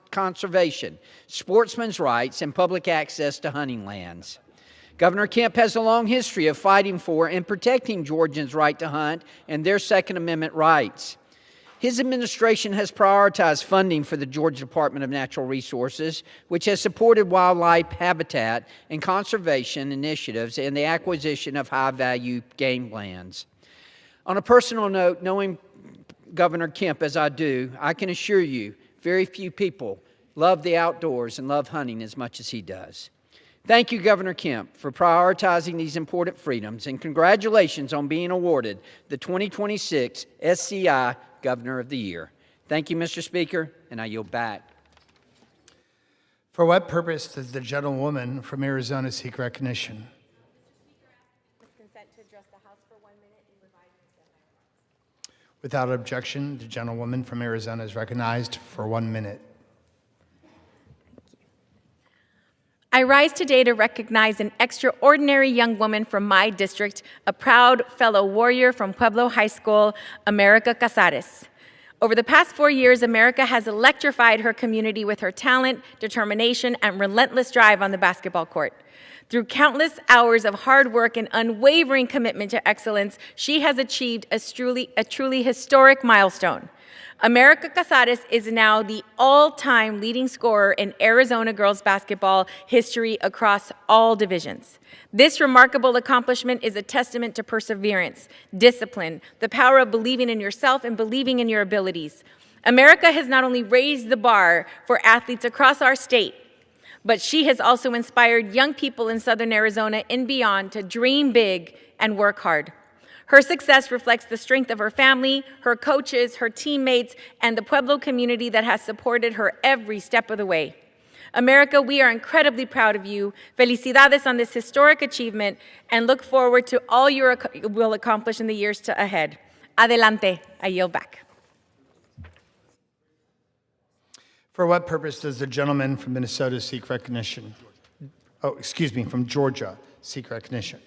conservation, sportsmen's rights, and public access to hunting lands. Governor Kemp has a long history of fighting for and protecting Georgians' right to hunt and their Second Amendment rights. His administration has prioritized funding for the Georgia Department of Natural Resources, which has supported wildlife habitat and conservation initiatives and the acquisition of high-value game lands. On a personal note, knowing Governor Kemp as I do, I can assure you very few people love the outdoors and love hunting as much as he does. Thank you, Governor Kemp, for prioritizing these important freedoms, and congratulations on being awarded the 2026 SCI Governor of the Year. Thank you, Mr. Speaker, and I yield back. For what purpose does the gentlewoman from Arizona seek recognition? With consent to address the House for 1 minute and revise and extend my remarks. Without objection, the gentlewoman from Arizona is recognized for 1 minute. I rise today to recognize an extraordinary young woman from my district, a proud fellow warrior from Pueblo High School, America Casares. Over the past 4 years, America has electrified her community with her talent, determination, and relentless drive on the basketball court. Through countless hours of hard work and unwavering commitment to excellence, she has achieved a truly historic milestone. America Casares is now the all-time leading scorer in Arizona girls basketball history across all divisions. This remarkable accomplishment is a testament to perseverance, discipline, the power of believing in yourself and believing in your abilities. America has not only raised the bar for athletes across our state, but she has also inspired young people in Southern Arizona and beyond to dream big and work hard. Her success reflects the strength of her family, her coaches, her teammates, and the Pueblo community that has supported her every step of the way. America, we are incredibly proud of you. Felicidades on this historic achievement, and look forward to all you will accomplish in the years ahead. Adelante. I yield back. For what purpose does the gentleman from Minnesota seek recognition? Oh, excuse me, from Georgia seek recognition?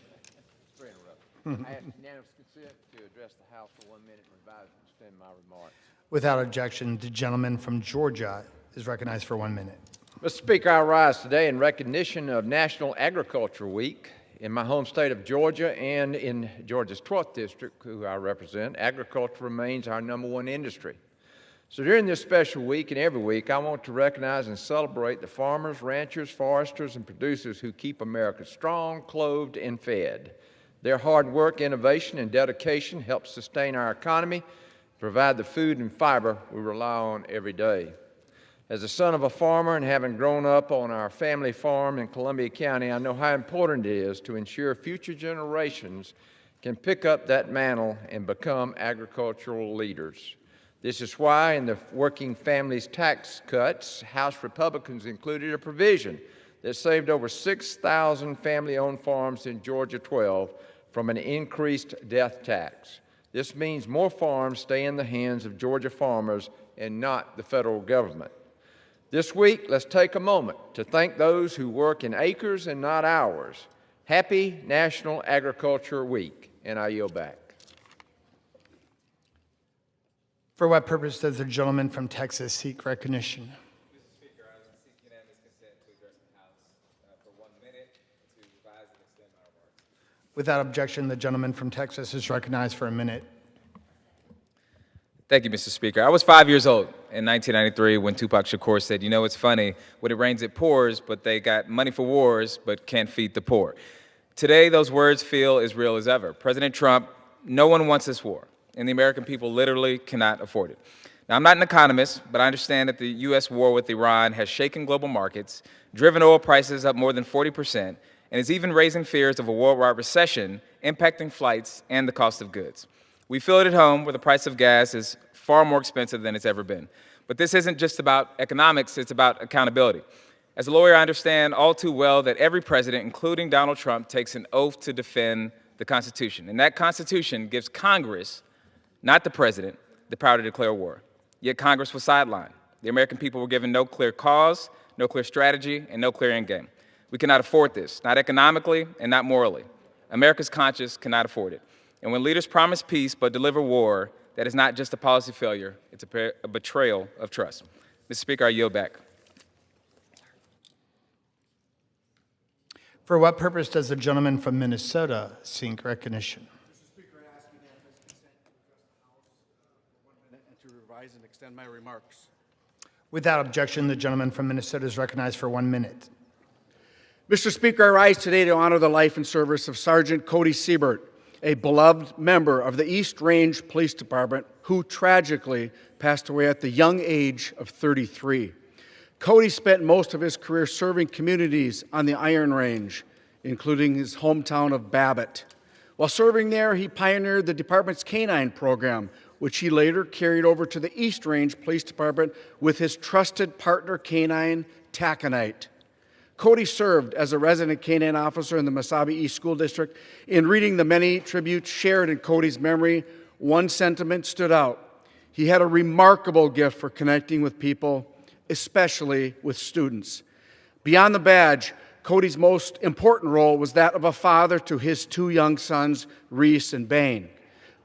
I ask unanimous consent to address the House for 1 minute and revise and extend my remarks. Without objection, the gentleman from Georgia is recognized for 1 minute. Mr. Speaker, I rise today in recognition of National Agriculture Week. In my home state of Georgia and in Georgia's 12th District, who I represent, agriculture remains our #1 industry. So during this special week and every week, I want to recognize and celebrate the farmers, ranchers, foresters, and producers who keep America strong, clothed, and fed. Their hard work, innovation, and dedication help sustain our economy, provide the food and fiber we rely on every day. As a son of a farmer and having grown up on our family farm in Columbia County, I know how important it is to ensure future generations can pick up that mantle and become agricultural leaders. This is why in the Working Families Tax Cuts, House Republicans included a provision that saved over 6,000 family-owned farms in Georgia 12 from an increased death tax. This means more farms stay in the hands of Georgia farmers and not the federal government. This week, let's take a moment to thank those who work in acres and not hours. Happy National Agriculture Week, and I yield back. For what purpose does the gentleman from Texas seek recognition? Mr. Speaker, I seek unanimous consent to address the House for 1 minute to revise and extend my remarks. Without objection, the gentleman from Texas is recognized for a minute. Thank you, Mr. Speaker. I was 5 years old in 1993 when Tupac Shakur said, "You know, it's funny, when it rains it pours, but they got money for wars, but can't feed the poor." Today, those words feel as real as ever. President Trump, no one wants this war, and the American people literally cannot afford it. Now, I'm not an economist, but I understand that the U.S. war with Iran has shaken global markets, driven oil prices up more than 40%, and is even raising fears of a worldwide recession impacting flights and the cost of goods. We feel it at home where the price of gas is far more expensive than it's ever been. But this isn't just about economics, it's about accountability. As a lawyer, I understand all too well that every president, including Donald Trump, takes an oath to defend the Constitution. And that Constitution gives Congress, not the president, the power to declare war. Yet Congress was sidelined. The American people were given no clear cause, no clear strategy, and no clear end game. We cannot afford this, not economically and not morally. America's conscience cannot afford it. And when leaders promise peace but deliver war, that is not just a policy failure, it's a betrayal of trust. Mr. Speaker, I yield back. For what purpose does the gentleman from Minnesota seek recognition? Mr. Speaker, I ask unanimous consent to address the House for 1 minute and to revise and extend my remarks. Without objection, the gentleman from Minnesota is recognized for 1 minute. Mr. Speaker, I rise today to honor the life and service of Sergeant Cody Siebert, a beloved member of the East Range Police Department who tragically passed away at the young age of 33. Cody spent most of his career serving communities on the Iron Range, including his hometown of Babbitt. While serving there, he pioneered the department's canine program, which he later carried over to the East Range Police Department with his trusted partner canine, Taconite. Cody served as a resident canine officer in the Mesabi East School District. In reading the many tributes shared in Cody's memory, one sentiment stood out. He had a remarkable gift for connecting with people, especially with students. Beyond the badge, Cody's most important role was that of a father to his 2 young sons, Reese and Bane.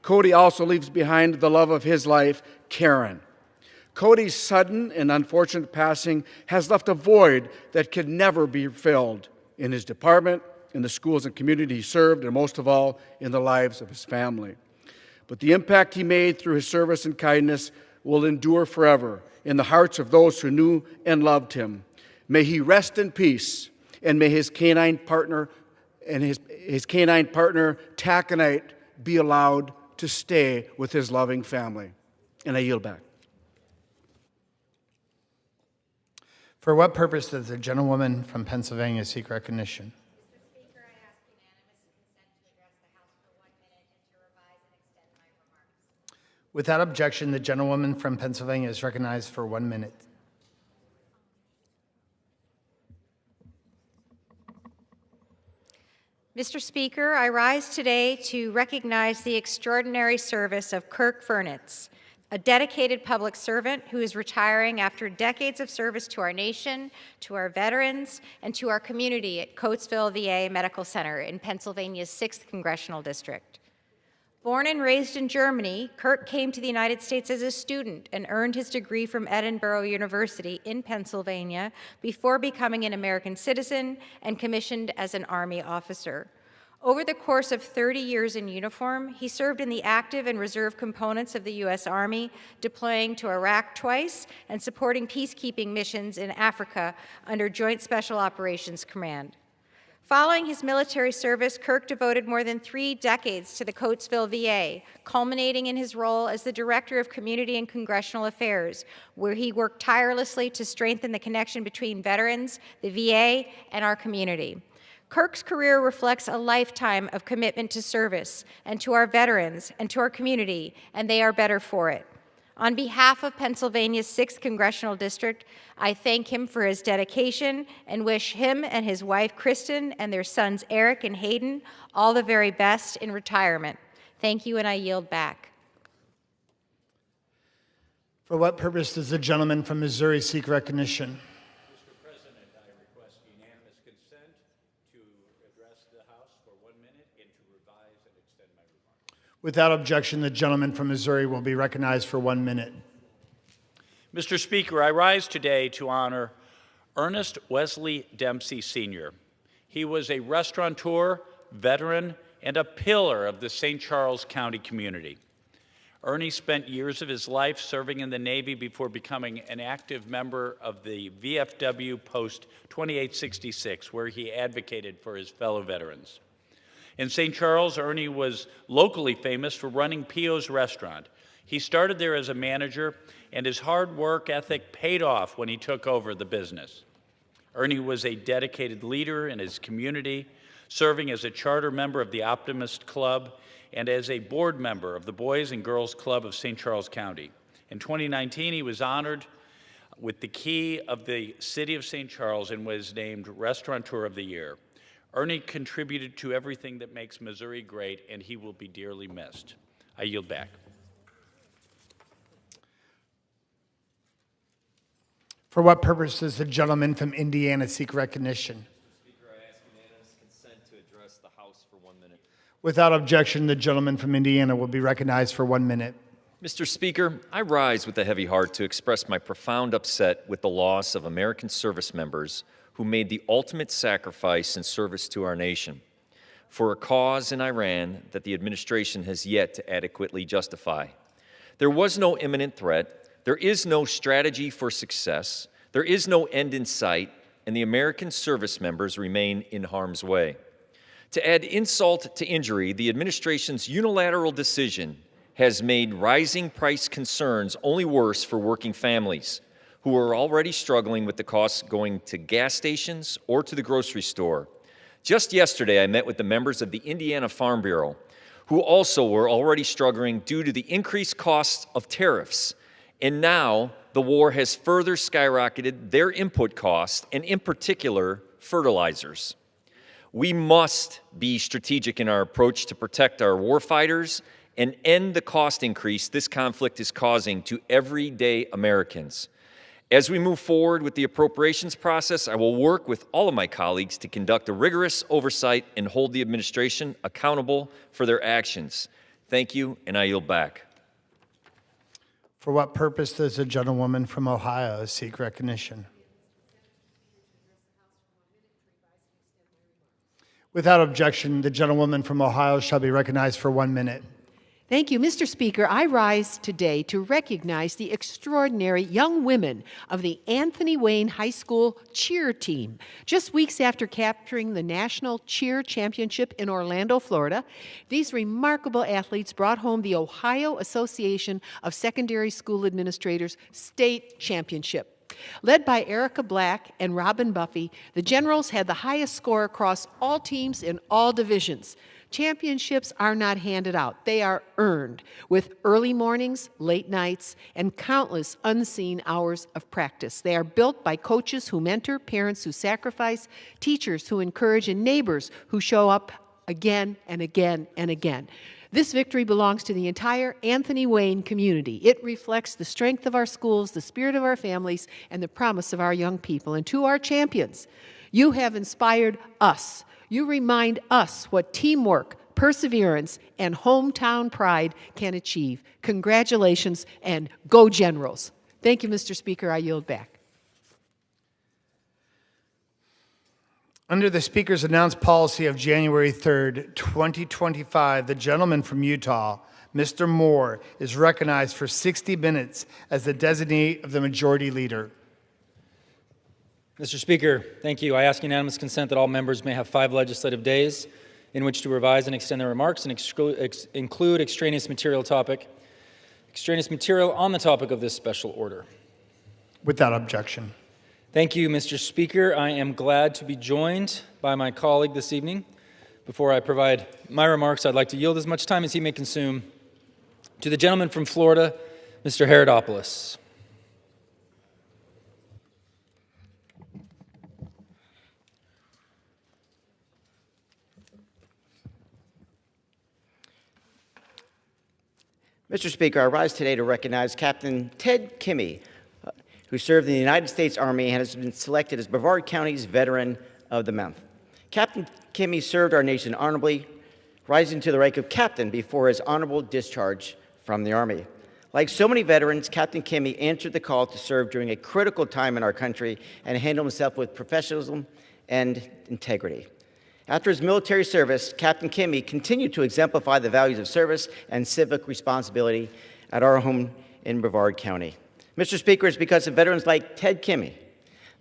Cody also leaves behind the love of his life, Karen. Cody's sudden and unfortunate passing has left a void that could never be filled in his department, in the schools and community he served, and most of all, in the lives of his family. But the impact he made through his service and kindness will endure forever in the hearts of those who knew and loved him. May he rest in peace, and may his canine partner Taconite be allowed to stay with his loving family. And I yield back. For what purpose does the gentlewoman from Pennsylvania seek recognition? Mr. Speaker, I ask unanimous consent to address the House for 1 minute and to revise and extend my remarks. Without objection, the gentlewoman from Pennsylvania is recognized for 1 minute. Mr. Speaker, I rise today to recognize the extraordinary service of Kirk Furnitz, a dedicated public servant who is retiring after decades of service to our nation, to our veterans, and to our community at Coatesville VA Medical Center in Pennsylvania's 6th Congressional District. Born and raised in Germany, Kirk came to the United States as a student and earned his degree from Edinburgh University in Pennsylvania before becoming an American citizen and commissioned as an Army officer. Over the course of 30 years in uniform, he served in the active and reserve components of the U.S. Army, deploying to Iraq twice and supporting peacekeeping missions in Africa under Joint Special Operations Command. Following his military service, Kirk devoted more than 3 decades to the Coatesville VA, culminating in his role as the Director of Community and Congressional Affairs, where he worked tirelessly to strengthen the connection between veterans, the VA, and our community. Kirk's career reflects a lifetime of commitment to service and to our veterans and to our community, and they are better for it. On behalf of Pennsylvania's 6th Congressional District, I thank him for his dedication and wish him and his wife, Kristen, and their sons, Eric and Hayden, all the very best in retirement. Thank you, and I yield back. For what purpose does the gentleman from Missouri seek recognition? Mr. President, I request unanimous consent to address the House for 1 minute and to revise and extend my remarks. Without objection, the gentleman from Missouri will be recognized for 1 minute. Mr. Speaker, I rise today to honor Ernest Wesley Dempsey, Sr. He was a restaurateur, veteran, and a pillar of the St. Charles County community. Ernie spent years of his life serving in the Navy before becoming an active member of the VFW Post 2866, where he advocated for his fellow veterans. In St. Charles, Ernie was locally famous for running P.O.'s restaurant. He started there as a manager, and his hard work ethic paid off when he took over the business. Ernie was a dedicated leader in his community, serving as a charter member of the Optimist Club and as a board member of the Boys and Girls Club of St. Charles County. In 2019, he was honored with the key of the City of St. Charles and was named Restaurateur of the Year. Ernie contributed to everything that makes Missouri great, and he will be dearly missed. I yield back. For what purpose does the gentleman from Indiana seek recognition? Speaker, I ask unanimous consent to address the House for 1 minute. Without objection, the gentleman from Indiana will be recognized for 1 minute. Mr. Speaker, I rise with a heavy heart to express my profound upset with the loss of American service members who made the ultimate sacrifice in service to our nation for a cause in Iran that the administration has yet to adequately justify. There was no imminent threat. There is no strategy for success. There is no end in sight, and the American service members remain in harm's way. To add insult to injury, the administration's unilateral decision has made rising price concerns only worse for working families who are already struggling with the costs going to gas stations or to the grocery store. Just yesterday, I met with the members of the Indiana Farm Bureau, who also were already struggling due to the increased costs of tariffs. And now the war has further skyrocketed their input costs, and in particular, fertilizers. We must be strategic in our approach to protect our warfighters and end the cost increase this conflict is causing to everyday Americans. As we move forward with the appropriations process, I will work with all of my colleagues to conduct a rigorous oversight and hold the administration accountable for their actions. Thank you, and I yield back. For what purpose does the gentlewoman from Ohio seek recognition? Without objection, the gentlewoman from Ohio shall be recognized for 1 minute. Thank you, Mr. Speaker. I rise today to recognize the extraordinary young women of the Anthony Wayne High School cheer team. Just weeks after capturing the National Cheer Championship in Orlando, Florida, these remarkable athletes brought home the Ohio Association of Secondary School Administrators State Championship. Led by Erica Black and Robin Buffy, the Generals had the highest score across all teams in all divisions. Championships are not handed out. They are earned with early mornings, late nights, and countless unseen hours of practice. They are built by coaches who mentor, parents who sacrifice, teachers who encourage, and neighbors who show up again and again and again. This victory belongs to the entire Anthony Wayne community. It reflects the strength of our schools, the spirit of our families, and the promise of our young people. And to our champions, you have inspired us. You remind us what teamwork, perseverance, and hometown pride can achieve. Congratulations, and go Generals. Thank you, Mr. Speaker. I yield back. Under the Speaker's announced policy of January 3rd, 2025, the gentleman from Utah, Mr. Moore, is recognized for 60 minutes as the designee of the Majority Leader. Mr. Speaker, thank you. I ask unanimous consent that all members may have 5 legislative days in which to revise and extend their remarks and include extraneous material on the topic of this special order. Without objection. Thank you, Mr. Speaker. I am glad to be joined by my colleague this evening. Before I provide my remarks, I'd like to yield as much time as he may consume to the gentleman from Florida, Mr. Herodopoulos. Mr. Speaker, I rise today to recognize Captain Ted Kimmy, who served in the United States Army and has been selected as Brevard County's Veteran of the Month. Captain Kimmy served our nation honorably, rising to the rank of captain before his honorable discharge from the Army. Like so many veterans, Captain Kimmy answered the call to serve during a critical time in our country and handled himself with professionalism and integrity. After his military service, Captain Kimmy continued to exemplify the values of service and civic responsibility at our home in Brevard County. Mr. Speaker, it's because of veterans like Ted Kimmy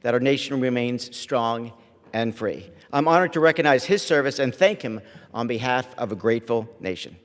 that our nation remains strong and free. I'm honored to recognize his service and thank him on behalf of a grateful nation.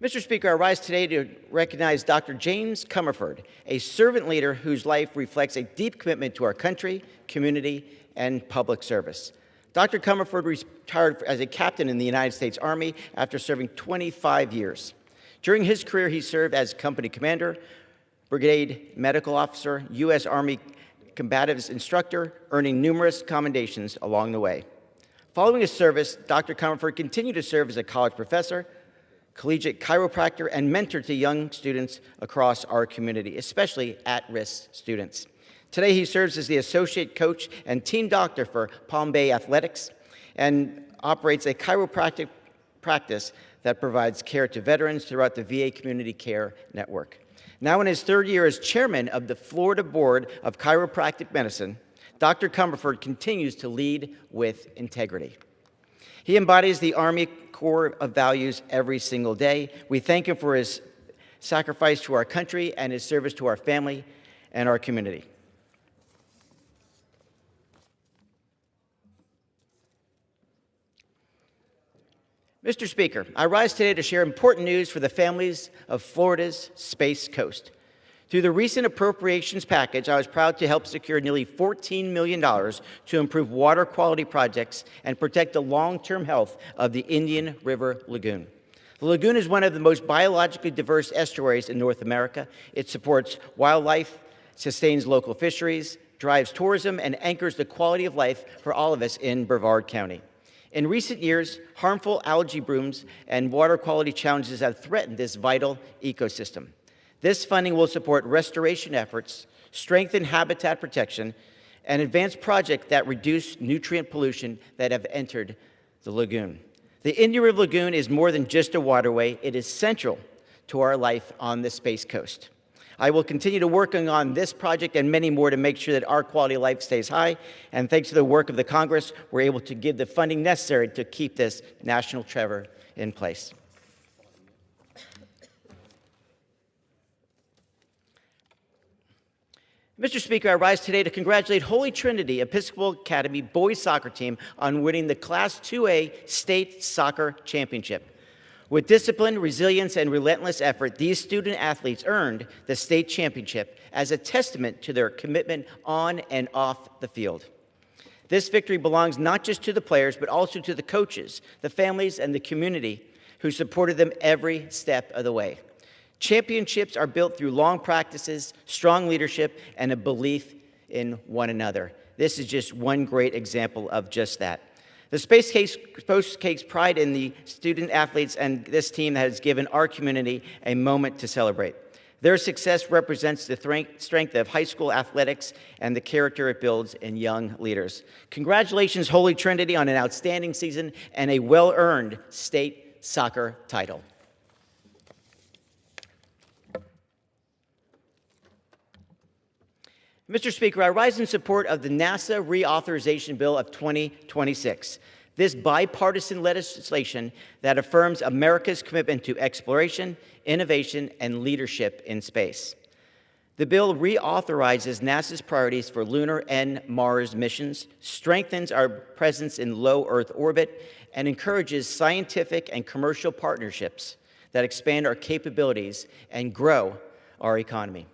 Mr. Speaker, I rise today to recognize Dr. James Comerford, a servant leader whose life reflects a deep commitment to our country, community, and public service. Dr. Comerford retired as a captain in the United States Army after serving 25 years. During his career, he served as company commander, brigade medical officer, U.S. Army combatives instructor, earning numerous commendations along the way. Following his service, Dr. Comerford continued to serve as a college professor, collegiate chiropractor, and mentor to young students across our community, especially at-risk students. Today, he serves as the associate coach and team doctor for Palm Bay Athletics and operates a chiropractic practice that provides care to veterans throughout the VA Community Care Network. Now in his third year as chairman of the Florida Board of Chiropractic Medicine, Dr. Comerford continues to lead with integrity. He embodies the Army core of values every single day. We thank him for his sacrifice to our country and his service to our family and our community. Mr. Speaker, I rise today to share important news for the families of Florida's Space Coast. Through the recent appropriations package, I was proud to help secure nearly $14 million to improve water quality projects and protect the long-term health of the Indian River Lagoon. The lagoon is one of the most biologically diverse estuaries in North America. It supports wildlife, sustains local fisheries, drives tourism, and anchors the quality of life for all of us in Brevard County. In recent years, harmful algae blooms and water quality challenges have threatened this vital ecosystem. This funding will support restoration efforts, strengthen habitat protection, and advance projects that reduce nutrient pollution that have entered the lagoon. The Indian River Lagoon is more than just a waterway. It is central to our life on the Space Coast. I will continue to work on this project and many more to make sure that our quality of life stays high. And thanks to the work of the Congress, we're able to give the funding necessary to keep this national treasure in place. Mr. Speaker, I rise today to congratulate Holy Trinity Episcopal Academy boys soccer team on winning the Class 2A State Soccer Championship. With discipline, resilience, and relentless effort, these student athletes earned the state championship as a testament to their commitment on and off the field. This victory belongs not just to the players, but also to the coaches, the families, and the community who supported them every step of the way. Championships are built through long practices, strong leadership, and a belief in one another. This is just one great example of just that. The Space Coast takes pride in the student athletes and this team that has given our community a moment to celebrate. Their success represents the strength of high school athletics and the character it builds in young leaders. Congratulations, Holy Trinity, on an outstanding season and a well-earned state soccer title. Mr. Speaker, I rise in support of the NASA Reauthorization Bill of 2026. This bipartisan legislation that affirms America's commitment to exploration, innovation, and leadership in space. The bill reauthorizes NASA's priorities for lunar and Mars missions, strengthens our presence in low Earth orbit, and encourages scientific and commercial partnerships that expand our capabilities and grow our economy.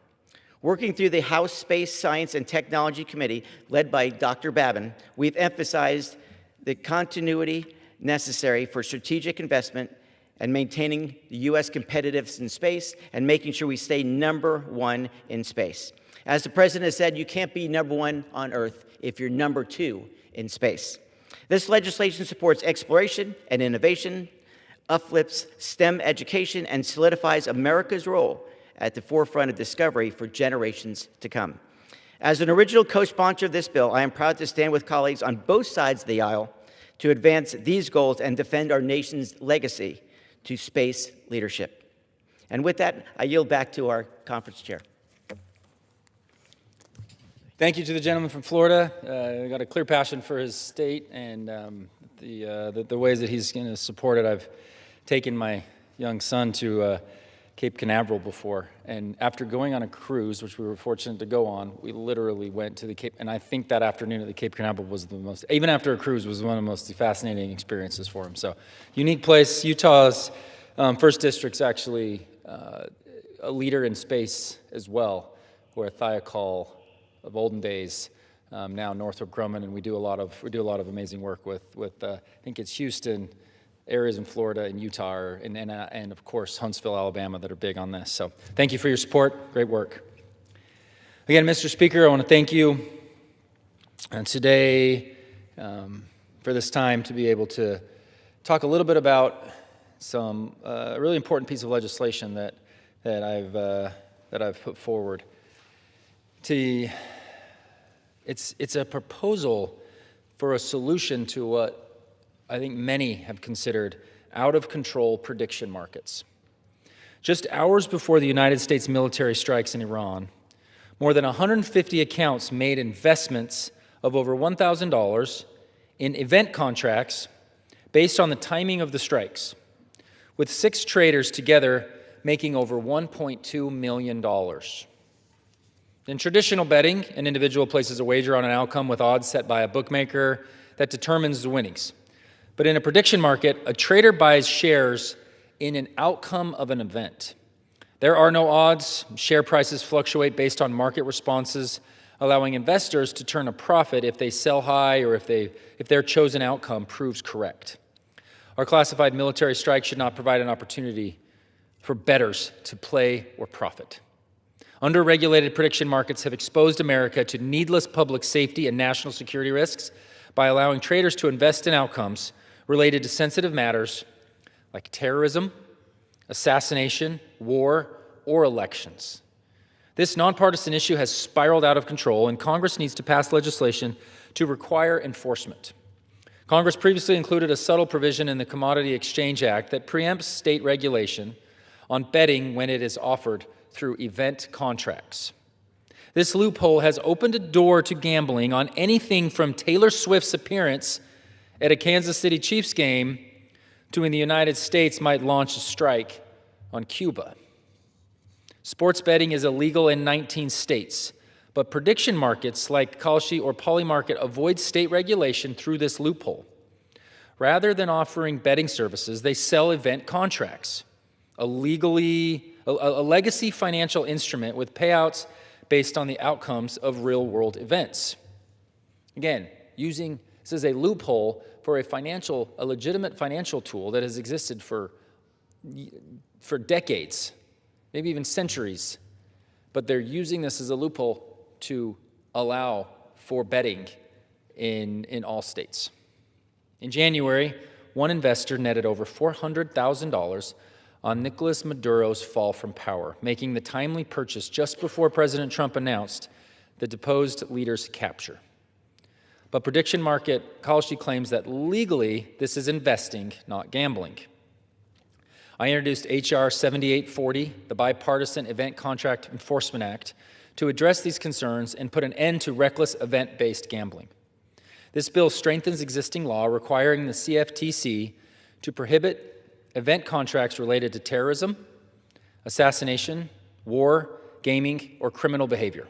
Working through the House Space, Science, and Technology Committee, led by Dr. Babin, we've emphasized the continuity necessary for strategic investment and maintaining the U.S. competitiveness in space and making sure we stay #1 in space. As the President has said, you can't be #1 on Earth if you're #2 in space. This legislation supports exploration and innovation, uplifts STEM education, and solidifies America's role at the forefront of discovery for generations to come. As an original co-sponsor of this bill, I am proud to stand with colleagues on both sides of the aisle to advance these goals and defend our nation's legacy to space leadership. And with that, I yield back to our conference chair. Thank you to the gentleman from Florida. Got a clear passion for his state and the ways that he's going to support it. I've taken my young son to Cape Canaveral before, and after going on a cruise, which we were fortunate to go on, we literally went to the Cape, and I think that afternoon at the Cape Canaveral was the most, even after a cruise, was one of the most fascinating experiences for him. So, unique place. Utah's 1st District's actually a leader in space as well. We're a Thiokol of olden days, now Northrop Grumman, and we do a lot of amazing work with I think it's Houston, areas in Florida and Utah, and of course Huntsville, Alabama, that are big on this. So thank you for your support. Great work. Again, Mr. Speaker, I want to thank you today for this time to be able to talk a little bit about some really important piece of legislation that I've put forward. It's a proposal for a solution to what I think many have considered out-of-control prediction markets. Just hours before the United States military strikes in Iran, more than 150 accounts made investments of over $1,000 in event contracts based on the timing of the strikes, with 6 traders together making over $1.2 million. In traditional betting, an individual places a wager on an outcome with odds set by a bookmaker that determines the winnings. But in a prediction market, a trader buys shares in an outcome of an event. There are no odds. Share prices fluctuate based on market responses, allowing investors to turn a profit if they sell high or if their chosen outcome proves correct. Our classified military strike should not provide an opportunity for bettors to play or profit. Under-regulated prediction markets have exposed America to needless public safety and national security risks by allowing traders to invest in outcomes related to sensitive matters like terrorism, assassination, war, or elections. This nonpartisan issue has spiraled out of control, and Congress needs to pass legislation to require enforcement. Congress previously included a subtle provision in the Commodity Exchange Act that preempts state regulation on betting when it is offered through event contracts. This loophole has opened a door to gambling on anything from Taylor Swift's appearance at a Kansas City Chiefs game to when the United States might launch a strike on Cuba. Sports betting is illegal in 19 states, but prediction markets like Kalshi or Polymarket avoid state regulation through this loophole. Rather than offering betting services, they sell event contracts, a legacy financial instrument with payouts based on the outcomes of real-world events. Again, this is a loophole for a legitimate financial tool that has existed for decades, maybe even centuries, but they're using this as a loophole to allow for betting in all states. In January, one investor netted over $400,000 on Nicolas Maduro's fall from power, making the timely purchase just before President Trump announced the deposed leader's capture. But prediction market Kalshi claims that legally this is investing, not gambling. I introduced H.R. 7840, the Bipartisan Event Contract Enforcement Act, to address these concerns and put an end to reckless event-based gambling. This bill strengthens existing law requiring the CFTC to prohibit event contracts related to terrorism, assassination, war, gaming, or criminal behavior.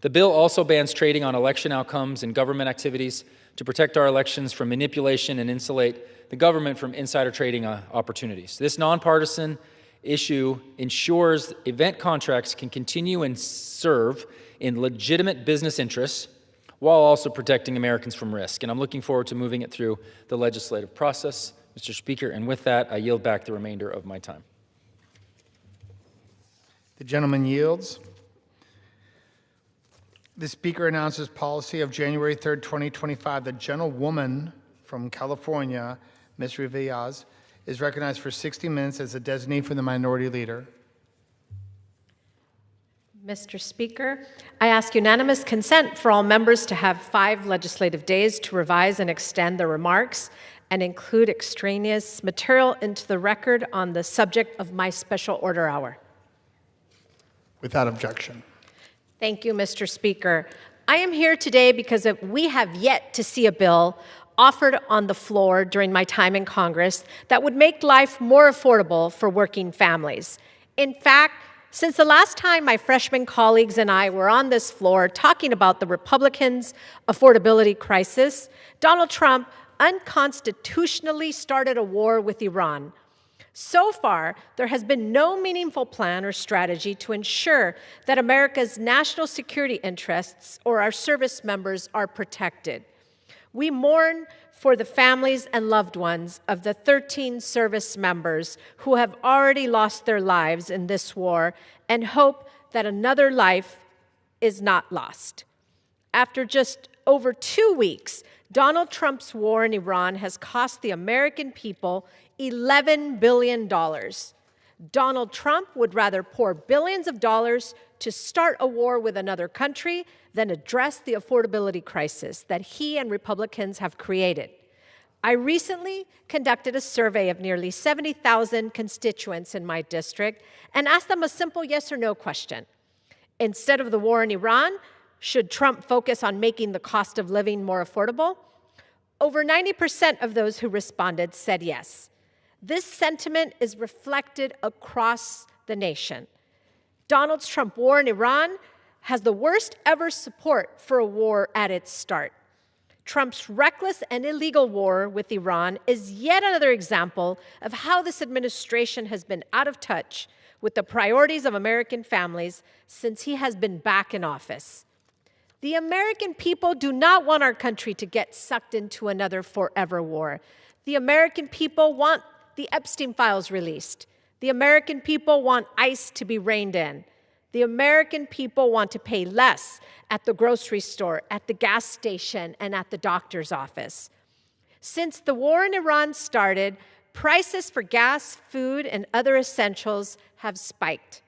The bill also bans trading on election outcomes and government activities to protect our elections from manipulation and insulate the government from insider trading opportunities. This nonpartisan issue ensures event contracts can continue and serve in legitimate business interests while also protecting Americans from risk. And I'm looking forward to moving it through the legislative process, Mr. Speaker. And with that, I yield back the remainder of my time. The gentleman yields. The Speaker announces policy of January 3rd, 2025. The gentlewoman from California, Ms. Rivas, is recognized for 60 minutes as a designee for the Minority Leader. Mr. Speaker, I ask unanimous consent for all members to have 5 legislative days to revise and extend their remarks and include extraneous material into the record on the subject of my special order hour. Without objection. Thank you, Mr. Speaker. I am here today because we have yet to see a bill offered on the floor during my time in Congress that would make life more affordable for working families. In fact, since the last time my freshman colleagues and I were on this floor talking about the Republicans' affordability crisis, Donald Trump unconstitutionally started a war with Iran. So far, there has been no meaningful plan or strategy to ensure that America's national security interests or our service members are protected. We mourn for the families and loved ones of the 13 service members who have already lost their lives in this war and hope that another life is not lost. After just over 2 weeks, Donald Trump's war in Iran has cost the American people $11 billion. Donald Trump would rather pour billions of dollars to start a war with another country than address the affordability crisis that he and Republicans have created. I recently conducted a survey of nearly 70,000 constituents in my district and asked them a simple yes or no question. Instead of the war in Iran, should Trump focus on making the cost of living more affordable? Over 90% of those who responded said yes. This sentiment is reflected across the nation. Donald Trump's war in Iran has the worst ever support for a war at its start. Trump's reckless and illegal war with Iran is yet another example of how this administration has been out of touch with the priorities of American families since he has been back in office. The American people do not want our country to get sucked into another forever war. The American people want the Epstein files released. The American people want ICE to be reined in. The American people want to pay less at the grocery store, at the gas station, and at the doctor's office. Since the war in Iran started, prices for gas, food, and other essentials have spiked.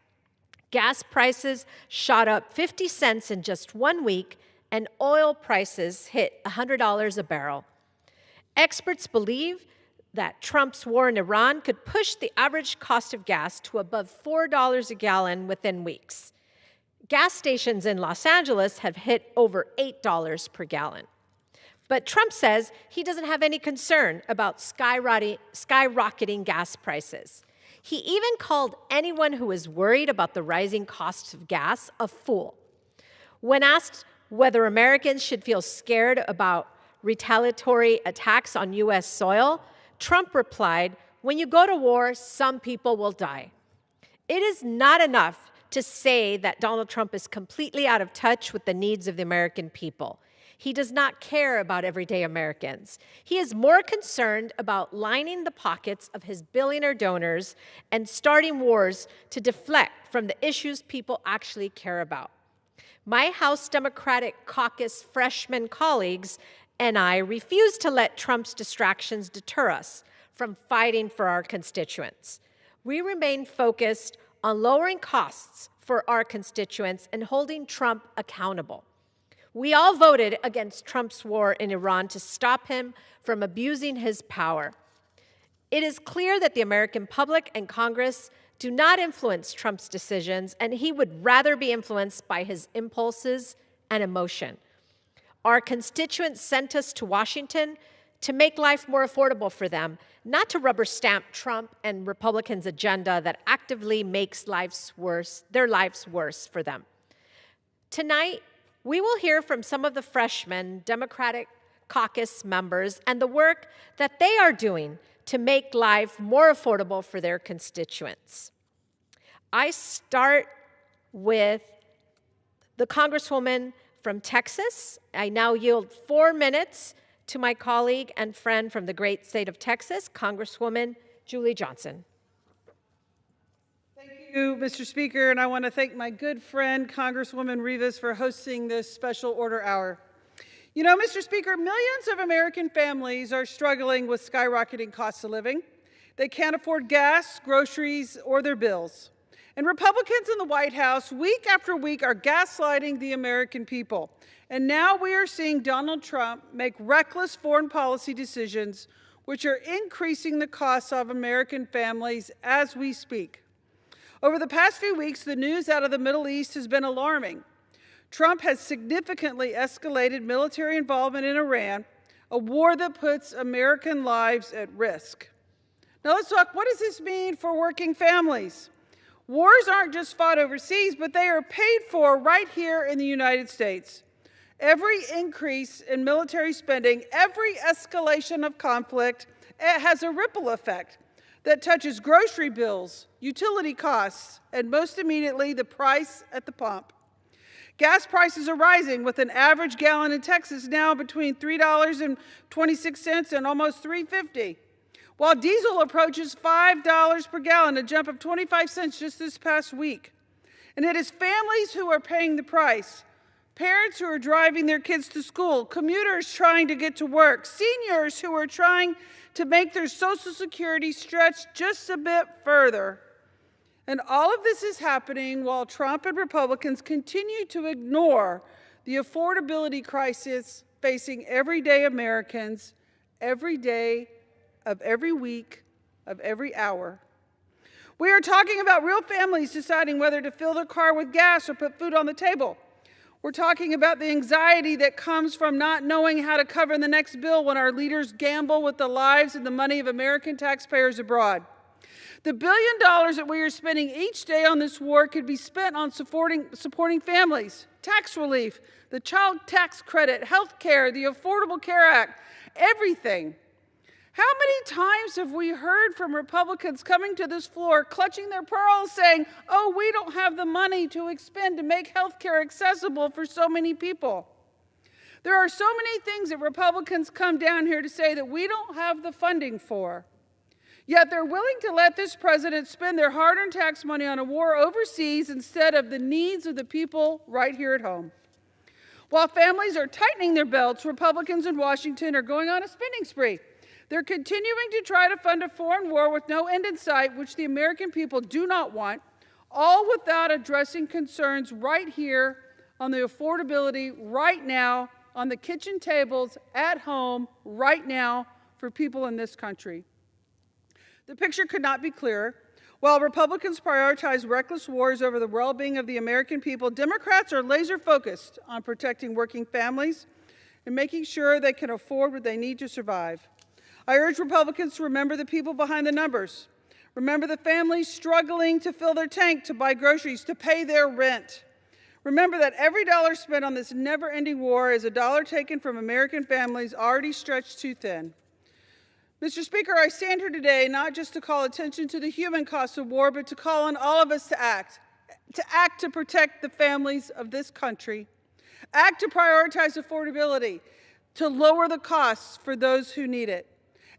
Gas prices shot up 50 cents in just 1 week, and oil prices hit $100 a barrel. Experts believe that Trump's war in Iran could push the average cost of gas to above $4 a gallon within weeks. Gas stations in Los Angeles have hit over $8 per gallon. But Trump says he doesn't have any concern about skyrocketing gas prices. He even called anyone who is worried about the rising cost of gas a fool. When asked whether Americans should feel scared about retaliatory attacks on U.S. soil, Trump replied, "When you go to war, some people will die." It is not enough to say that Donald Trump is completely out of touch with the needs of the American people. He does not care about everyday Americans. He is more concerned about lining the pockets of his billionaire donors and starting wars to deflect from the issues people actually care about. My House Democratic Caucus freshman colleagues and I refuse to let Trump's distractions deter us from fighting for our constituents. We remain focused on lowering costs for our constituents and holding Trump accountable. We all voted against Trump's war in Iran to stop him from abusing his power. It is clear that the American public and Congress do not influence Trump's decisions, and he would rather be influenced by his impulses and emotion. Our constituents sent us to Washington to make life more affordable for them, not to rubber stamp Trump and Republicans' agenda that actively makes their lives worse for them. Tonight, we will hear from some of the freshmen Democratic Caucus members and the work that they are doing to make life more affordable for their constituents. I start with the Congresswoman from Texas. I now yield 4 minutes to my colleague and friend from the great state of Texas, Congresswoman Julie Johnson. Thank you, Mr. Speaker, and I want to thank my good friend, Congresswoman Rivas, for hosting this special order hour. You know, Mr. Speaker, millions of American families are struggling with skyrocketing costs of living. They can't afford gas, groceries, or their bills. And Republicans in the White House, week after week, are gaslighting the American people. And now we are seeing Donald Trump make reckless foreign policy decisions which are increasing the costs of American families as we speak. Over the past few weeks, the news out of the Middle East has been alarming. Trump has significantly escalated military involvement in Iran, a war that puts American lives at risk. Now let's talk, what does this mean for working families? Wars aren't just fought overseas, but they are paid for right here in the United States. Every increase in military spending, every escalation of conflict, it has a ripple effect that touches grocery bills, utility costs, and most immediately, the price at the pump. Gas prices are rising, with an average gallon in Texas now between $3.26 and almost $3.50. While diesel approaches $5 per gallon, a jump of 25 cents just this past week. And it is families who are paying the price. Parents who are driving their kids to school, commuters trying to get to work, seniors who are trying to make their Social Security stretch just a bit further. And all of this is happening while Trump and Republicans continue to ignore the affordability crisis facing everyday Americans every day of every week, of every hour. We are talking about real families deciding whether to fill their car with gas or put food on the table. We're talking about the anxiety that comes from not knowing how to cover the next bill when our leaders gamble with the lives and the money of American taxpayers abroad. The $1 billion that we are spending each day on this war could be spent on supporting families, tax relief, the child tax credit, health care, the Affordable Care Act, everything. How many times have we heard from Republicans coming to this floor, clutching their pearls, saying, oh, we don't have the money to expend to make health care accessible for so many people? There are so many things that Republicans come down here to say that we don't have the funding for. Yet they're willing to let this president spend their hard-earned tax money on a war overseas instead of the needs of the people right here at home. While families are tightening their belts, Republicans in Washington are going on a spending spree. They're continuing to try to fund a foreign war with no end in sight, which the American people do not want, all without addressing concerns right here on the affordability right now, on the kitchen tables at home right now for people in this country. The picture could not be clearer. While Republicans prioritize reckless wars over the well-being of the American people, Democrats are laser-focused on protecting working families and making sure they can afford what they need to survive. I urge Republicans to remember the people behind the numbers. Remember the families struggling to fill their tank, to buy groceries, to pay their rent. Remember that every dollar spent on this never-ending war is a dollar taken from American families already stretched too thin. Mr. Speaker, I stand here today not just to call attention to the human cost of war, but to call on all of us to act to protect the families of this country, act to prioritize affordability, to lower the costs for those who need it,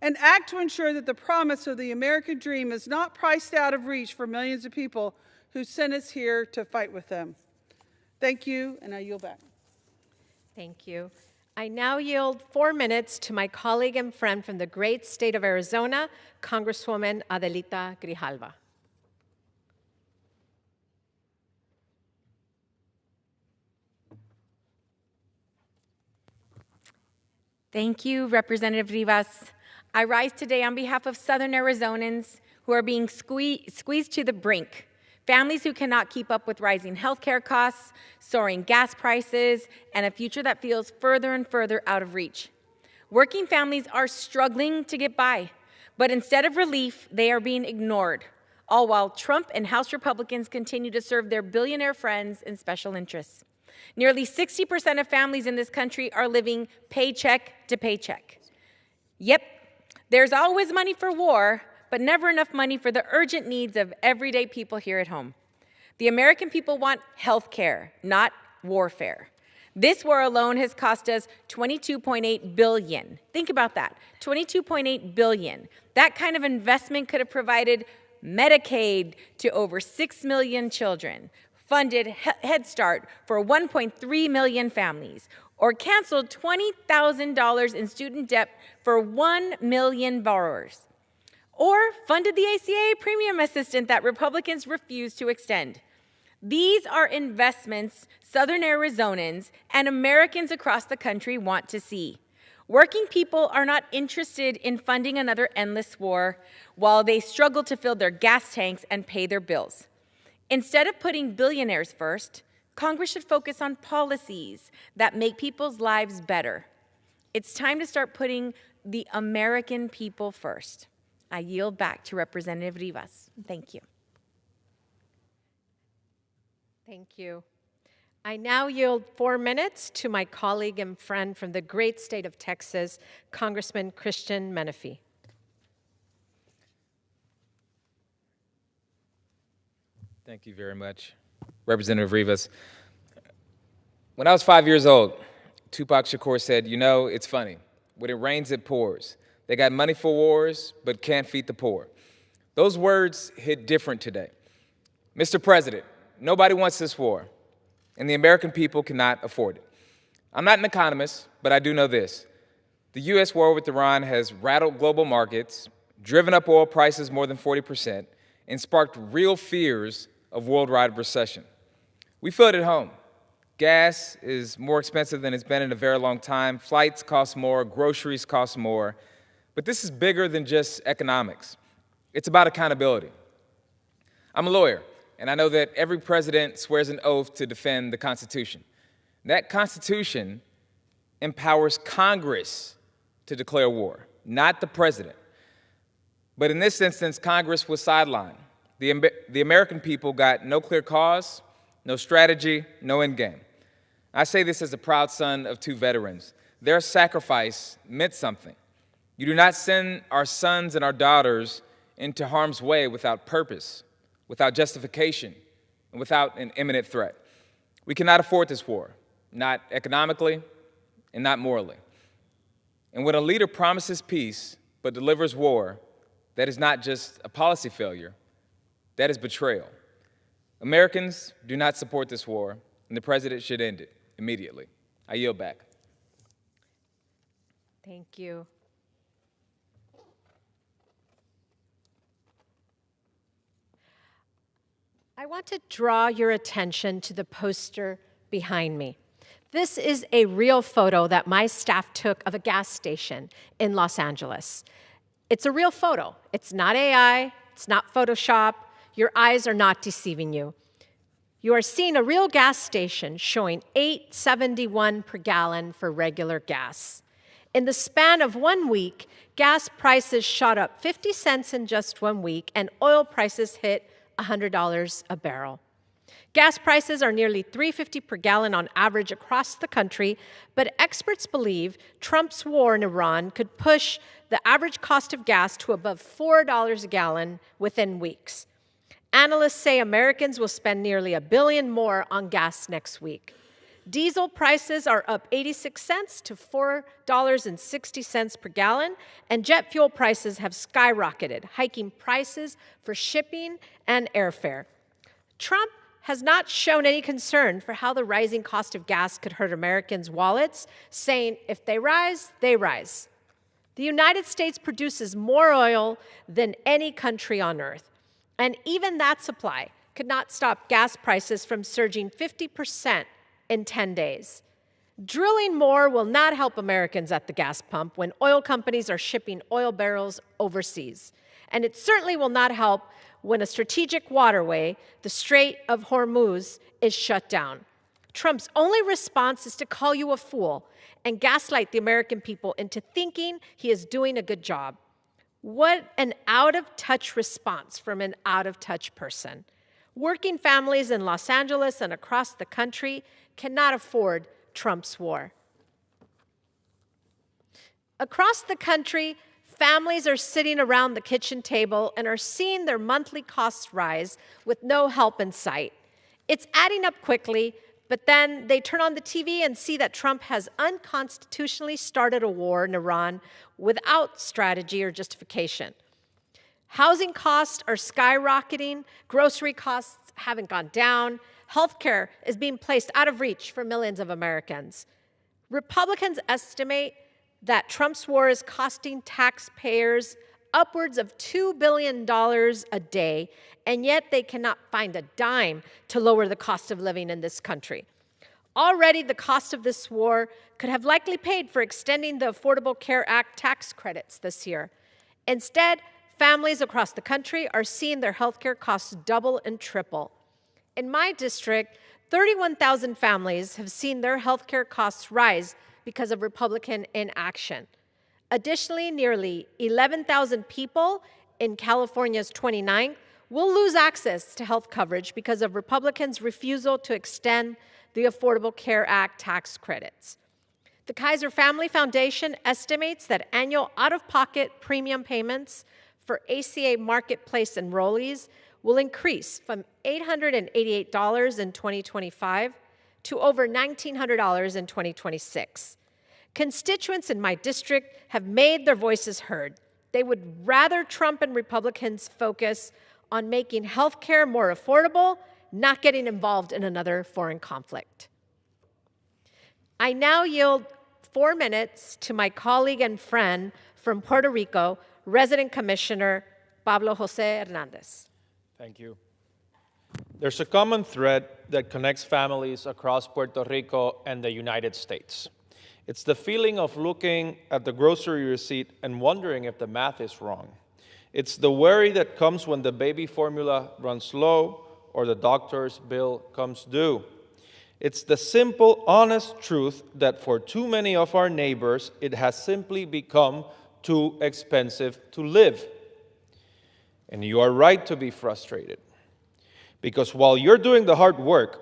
and act to ensure that the promise of the American dream is not priced out of reach for millions of people who sent us here to fight with them. Thank you, and I yield back. Thank you. I now yield 4 minutes to my colleague and friend from the great state of Arizona, Congresswoman Adelita Grijalva. Thank you, Representative Rivas. I rise today on behalf of Southern Arizonans who are being squeezed to the brink. Families who cannot keep up with rising healthcare costs, soaring gas prices, and a future that feels further and further out of reach. Working families are struggling to get by, but instead of relief, they are being ignored, all while Trump and House Republicans continue to serve their billionaire friends and special interests. Nearly 60% of families in this country are living paycheck to paycheck. Yep, there's always money for war, but never enough money for the urgent needs of everyday people here at home. The American people want health care, not warfare. This war alone has cost us $22.8 billion. Think about that, $22.8 billion. That kind of investment could have provided Medicaid to over 6 million children, funded Head Start for 1.3 million families, or canceled $20,000 in student debt for 1 million borrowers, or funded the ACA premium assistance that Republicans refused to extend. These are investments Southern Arizonans and Americans across the country want to see. Working people are not interested in funding another endless war while they struggle to fill their gas tanks and pay their bills. Instead of putting billionaires first, Congress should focus on policies that make people's lives better. It's time to start putting the American people first. I yield back to Representative Rivas. Thank you. Thank you. I now yield 4 minutes to my colleague and friend from the great state of Texas, Congressman Christian Menefee. Thank you very much, Representative Rivas. When I was 5 years old, Tupac Shakur said, "You know, it's funny. When it rains, it pours. They got money for wars, but can't feed the poor." Those words hit different today. Mr. President, nobody wants this war, and the American people cannot afford it. I'm not an economist, but I do know this. The U.S. war with Iran has rattled global markets, driven up oil prices more than 40%, and sparked real fears of worldwide recession. We feel it at home. Gas is more expensive than it's been in a very long time. Flights cost more, groceries cost more. But this is bigger than just economics. It's about accountability. I'm a lawyer, and I know that every president swears an oath to defend the Constitution. That Constitution empowers Congress to declare war, not the president. But in this instance, Congress was sidelined. The American people got no clear cause, no strategy, no end game. I say this as a proud son of 2 veterans. Their sacrifice meant something. You do not send our sons and our daughters into harm's way without purpose, without justification, and without an imminent threat. We cannot afford this war, not economically and not morally. And when a leader promises peace but delivers war, that is not just a policy failure, that is betrayal. Americans do not support this war, and the president should end it immediately. I yield back. Thank you. I want to draw your attention to the poster behind me. This is a real photo that my staff took of a gas station in Los Angeles. It's a real photo. It's not AI. It's not Photoshop. Your eyes are not deceiving you. You are seeing a real gas station showing $8.71 per gallon for regular gas. In the span of 1 week, gas prices shot up 50 cents in just 1 week, and oil prices hit $100 a barrel. Gas prices are nearly $3.50 per gallon on average across the country, but experts believe Trump's war in Iran could push the average cost of gas to above $4 a gallon within weeks. Analysts say Americans will spend nearly $1 billion more on gas next week. Diesel prices are up 86 cents to $4.60 per gallon, and jet fuel prices have skyrocketed, hiking prices for shipping and airfare. Trump has not shown any concern for how the rising cost of gas could hurt Americans' wallets, saying if they rise, they rise. The United States produces more oil than any country on earth, and even that supply could not stop gas prices from surging 50% in 10 days. Drilling more will not help Americans at the gas pump when oil companies are shipping oil barrels overseas. And it certainly will not help when a strategic waterway, the Strait of Hormuz, is shut down. Trump's only response is to call you a fool and gaslight the American people into thinking he is doing a good job. What an out-of-touch response from an out-of-touch person. Working families in Los Angeles and across the country cannot afford Trump's war. Across the country, families are sitting around the kitchen table and are seeing their monthly costs rise with no help in sight. It's adding up quickly, But then they turn on the TV and see that Trump has unconstitutionally started a war in Iran without strategy or justification. Housing costs are skyrocketing, grocery costs haven't gone down, healthcare is being placed out of reach for millions of Americans. Republicans estimate that Trump's war is costing taxpayers upwards of $2 billion a day, and yet they cannot find a dime to lower the cost of living in this country. Already, the cost of this war could have likely paid for extending the Affordable Care Act tax credits this year. Instead, families across the country are seeing their health care costs double and triple. In my district, 31,000 families have seen their health care costs rise because of Republican inaction. Additionally, nearly 11,000 people in California's 29th will lose access to health coverage because of Republicans' refusal to extend the Affordable Care Act tax credits. The Kaiser Family Foundation estimates that annual out-of-pocket premium payments for ACA marketplace enrollees will increase from $888 in 2025 to over $1,900 in 2026. Constituents in my district have made their voices heard. They would rather Trump and Republicans focus on making health care more affordable, not getting involved in another foreign conflict. I now yield 4 minutes to my colleague and friend from Puerto Rico, Resident Commissioner Pablo Jose Hernandez. Thank you. There's a common thread that connects families across Puerto Rico and the United States. It's the feeling of looking at the grocery receipt and wondering if the math is wrong. It's the worry that comes when the baby formula runs low or the doctor's bill comes due. It's the simple, honest truth that for too many of our neighbors, it has simply become too expensive to live. And you are right to be frustrated. Because while you're doing the hard work,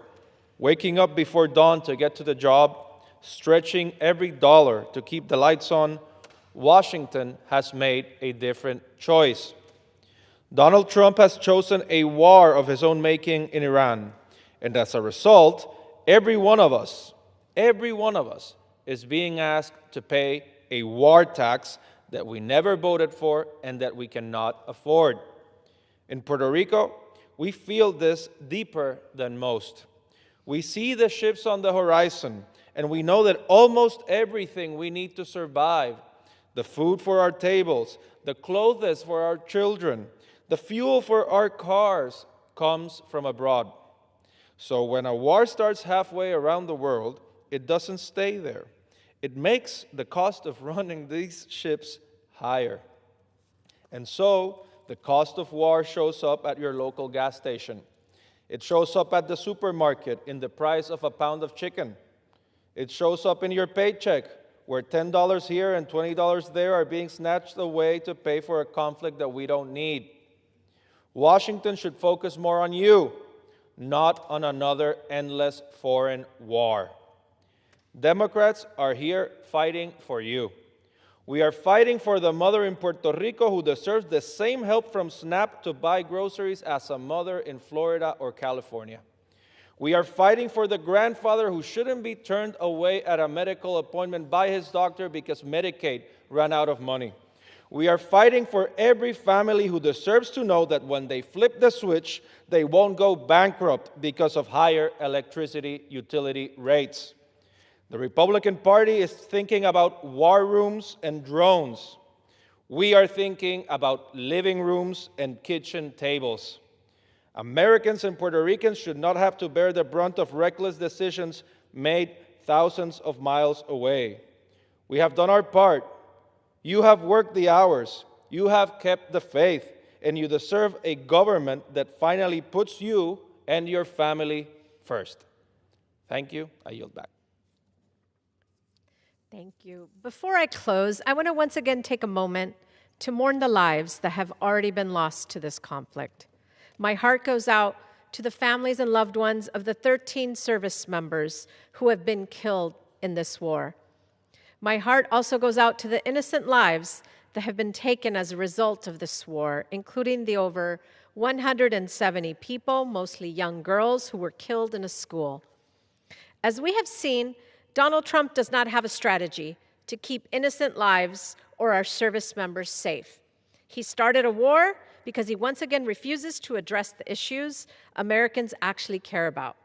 waking up before dawn to get to the job, stretching every dollar to keep the lights on, Washington has made a different choice. Donald Trump has chosen a war of his own making in Iran. And as a result, every one of us is being asked to pay a war tax that we never voted for and that we cannot afford. In Puerto Rico, we feel this deeper than most. We see the ships on the horizon, and we know that almost everything we need to survive, the food for our tables, the clothes for our children, the fuel for our cars, comes from abroad. So when a war starts halfway around the world, it doesn't stay there. It makes the cost of running these ships higher. And so the cost of war shows up at your local gas station. It shows up at the supermarket in the price of a pound of chicken. It shows up in your paycheck, where $10 here and $20 there are being snatched away to pay for a conflict that we don't need. Washington should focus more on you, not on another endless foreign war. Democrats are here fighting for you. We are fighting for the mother in Puerto Rico who deserves the same help from SNAP to buy groceries as a mother in Florida or California. We are fighting for the grandfather who shouldn't be turned away at a medical appointment by his doctor because Medicaid ran out of money. We are fighting for every family who deserves to know that when they flip the switch, they won't go bankrupt because of higher electricity utility rates. The Republican Party is thinking about war rooms and drones. We are thinking about living rooms and kitchen tables. Americans and Puerto Ricans should not have to bear the brunt of reckless decisions made thousands of miles away. We have done our part. You have worked the hours. You have kept the faith. And you deserve a government that finally puts you and your family first. Thank you. I yield back. Thank you. Before I close, I want to once again take a moment to mourn the lives that have already been lost to this conflict. My heart goes out to the families and loved ones of the 13 service members who have been killed in this war. My heart also goes out to the innocent lives that have been taken as a result of this war, including the over 170 people, mostly young girls, who were killed in a school. As we have seen, Donald Trump does not have a strategy to keep innocent lives or our service members safe. He started a war because he once again refuses to address the issues Americans actually care about: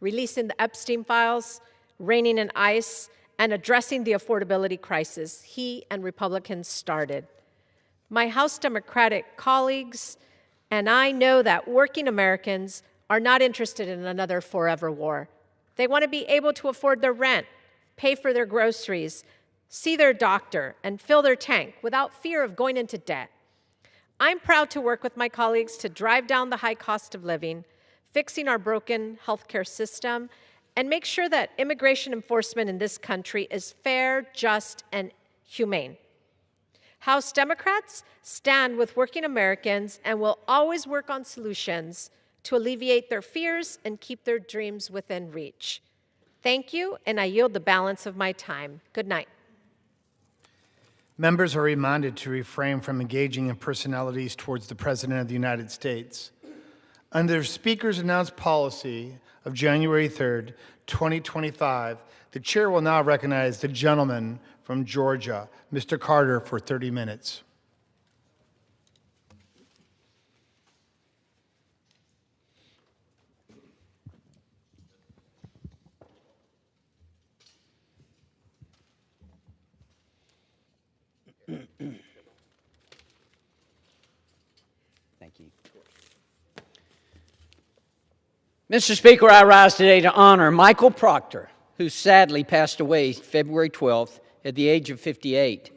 releasing the Epstein files, reining in ICE, and addressing the affordability crisis he and Republicans started. My House Democratic colleagues and I know that working Americans are not interested in another forever war. They want to be able to afford their rent, pay for their groceries, see their doctor, and fill their tank without fear of going into debt. I'm proud to work with my colleagues to drive down the high cost of living, fixing our broken healthcare system, and make sure that immigration enforcement in this country is fair, just, and humane. House Democrats stand with working Americans and will always work on solutions to alleviate their fears and keep their dreams within reach. Thank you, and I yield the balance of my time. Good night. Members are reminded to refrain from engaging in personalities towards the President of the United States. Under Speaker's announced policy of January 3rd, 2025, the Chair will now recognize the gentleman from Georgia, Mr. Carter, for 30 minutes. Thank you. Mr. Speaker, I rise today to honor Michael Proctor, who sadly passed away February 12th at the age of 58.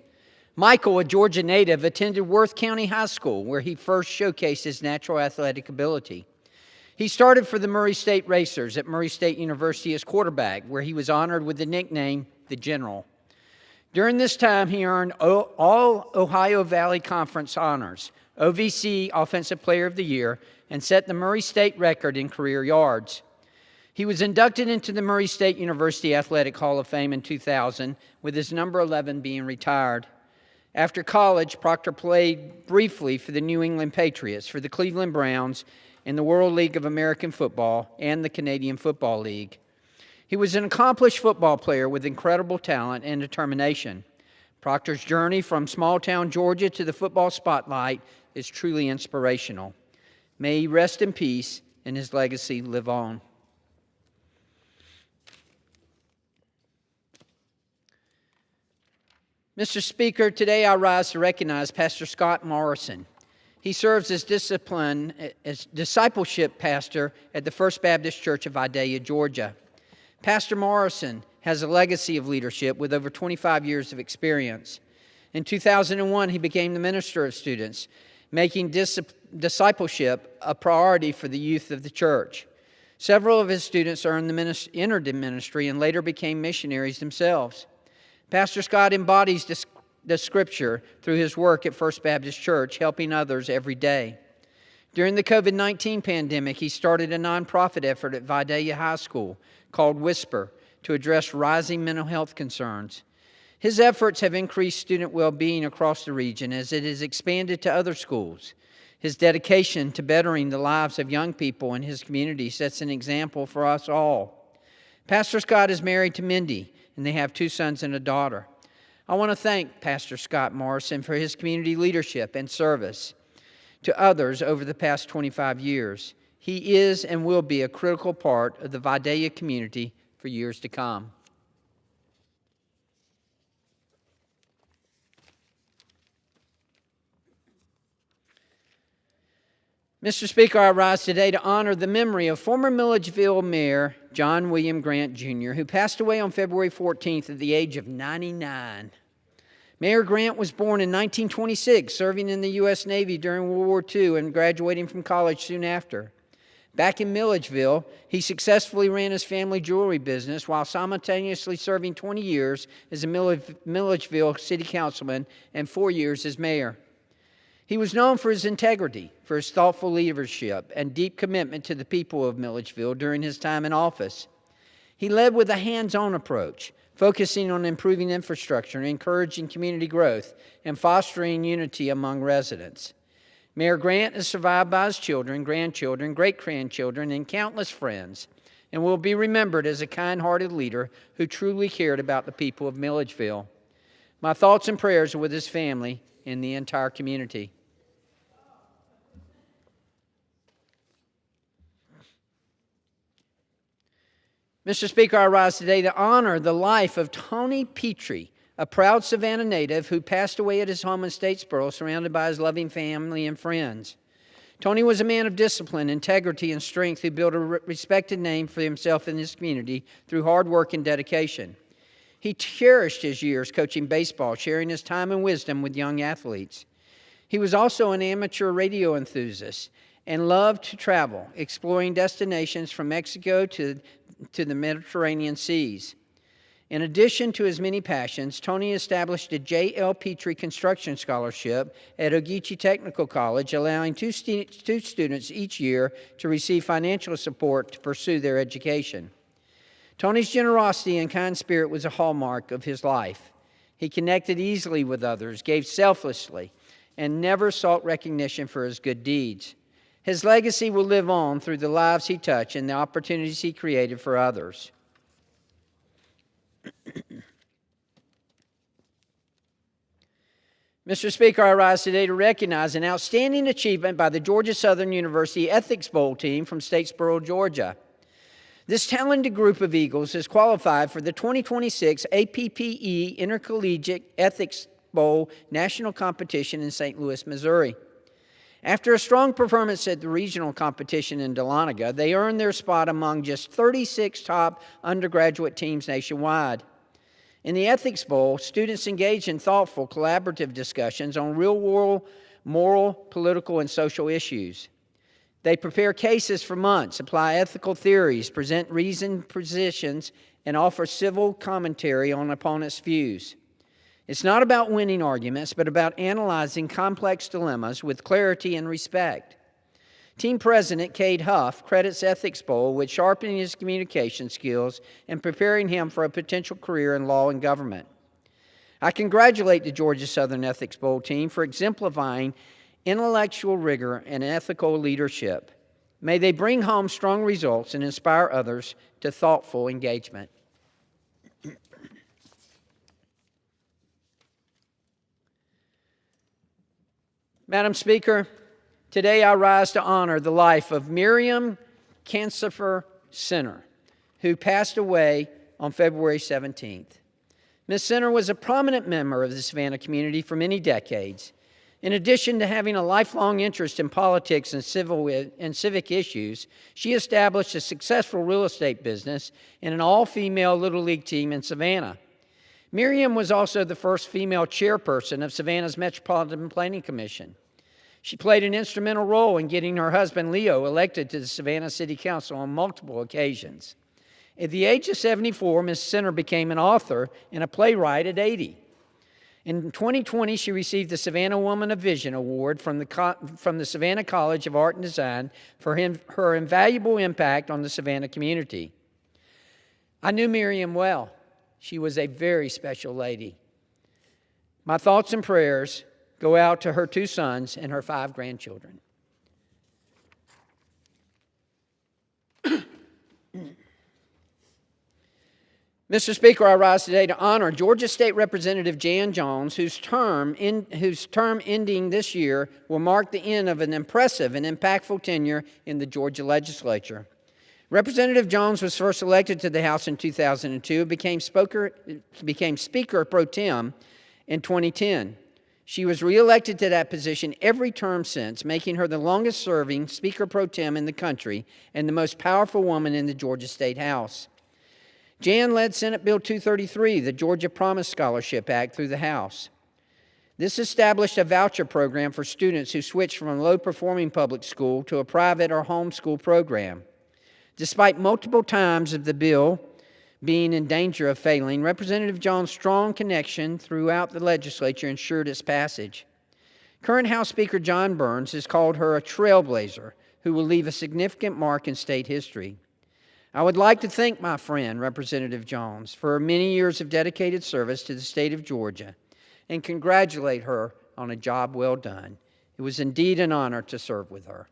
Michael, a Georgia native, attended Worth County High School, where he first showcased his natural athletic ability. He started for the Murray State Racers at Murray State University as quarterback, where he was honored with the nickname the General. During this time, he earned all Ohio Valley Conference honors, OVC Offensive Player of the Year, and set the Murray State record in career yards. He was inducted into the Murray State University Athletic Hall of Fame in 2000, with his number 11 being retired. After college, Proctor played briefly for the New England Patriots, for the Cleveland Browns, in the World League of American Football, and the Canadian Football League. He was an accomplished football player with incredible talent and determination. Proctor's journey from small-town Georgia to the football spotlight is truly inspirational. May he rest in peace and his legacy live on. Mr. Speaker, today I rise to recognize Pastor Scott Morrison. He serves as discipleship pastor at the First Baptist Church of Idalia, Georgia. Pastor Morrison has a legacy of leadership with over 25 years of experience. In 2001, he became the minister of students, making discipleship a priority for the youth of the church. Several of his students entered the ministry and later became missionaries themselves. Pastor Scott embodies the Scripture through his work at First Baptist Church, helping others every day. During the COVID-19 pandemic, he started a nonprofit effort at Vidalia High School called Whisper to address rising mental health concerns. His efforts have increased student well-being across the region as it has expanded to other schools. His dedication to bettering the lives of young people in his community sets an example for us all. Pastor Scott is married to Mindy, and they have 2 sons and a daughter. I want to thank Pastor Scott Morrison for his community leadership and service to others over the past 25 years. He is and will be a critical part of the Vidalia community for years to come. Mr. Speaker, I rise today to honor the memory of former Milledgeville Mayor John William Grant, Jr., who passed away on February 14th at the age of 99. Mayor Grant was born in 1926, serving in the U.S. Navy during World War II and graduating from college soon after. Back in Milledgeville, he successfully ran his family jewelry business while simultaneously serving 20 years as a Milledgeville city councilman and 4 years as mayor. He was known for his integrity, for his thoughtful leadership, and deep commitment to the people of Milledgeville during his time in office. He led with a hands-on approach, focusing on improving infrastructure and encouraging community growth and fostering unity among residents. Mayor Grant is survived by his children, grandchildren, great-grandchildren, and countless friends. and will be remembered as a kind-hearted leader who truly cared about the people of Milledgeville. My thoughts and prayers are with his family and the entire community. Mr. Speaker, I rise today to honor the life of Tony Petrie, a proud Savannah native who passed away at his home in Statesboro, surrounded by his loving family and friends. Tony was a man of discipline, integrity, and strength who built a respected name for himself in his community through hard work and dedication. He cherished his years coaching baseball, sharing his time and wisdom with young athletes. He was also an amateur radio enthusiast and loved to travel, exploring destinations from Mexico to the Mediterranean seas. In addition to his many passions, Tony established a J.L. Petrie Construction Scholarship at Ogeechee Technical College, allowing two students each year to receive financial support to pursue their education. Tony's generosity and kind spirit was a hallmark of his life. He connected easily with others, gave selflessly, and never sought recognition for his good deeds. His legacy will live on through the lives he touched and the opportunities he created for others. Mr. Speaker, I rise today to recognize an outstanding achievement by the Georgia Southern University Ethics Bowl team from Statesboro, Georgia. This talented group of Eagles has qualified for the 2026 APPE Intercollegiate Ethics Bowl National Competition in St. Louis, Missouri. After a strong performance at the regional competition in Dahlonega, they earned their spot among just 36 top undergraduate teams nationwide. In the Ethics Bowl, students engage in thoughtful, collaborative discussions on real-world moral, political, and social issues. They prepare cases for months, apply ethical theories, present reasoned positions, and offer civil commentary on opponents' views. It's not about winning arguments, but about analyzing complex dilemmas with clarity and respect. Team President Cade Huff credits Ethics Bowl with sharpening his communication skills and preparing him for a potential career in law and government. I congratulate the Georgia Southern Ethics Bowl team for exemplifying intellectual rigor and ethical leadership. May they bring home strong results and inspire others to thoughtful engagement. Madam Speaker, today I rise to honor the life of Miriam Cancifer Center, who passed away on February 17th. Ms. Center was a prominent member of the Savannah community for many decades. In addition to having a lifelong interest in politics and civic issues, she established a successful real estate business and an all-female Little League team in Savannah. Miriam was also the first female chairperson of Savannah's Metropolitan Planning Commission. She played an instrumental role in getting her husband, Leo, elected to the Savannah City Council on multiple occasions. At the age of 74, Ms. Center became an author and a playwright at 80. In 2020, she received the Savannah Woman of Vision Award from the Savannah College of Art and Design for her invaluable impact on the Savannah community. I knew Miriam well. She was a very special lady. My thoughts and prayers go out to her 2 sons and her 5 grandchildren. Mr. Speaker, I rise today to honor Georgia State Representative Jan Jones, whose term ending this year will mark the end of an impressive and impactful tenure in the Georgia legislature. Representative Jones was first elected to the House in 2002, became Speaker pro tem in 2010. She was reelected to that position every term since, making her the longest-serving Speaker pro tem in the country and the most powerful woman in the Georgia State House. Jan led Senate Bill 233, the Georgia Promise Scholarship Act, through the House. This established a voucher program for students who switched from a low-performing public school to a private or homeschool program. Despite multiple times of the bill being in danger of failing, Representative Jones' strong connection throughout the legislature ensured its passage. Current House Speaker John Burns has called her a trailblazer who will leave a significant mark in state history. I would like to thank my friend, Representative Jones, for her many years of dedicated service to the state of Georgia and congratulate her on a job well done. It was indeed an honor to serve with her.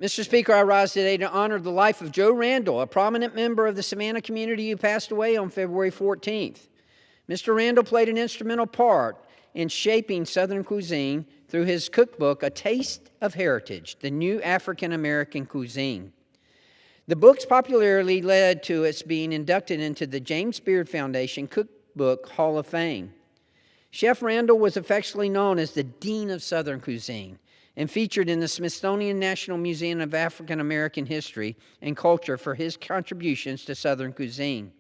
Mr. Speaker, I rise today to honor the life of Joe Randall, a prominent member of the Savannah community who passed away on February 14th. Mr. Randall played an instrumental part in shaping Southern cuisine through his cookbook, A Taste of Heritage, the New African American Cuisine. The book's popularity led to its being inducted into the James Beard Foundation Cookbook Hall of Fame. Chef Randall was affectionately known as the Dean of Southern Cuisine and featured in the Smithsonian National Museum of African American History and Culture for his contributions to Southern cuisine.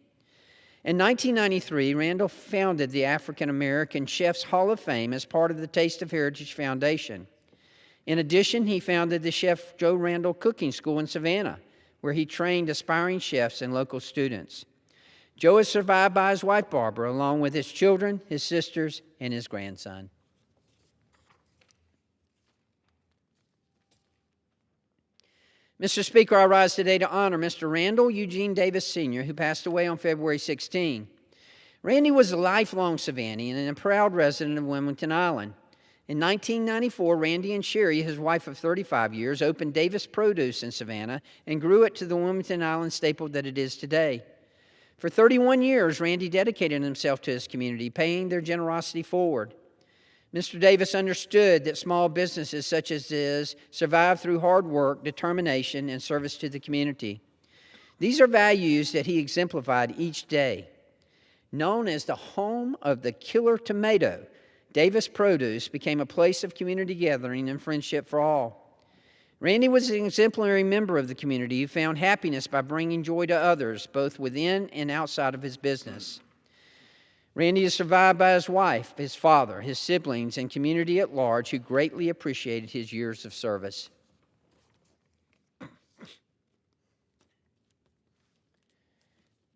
In 1993, Randall founded the African American Chefs Hall of Fame as part of the Taste of Heritage Foundation. In addition, he founded the Chef Joe Randall Cooking School in Savannah, where he trained aspiring chefs and local students. Joe is survived by his wife, Barbara, along with his children, his sisters, and his grandson. Mr. Speaker, I rise today to honor Mr. Randall Eugene Davis, Sr., who passed away on February 16. Randy was a lifelong Savannian and a proud resident of Wilmington Island. In 1994, Randy and Sherry, his wife of 35 years, opened Davis Produce in Savannah and grew it to the Wilmington Island staple that it is today. For 31 years, Randy dedicated himself to his community, paying their generosity forward. Mr. Davis understood that small businesses such as his survive through hard work, determination, and service to the community. These are values that he exemplified each day. Known as the home of the killer tomato, Davis Produce became a place of community gathering and friendship for all. Randy was an exemplary member of the community who found happiness by bringing joy to others, both within and outside of his business. Randy is survived by his wife, his father, his siblings, and community at large who greatly appreciated his years of service.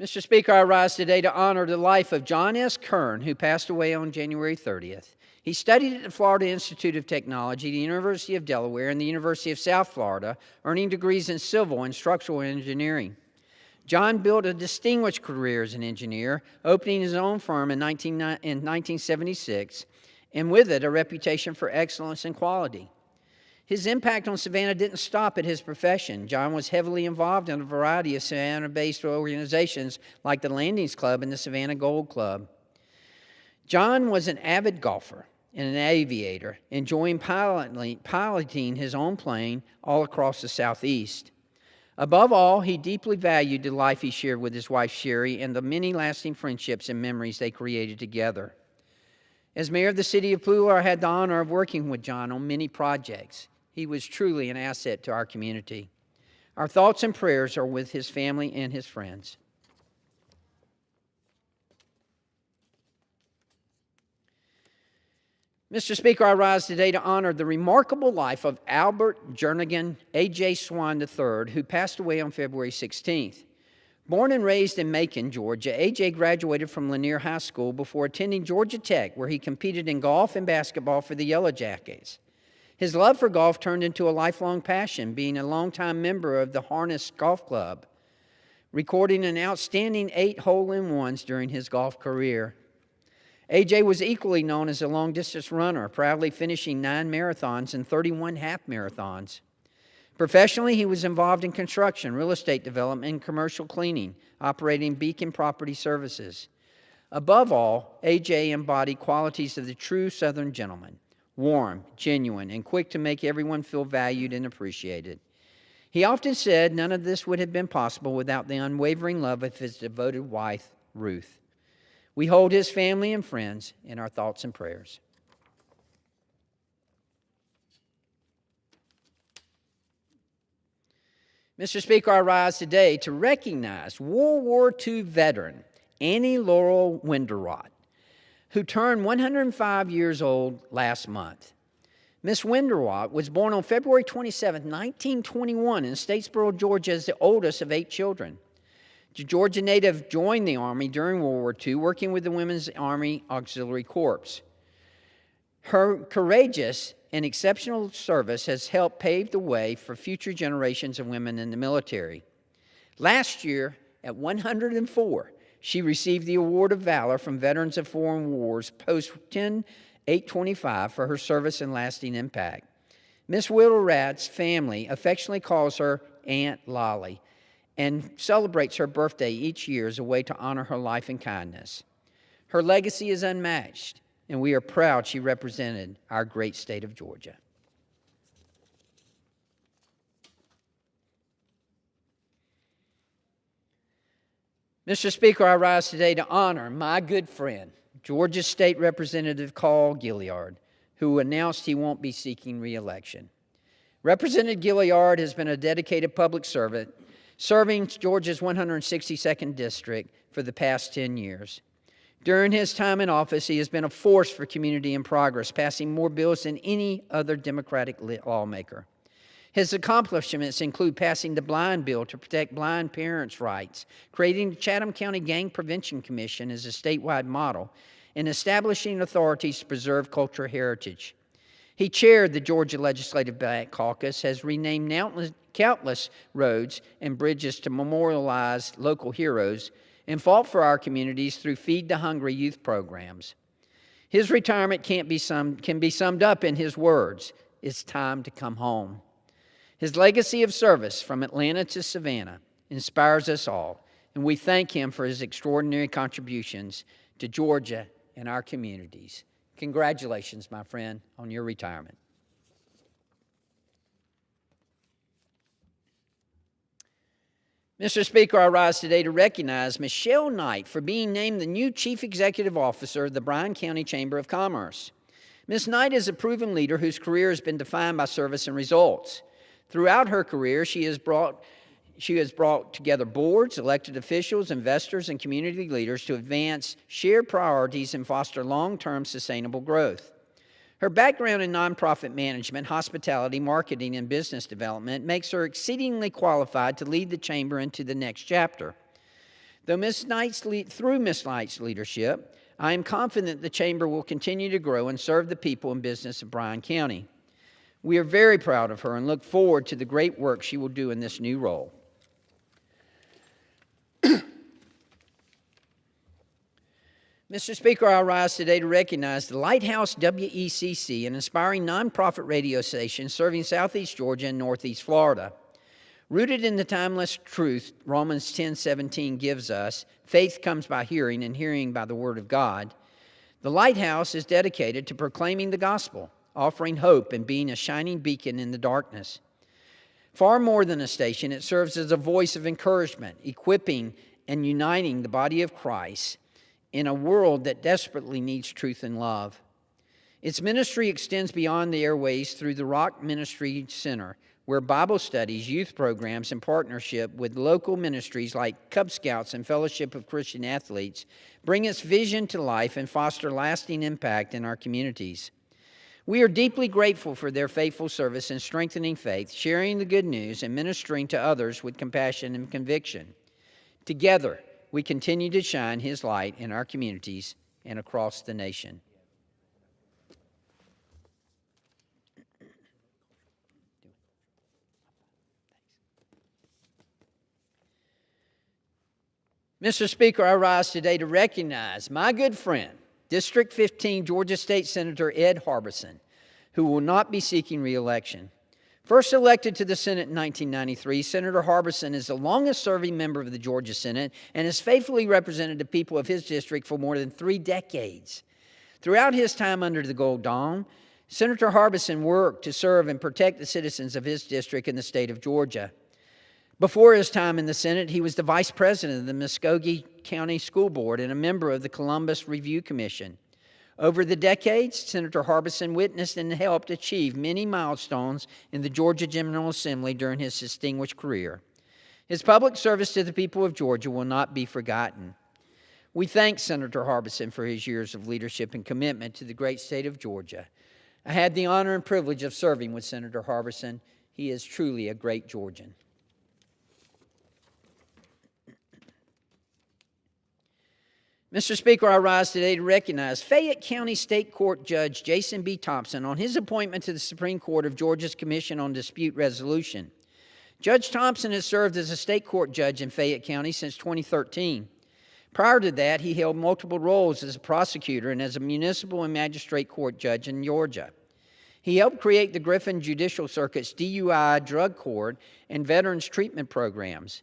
Mr. Speaker, I rise today to honor the life of John S. Kern, who passed away on January 30th. He studied at the Florida Institute of Technology, the University of Delaware, and the University of South Florida, earning degrees in civil and structural engineering. John built a distinguished career as an engineer, opening his own firm in 1976, and with it a reputation for excellence and quality. His impact on Savannah didn't stop at his profession. John was heavily involved in a variety of Savannah-based organizations like the Landings Club and the Savannah Gold Club. John was an avid golfer and an aviator, enjoying piloting his own plane all across the Southeast. Above all, he deeply valued the life he shared with his wife, Sherry, and the many lasting friendships and memories they created together. As mayor of the city of Pooler, I had the honor of working with John on many projects. He was truly an asset to our community. Our thoughts and prayers are with his family and his friends. Mr. Speaker, I rise today to honor the remarkable life of Albert Jernigan A.J. Swan III, who passed away on February 16th. Born and raised in Macon, Georgia, A.J. graduated from Lanier High School before attending Georgia Tech, where he competed in golf and basketball for the Yellow Jackets. His love for golf turned into a lifelong passion, being a longtime member of the Harness Golf Club, recording an outstanding 8 hole-in-ones during his golf career. A.J. was equally known as a long-distance runner, proudly finishing 9 marathons and 31 half marathons. Professionally, he was involved in construction, real estate development, and commercial cleaning, operating Beacon Property Services. Above all, A.J. embodied qualities of the true Southern gentleman, warm, genuine, and quick to make everyone feel valued and appreciated. He often said none of this would have been possible without the unwavering love of his devoted wife, Ruth. We hold his family and friends in our thoughts and prayers. Mr. Speaker, I rise today to recognize World War II veteran Annie Laurel Winderrott, who turned 105 years old last month. Miss Winderrott was born on February 27, 1921 in Statesboro, Georgia, as the oldest of 8 children. The Georgia native joined the Army during World War II, working with the Women's Army Auxiliary Corps. Her courageous and exceptional service has helped pave the way for future generations of women in the military. Last year, at 104, she received the Award of Valor from Veterans of Foreign Wars Post 10-825 for her service and lasting impact. Miss Whittlerat's family affectionately calls her Aunt Lolly and celebrates her birthday each year as a way to honor her life and kindness. Her legacy is unmatched, and we are proud she represented our great state of Georgia. Mr. Speaker, I rise today to honor my good friend, Georgia State Representative Carl Gilliard, who announced he won't be seeking re-election. Representative Gilliard has been a dedicated public servant, serving Georgia's 162nd District for the past 10 years. During his time in office, he has been a force for community and progress, passing more bills than any other Democratic lawmaker. His accomplishments include passing the blind bill to protect blind parents' rights, creating the Chatham County Gang Prevention Commission as a statewide model, and establishing authorities to preserve cultural heritage. He chaired the Georgia Legislative Black Caucus, has renamed countless roads and bridges to memorialize local heroes, and fought for our communities through Feed the Hungry youth programs. His retirement can be summed up in his words, "It's time to come home." His legacy of service from Atlanta to Savannah inspires us all, and we thank him for his extraordinary contributions to Georgia and our communities. Congratulations, my friend, on your retirement. Mr. Speaker, I rise today to recognize Michelle Knight for being named the new Chief Executive Officer of the Bryan County Chamber of Commerce. Ms. Knight is a proven leader whose career has been defined by service and results. Throughout her career, she has brought together boards, elected officials, investors, and community leaders to advance shared priorities and foster long-term sustainable growth. Her background in nonprofit management, hospitality, marketing, and business development makes her exceedingly qualified to lead the Chamber into the next chapter. Through Ms. Knight's leadership, I am confident the Chamber will continue to grow and serve the people and business of Bryan County. We are very proud of her and look forward to the great work she will do in this new role. Mr. Speaker, I rise today to recognize the Lighthouse WECC, an inspiring nonprofit radio station serving Southeast Georgia and Northeast Florida. Rooted in the timeless truth Romans 10:17 gives us, faith comes by hearing and hearing by the Word of God, the Lighthouse is dedicated to proclaiming the gospel, offering hope and being a shining beacon in the darkness. Far more than a station, it serves as a voice of encouragement, equipping and uniting the body of Christ in a world that desperately needs truth and love. Its ministry extends beyond the airways through the Rock Ministry Center, where Bible studies, youth programs, and partnership with local ministries like Cub Scouts and Fellowship of Christian Athletes bring its vision to life and foster lasting impact in our communities. We are deeply grateful for their faithful service in strengthening faith, sharing the good news, and ministering to others with compassion and conviction. Together, we continue to shine His light in our communities and across the nation. Mr. Speaker, I rise today to recognize my good friend, District 15 Georgia State Senator Ed Harbison, who will not be seeking re-election. First elected to the Senate in 1993, Senator Harbison is the longest-serving member of the Georgia Senate and has faithfully represented the people of his district for more than 3 decades. Throughout his time under the Gold Dome, Senator Harbison worked to serve and protect the citizens of his district in the state of Georgia. Before his time in the Senate, he was the vice president of the Muskogee County School Board and a member of the Columbus Review Commission. Over the decades, Senator Harbison witnessed and helped achieve many milestones in the Georgia General Assembly during his distinguished career. His public service to the people of Georgia will not be forgotten. We thank Senator Harbison for his years of leadership and commitment to the great state of Georgia. I had the honor and privilege of serving with Senator Harbison. He is truly a great Georgian. Mr. Speaker, I rise today to recognize Fayette County State Court Judge Jason B. Thompson on his appointment to the Supreme Court of Georgia's Commission on Dispute Resolution. Judge Thompson has served as a state court judge in Fayette County since 2013. Prior to that, he held multiple roles as a prosecutor and as a municipal and magistrate court judge in Georgia. He helped create the Griffin Judicial Circuit's DUI drug court and veterans treatment programs.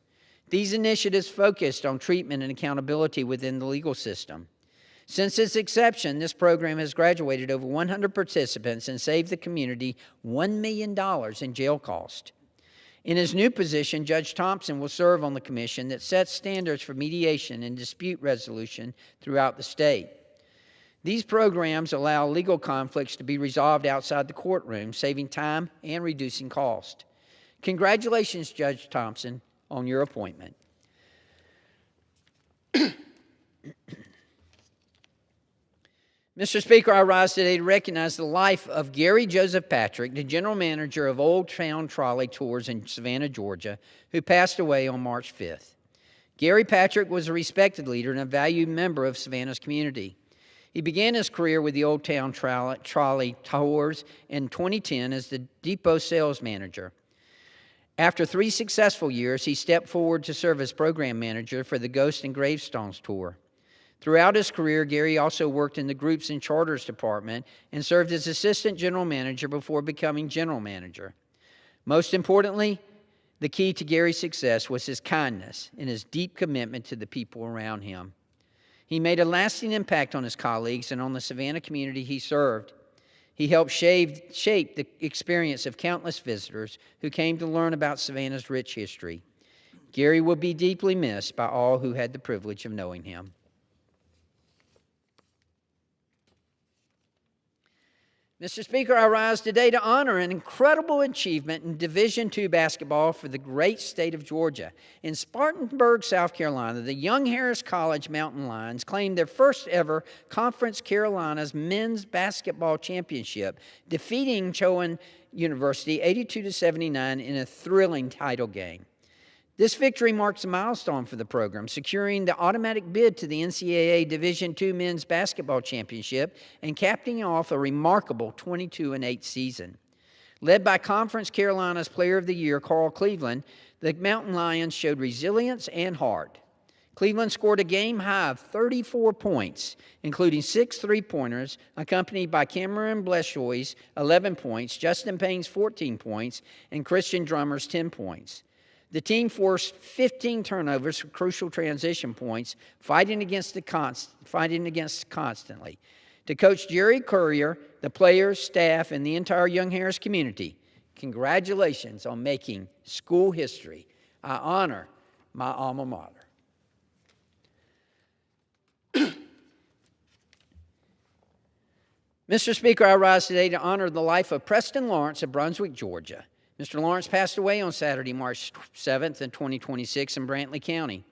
These initiatives focused on treatment and accountability within the legal system. Since its inception, this program has graduated over 100 participants and saved the community $1 million in jail costs. In his new position, Judge Thompson will serve on the commission that sets standards for mediation and dispute resolution throughout the state. These programs allow legal conflicts to be resolved outside the courtroom, saving time and reducing cost. Congratulations, Judge Thompson, on your appointment. Mr. Speaker, I rise today to recognize the life of Gary Joseph Patrick, the general manager of Old Town Trolley Tours in Savannah, Georgia, who passed away on March 5th. Gary Patrick was a respected leader and a valued member of Savannah's community. He began his career with the Old Town Trolley Tours in 2010 as the depot sales manager. After 3 successful years, he stepped forward to serve as program manager for the Ghost and Gravestones Tour. Throughout his career, Gary also worked in the Groups and Charters Department and served as assistant general manager before becoming general manager. Most importantly, the key to Gary's success was his kindness and his deep commitment to the people around him. He made a lasting impact on his colleagues and on the Savannah community he served. He helped shape the experience of countless visitors who came to learn about Savannah's rich history. Gary will be deeply missed by all who had the privilege of knowing him. Mr. Speaker, I rise today to honor an incredible achievement in Division II basketball for the great state of Georgia. In Spartanburg, South Carolina, the Young Harris College Mountain Lions claimed their first ever Conference Carolinas men's basketball championship, defeating Chowan University 82-79 in a thrilling title game. This victory marks a milestone for the program, securing the automatic bid to the NCAA Division II Men's Basketball Championship and capping off a remarkable 22-8 season. Led by Conference Carolinas Player of the Year Carl Cleveland, the Mountain Lions showed resilience and heart. Cleveland scored a game-high of 34 points, including 6 three-pointers, accompanied by Cameron Bleshoy's 11 points, Justin Payne's 14 points, and Christian Drummer's 10 points. The team forced 15 turnovers for crucial transition points, fighting against constantly. To Coach May Crier, the players, staff, and the entire Young Harris community, congratulations on making school history. I honor my alma mater. Mr. Speaker, I rise today to honor the life of Preston Lawrence of Brunswick, Georgia. Mr. Lawrence passed away on Saturday, March 7th, 2026 in Brantley County.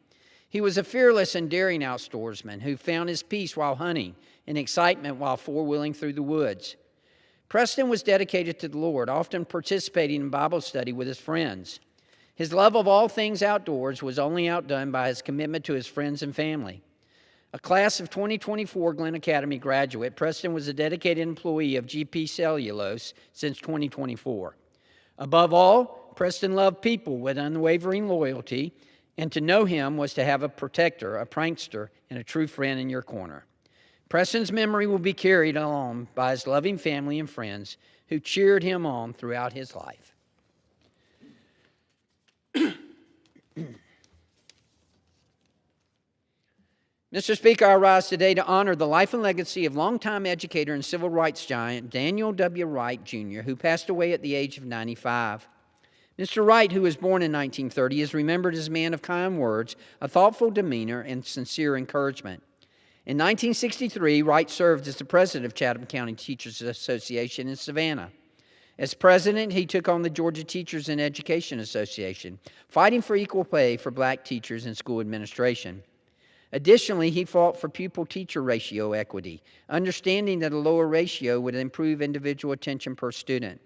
He was a fearless and daring outdoorsman who found his peace while hunting and excitement while four-wheeling through the woods. Preston was dedicated to the Lord, often participating in Bible study with his friends. His love of all things outdoors was only outdone by his commitment to his friends and family. A class of 2024 Glenn Academy graduate, Preston was a dedicated employee of GP Cellulose since 2024. Above all, Preston loved people with unwavering loyalty, and to know him was to have a protector, a prankster, and a true friend in your corner. Preston's memory will be carried along by his loving family and friends who cheered him on throughout his life. Mr. Speaker, I rise today to honor the life and legacy of longtime educator and civil rights giant Daniel W. Wright, Jr., who passed away at the age of 95. Mr. Wright, who was born in 1930, is remembered as a man of kind words, a thoughtful demeanor, and sincere encouragement. In 1963, Wright served as the president of Chatham County Teachers Association in Savannah. As president, he took on the Georgia Teachers and Education Association, fighting for equal pay for black teachers in school administration. Additionally, he fought for pupil-teacher ratio equity, understanding that a lower ratio would improve individual attention per student.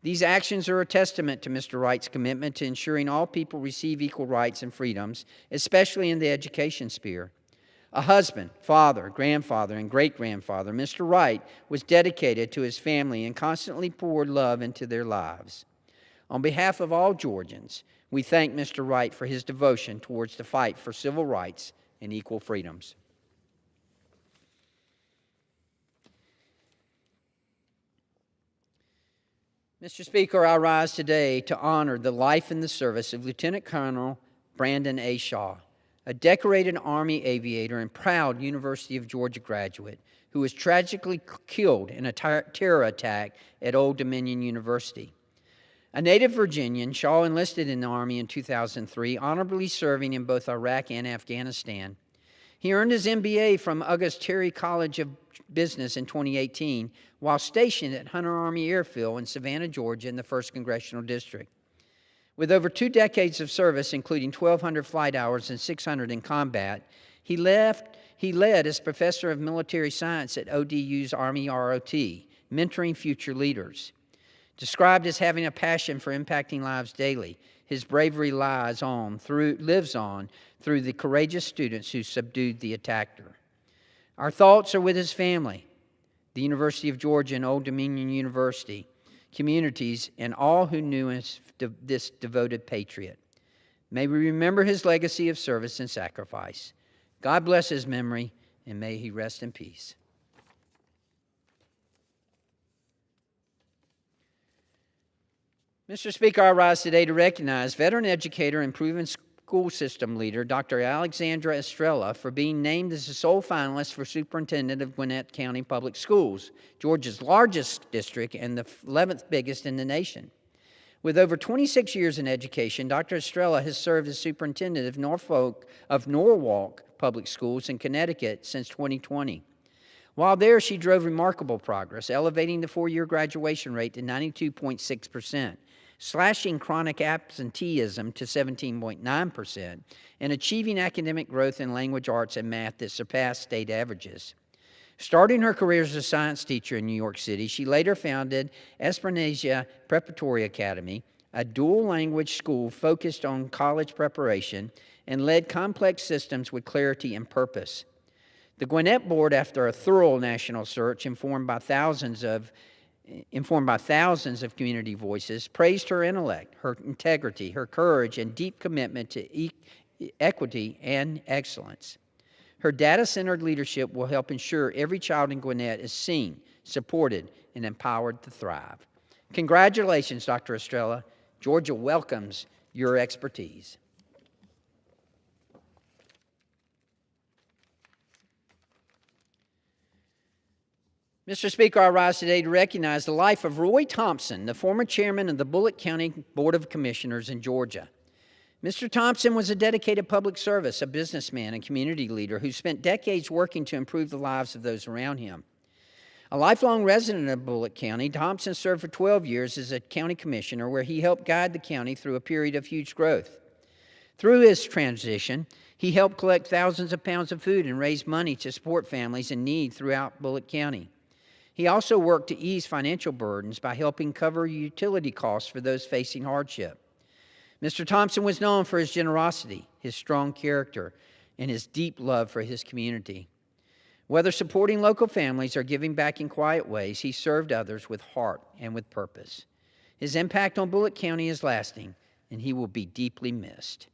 These actions are a testament to Mr. Wright's commitment to ensuring all people receive equal rights and freedoms, especially in the education sphere. A husband, father, grandfather, and great-grandfather, Mr. Wright was dedicated to his family and constantly poured love into their lives. On behalf of all Georgians, we thank Mr. Wright for his devotion towards the fight for civil rights and equal freedoms. Mr. Speaker, I rise today to honor the life and the service of Lieutenant Colonel Brandon A. Shaw, a decorated Army aviator and proud University of Georgia graduate who was tragically killed in a terror attack at Old Dominion University. A native Virginian, Shaw enlisted in the Army in 2003, honorably serving in both Iraq and Afghanistan. He earned his MBA from August Terry College of Business in 2018 while stationed at Hunter Army Airfield in Savannah, Georgia in the 1st Congressional District. With over 2 decades of service, including 1,200 flight hours and 600 in combat, he led as Professor of Military Science at ODU's Army ROT, mentoring future leaders. Described as having a passion for impacting lives daily, his bravery lives on through the courageous students who subdued the attacker. Our thoughts are with his family, the University of Georgia and Old Dominion University, communities, and all who knew this devoted patriot. May we remember his legacy of service and sacrifice. God bless his memory, and may he rest in peace. Mr. Speaker, I rise today to recognize veteran educator and proven school system leader, Dr. Alexandra Estrella, for being named as the sole finalist for Superintendent of Gwinnett County Public Schools, Georgia's largest district and the 11th biggest in the nation. With over 26 years in education, Dr. Estrella has served as superintendent of Norwalk Public Schools in Connecticut since 2020. While there, she drove remarkable progress, elevating the 4-year graduation rate to 92.6%, slashing chronic absenteeism to 17.9%, and achieving academic growth in language arts and math that surpassed state averages. Starting her career as a science teacher in New York City, she later founded Esperanza Preparatory Academy, a dual-language school focused on college preparation, and led complex systems with clarity and purpose. The Gwinnett Board, after a thorough national search informed by thousands of community voices, praised her intellect, her integrity, her courage, and deep commitment to equity and excellence. Her data-centered leadership will help ensure every child in Gwinnett is seen, supported, and empowered to thrive. Congratulations, Dr. Estrella. Georgia welcomes your expertise. Mr. Speaker, I rise today to recognize the life of Roy Thompson, the former chairman of the Bullitt County Board of Commissioners in Georgia. Mr. Thompson was a dedicated public service, a businessman, and community leader who spent decades working to improve the lives of those around him. A lifelong resident of Bullitt County, Thompson served for 12 years as a county commissioner where he helped guide the county through a period of huge growth. Through his transition, he helped collect thousands of pounds of food and raise money to support families in need throughout Bullitt County. He also worked to ease financial burdens by helping cover utility costs for those facing hardship. Mr. Thompson was known for his generosity, his strong character, and his deep love for his community. Whether supporting local families or giving back in quiet ways, he served others with heart and with purpose. His impact on Bullitt County is lasting, and he will be deeply missed.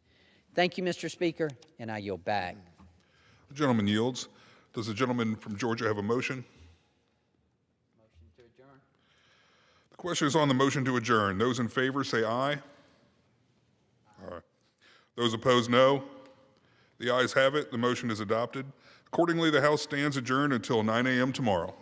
Thank you, Mr. Speaker, and I yield back. The gentleman yields. Does the gentleman from Georgia have a motion? The question is on the motion to adjourn. Those in favor say aye. Aye. Those opposed, no. The ayes have it. The motion is adopted. Accordingly, the House stands adjourned until 9 a.m. tomorrow.